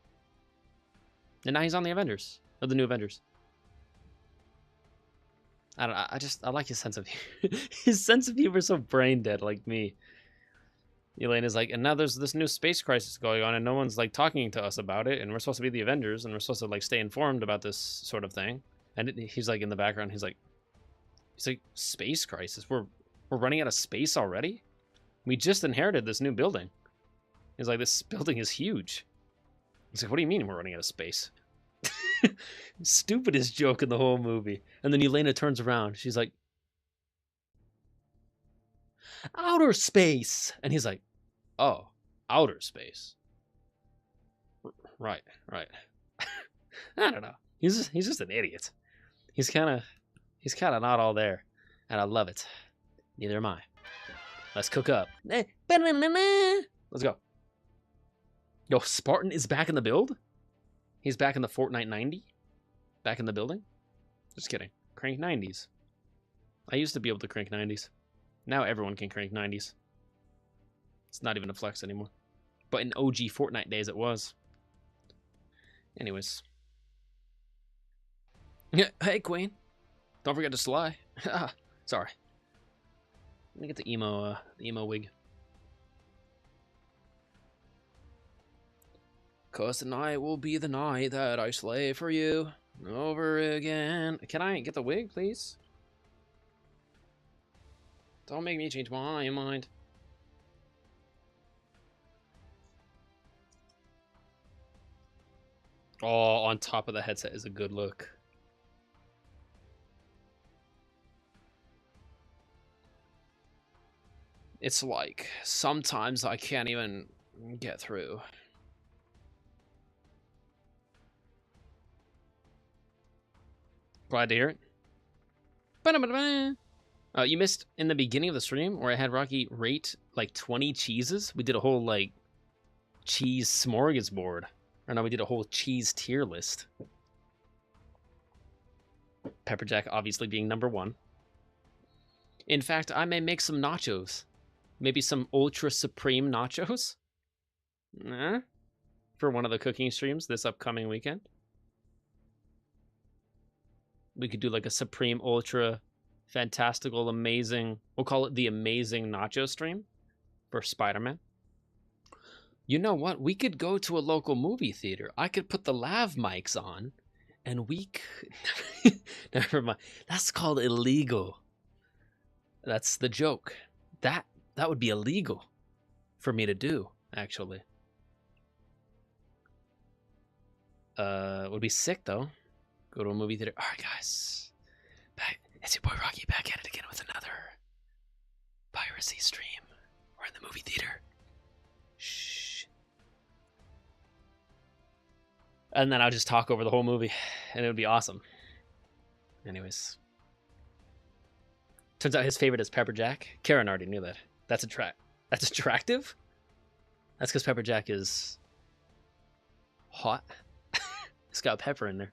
And now he's on the Avengers, or the new Avengers. I don't know, I like his sense of humor. His sense of humor is so brain dead, like me. Elena's like, and now there's this new space crisis going on, and no one's like talking to us about it, and we're supposed to be the Avengers, and we're supposed to like stay informed about this sort of thing. And he's like in the background, he's like, space crisis. We're running out of space already. We just inherited this new building. He's like, this building is huge. He's like, what do you mean we're running out of space? Stupidest joke in the whole movie. And then Elena turns around. She's like, outer space. And he's like, oh, outer space. Right. I don't know. He's just an idiot. He's kind of not all there, and I love it. Neither am I. Let's cook up. Let's go. Yo, Spartan is back in the build? He's back in the Fortnite 90? Back in the building? Just kidding. Crank 90s. I used to be able to crank 90s. Now everyone can crank 90s. It's not even a flex anymore. But in OG Fortnite days it was. Anyways. Yeah, hey Queen. Don't forget to sly. Sorry. Let me get the emo wig. "'Cause tonight will be the night that I slay for you over again." Can I get the wig, please? Don't make me change my mind. Oh, on top of the headset is a good look. It's like, sometimes I can't even get through. Glad to hear it. You missed in the beginning of the stream where I had Rocky rate like 20 cheeses. We did a whole like cheese smorgasbord. Or no, we did a whole cheese tier list. Pepper Jack obviously being number 1. In fact, I may make some nachos. Maybe some Ultra Supreme nachos? For one of the cooking streams this upcoming weekend. We could do like a Supreme Ultra Fantastical Amazing. We'll call it the Amazing Nacho stream for Spider-Man. You know what? We could go to a local movie theater. I could put the lav mics on and we could... Never mind. That's called illegal. That's the joke. That would be illegal for me to do, actually. Would be sick, though. Go to a movie theater. All right, guys. Back. It's your boy Rocky back at it again with another piracy stream. We're in the movie theater. Shh. And then I'll just talk over the whole movie, and it would be awesome. Anyways. Turns out his favorite is Pepper Jack. Karen already knew that. That's attractive? That's because Pepper Jack is hot. It's got pepper in there.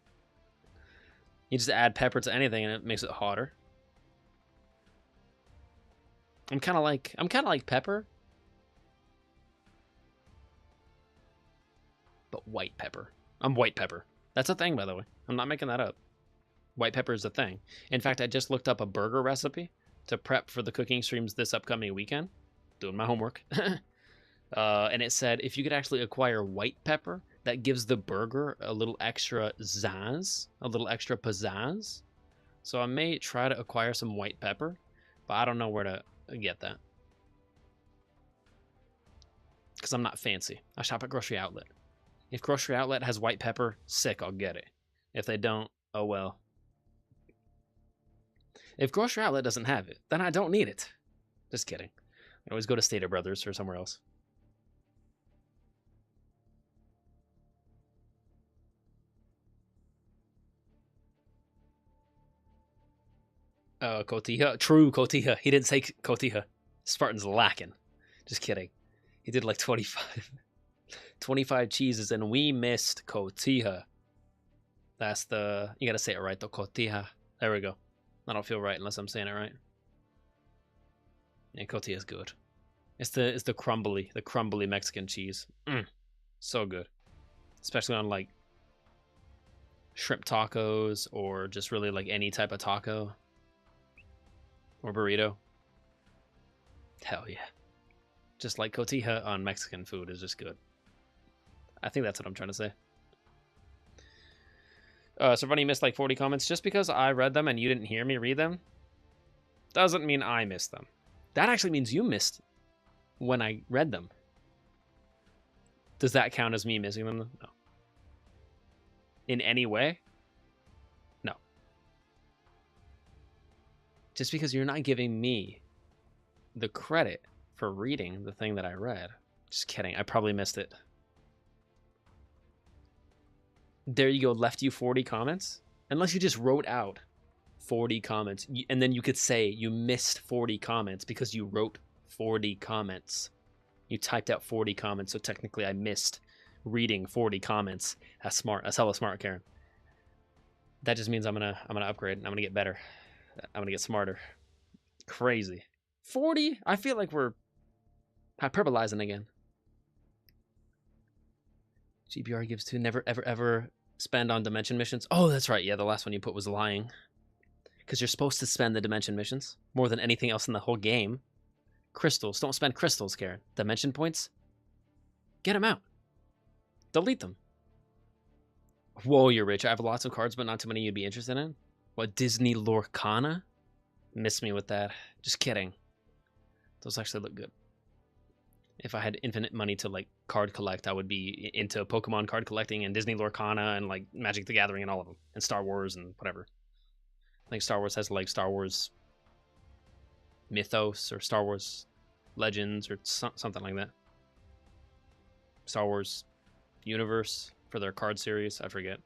You just add pepper to anything and it makes it hotter. I'm kind of like pepper. But white pepper. I'm white pepper. That's a thing, by the way. I'm not making that up. White pepper is a thing. In fact, I just looked up a burger recipe to prep for the cooking streams this upcoming weekend. Doing my homework. And it said if you could actually acquire white pepper, that gives the burger a little extra zazz, a little extra pizzazz. So I may try to acquire some white pepper, but I don't know where to get that. Because I'm not fancy. I shop at Grocery Outlet. If Grocery Outlet has white pepper, sick, I'll get it. If they don't, oh well. If Grocery Outlet doesn't have it, then I don't need it. Just kidding. I always go to Stater Brothers or somewhere else. Cotija. True, Cotija. He didn't say Cotija. Spartan's lacking. Just kidding. He did like 25 cheeses, and we missed Cotija. That's the... You gotta say it right, though. Cotija. There we go. I don't feel right unless I'm saying it right. Yeah, Cotija's good. It's the crumbly Mexican cheese. So good. Especially on like shrimp tacos or just really like any type of taco or burrito. Hell yeah. Just like cotija on Mexican food is just good. I think that's what I'm trying to say. So Ronnie missed like 40 comments. Just because I read them and you didn't hear me read them doesn't mean I missed them. That actually means you missed when I read them. Does that count as me missing them? No. In any way? No. Just because you're not giving me the credit for reading the thing that I read. Just kidding. I probably missed it. There you go. Left you 40 comments? Unless you just wrote out 40 comments. And then you could say you missed 40 comments because you wrote 40 comments. You typed out 40 comments, so technically I missed reading 40 comments. That's smart. That's hella smart, Karen. That just means I'm gonna upgrade. I'm gonna get better. I'm gonna get smarter. Crazy. 40? I feel like we're hyperbolizing again. GBR gives to never ever ever spend on dimension missions. Oh, that's right. Yeah, the last one you put was lying. Because you're supposed to spend the dimension missions more than anything else in the whole game. Crystals. Don't spend crystals, Karen. Dimension points? Get them out. Delete them. Whoa, you're rich. I have lots of cards, but not too many you'd be interested in. What, Disney Lorcana? Miss me with that. Just kidding. Those actually look good. If I had infinite money to, like, card collect, I would be into Pokemon card collecting and Disney Lorcana and, like, Magic the Gathering and all of them. And Star Wars and whatever. I think Star Wars has, like, Star Wars Mythos or Star Wars Legends or something like that. Star Wars Universe for their card series. I forget.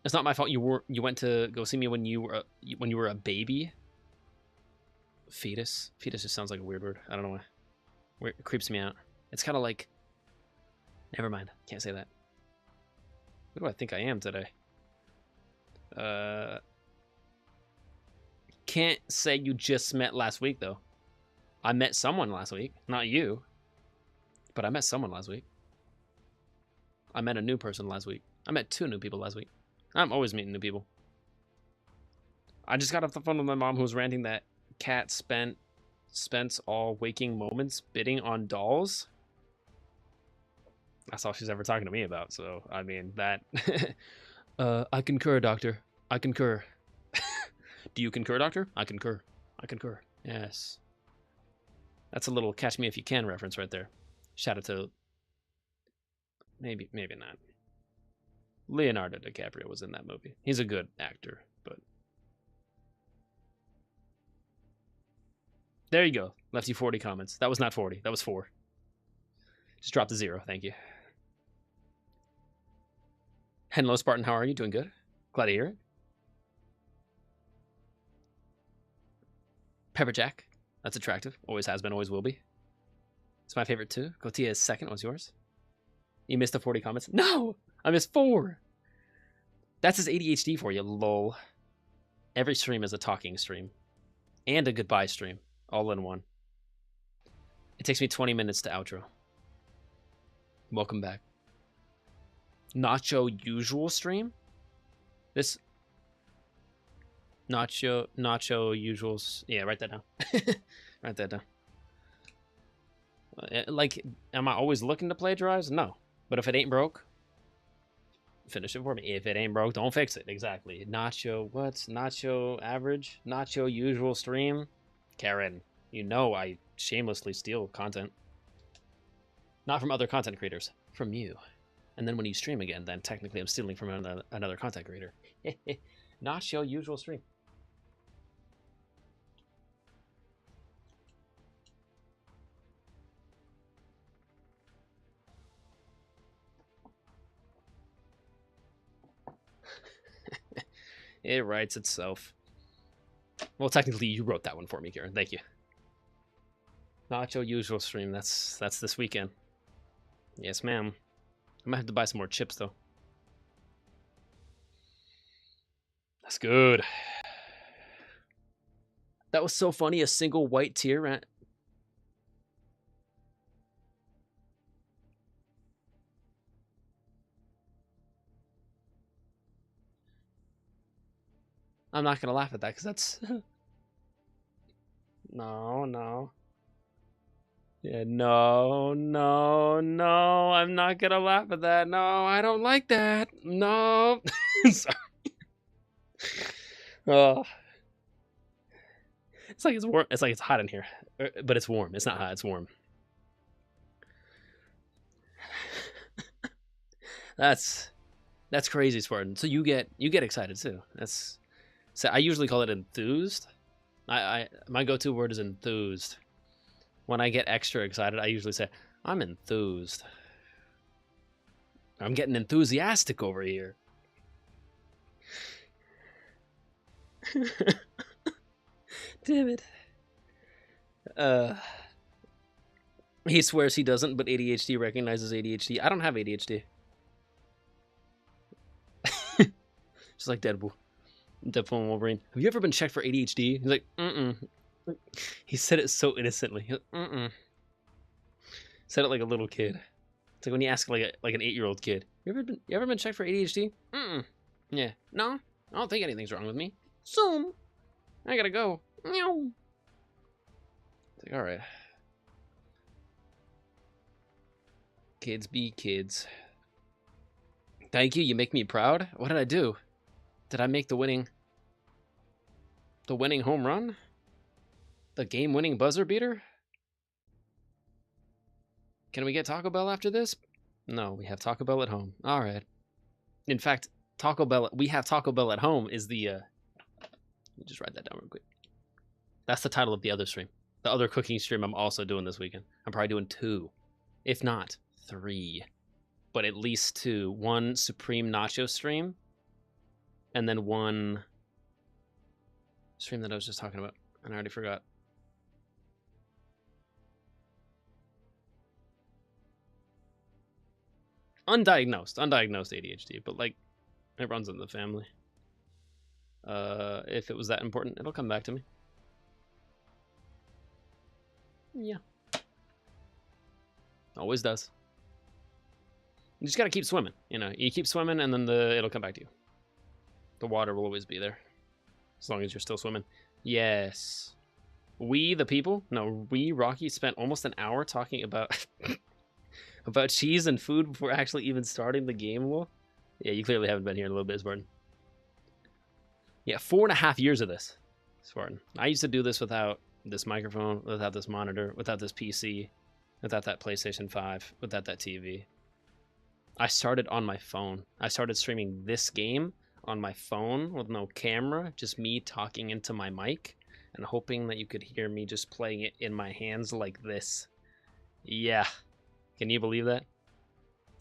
It's not my fault. You went to go see me when you were a baby. Fetus. Fetus just sounds like a weird word. I don't know why. It creeps me out. It's kind of like. Never mind. Can't say that. Who do I think I am today? Can't say you just met last week though. I met someone last week. Not you. But I met someone last week. I met a new person last week. I met 2 new people last week. I'm always meeting new people. I just got off the phone with my mom who was ranting that Cat spent all waking moments bidding on dolls. That's all she's ever talking to me about. So, I mean, that... I concur, doctor. I concur. Do you concur, doctor? I concur. I concur. Yes. That's a little Catch Me If You Can reference right there. Shout out to... Maybe not. Leonardo DiCaprio was in that movie. He's a good actor, but... There you go. Left you 40 comments. That was not 40. That was 4. Just dropped a 0. Thank you. Hello, Spartan. How are you? Doing good? Glad to hear it. Pepperjack. That's attractive. Always has been, always will be. It's my favorite too. Gotia is second. What's yours? You missed the 40 comments? No! I missed 4! That's his ADHD for you, lol. Every stream is a talking stream. And a goodbye stream. All in one. It takes me 20 minutes to outro. Welcome back. Nacho usual stream? This... Nacho usuals. Yeah, write that down. Write that down. Like, am I always looking to plagiarize? No. But if it ain't broke, finish it for me. If it ain't broke, don't fix it. Exactly. Nacho, what's Nacho average? Nacho usual stream? Karen, you know I shamelessly steal content. Not from other content creators. From you. And then when you stream again, then technically I'm stealing from another content creator. Nacho usual stream. It writes itself. Well, technically, you wrote that one for me, Karen. Thank you. Nacho usual stream. That's this weekend. Yes, ma'am. I might have to buy some more chips, though. That's good. That was so funny. A single white tear. I'm not gonna laugh at that because that's no. Yeah, no. I'm not gonna laugh at that. No, I don't like that. No. Sorry. Oh, it's like it's warm. It's like it's hot in here, but it's warm. It's not hot. It's warm. That's crazy, Spartan. So you get excited too. So I usually call it enthused. My go-to word is enthused. When I get extra excited, I usually say I'm enthused. I'm getting enthusiastic over here. Damn it. He swears he doesn't, but ADHD recognizes ADHD. I don't have ADHD. Just like Deadpool and Wolverine. Have you ever been checked for ADHD? He's like, mm-mm. He said it so innocently. Like, mm-mm. Said it like a little kid. It's like when you ask like an 8-year-old kid, you ever been checked for ADHD? Mm-mm. Yeah. No, I don't think anything's wrong with me. Soon. I gotta go. Meow. It's like, all right. Kids be kids. Thank you. You make me proud. What did I do? Did I make the winning home run? The game-winning buzzer beater? Can we get Taco Bell after this? No, we have Taco Bell at home. All right. In fact, we have Taco Bell at home is the let me just write that down real quick. That's the title of the other stream. The other cooking stream I'm also doing this weekend. I'm probably doing 2, if not 3, but at least 2. 1 Supreme Nacho stream, and then 1 stream that I was just talking about, and I already forgot. Undiagnosed ADHD, but like it runs in the family. If it was that important, it'll come back to me. Yeah. Always does. You just gotta keep swimming. You know, you keep swimming and then it'll come back to you. The water will always be there. As long as you're still swimming. Yes. We, the people? No, Rocky, spent almost an hour talking about about cheese and food before actually even starting the game. Well, yeah, you clearly haven't been here in a little bit, Spartan. Yeah, 4.5 years of this, Spartan. I used to do this without this microphone, without this monitor, without this PC, without that PlayStation 5, without that TV. I started on my phone. I started streaming this game on my phone with no camera, just me talking into my mic and hoping that you could hear me just playing it in my hands like this. Yeah. Can you believe that?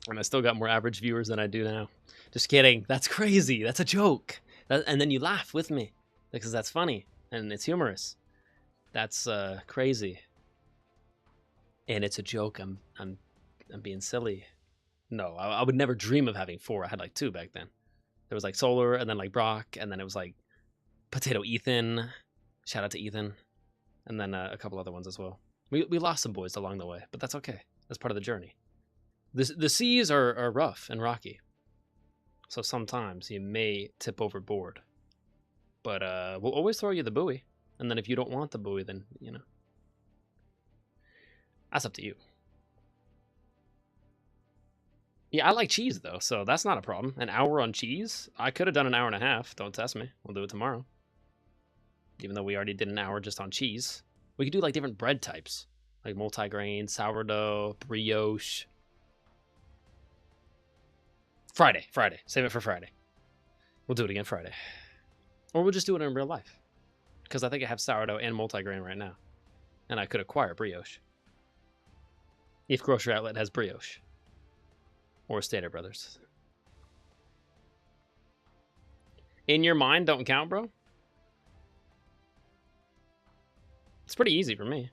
And I still got more average viewers than I do now. Just kidding. That's crazy. That's a joke. And then you laugh with me because that's funny and it's humorous. That's crazy. And it's a joke. I'm being silly. No, I would never dream of having 4. I had like 2 back then. There was like Solar and then like Brock, and then it was like Potato Ethan. Shout out to Ethan. And then a couple other ones as well. We lost some boys along the way, but that's okay. That's part of the journey. The seas are rough and rocky. So sometimes you may tip overboard. But we'll always throw you the buoy. And then if you don't want the buoy, then, you know. That's up to you. Yeah, I like cheese, though, so that's not a problem. An hour on cheese? I could have done an hour and a half. Don't test me. We'll do it tomorrow. Even though we already did an hour just on cheese. We could do, like, different bread types. Like multigrain, sourdough, brioche. Friday. Save it for Friday. We'll do it again Friday. Or we'll just do it in real life. Because I think I have sourdough and multigrain right now. And I could acquire brioche. If Grocery Outlet has brioche. Or Stater Brothers. In your mind, don't count, bro? It's pretty easy for me.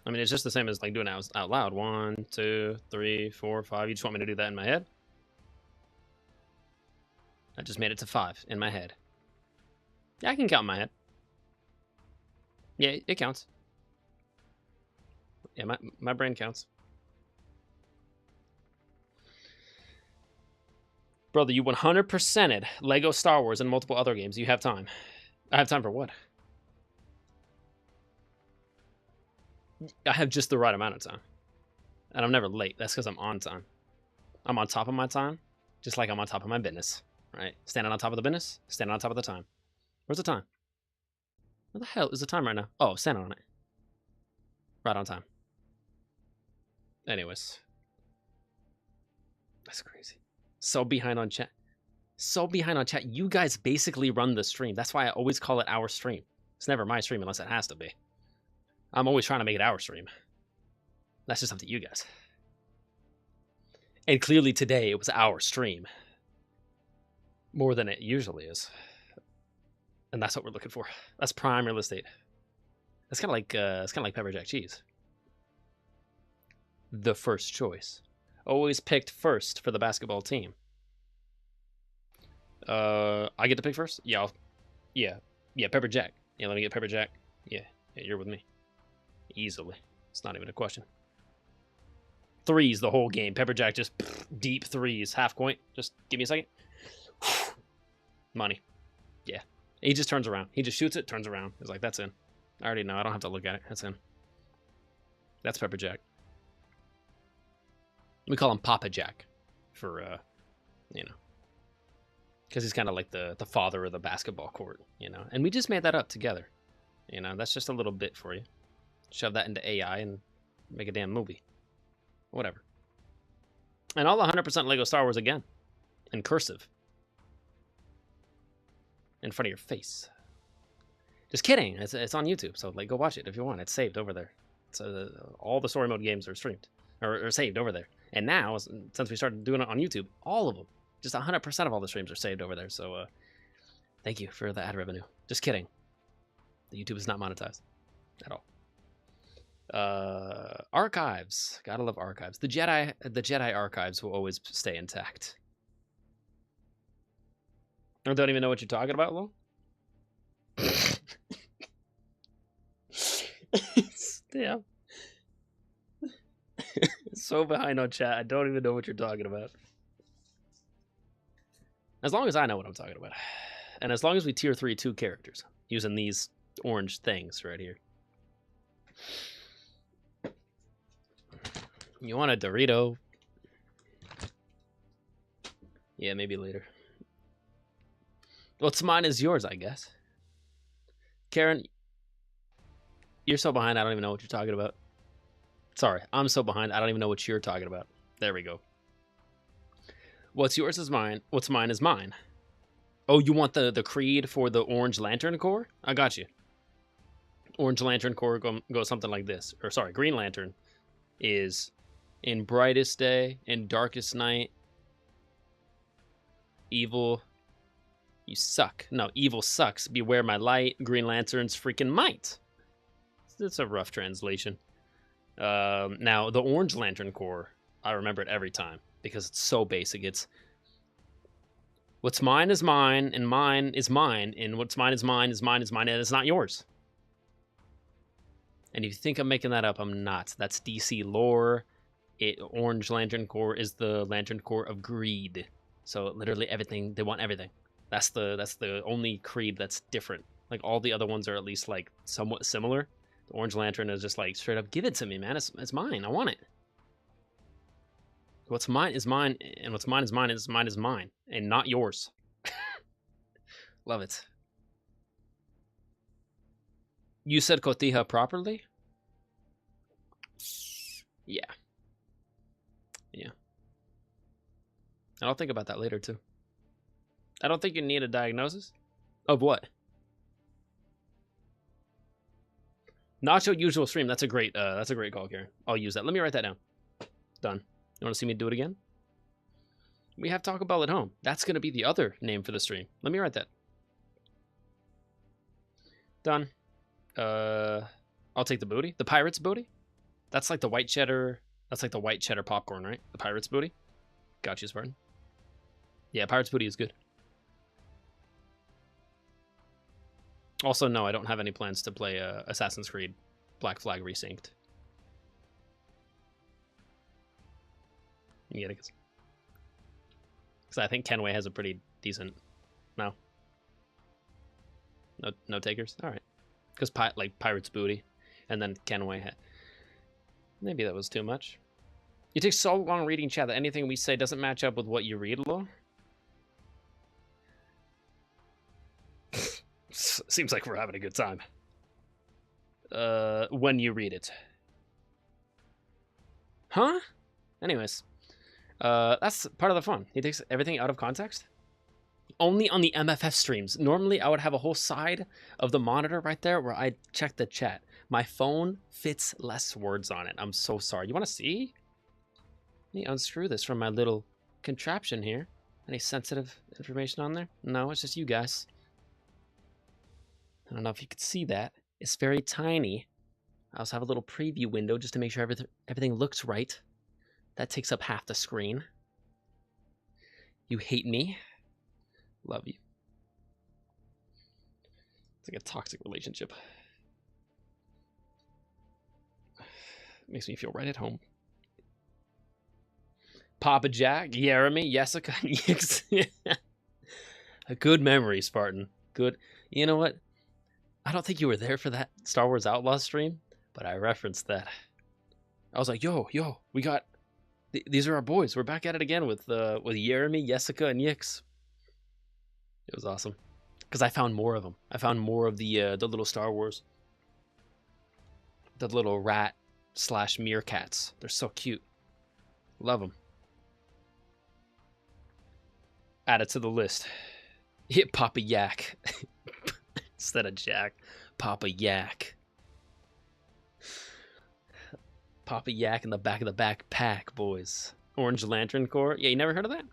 I mean, it's just the same as like doing it out loud. 1, 2, 3, 4, 5. You just want me to do that in my head? I just made it to 5 in my head. Yeah, I can count in my head. Yeah, it counts. Yeah, my brain counts. Brother, you 100%ed Lego Star Wars and multiple other games. You have time. I have time for what? I have just the right amount of time. And I'm never late. That's because I'm on time. I'm on top of my time, just like I'm on top of my business. Right? Standing on top of the business, standing on top of the time. Where's the time? Where the hell is the time right now? Oh, standing on it. Right on time. Anyways. That's crazy. So behind on chat. So behind on chat. You guys basically run the stream. That's why I always call it our stream. It's never my stream unless it has to be. I'm always trying to make it our stream. That's just up to you guys. And clearly today it was our stream. More than it usually is. And that's what we're looking for. That's prime real estate. It's kind of like pepper jack cheese. The first choice. Always picked first for the basketball team. I get to pick first? Yeah, yeah, pepper jack. Yeah, let me get pepper jack. Yeah, you're with me. Easily. It's not even a question. Threes the whole game. Pepper jack just deep threes. Half point. Just give me a second. Money. Yeah. He just turns around. He just shoots it, turns around. He's like, that's in. I already know. I don't have to look at it. That's in. That's pepper jack. We call him Papa Jack for, you know, because he's kind of like the father of the basketball court, you know. And we just made that up together. You know, that's just a little bit for you. Shove that into AI and make a damn movie. Whatever. And all 100% Lego Star Wars again. In cursive. In front of your face. Just kidding. It's on YouTube, so like go watch it if you want. It's saved over there. So all the story mode games are streamed. Or saved over there. And now, since we started doing it on YouTube, all of them, just 100% of all the streams are saved over there. So thank you for the ad revenue. Just kidding. The YouTube is not monetized at all. Archives. Gotta love archives. The Jedi archives will always stay intact. I don't even know what you're talking about, Lo. Yeah. So behind on chat, I don't even know what you're talking about. As long as I know what I'm talking about. And as long as we tier 3 2 characters using these orange things right here. You want a Dorito? Yeah, maybe later. What's mine is yours, I guess. Karen, you're so behind, I don't even know what you're talking about. Sorry, I'm so behind, I don't even know what you're talking about. There we go. What's yours is mine. What's mine is mine. Oh, you want the creed for the Orange Lantern Corps? I got you. Orange Lantern Corps goes something like this. Or sorry, Green Lantern is in brightest day, in darkest night, evil, you suck. No, evil sucks. Beware my light. Green Lantern's freaking might. It's a rough translation. Now, the Orange Lantern Corps, I remember it every time because it's so basic. It's what's mine is mine, and mine is mine, and what's mine is mine is mine is mine, and it's not yours. And if you think I'm making that up, I'm not. That's DC lore. Orange Lantern Corps is the Lantern Corps of greed. So literally everything, they want everything. That's the only creed that's different. Like all the other ones are at least like somewhat similar. The Orange Lantern is just like straight up, give it to me, man. It's mine. I want it. What's mine is mine, and what's mine is mine is mine is mine, and not yours. Love it. You said cotija properly? Yeah. Yeah. And I'll think about that later too. I don't think you need a diagnosis. Of what? Nacho usual stream. That's a great call, Karen. I'll use that. Let me write that down. Done. You want to see me do it again? We have Taco Bell at home. That's going to be the other name for the stream. Let me write that. Done. I'll take the booty. The Pirates booty? That's like the white cheddar. That's like the white cheddar popcorn, right? The Pirates booty? Got you, Spartan. Yeah, Pirates booty is good. Also, no, I don't have any plans to play Assassin's Creed Black Flag Resynced. You get it? Because I think Kenway has a pretty decent... No? No takers? Alright. Because like Pirate's Booty. And then Kenway had... Maybe that was too much. You take so long reading chat that anything we say doesn't match up with what you read, Lo? Seems like we're having a good time. When you read it. Huh? Anyways. That's part of the fun. He takes everything out of context. Only on the MFF streams. Normally, I would have a whole side of the monitor right there where I check the chat. My phone fits less words on it. I'm so sorry. You want to see? Let me unscrew this from my little contraption here. Any sensitive information on there? No, it's just you guys. I don't know if you could see that. It's very tiny. I also have a little preview window just to make sure everything looks right. That takes up half the screen. You hate me. Love you. It's like a toxic relationship. Makes me feel right at home. Papa Jack, Jeremy, Jessica, a good memory, Spartan. Good. You know what? I don't think you were there for that Star Wars Outlaws stream, but I referenced that. I was like, yo, we got... These are our boys. We're back at it again with Jeremy, Jessica, and Yix. It was awesome. Because I found more of them. I found more of the little Star Wars. The little rat / meerkats. They're so cute. Love them. Add it to the list. Hit Papa Yak. Instead of Jack. Papa Yak. Papa Yak in the back of the backpack, boys. Orange Lantern Corps. Yeah, you never heard of that?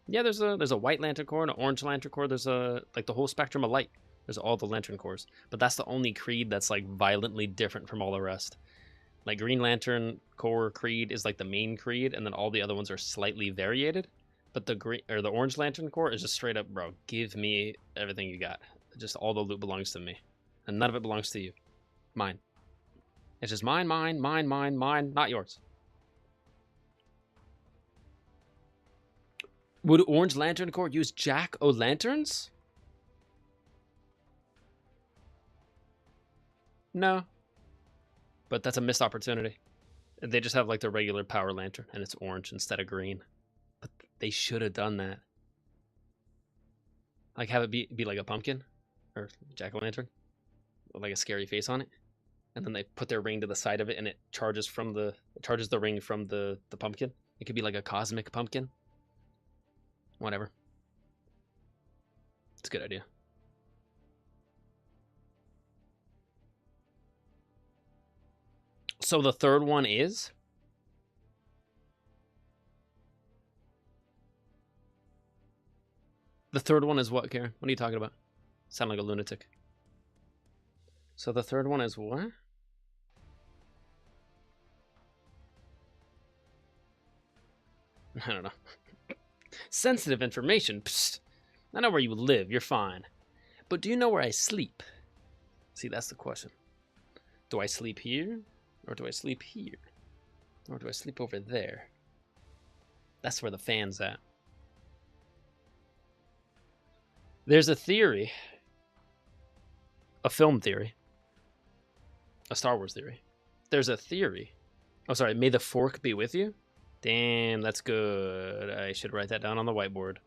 Yeah, there's a white Lantern Corps and an orange Lantern Corps. There's like the whole spectrum of light. There's all the Lantern Corps. But that's the only creed that's like violently different from all the rest. Like Green Lantern Corps creed is like the main creed, and then all the other ones are slightly variated. But the Orange Lantern Corps is just straight up, bro, give me everything you got. Just all the loot belongs to me. And none of it belongs to you. Mine. It's just mine, not yours. Would Orange Lantern Corps use Jack-o'-lanterns? No. But that's a missed opportunity. They just have like the regular power lantern, and it's orange instead of green. But they should have done that. Like have it be like a pumpkin or jack-o'-lantern with like a scary face on it. And then they put their ring to the side of it, and it charges the ring from the pumpkin. It could be like a cosmic pumpkin. Whatever. It's a good idea. So the third one is? The third one is what, Karen? What are you talking about? Sound like a lunatic. So the third one is what? I don't know. Sensitive information. Psst. I know where you live. You're fine. But do you know where I sleep? See, that's the question. Do I sleep here? Or do I sleep here? Or do I sleep over there? That's where the fan's at. There's a theory. A film theory. A Star Wars theory. There's a theory. Oh, sorry. May the fork be with you? Damn, that's good. I should write that down on the whiteboard.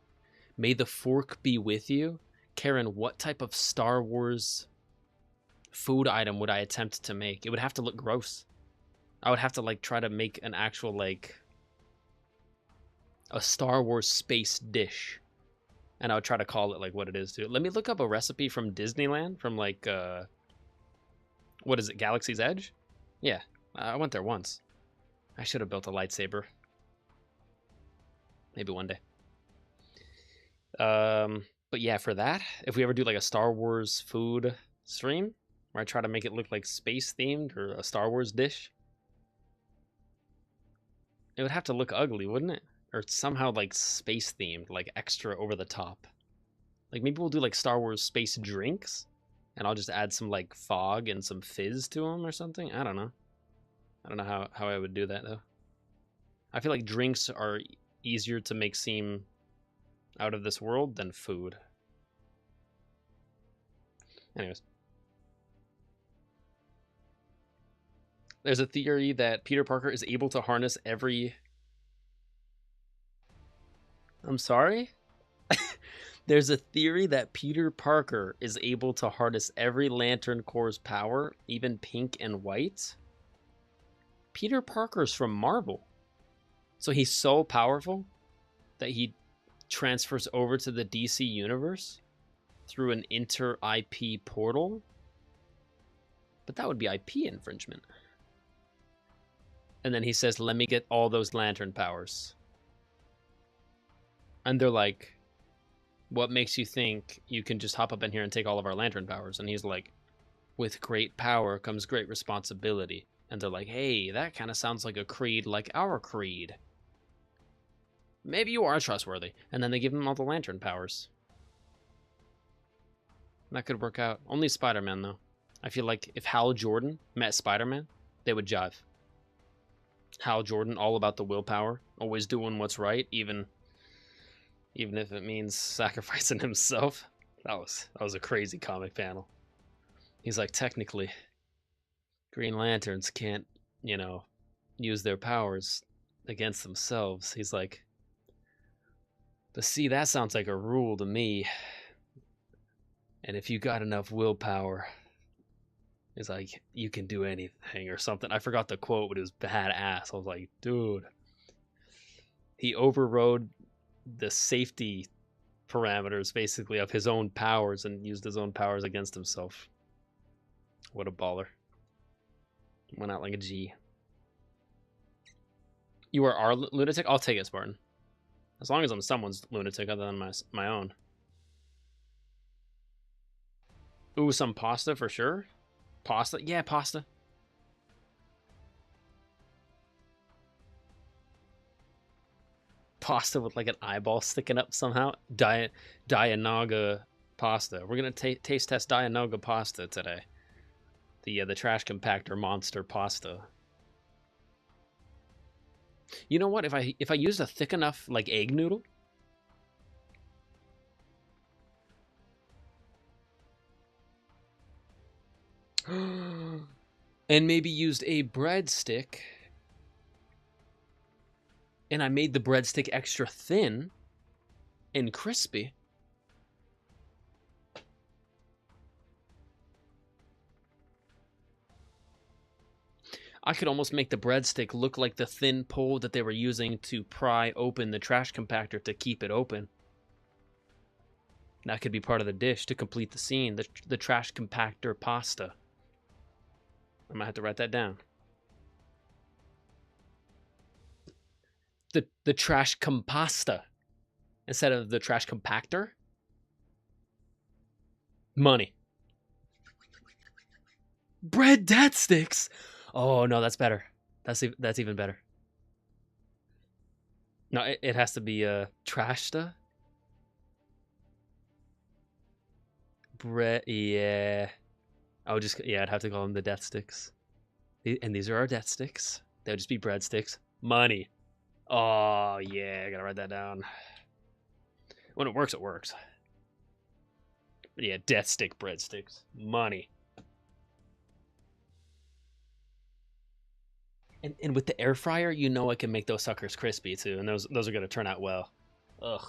May the fork be with you? Karen, what type of Star Wars food item would I attempt to make? It would have to look gross. I would have to like try to make an actual like a Star Wars space dish. And I would try to call it like what it is too. Let me look up a recipe from Disneyland from like what is it, Galaxy's Edge? Yeah, I went there once. I should have built a lightsaber. Maybe one day. But yeah, for that, if we ever do like a Star Wars food stream, where I try to make it look like space themed or a Star Wars dish, it would have to look ugly, wouldn't it? Or somehow like space themed, like extra over the top. Like maybe we'll do like Star Wars space drinks, and I'll just add some like fog and some fizz to them or something. I don't know. I don't know how I would do that though. I feel like drinks are easier to make seem out of this world than food. Anyways. There's a theory that Peter Parker is able to harness every... I'm sorry? There's a theory that Peter Parker is able to harness every Lantern Corps' power, even pink and white. Peter Parker's from Marvel. So he's so powerful that he transfers over to the DC universe through an inter-IP portal. But that would be IP infringement. And then he says, let me get all those lantern powers. And they're like, what makes you think you can just hop up in here and take all of our lantern powers? And he's like, with great power comes great responsibility. And they're like, hey, that kind of sounds like a creed like our creed. Maybe you are trustworthy. And then they give him all the lantern powers. That could work out. Only Spider-Man, though. I feel like if Hal Jordan met Spider-Man, they would jive. Hal Jordan, all about the willpower, always doing what's right, even if it means sacrificing himself. That was a crazy comic panel. He's like, technically, Green Lanterns can't, use their powers against themselves. He's like, but see, that sounds like a rule to me. And if you got enough willpower, it's like, you can do anything or something. I forgot the quote, but it was badass. I was like, dude. He overrode the safety parameters, basically, of his own powers and used his own powers against himself. What a baller. Went out like a G. You are our lunatic? I'll take it, Spartan. As long as I'm someone's lunatic other than my own. Ooh, some pasta for sure. Pasta? Yeah, pasta. Pasta with like an eyeball sticking up somehow. Dianoga pasta. We're gonna taste test Dianoga pasta today. The trash compactor monster pasta. You know what? If I used a thick enough like egg noodle. And maybe used a breadstick. And I made the breadstick extra thin and crispy. I could almost make the breadstick look like the thin pole that they were using to pry open the trash compactor to keep it open. That could be part of the dish to complete the scene. The trash compactor pasta. I might have to write that down. The trash compasta instead of the trash compactor. Money. Bread dat sticks. Oh no, that's better. That's even better. No, it has to be trashta. Bread, yeah. I'd have to call them the death sticks. And these are our death sticks. They'll just be breadsticks. Money. Oh yeah, I gotta write that down. When it works, it works. But yeah, death stick breadsticks. Money. And with the air fryer, I can make those suckers crispy too, and those are gonna turn out well. Ugh.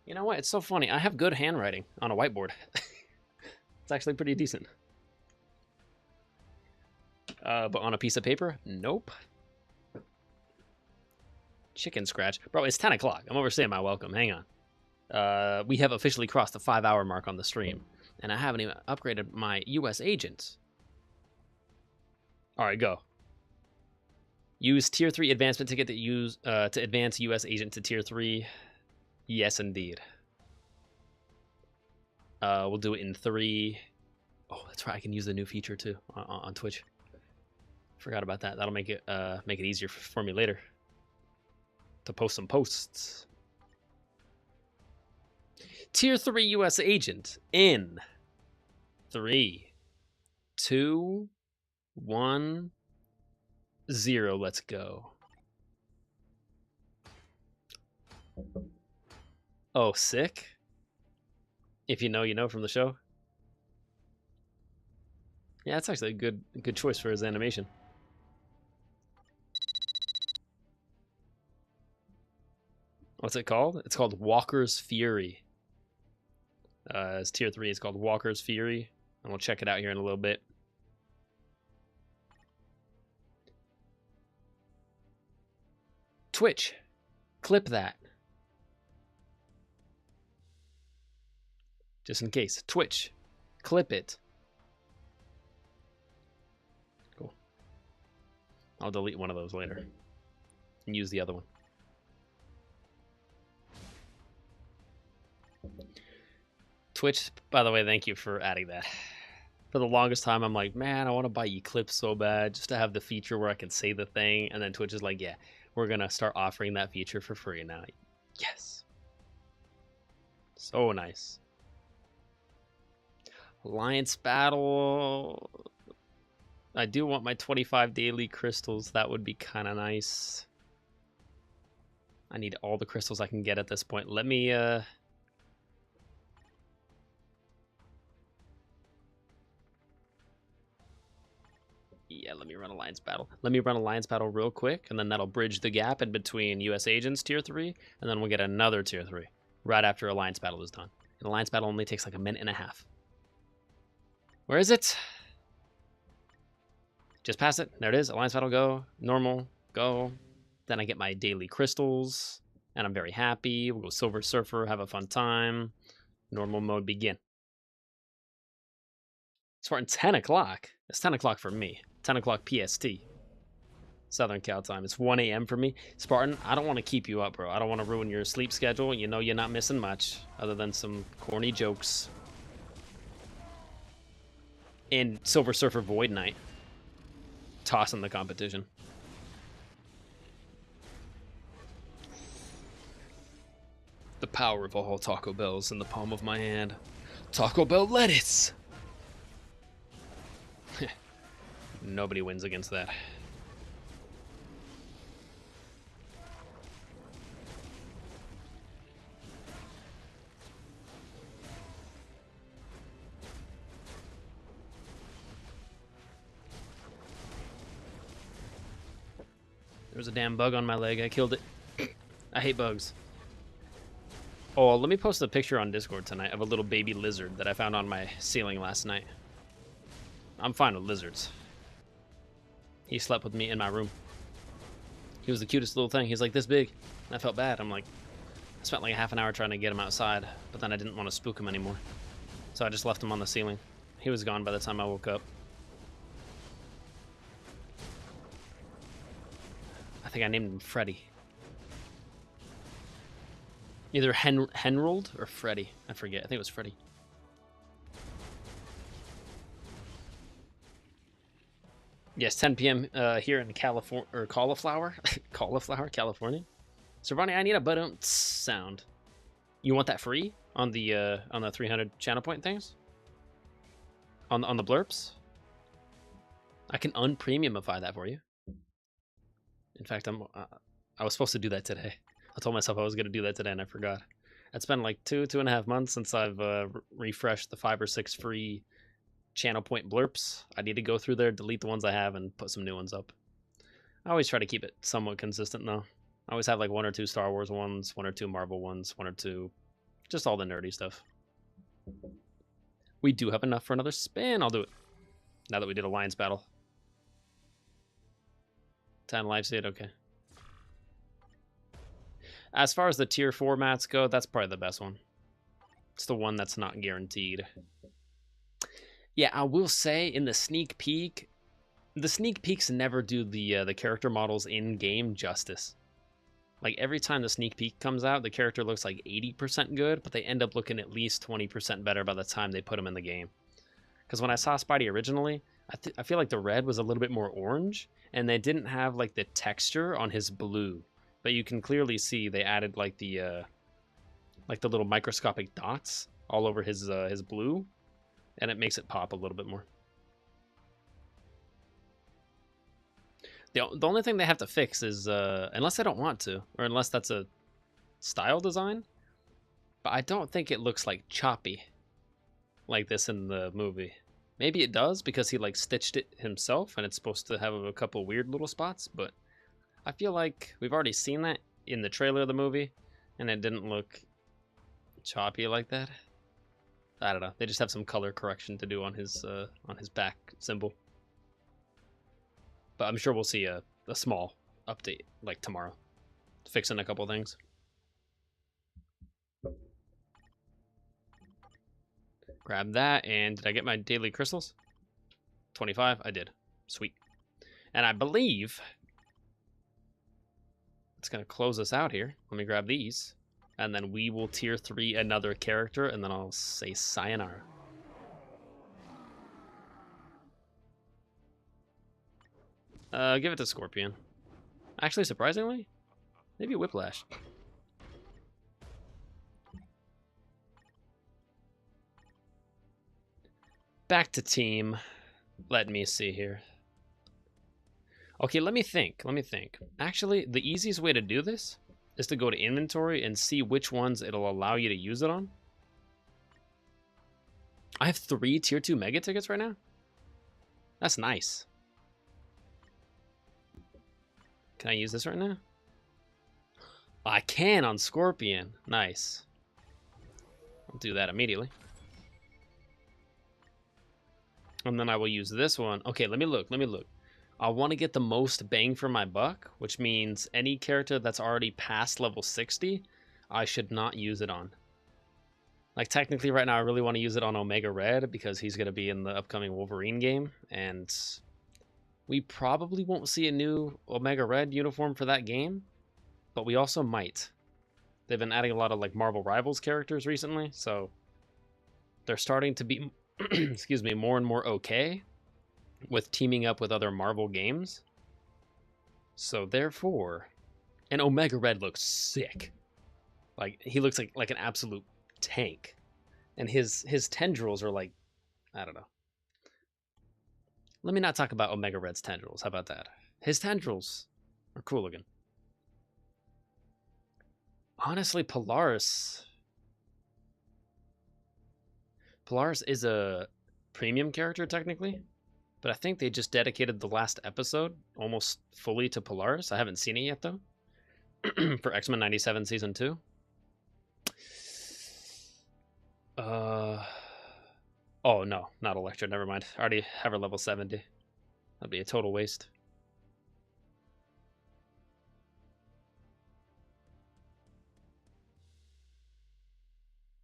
You know what? It's so funny. I have good handwriting on a whiteboard. It's actually pretty decent. But on a piece of paper, nope. Chicken scratch. Bro, it's 10 o'clock. I'm overstaying my welcome. Hang on. We have officially crossed the 5-hour mark on the stream. And I haven't even upgraded my U.S. agent. All right, go. Use Tier 3 advancement ticket to advance U.S. agent to Tier 3. Yes, indeed. We'll do it in 3. Oh, that's right. I can use the new feature, too, on Twitch. Forgot about that. That'll make it easier for me later to post some posts. Tier 3 U.S. agent in 3, 2, 1, 0. Let's go. Oh, sick. If you know, you know from the show. Yeah, that's actually a good choice for his animation. What's it called? It's called Walker's Fury. It's tier 3. It's called Walker's Fury, and we'll check it out here in a little bit. Twitch, clip that. Just in case. Twitch, clip it. Cool. I'll delete one of those later and use the other one. Twitch, by the way, thank you for adding that. For the longest time, I'm like, man, I want to buy Eclipse so bad just to have the feature where I can say the thing. And then Twitch is like, yeah, we're going to start offering that feature for free now. Yes. So nice. Alliance Battle. I do want my 25 daily crystals. That would be kind of nice. I need all the crystals I can get at this point. Let me... Yeah, let me run Alliance Battle. Let me run Alliance Battle real quick, and then that'll bridge the gap in between U.S. Agents Tier 3, and then we'll get another Tier 3 right after Alliance Battle is done. And Alliance Battle only takes like a minute and a half. Where is it? Just pass it. There it is. Alliance Battle, go. Normal, go. Then I get my daily crystals, and I'm very happy. We'll go Silver Surfer, have a fun time. Normal mode, begin. Spartan, 10 o'clock? It's 10 o'clock for me. 10 o'clock PST. Southern Cal time. It's 1 a.m. for me. Spartan, I don't want to keep you up, bro. I don't want to ruin your sleep schedule. You know you're not missing much, other than some corny jokes. And Silver Surfer Void Knight. Tossing the competition. The power of all Taco Bells in the palm of my hand. Taco Bell lettuce! Nobody wins against that. There was a damn bug on my leg. I killed it. I hate bugs. Oh, let me post a picture on Discord tonight of a little baby lizard that I found on my ceiling last night. I'm fine with lizards. He slept with me in my room. He was the cutest little thing. He's like this big. I felt bad. I'm like, I spent like a half an hour trying to get him outside, but then I didn't want to spook him anymore. So I just left him on the ceiling. He was gone by the time I woke up. I think I named him Freddy. Either Henrold or Freddy. I forget. I think it was Freddy. Yes, 10 p.m. Here in California, or Cauliflower, California. So Ronnie, I need a button sound. You want that free on the 300 channel point things? On the blurps? I can unpremiumify that for you. In fact, I was supposed to do that today. I told myself I was going to do that today, and I forgot. It's been like 2.5 months since I've refreshed the 5 or 6 free channel point blurps. I need to go through there, delete the ones I have, and put some new ones up. I always try to keep it somewhat consistent, though. I always have like 1 or 2 Star Wars ones, 1 or 2 Marvel ones, 1 or 2... just all the nerdy stuff. We do have enough for another spin. I'll do it. Now that we did Alliance Battle. 10 live state, okay. As far as the tier 4 mats go, that's probably the best one. It's the one that's not guaranteed. Yeah, I will say in the sneak peek, the sneak peeks never do the character models in-game justice. Like every time the sneak peek comes out, the character looks like 80% good, but they end up looking at least 20% better by the time they put them in the game. Because when I saw Spidey originally, I feel like the red was a little bit more orange, and they didn't have like the texture on his blue. But you can clearly see they added like the little microscopic dots all over his blue. and it makes it pop a little bit more. The only thing they have to fix is, unless they don't want to, or unless that's a style design, but I don't think it looks like choppy like this in the movie. Maybe it does because he like stitched it himself and it's supposed to have a couple weird little spots, but I feel like we've already seen that in the trailer of the movie and it didn't look choppy like that. I don't know. They just have some color correction to do on his back symbol. But I'm sure we'll see a small update like tomorrow, fixing a couple things. Grab that, and did I get my daily crystals? 25, I did. Sweet. And I believe it's going to close us out here. Let me grab these, and then we will tier 3 another character, and then I'll say sayonara. Give it to Scorpion. Actually, surprisingly, maybe Whiplash. Back to team. Let me see here. Okay, let me think. Actually, the easiest way to do this is to go to inventory and see which ones it'll allow you to use it on. I have 3 tier 2 mega tickets right now. That's nice. Can I use this right now? I can on Scorpion. Nice. I'll do that immediately. And then I will use this one. Okay, let me look. I want to get the most bang for my buck, which means any character that's already past level 60, I should not use it on. Like, technically right now, I really want to use it on Omega Red because he's going to be in the upcoming Wolverine game. And we probably won't see a new Omega Red uniform for that game, but we also might. They've been adding a lot of, like, Marvel Rivals characters recently, so they're starting to be... excuse me, more and more okay with teaming up with other Marvel games. So therefore, and Omega Red looks sick. Like, he looks like an absolute tank. And his tendrils are like, I don't know. Let me not talk about Omega Red's tendrils. How about that? His tendrils are cool looking. Honestly, Polaris is a premium character, technically. But I think they just dedicated the last episode almost fully to Polaris. I haven't seen it yet, though. For X-Men 97 Season 2. Oh, no. Not Elektra. Never mind. I already have her level 70. That'd be a total waste.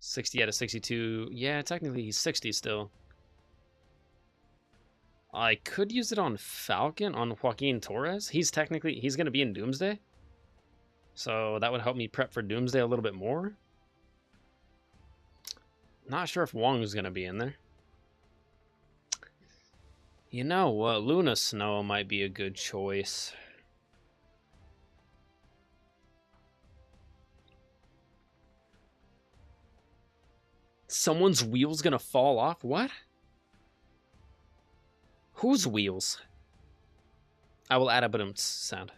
$60 out of 62. Yeah, technically he's 60 still. I could use it on Falcon, on Joaquin Torres. He's going to be in Doomsday. So that would help me prep for Doomsday a little bit more. Not sure if Wong's going to be in there. You know what? Luna Snow might be a good choice. Someone's wheel's going to fall off? What? Whose wheels? I will add a sound.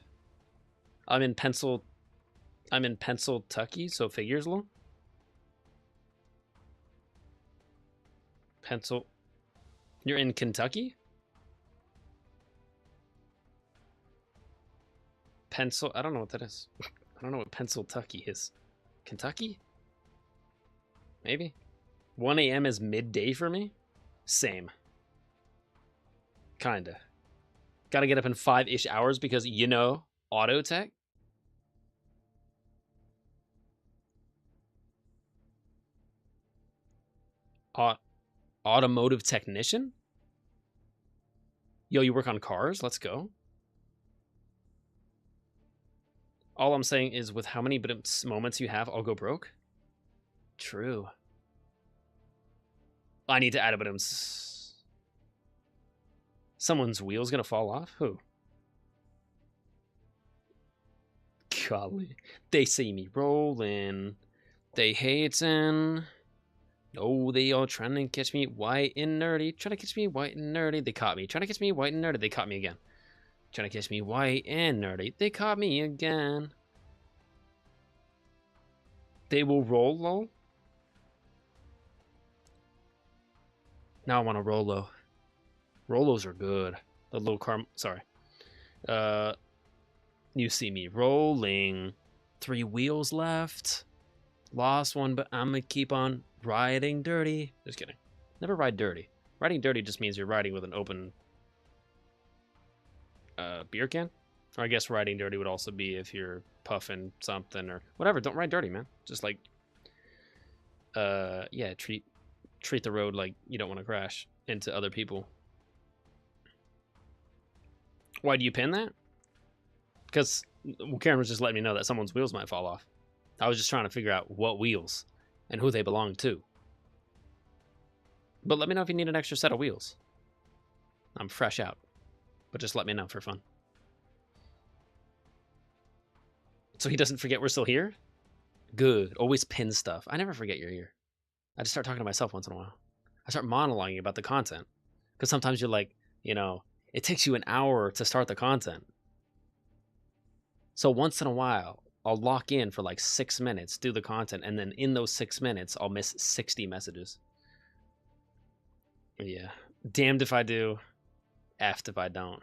I'm in Pennsyltucky, so figures low. You're in Kentucky? I don't know what that is. I don't know what Pennsyltucky is. Kentucky? Maybe. 1 a.m. is midday for me? Same. Kinda. Gotta get up in 5-ish hours because, you know, auto tech. Automotive technician? Yo, you work on cars? Let's go. All I'm saying is with how many moments you have, I'll go broke. True. I need to add a Someone's wheel's gonna fall off? Who? Golly. They see me rolling. They hating. Oh, they all trying to catch me white and nerdy. Trying to catch me white and nerdy. They caught me. Trying to catch me white and nerdy. They caught me again. Trying to catch me white and nerdy. They caught me again. They will roll low. Now I want to roll low. Rolos are good. The little car. Sorry. You see me rolling. 3 wheels left. Lost one, but I'm gonna keep on riding dirty. Just kidding. Never ride dirty. Riding dirty just means you're riding with an open beer can. Or I guess riding dirty would also be if you're puffing something or whatever. Don't ride dirty, man. Just like, yeah, treat the road like you don't want to crash into other people. Why do you pin that? Because Karen was just letting me know that someone's wheels might fall off. I was just trying to figure out what wheels and who they belong to. But let me know if you need an extra set of wheels. I'm fresh out. But just let me know for fun. So he doesn't forget we're still here? Good. Always pin stuff. I never forget you're here. I just start talking to myself once in a while. I start monologuing about the content. Because sometimes you're like, you know, it takes you an hour to start the content. So once in a while, I'll lock in for like 6 minutes, do the content, and then in those 6 minutes, I'll miss 60 messages. Yeah. Damned if I do. Effed if I don't.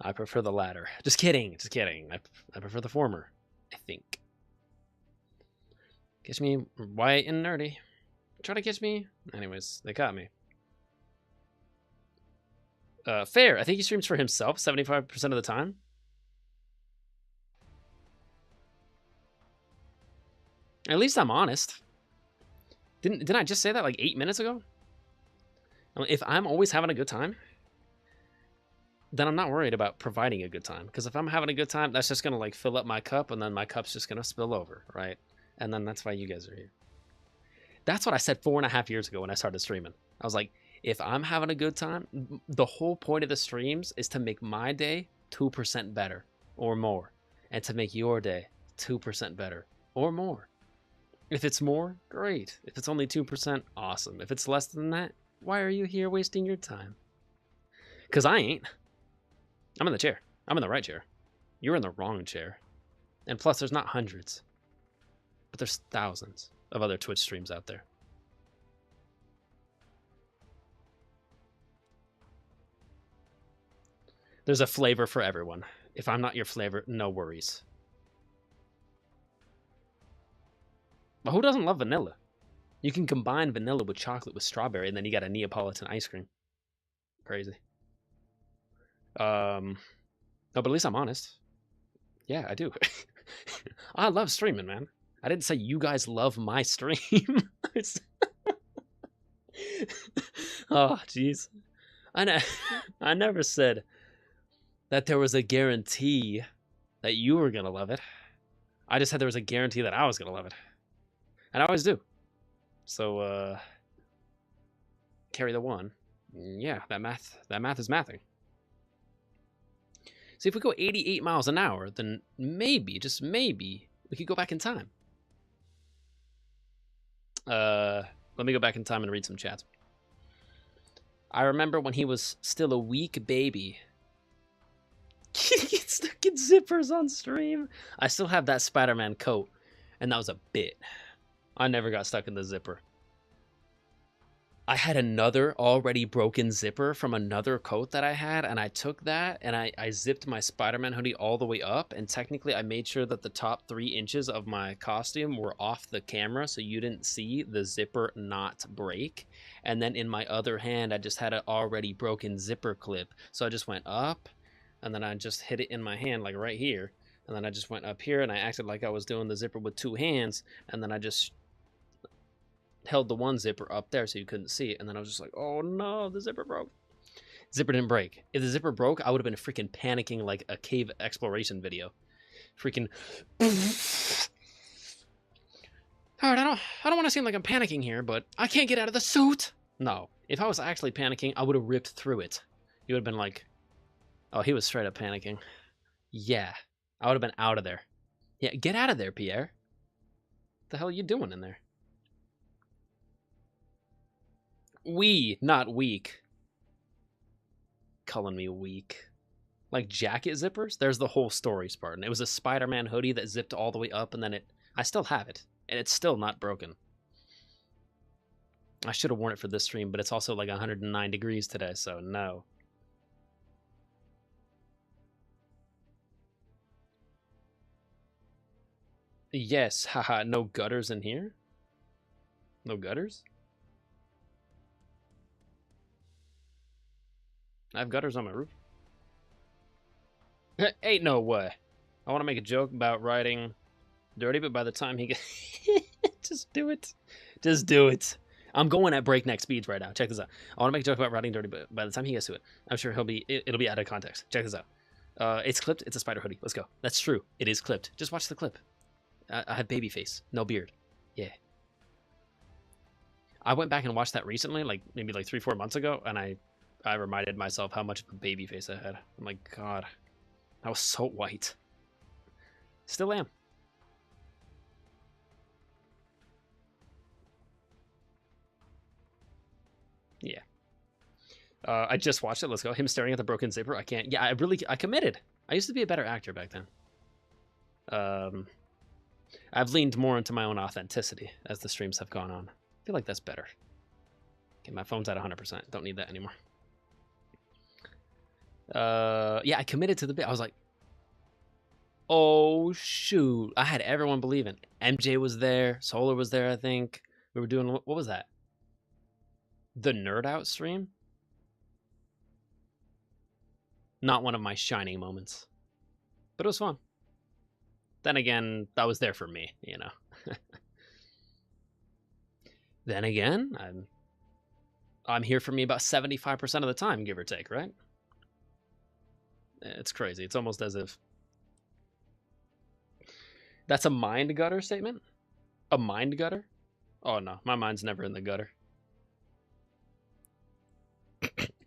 I prefer the latter. Just kidding. Just kidding. I prefer the former, I think. Catch me white and nerdy. Try to catch me. Anyways, they caught me. Fair. I think he streams for himself 75% of the time. At least I'm honest. Didn't I just say that like 8 minutes ago? If I'm always having a good time, then I'm not worried about providing a good time. Because if I'm having a good time, that's just going to like fill up my cup, and then my cup's just going to spill over, right? And then that's why you guys are here. That's what I said 4.5 years ago when I started streaming. I was like, if I'm having a good time, the whole point of the streams is to make my day 2% better or more. And to make your day 2% better or more. If it's more, great. If it's only 2%, awesome. If it's less than that, why are you here wasting your time? Because I ain't. I'm in the chair. I'm in the right chair. You're in the wrong chair. And plus, there's not hundreds. But there's thousands of other Twitch streams out there. There's a flavor for everyone. If I'm not your flavor, no worries. But who doesn't love vanilla? You can combine vanilla with chocolate with strawberry, and then you got a Neapolitan ice cream. Crazy. No, but at least I'm honest. Yeah, I do. I love streaming, man. I didn't say you guys love my stream. Oh, jeez. I never said that there was a guarantee that you were gonna love it. I just said there was a guarantee that I was gonna love it. And I always do. So, carry the one. Yeah, that math is mathing. See, if we go 88 miles an hour, then maybe, just maybe, we could go back in time. Let me go back in time and read some chats. I remember when he was still a weak baby. Get stuck in zippers on stream. I still have that Spider-Man coat, and that was a bit. I never got stuck in the zipper. I had another already broken zipper from another coat that I had, and I took that and I zipped my Spider-Man hoodie all the way up, and technically I made sure that the top 3 inches of my costume were off the camera so you didn't see the zipper not break. And then in my other hand, I just had an already broken zipper clip. So I just went up, and then I just hit it in my hand like right here, and then I just went up here and I acted like I was doing the zipper with 2 hands, and then I just held the one zipper up there so you couldn't see it, and then I was just like, oh no, the zipper broke. Zipper didn't break. If the zipper broke, I would have been freaking panicking like a cave exploration video. Freaking alright, I don't want to seem like I'm panicking here, but I can't get out of the suit. No, if I was actually panicking, I would have ripped through it. You would have been like, oh, he was straight up panicking. Yeah, I would have been out of there. Yeah, get out of there, Pierre. What the hell are you doing in there? We, not weak. Calling me weak. Like jacket zippers? There's the whole story, Spartan. It was a Spider-Man hoodie that zipped all the way up, and then I still have it, and it's still not broken. I should have worn it for this stream, but it's also like 109 degrees today, so no. Yes, haha, no gutters in here? No gutters? I have gutters on my roof. Ain't no way. I want to make a joke about riding dirty, but by the time he gets... Just do it. Just do it. I'm going at breakneck speeds right now. Check this out. I want to make a joke about riding dirty, but by the time he gets to it, I'm sure it'll be out of context. Check this out. It's clipped. It's a spider hoodie. Let's go. That's true. It is clipped. Just watch the clip. I have baby face. No beard. Yeah. I went back and watched that recently, like maybe like 3-4 months ago, and I reminded myself how much of a baby face I had. I'm like, God, I was so white. Still am. Yeah. I just watched it. Let's go. Him staring at the broken zipper. I can't. Yeah, I committed. I used to be a better actor back then. I've leaned more into my own authenticity as the streams have gone on. I feel like that's better. Okay, my phone's at 100%. Don't need that anymore. Yeah, I committed to the bit. I was like, oh, shoot. I had everyone believing. MJ was there. Solar was there, I think. We were doing, what was that? The Nerd Out stream? Not one of my shining moments. But it was fun. Then again, that was there for me, you know. Then again, I'm here for me about 75% of the time, give or take, right? It's crazy. It's almost as if... That's a mind gutter statement? A mind gutter? Oh no, my mind's never in the gutter.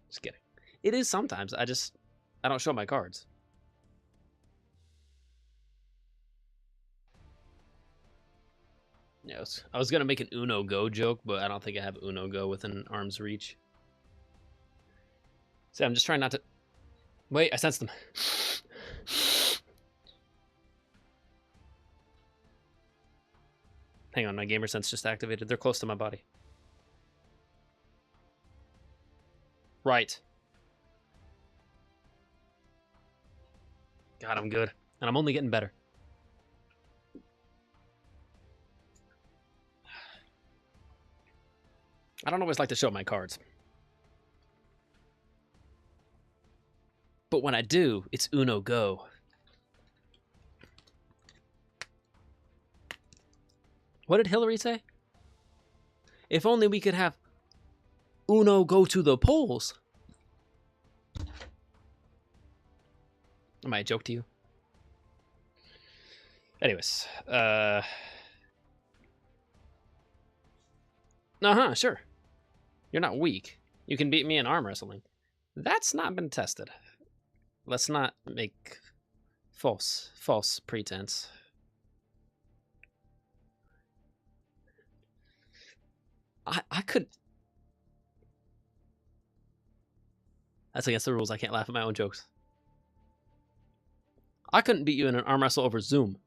Just kidding. It is sometimes. I don't show my cards. Yes, I was gonna make an Uno Go joke, but I don't think I have Uno Go within arm's reach. See, I'm just trying not to... Wait, I sensed them. Hang on, my gamer sense just activated. They're close to my body. Right. God, I'm good. And I'm only getting better. I don't always like to show my cards. But when I do, it's Uno Go. What did Hillary say? If only we could have Uno go to the polls. Am I a joke to you? Anyways, sure. You're not weak. You can beat me in arm wrestling. That's not been tested. Let's not make false pretense. I could... That's against the rules. I can't laugh at my own jokes. I couldn't beat you in an arm wrestle over Zoom.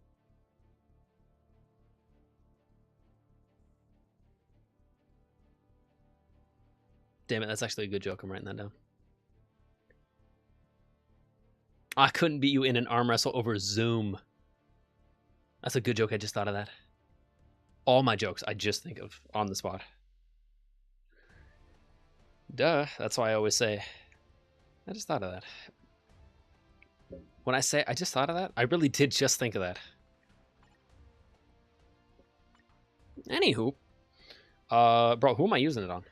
Damn it, that's actually a good joke. I'm writing that down. I couldn't beat you in an arm wrestle over Zoom. That's a good joke. I just thought of that. All my jokes I just think of on the spot. Duh. That's why I always say, I just thought of that. When I say I just thought of that, I really did just think of that. Anywho. Bro, who am I using it on?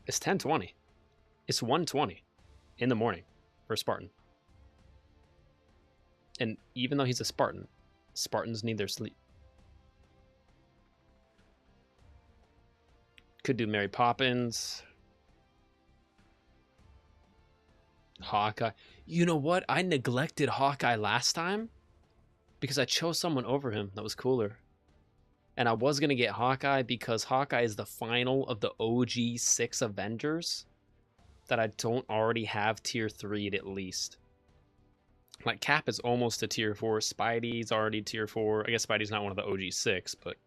It's 10:20. It's 1:20 in the morning for a Spartan. And even though he's a Spartan, Spartans need their sleep. Could do Mary Poppins. Hawkeye. You know what? I neglected Hawkeye last time because I chose someone over him that was cooler. And I was going to get Hawkeye because Hawkeye is the final of the OG 6 Avengers that I don't already have tier 3'd at least. Like, Cap is almost a tier 4. Spidey's already tier 4. I guess Spidey's not one of the OG 6, but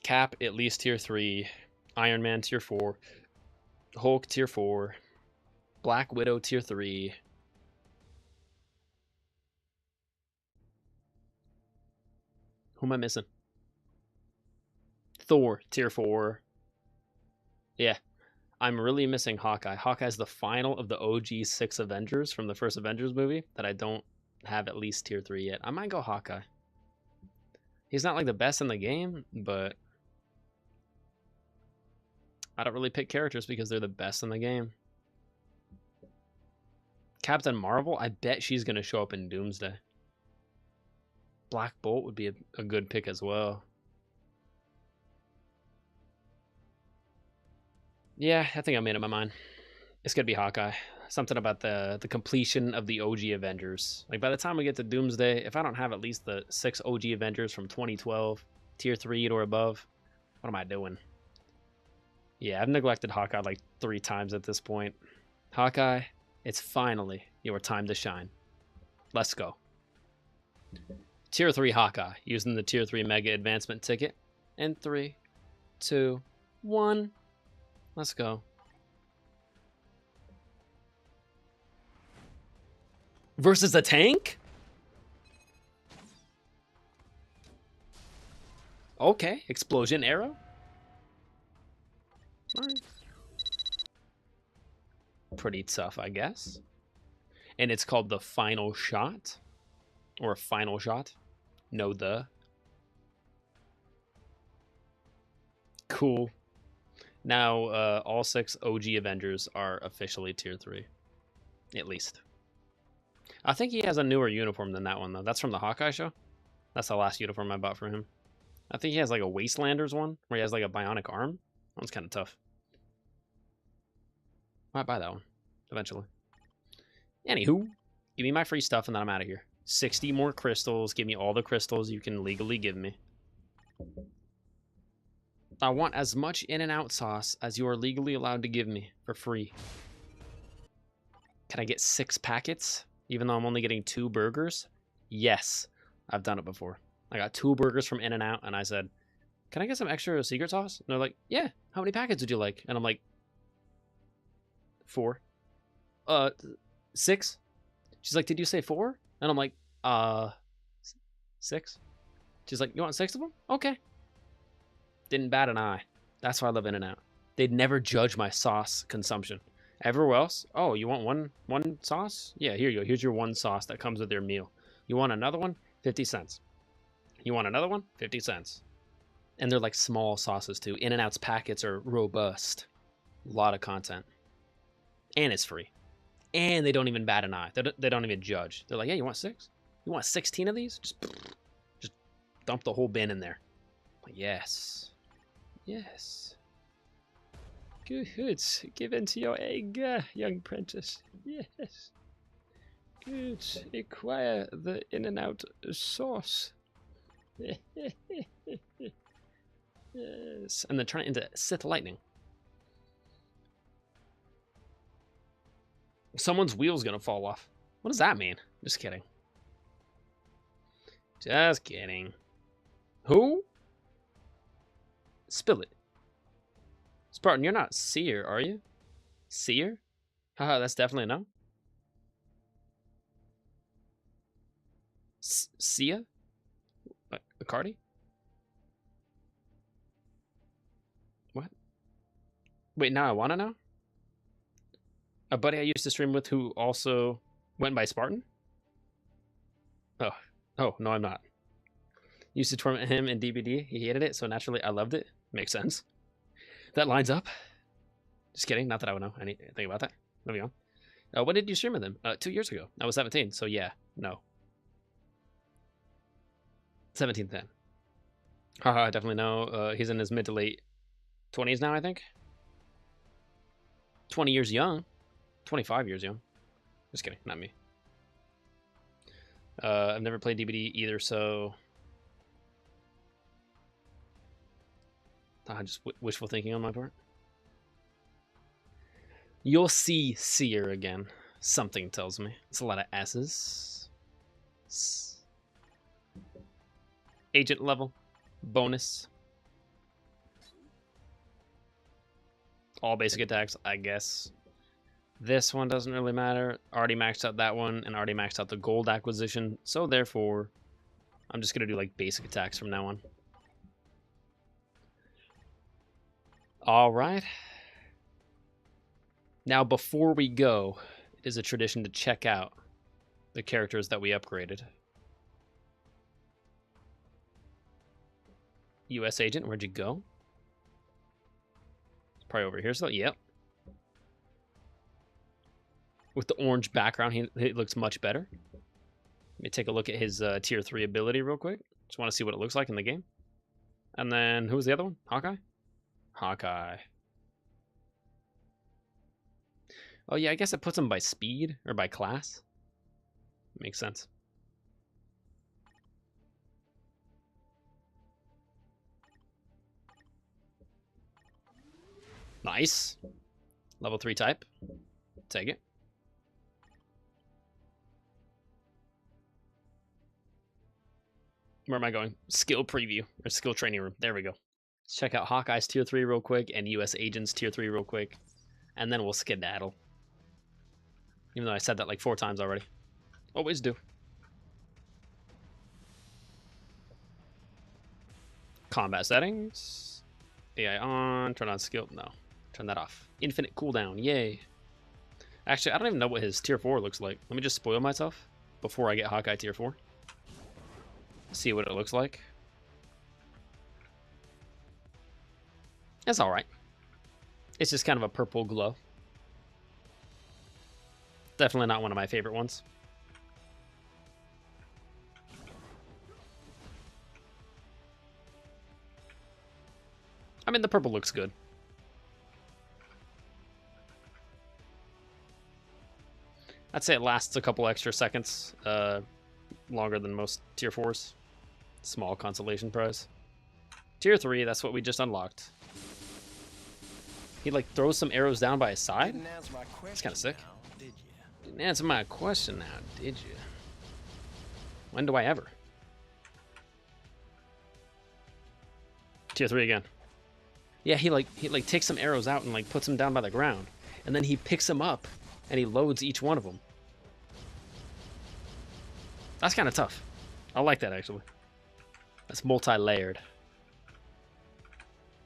Cap at least tier 3. Iron Man tier 4. Hulk tier 4. Black Widow tier 3. Who am I missing? Thor tier 4. Yeah. I'm really missing Hawkeye. Hawkeye's the final of the OG 6 Avengers from the first Avengers movie that I don't have at least tier 3 yet. I might go Hawkeye. He's not like the best in the game, but I don't really pick characters because they're the best in the game. Captain Marvel, I bet she's going to show up in Doomsday. Black Bolt would be a good pick as well. Yeah, I think I made up my mind. It's going to be Hawkeye. Something about the completion of the OG Avengers. Like, by the time we get to Doomsday, if I don't have at least the 6 OG Avengers from 2012, tier 3 or above, what am I doing? Yeah, I've neglected Hawkeye like 3 times at this point. Hawkeye, it's finally your time to shine. Let's go. Tier 3 Hawkeye, using the tier 3 Mega Advancement ticket. In 3, 2, 1. Let's go. Versus a tank? Okay, explosion arrow. Right. Pretty tough, I guess. And it's called the final shot. Or final shot. No, the. Cool. Now, all 6 OG Avengers are officially tier 3. At least. I think he has a newer uniform than that one, though. That's from the Hawkeye show. That's the last uniform I bought for him. I think he has like a Wastelanders one, where he has like a bionic arm. That one's kind of tough. Might buy that one, eventually. Anywho, give me my free stuff and then I'm out of here. 60 more crystals. Give me all the crystals you can legally give me. I want as much In-N-Out sauce as you are legally allowed to give me for free. Can I get 6 packets? Even though I'm only getting 2 burgers? Yes, I've done it before. I got 2 burgers from In-N-Out, and I said, can I get some extra secret sauce? And they're like, yeah, how many packets would you like? And I'm like, 4. 6? She's like, did you say 4? And I'm like, 6? She's like, you want 6 of them? Okay. Didn't bat an eye. That's why I love In-N-Out. They'd never judge my sauce consumption. Everywhere else, oh, you want one sauce? Yeah, here you go. Here's your 1 sauce that comes with your meal. You want another one? 50 cents. You want another one? 50 cents. And they're like small sauces too. In-N-Out's packets are robust. A lot of content. And it's free. And they don't even bat an eye. They don't even judge. They're like, hey, you want 6? You want 16 of these? Just dump the whole bin in there. Like, yes. Yes. Good. Give in to your egg, young apprentice. Yes. Good. Acquire the In-N-Out sauce. Yes. And then turn it into Sith lightning. Someone's wheel's gonna fall off. What does that mean? Just kidding. Just kidding. Who? Spill it. Spartan, you're not Seer, are you? Seer? Haha, that's definitely a no. Sia? What? Icardi? What? Wait, now I want to know? A buddy I used to stream with who also went by Spartan? Oh, no, I'm not. Used to torment him in DBD. He hated it, so naturally I loved it. Makes sense. That lines up. Just kidding. Not that I would know anything about that. Moving on. When did you stream with him? 2 years ago. I was 17, so yeah, no. 17 then. Haha, I definitely know. He's in his mid to late 20s now, I think. 20 years young. 25 years young. Just kidding, not me. I've never played DBD either, so Just wishful thinking on my part. You'll see Seer again. Something tells me. It's a lot of S's. Agent level. Bonus. All basic attacks, I guess. This one doesn't really matter. Already maxed out that one and already maxed out the gold acquisition. So therefore, I'm just going to do like basic attacks from now on. All right. Now, before we go, it is a tradition to check out the characters that we upgraded. U.S. Agent, where'd you go? It's probably over here still. Yep. With the orange background, he looks much better. Let me take a look at his tier 3 ability real quick. Just want to see what it looks like in the game. And then, who was the other one? Hawkeye? Hawkeye. Oh yeah, I guess it puts him by speed or by class. Makes sense. Nice. Level 3 type. Take it. Where am I going? Skill preview or skill training room. There we go. Let's check out Hawkeye's tier 3 real quick and US Agent's tier 3 real quick. And then we'll skedaddle. Even though I said that like 4 times already. Always do. Combat settings. AI on. Turn on skill. No. Turn that off. Infinite cooldown. Yay. Actually, I don't even know what his tier 4 looks like. Let me just spoil myself before I get Hawkeye tier 4. See what it looks like. It's alright. It's just kind of a purple glow. Definitely not one of my favorite ones. I mean, the purple looks good. I'd say it lasts a couple extra seconds, longer than most tier 4s. Small consolation prize. Tier 3, that's what we just unlocked. He like throws some arrows down by his side? It's kind of sick. Didn't answer my question now, did you? When do I ever? Tier 3 again. Yeah, he takes some arrows out and like puts them down by the ground. And then he picks them up and he loads each one of them. That's kind of tough. I like that actually. That's multi-layered.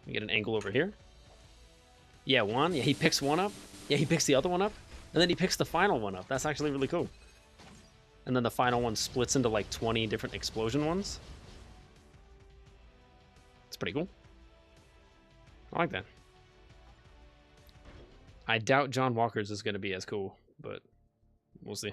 We get an angle over here. Yeah, one. Yeah, he picks one up. Yeah, he picks the other one up. And then he picks the final one up. That's actually really cool. And then the final one splits into like 20 different explosion ones. It's pretty cool. I like that. I doubt John Walker's is going to be as cool, but we'll see.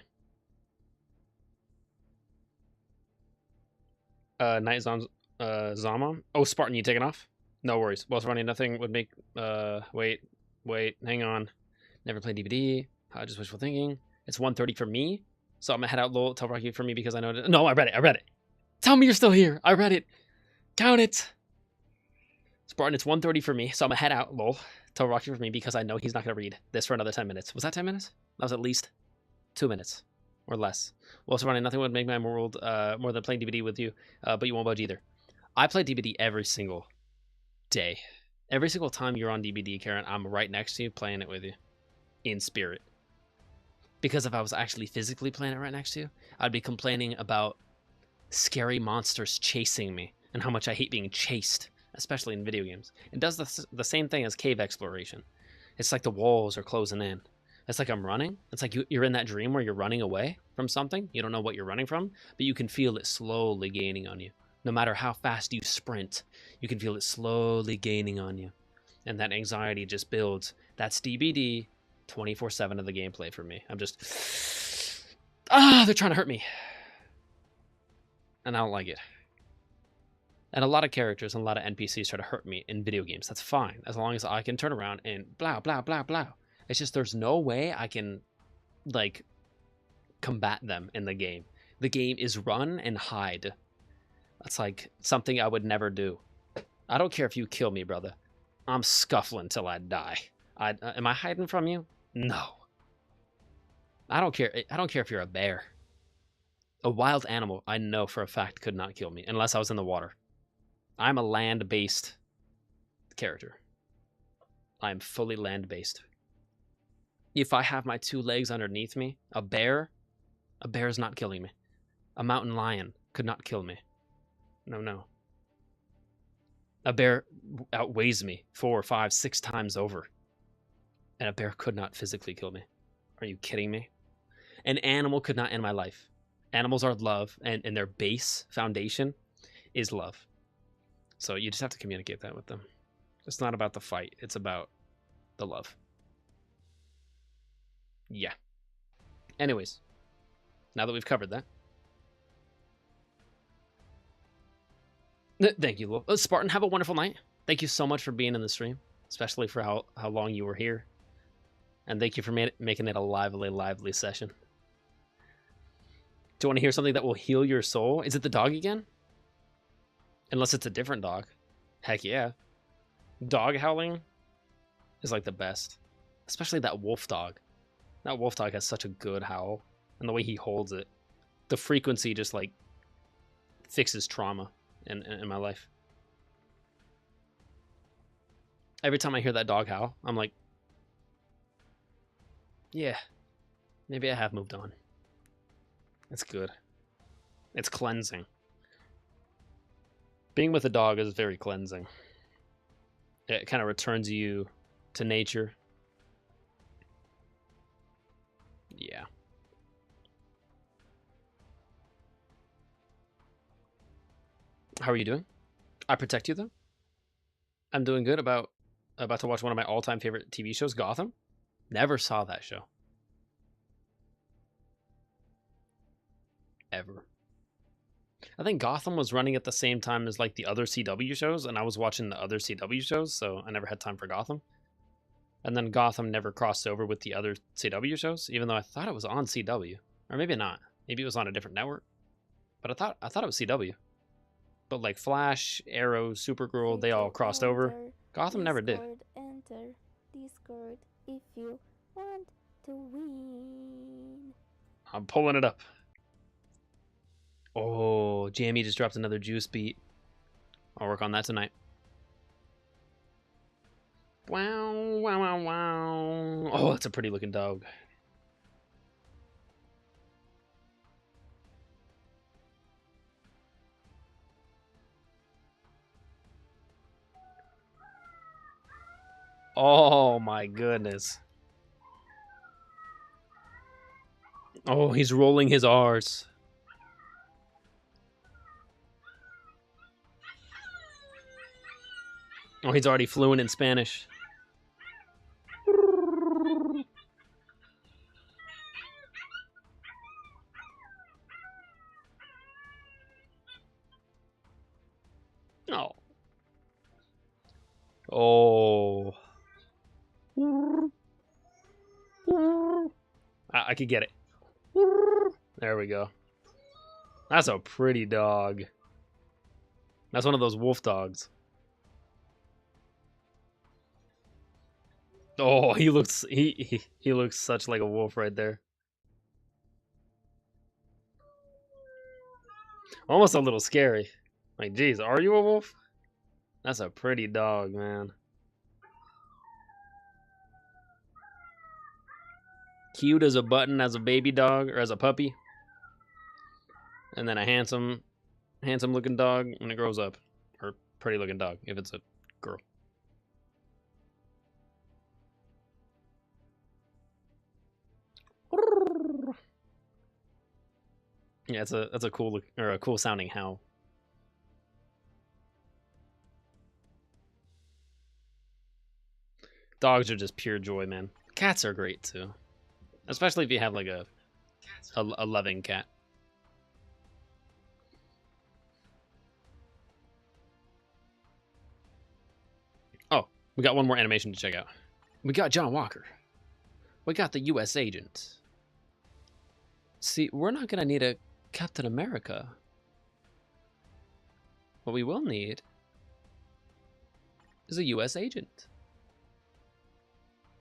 Night Zaman. Oh, Spartan, you taking off? No worries. Whilst running, nothing would make... Wait, hang on. Never played DVD. Just wishful thinking. It's 1:30 for me, so I'm gonna head out low. Tell Rocky for me because I know... No, I read it. Tell me you're still here. I read it. Count it. Spartan, it's 1:30 for me, so I'm gonna head out, lol. Tell Rocky for me because I know he's not gonna read this for another 10 minutes. Was that 10 minutes? That was at least 2 minutes or less. Well, Spartan, nothing would make my world more than playing DVD with you, but you won't budge either. I play DVD every single day. Every single time you're on DVD, Karen, I'm right next to you playing it with you in spirit. Because if I was actually physically playing it right next to you, I'd be complaining about scary monsters chasing me and how much I hate being chased, especially in video games. It does the same thing as cave exploration. It's like the walls are closing in. It's like I'm running. It's like you're in that dream where you're running away from something. You don't know what you're running from, but you can feel it slowly gaining on you. No matter how fast you sprint, you can feel it slowly gaining on you. And that anxiety just builds. That's DBD 24/7 of the gameplay for me. I'm just... they're trying to hurt me. And I don't like it. And a lot of characters and a lot of NPCs try to hurt me in video games. That's fine, as long as I can turn around and blah, blah, blah, blah. It's just there's no way I can, like, combat them in the game. The game is run and hide. That's, like, something I would never do. I don't care if you kill me, brother. I'm scuffling till I die. Am I hiding from you? No. I don't care. I don't care if you're a bear. A wild animal, I know for a fact, could not kill me unless I was in the water. I'm a land-based character. I am fully land-based. If I have my 2 legs underneath me, a bear is not killing me. A mountain lion could not kill me. No, no. A bear outweighs me 4, 5, 6 times over. And a bear could not physically kill me. Are you kidding me? An animal could not end my life. Animals are love, and their base foundation is love. So you just have to communicate that with them. It's not about the fight. It's about the love. Yeah. Anyways, now that we've covered that. Thank you, Spartan. Have a wonderful night. Thank you so much for being in the stream, especially for how long you were here. And thank you for making it a lively session. Do you want to hear something that will heal your soul? Is it the dog again? Unless it's a different dog. Heck yeah. Dog howling is like the best. Especially that wolf dog. That wolf dog has such a good howl. And the way he holds it. The frequency just like fixes trauma in my life. Every time I hear that dog howl, I'm like, yeah, maybe I have moved on. It's good. It's cleansing. Being with a dog is very cleansing. It kind of returns you to nature. Yeah. How are you doing? I protect you, though. I'm doing good. About to watch one of my all-time favorite TV shows, Gotham. Never saw that show. Ever. I think Gotham was running at the same time as like the other CW shows, and I was watching the other CW shows, so I never had time for Gotham. And then Gotham never crossed over with the other CW shows, even though I thought it was on CW. Or maybe not. Maybe it was on a different network. But I thought it was CW. But like Flash, Arrow, Supergirl, they all crossed over. Gotham never did. Enter Discord if you want to win. I'm pulling it up. Oh, Jamie just dropped another juice beat. I'll work on that tonight. Wow, wow, wow, wow. Oh, that's a pretty looking dog. Oh my goodness. Oh, he's rolling his R's. Oh, he's already fluent in Spanish. Oh. Oh. I could get it. There we go. That's a pretty dog. That's one of those wolf dogs. Oh, he looks he looks such like a wolf right there. Almost a little scary. Like, geez, are you a wolf? That's a pretty dog, man. Cute as a button as a baby dog or as a puppy. And then a handsome looking dog when it grows up. Or pretty looking dog if it's a girl. Yeah, that's a cool look, or a cool sounding howl. Dogs are just pure joy, man. Cats are great too, especially if you have like a loving cat. Oh, we got one more animation to check out. We got John Walker. We got the U.S. agent. See, we're not gonna need a Captain America. What we will need is a U.S. agent.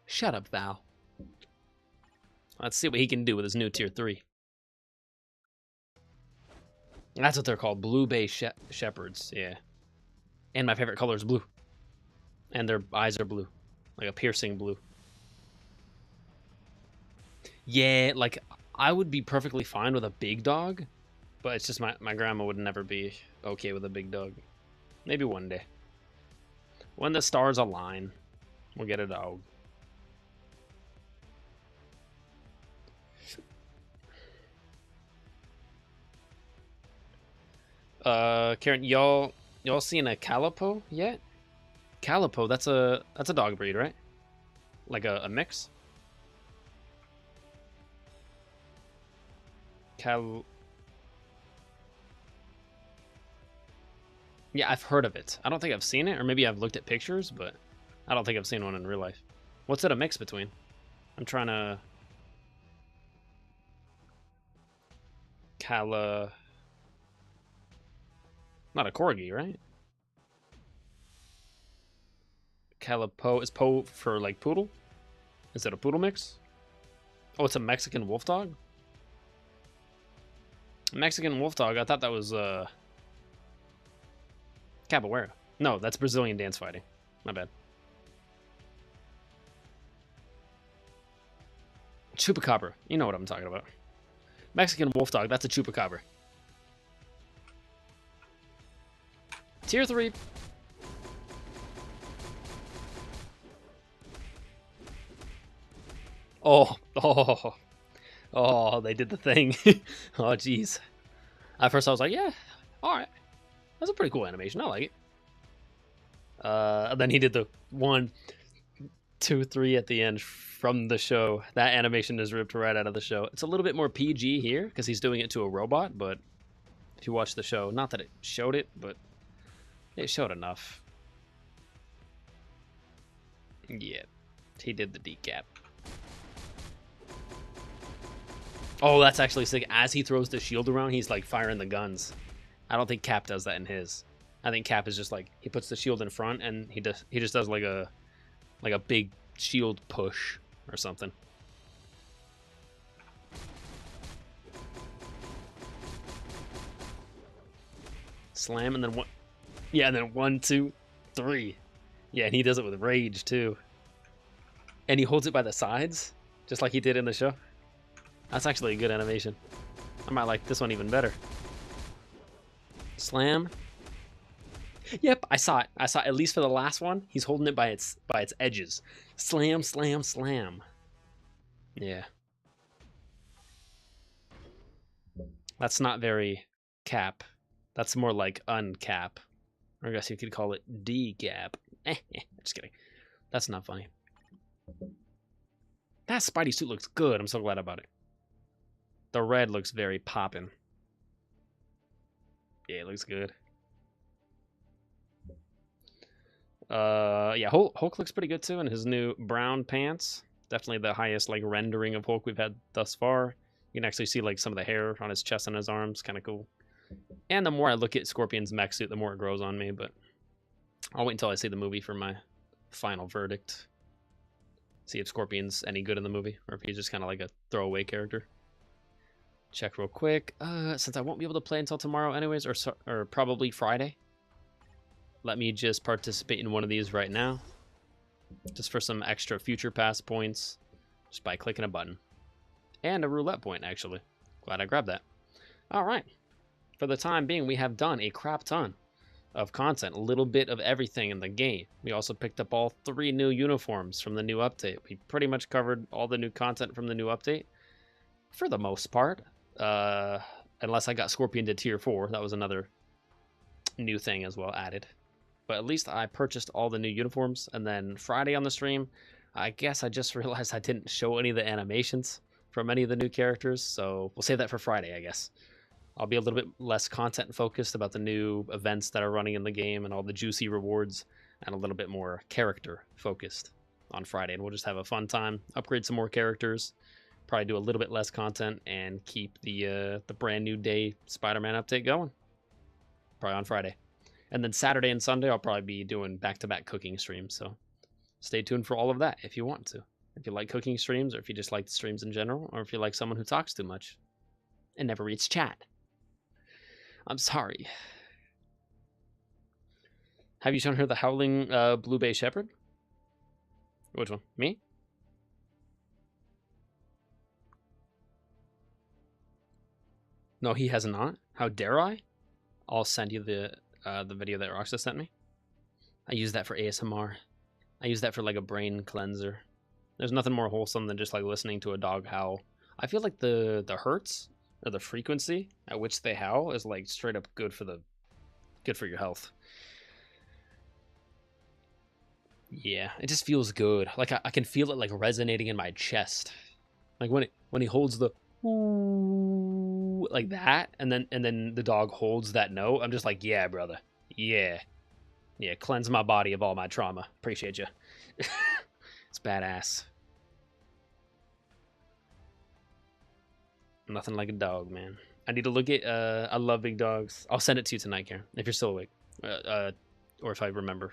Shut up, Val. Let's see what he can do with his new tier 3. That's what they're called, blue bay shepherds. Yeah. And my favorite color is blue. And their eyes are blue, like a piercing blue. Yeah, like I would be perfectly fine with a big dog, but it's just my grandma would never be okay with a big dog. Maybe one day. When the stars align, we'll get a dog. Karen, y'all seen a calipo yet? Calipo, that's a dog breed, right? Like a mix? Yeah, I've heard of it. I don't think I've seen it, or maybe I've looked at pictures, but I don't think I've seen one in real life. What's it a mix between? I'm trying to... Not a corgi, right? Calipo is po for like poodle? Is it a poodle mix? Oh, it's a Mexican wolf dog? Mexican wolf dog, I thought that was capoeira. No, that's Brazilian dance fighting. My bad. Chupacabra. You know what I'm talking about. Mexican wolf dog, that's a chupacabra. Tier 3. Oh, they did the thing. Oh, jeez. At first I was like, yeah, alright. That's a pretty cool animation. I like it. And then he did the 1, 2, 3 at the end from the show. That animation is ripped right out of the show. It's a little bit more PG here because he's doing it to a robot, but if you watch the show, not that it showed it, but it showed enough. Yeah, he did the decap. Oh, that's actually sick. As he throws the shield around, he's like firing the guns. I don't think Cap does that in his. I think Cap is just like he puts the shield in front and he just does like a big shield push or something. Slam and then one. Yeah, and then 1, 2, 3. Yeah, and he does it with rage too. And he holds it by the sides, just like he did in the show. That's actually a good animation. I might like this one even better. Slam. Yep, I saw it. I saw it, at least for the last one. He's holding it by its edges. Slam, slam, slam. Yeah. That's not very Cap. That's more like uncap. Or I guess you could call it decap. Just kidding. That's not funny. That Spidey suit looks good. I'm so glad about it. The red looks very poppin'. Yeah, it looks good. Yeah, Hulk looks pretty good too in his new brown pants. Definitely the highest like rendering of Hulk we've had thus far. You can actually see like some of the hair on his chest and his arms, kind of cool. And the more I look at Scorpion's mech suit, the more it grows on me, but I'll wait until I see the movie for my final verdict. See if Scorpion's any good in the movie, or if he's just kind of like a throwaway character. Check real quick. Since I won't be able to play until tomorrow anyways, or probably Friday, let me just participate in one of these right now. Just for some extra future pass points, just by clicking a button. And a roulette point, actually. Glad I grabbed that. Alright. For the time being, we have done a crap ton of content, a little bit of everything in the game. We also picked up all 3 new uniforms from the new update. We pretty much covered all the new content from the new update, for the most part. Unless I got Scorpion to tier 4. That was another new thing as well added. But at least I purchased all the new uniforms. And then Friday on the stream, I guess I just realized I didn't show any of the animations from any of the new characters. So we'll save that for Friday, I guess. I'll be a little bit less content focused about the new events that are running in the game and all the juicy rewards, and a little bit more character focused on Friday. And we'll just have a fun time, upgrade some more characters, probably do a little bit less content, and keep the brand new day Spider-Man update going. Probably on Friday. And then Saturday and Sunday, I'll probably be doing back-to-back cooking streams. So stay tuned for all of that if you want to. If you like cooking streams, or if you just like the streams in general, or if you like someone who talks too much and never reads chat. I'm sorry. Have you shown her the Howling Blue Bay Shepherd? Which one? Me? No, he has not. How dare I? I'll send you the video that Roxa sent me. I use that for ASMR. I use that for like a brain cleanser. There's nothing more wholesome than just like listening to a dog howl. I feel like the hertz or the frequency at which they howl is like straight up good for your health. Yeah, it just feels good. Like I can feel it like resonating in my chest. Like when he holds the ooh, like that, and then the dog holds that note, I'm just like, yeah, brother. Yeah. Yeah, cleanse my body of all my trauma. Appreciate you. It's badass. Nothing like a dog, man. I need to look at I love big dogs. I'll send it to you tonight, Karen, if you're still awake. Or if I remember.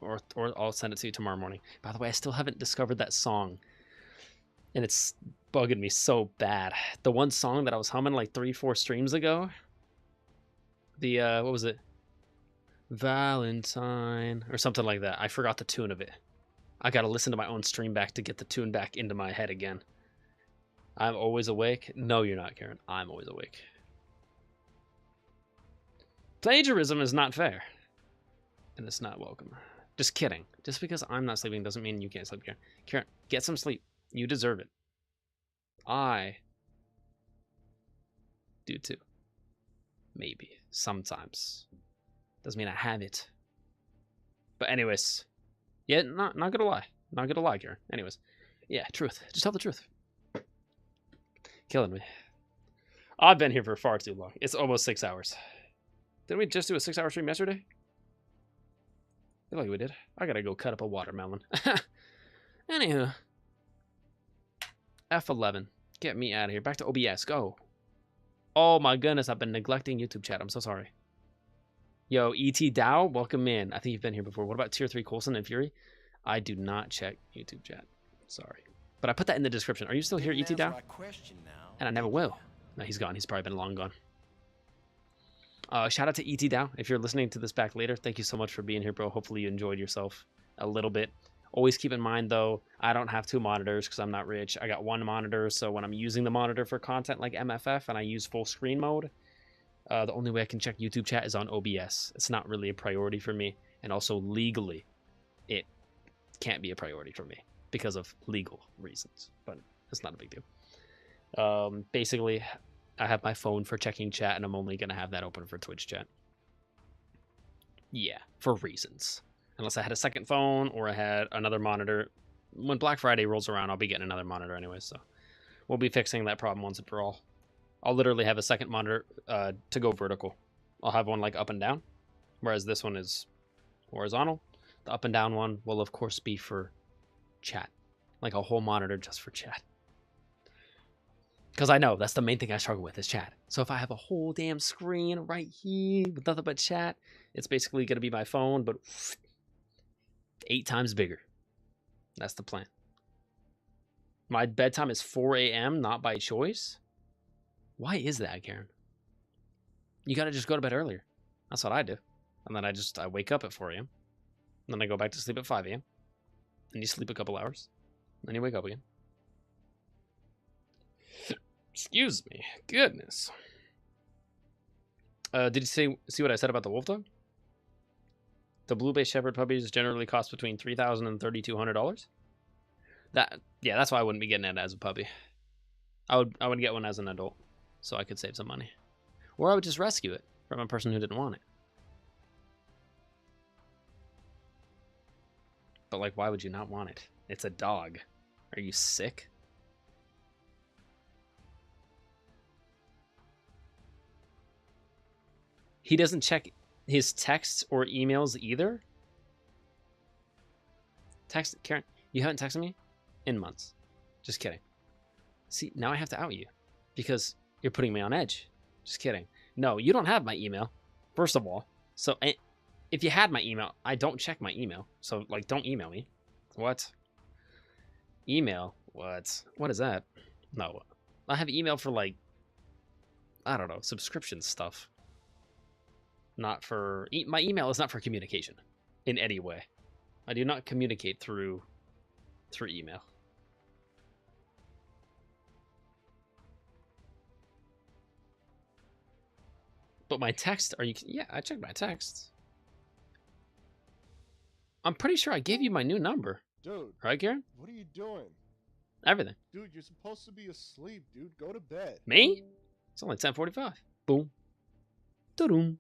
Or I'll send it to you tomorrow morning. By the way, I still haven't discovered that song. And it's bugging me so bad. The one song that I was humming like 3-4 streams ago. The what was it? Valentine or something like that. I forgot the tune of it. I gotta listen to my own stream back to get the tune back into my head again. I'm always awake. No, you're not, Karen. I'm always awake. Plagiarism is not fair. And it's not welcome. Just kidding. Just because I'm not sleeping doesn't mean you can't sleep, Karen. Karen, get some sleep. You deserve it. I do too. Maybe. Sometimes. Doesn't mean I have it. But anyways. Yeah, not gonna lie. Not gonna lie, Karen. Anyways. Yeah, truth. Just tell the truth. Killing me. I've been here for far too long. It's almost 6 hours. Didn't we just do a 6-hour stream yesterday? I feel like we did. I gotta go cut up a watermelon. Anywho. F11. Get me out of here. Back to OBS. Go. Oh my goodness, I've been neglecting YouTube chat. I'm so sorry. Yo, ET Dow, welcome in. I think you've been here before. What about Tier 3 Coulson and Fury? I do not check YouTube chat. Sorry. But I put that in the description. Are you still here, ET Dow? And I never will. No, he's gone. He's probably been long gone. Shout out to ET Dow. If you're listening to this back later, thank you so much for being here, bro. Hopefully you enjoyed yourself a little bit. Always keep in mind, though, I don't have 2 monitors because I'm not rich. I got 1 monitor, so when I'm using the monitor for content like MFF and I use full screen mode, the only way I can check YouTube chat is on OBS. It's not really a priority for me. And also, legally, it can't be a priority for me because of legal reasons. But it's not a big deal. Basically, I have my phone for checking chat, and I'm only going to have that open for Twitch chat. Yeah, for reasons. Unless I had a second phone or I had another monitor. When Black Friday rolls around, I'll be getting another monitor anyway, so we'll be fixing that problem once and for all. I'll literally have a second monitor to go vertical. I'll have one like up and down, whereas this one is horizontal. The up and down one will, of course, be for chat. Like a whole monitor just for chat. Because I know that's the main thing I struggle with is chat. So if I have a whole damn screen right here with nothing but chat, it's basically going to be my phone, but 8 times bigger. That's the plan. My bedtime is 4 a.m., not by choice. Why is that, Karen? You got to just go to bed earlier. That's what I do. And then I wake up at 4 a.m. And then I go back to sleep at 5 a.m. And you sleep a couple hours. And then you wake up again. Excuse me. Goodness. Did you see what I said about the wolf dog? The Blue Bay Shepherd puppies generally cost between $3,000 and $3,200. Yeah, that's why I wouldn't be getting it as a puppy. I would get one as an adult, so I could save some money, or I would just rescue it from a person who didn't want it. But like, why would you not want it? It's a dog. Are you sick? He doesn't check his texts or emails either. Karen, you haven't texted me in months. Just kidding. See, now I have to out you because you're putting me on edge. Just kidding. No, you don't have my email. First of all, So if you had my email, I don't check my email. So like, don't email me. What? Email? What is that? No, I have email for like, I don't know, subscription stuff. Not for my email is not for communication in any way. I do not communicate through email. But my text, are you? Yeah, I checked my texts. I'm pretty sure I gave you my new number. Dude. Right, Karen? What are you doing? Everything. Dude, you're supposed to be asleep, dude. Go to bed. Me? It's only 10:45. Boom. Doo-doom.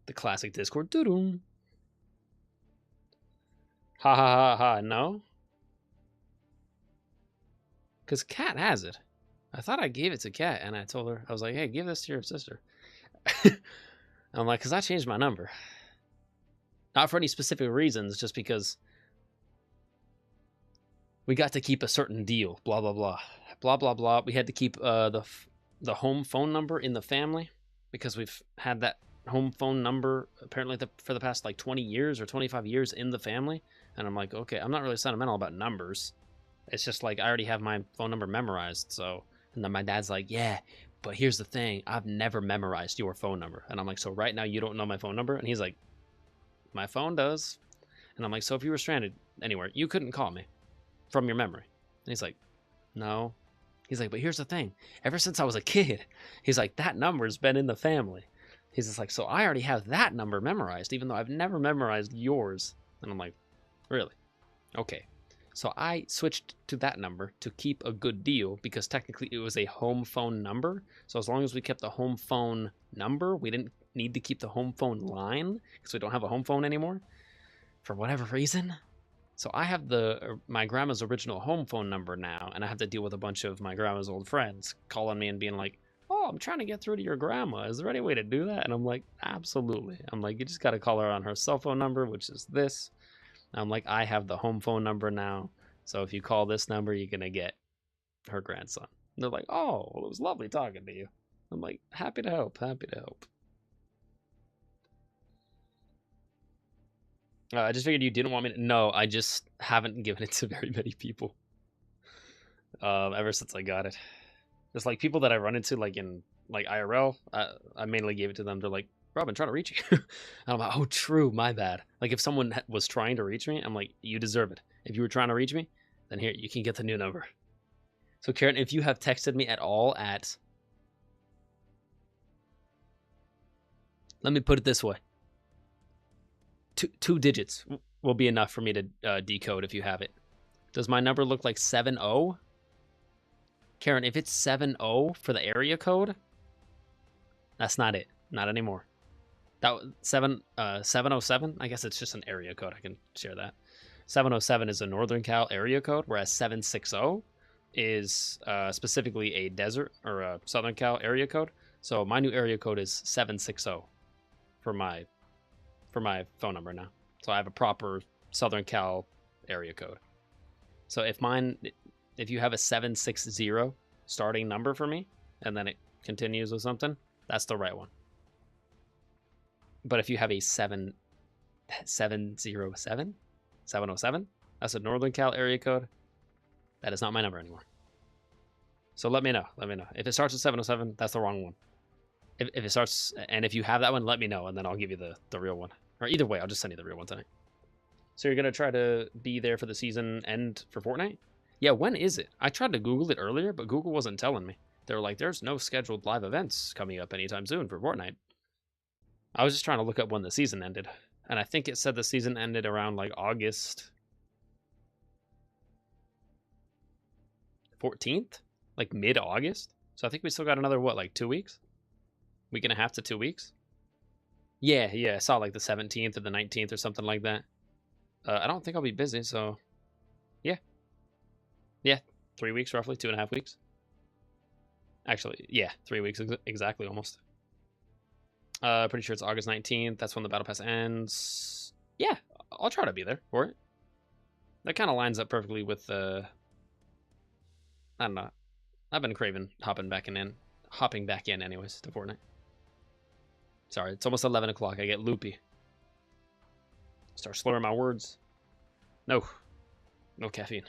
The classic Discord. Doo-doom. Ha ha ha ha. No? Because Kat has it. I thought I gave it to Kat, and I told her, I was like, hey, give this to your sister. I'm like, because I changed my number. Not for any specific reasons, just because we got to keep a certain deal. Blah, blah, blah. Blah, blah, blah. We had to keep the home phone number in the family because we've had that home phone number apparently for the past like 20 years or 25 years in the family. And I'm like, okay, I'm not really sentimental about numbers. It's just like I already have my phone number memorized. So, and then my dad's like, yeah, but here's the thing. I've never memorized your phone number. And I'm like, so right now you don't know my phone number? And he's like, my phone does. And I'm like, so if you were stranded anywhere, you couldn't call me from your memory. And he's like, no. He's like, but here's the thing. Ever since I was a kid, he's like, that number's been in the family. He's just like, so I already have that number memorized, even though I've never memorized yours. And I'm like, really? Okay. So I switched to that number to keep a good deal because technically it was a home phone number. So as long as we kept the home phone number, we didn't need to keep the home phone line because we don't have a home phone anymore for whatever reason. So I have my grandma's original home phone number now, and I have to deal with a bunch of my grandma's old friends calling me and being like, oh, I'm trying to get through to your grandma. Is there any way to do that? And I'm like, absolutely. I'm like, you just got to call her on her cell phone number, which is this. And I'm like, I have the home phone number now. So if you call this number, you're going to get her grandson. And they're like, oh, well, it was lovely talking to you. I'm like, happy to help, happy to help. I just figured you didn't want me to. No, I just haven't given it to very many people. Ever since I got it. Just like people that I run into like in like IRL, I mainly gave it to them. They're like, Rob, I'm trying to reach you. And I'm like, oh, true, my bad. Like if someone was trying to reach me, I'm like, you deserve it. If you were trying to reach me, then here, you can get the new number. So Karen, if you have texted me at all at, let me put it this way. Two digits will be enough for me to decode if you have it. Does my number look like 70? Karen, if it's 70 for the area code, that's not it. Not anymore. That 707, I guess it's just an area code. I can share that. 707 is a Northern Cal area code, whereas 760 is specifically a desert or a Southern Cal area code. So my new area code is 760 for my phone number now. So I have a proper Southern Cal area code. So if you have a 760 starting number for me, and then it continues with something, that's the right one. But if you have a 707, that's a Northern Cal area code, that is not my number anymore. So let me know. If it starts with 707, that's the wrong one. If it starts, and if you have that one, let me know, and then I'll give you the real one. Or either way, I'll just send you the real one tonight. So you're going to try to be there for the season end for Fortnite? Yeah, when is it? I tried to Google it earlier, but Google wasn't telling me. They were like, there's no scheduled live events coming up anytime soon for Fortnite. I was just trying to look up when the season ended. And I think it said the season ended around like August 14th? Like mid-August? So I think we still got another, what, like 2 weeks? Week and a half to 2 weeks? Yeah, I saw like the 17th or the 19th or something like that. I don't think I'll be busy, so yeah. 3 weeks roughly, 2.5 weeks. Actually, yeah, 3 weeks exactly almost. Pretty sure it's August 19th. That's when the battle pass ends. Yeah, I'll try to be there for it. That kind of lines up perfectly with I don't know. I've been craving hopping back in anyways to Fortnite. Sorry, it's almost 11 o'clock. I get loopy. Start slurring my words. No caffeine.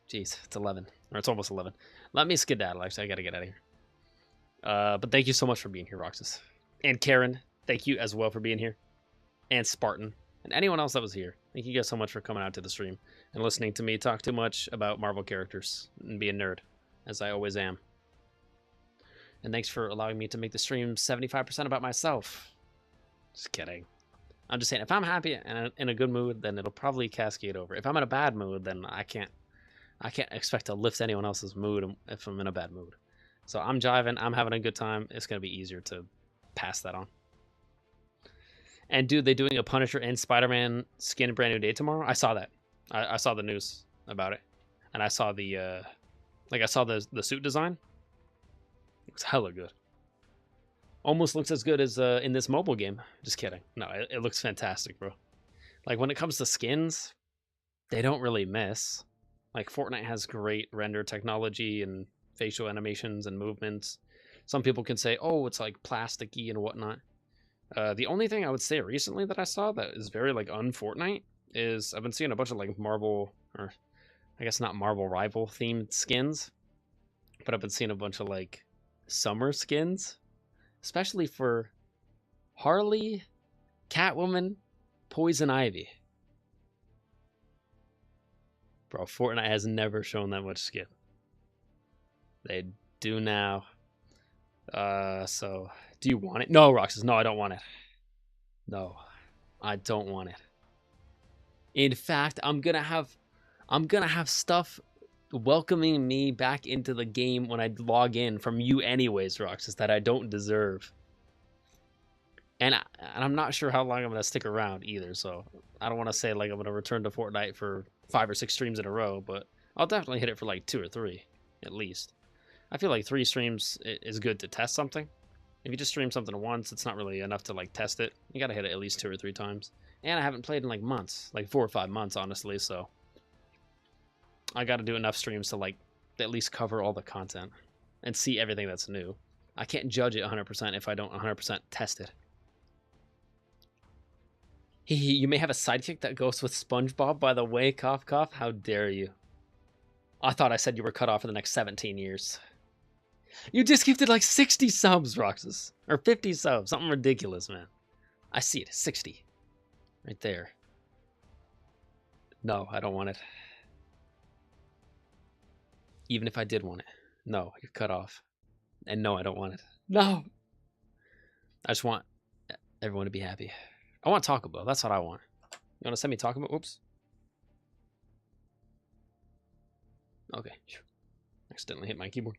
Jeez, it's 11. Or it's almost 11. Let me skedaddle. Actually, I gotta get out of here. But thank you so much for being here, Roxas. And Karen, thank you as well for being here. And Spartan. And anyone else that was here. Thank you guys so much for coming out to the stream and listening to me talk too much about Marvel characters and be a nerd, as I always am. And thanks for allowing me to make the stream 75% about myself. Just kidding. I'm just saying, if I'm happy and in a good mood, then it'll probably cascade over. If I'm in a bad mood, then I can't expect to lift anyone else's mood if I'm in a bad mood. So I'm jiving, I'm having a good time. It's going to be easier to pass that on. And dude, they doing a Punisher and Spider-Man skin brand new day tomorrow? I saw that. I saw the news about it. And I saw the the suit design. It was hella good. Almost looks as good as in this mobile game. Just kidding. No, it looks fantastic, bro. Like, when it comes to skins, they don't really miss. Like, Fortnite has great render technology and facial animations and movements. Some people can say, oh, it's like plasticky and whatnot. The only thing I would say recently that I saw that is very like un-Fortnite is I've been seeing a bunch of like Marvel, or I guess not Marvel rival themed skins, but I've been seeing a bunch of like summer skins, especially for Harley, Catwoman, Poison Ivy. Bro, Fortnite has never shown that much skin. They do now. So do you want it? No, Roxas. No, I don't want it. No, I don't want it. In fact, I'm gonna have stuff welcoming me back into the game when I log in from you anyways, Roxas, that I don't deserve. And I'm not sure how long I'm gonna stick around either, so I don't want to say like I'm gonna return to Fortnite for 5 or 6 streams in a row, but I'll definitely hit it for like 2 or 3 at least. I feel like 3 streams is good to test something. If you just stream something once, it's not really enough to like test it. You gotta hit it at least 2 or 3 times. And I haven't played in like months, like 4 or 5 months, honestly, so I gotta do enough streams to like at least cover all the content and see everything that's new. I can't judge it 100% if I don't 100% test it. You may have a sidekick that goes with SpongeBob, by the way, cough cough. How dare you? I thought I said you were cut off for the next 17 years. You just gifted like 60 subs, Roxas. Or 50 subs. Something ridiculous, man. I see it. 60. Right there. No, I don't want it. Even if I did want it. No, you're cut off. And no, I don't want it. No! I just want everyone to be happy. I want Taco Bell. That's what I want. You want to send me Taco Bell? Oops. Okay. Accidentally hit my keyboard.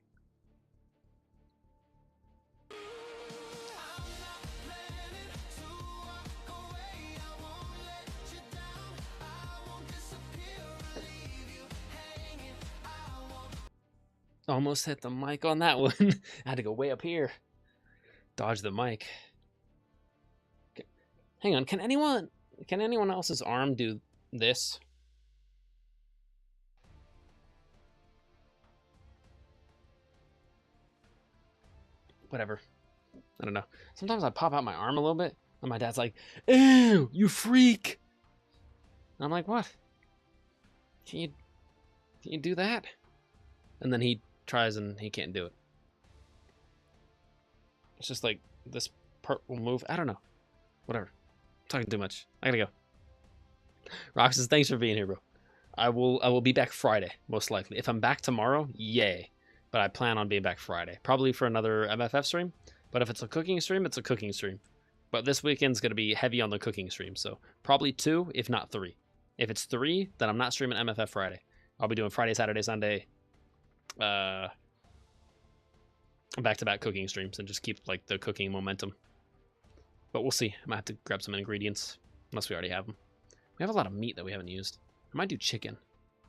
Almost hit the mic on that one. I had to go way up here. Dodge the mic. Okay. Hang on, can anyone else's arm do this? Whatever. I don't know. Sometimes I pop out my arm a little bit, and my dad's like, ew, you freak. And I'm like, what? Can you do that? And then he tries and he can't do it. It's just like this part will move. I don't know. Whatever. I'm talking too much. I gotta go. Roxas, thanks for being here, bro. I will be back Friday, most likely. If I'm back tomorrow, yay. But I plan on being back Friday. Probably for another MFF stream. But if it's a cooking stream, it's a cooking stream. But this weekend's gonna be heavy on the cooking stream, so probably 2, if not 3. If it's 3, then I'm not streaming MFF Friday. I'll be doing Friday, Saturday, Sunday, back-to-back cooking streams and just keep like the cooking momentum. But we'll see. I might have to grab some ingredients unless we already have them. We have a lot of meat that we haven't used. I might do chicken.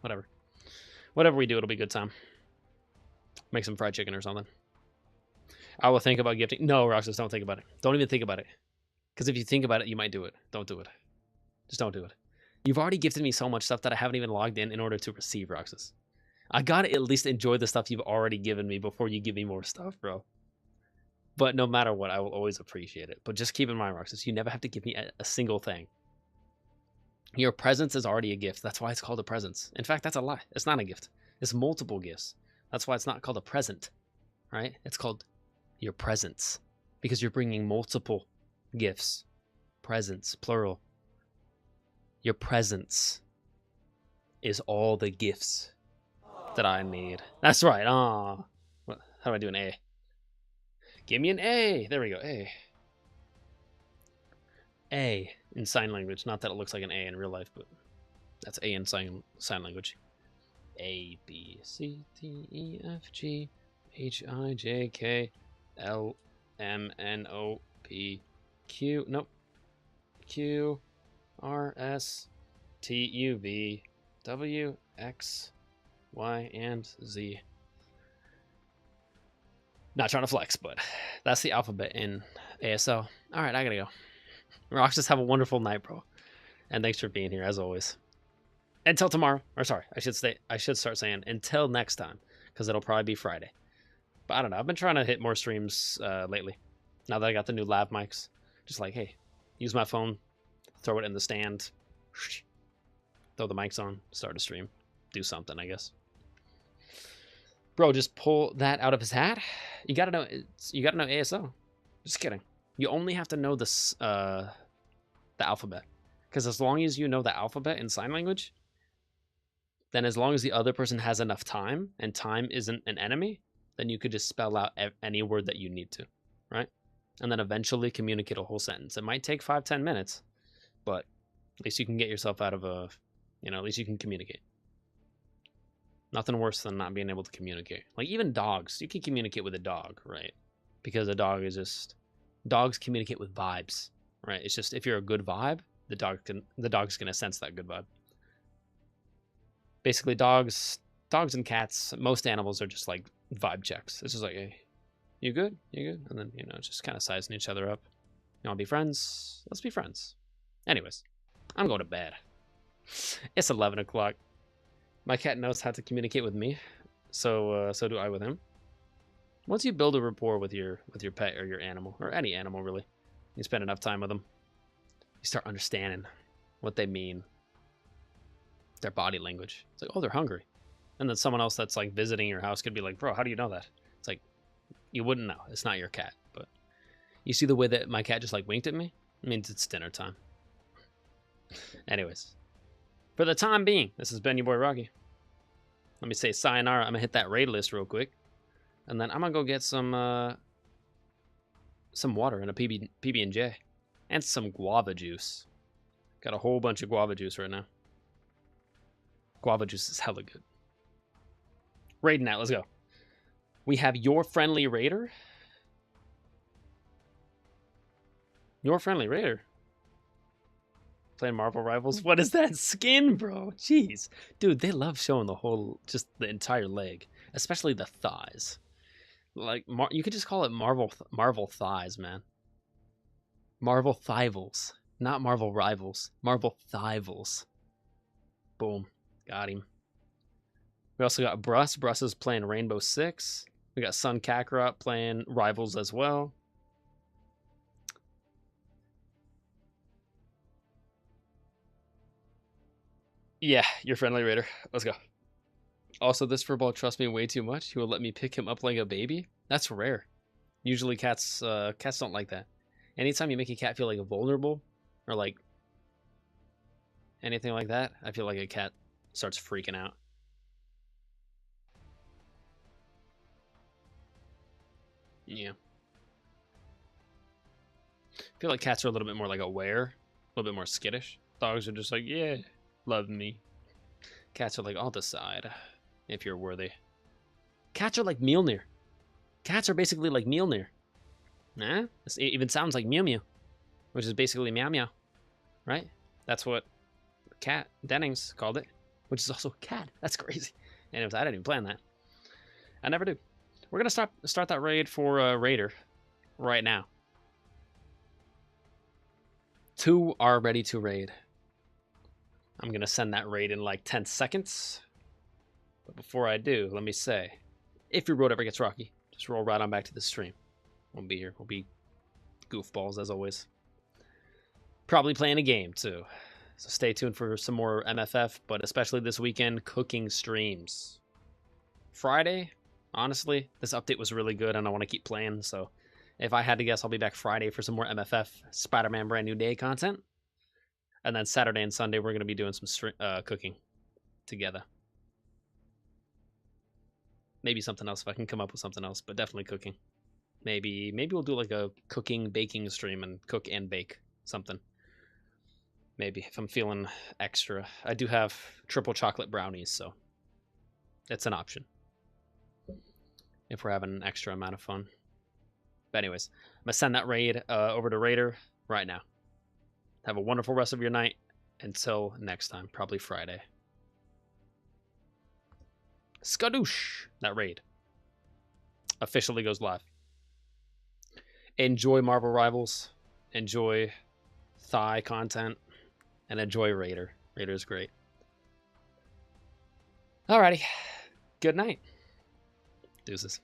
Whatever we do, it'll be a good time. Make some fried chicken or something. I will think about gifting. No, Roxas, don't think about it. Don't even think about it. Because if you think about it, you might do it. Don't do it. Just don't do it. You've already gifted me so much stuff that I haven't even logged in order to receive, Roxas. I gotta at least enjoy the stuff you've already given me before you give me more stuff, bro. But no matter what, I will always appreciate it. But just keep in mind, Roxas, you never have to give me a single thing. Your presence is already a gift. That's why it's called a presence. In fact, that's a lie. It's not a gift. It's multiple gifts. That's why it's not called a present, right? It's called your presence because you're bringing multiple gifts. Presence, plural. Your presence is all the gifts that I need. That's right. Ah, how do I do an A? Give me an A. There we go. A. A in sign language. Not that it looks like an A in real life, but that's A in sign language. A, B, C, D, E, F, G, H, I, J, K, L, M, N, O, P, Q. Nope. Q, R, S, T, U, V, W, X, Y, and Z. Not trying to flex, but that's the alphabet in ASL. All right, I gotta go. Rox, just have a wonderful night, bro. And thanks for being here, as always. Until tomorrow. Or sorry, I should start saying until next time, because it'll probably be Friday. But I don't know. I've been trying to hit more streams lately. Now that I got the new lav mics. Just like, hey, use my phone, throw it in the stand, throw the mics on, start a stream. Do something, I guess. Bro, just pull that out of his hat. You gotta know ASL. Just kidding. You only have to know this the alphabet. Because as long as you know the alphabet in sign language, then as long as the other person has enough time and time isn't an enemy, then you could just spell out any word that you need to, right? And then eventually communicate a whole sentence. It might take 5-10 minutes, but at least you can get yourself out of a, at least you can communicate. Nothing worse than not being able to communicate. Like even dogs, you can communicate with a dog, right? Because a dog is just, dogs communicate with vibes, right? It's just if you're a good vibe, the dog's gonna sense that good vibe. Basically, dogs and cats, most animals are just like vibe checks. It's just like, hey, you good? You good? And then just kind of sizing each other up. You want to be friends? Let's be friends. Anyways, I'm going to bed. It's 11 o'clock. My cat knows how to communicate with me, so do I with him. Once you build a rapport with your pet or your animal, or any animal really, you spend enough time with them, you start understanding what they mean, their body language. It's like, oh, they're hungry. And then someone else that's like visiting your house could be like, bro, how do you know that? It's like, you wouldn't know. It's not your cat. But you see the way that my cat just like winked at me? It means it's dinner time. Anyways, for the time being, this has been your boy Rocky. Let me say sayonara. I'm going to hit that raid list real quick. And then I'm going to go get some water and a PB&J. And some guava juice. Got a whole bunch of guava juice right now. Guava juice is hella good. Raiding out, let's go. We have Your Friendly Raider. Your Friendly Raider. Playing Marvel Rivals. What is that skin, bro? Jeez. Dude, they love showing just the entire leg. Especially the thighs. Like, you could just call it Marvel thighs, man. Marvel thivals. Not Marvel Rivals. Marvel thivals. Boom. Got him. We also got Bruss. Bruss is playing Rainbow Six. We got Sun Kakarot playing Rivals as well. Yeah, Your Friendly Raider. Let's go. Also, this furball trusts me way too much. He will let me pick him up like a baby. That's rare. Usually cats don't like that. Anytime you make a cat feel like vulnerable or like anything like that, I feel like a cat starts freaking out. Yeah. I feel like cats are a little bit more like aware, a little bit more skittish. Dogs are just like, yeah, love me. Cats are like, I'll decide if you're worthy. Cats are like Mjolnir. Cats are basically like Mjolnir. Nah? It even sounds like Mew Mew, which is basically meow meow, right? That's what Cat Dennings called it, which is also cat. That's crazy. And I didn't even plan that. I never do. We're going to start that raid for Raider right now. 2 are ready to raid. I'm going to send that raid in like 10 seconds. But before I do, let me say, if your road ever gets rocky, just roll right on back to the stream. We'll be here. We'll be goofballs as always. Probably playing a game too. So stay tuned for some more MFF, but especially this weekend, cooking streams. Friday, honestly, this update was really good and I want to keep playing. So if I had to guess, I'll be back Friday for some more MFF Spider-Man Brand New Day content. And then Saturday and Sunday, we're going to be doing some cooking together. Maybe something else if I can come up with something else, but definitely cooking. Maybe we'll do like a cooking, baking stream and cook and bake something. Maybe if I'm feeling extra. I do have triple chocolate brownies, so it's an option if we're having an extra amount of fun. But anyways, I'm going to send that raid over to Raider right now. Have a wonderful rest of your night. Until next time, probably Friday. Skadoosh! That raid officially goes live. Enjoy Marvel Rivals. Enjoy Thigh content. And enjoy Raider. Raider's great. Alrighty. Good night. Deuces.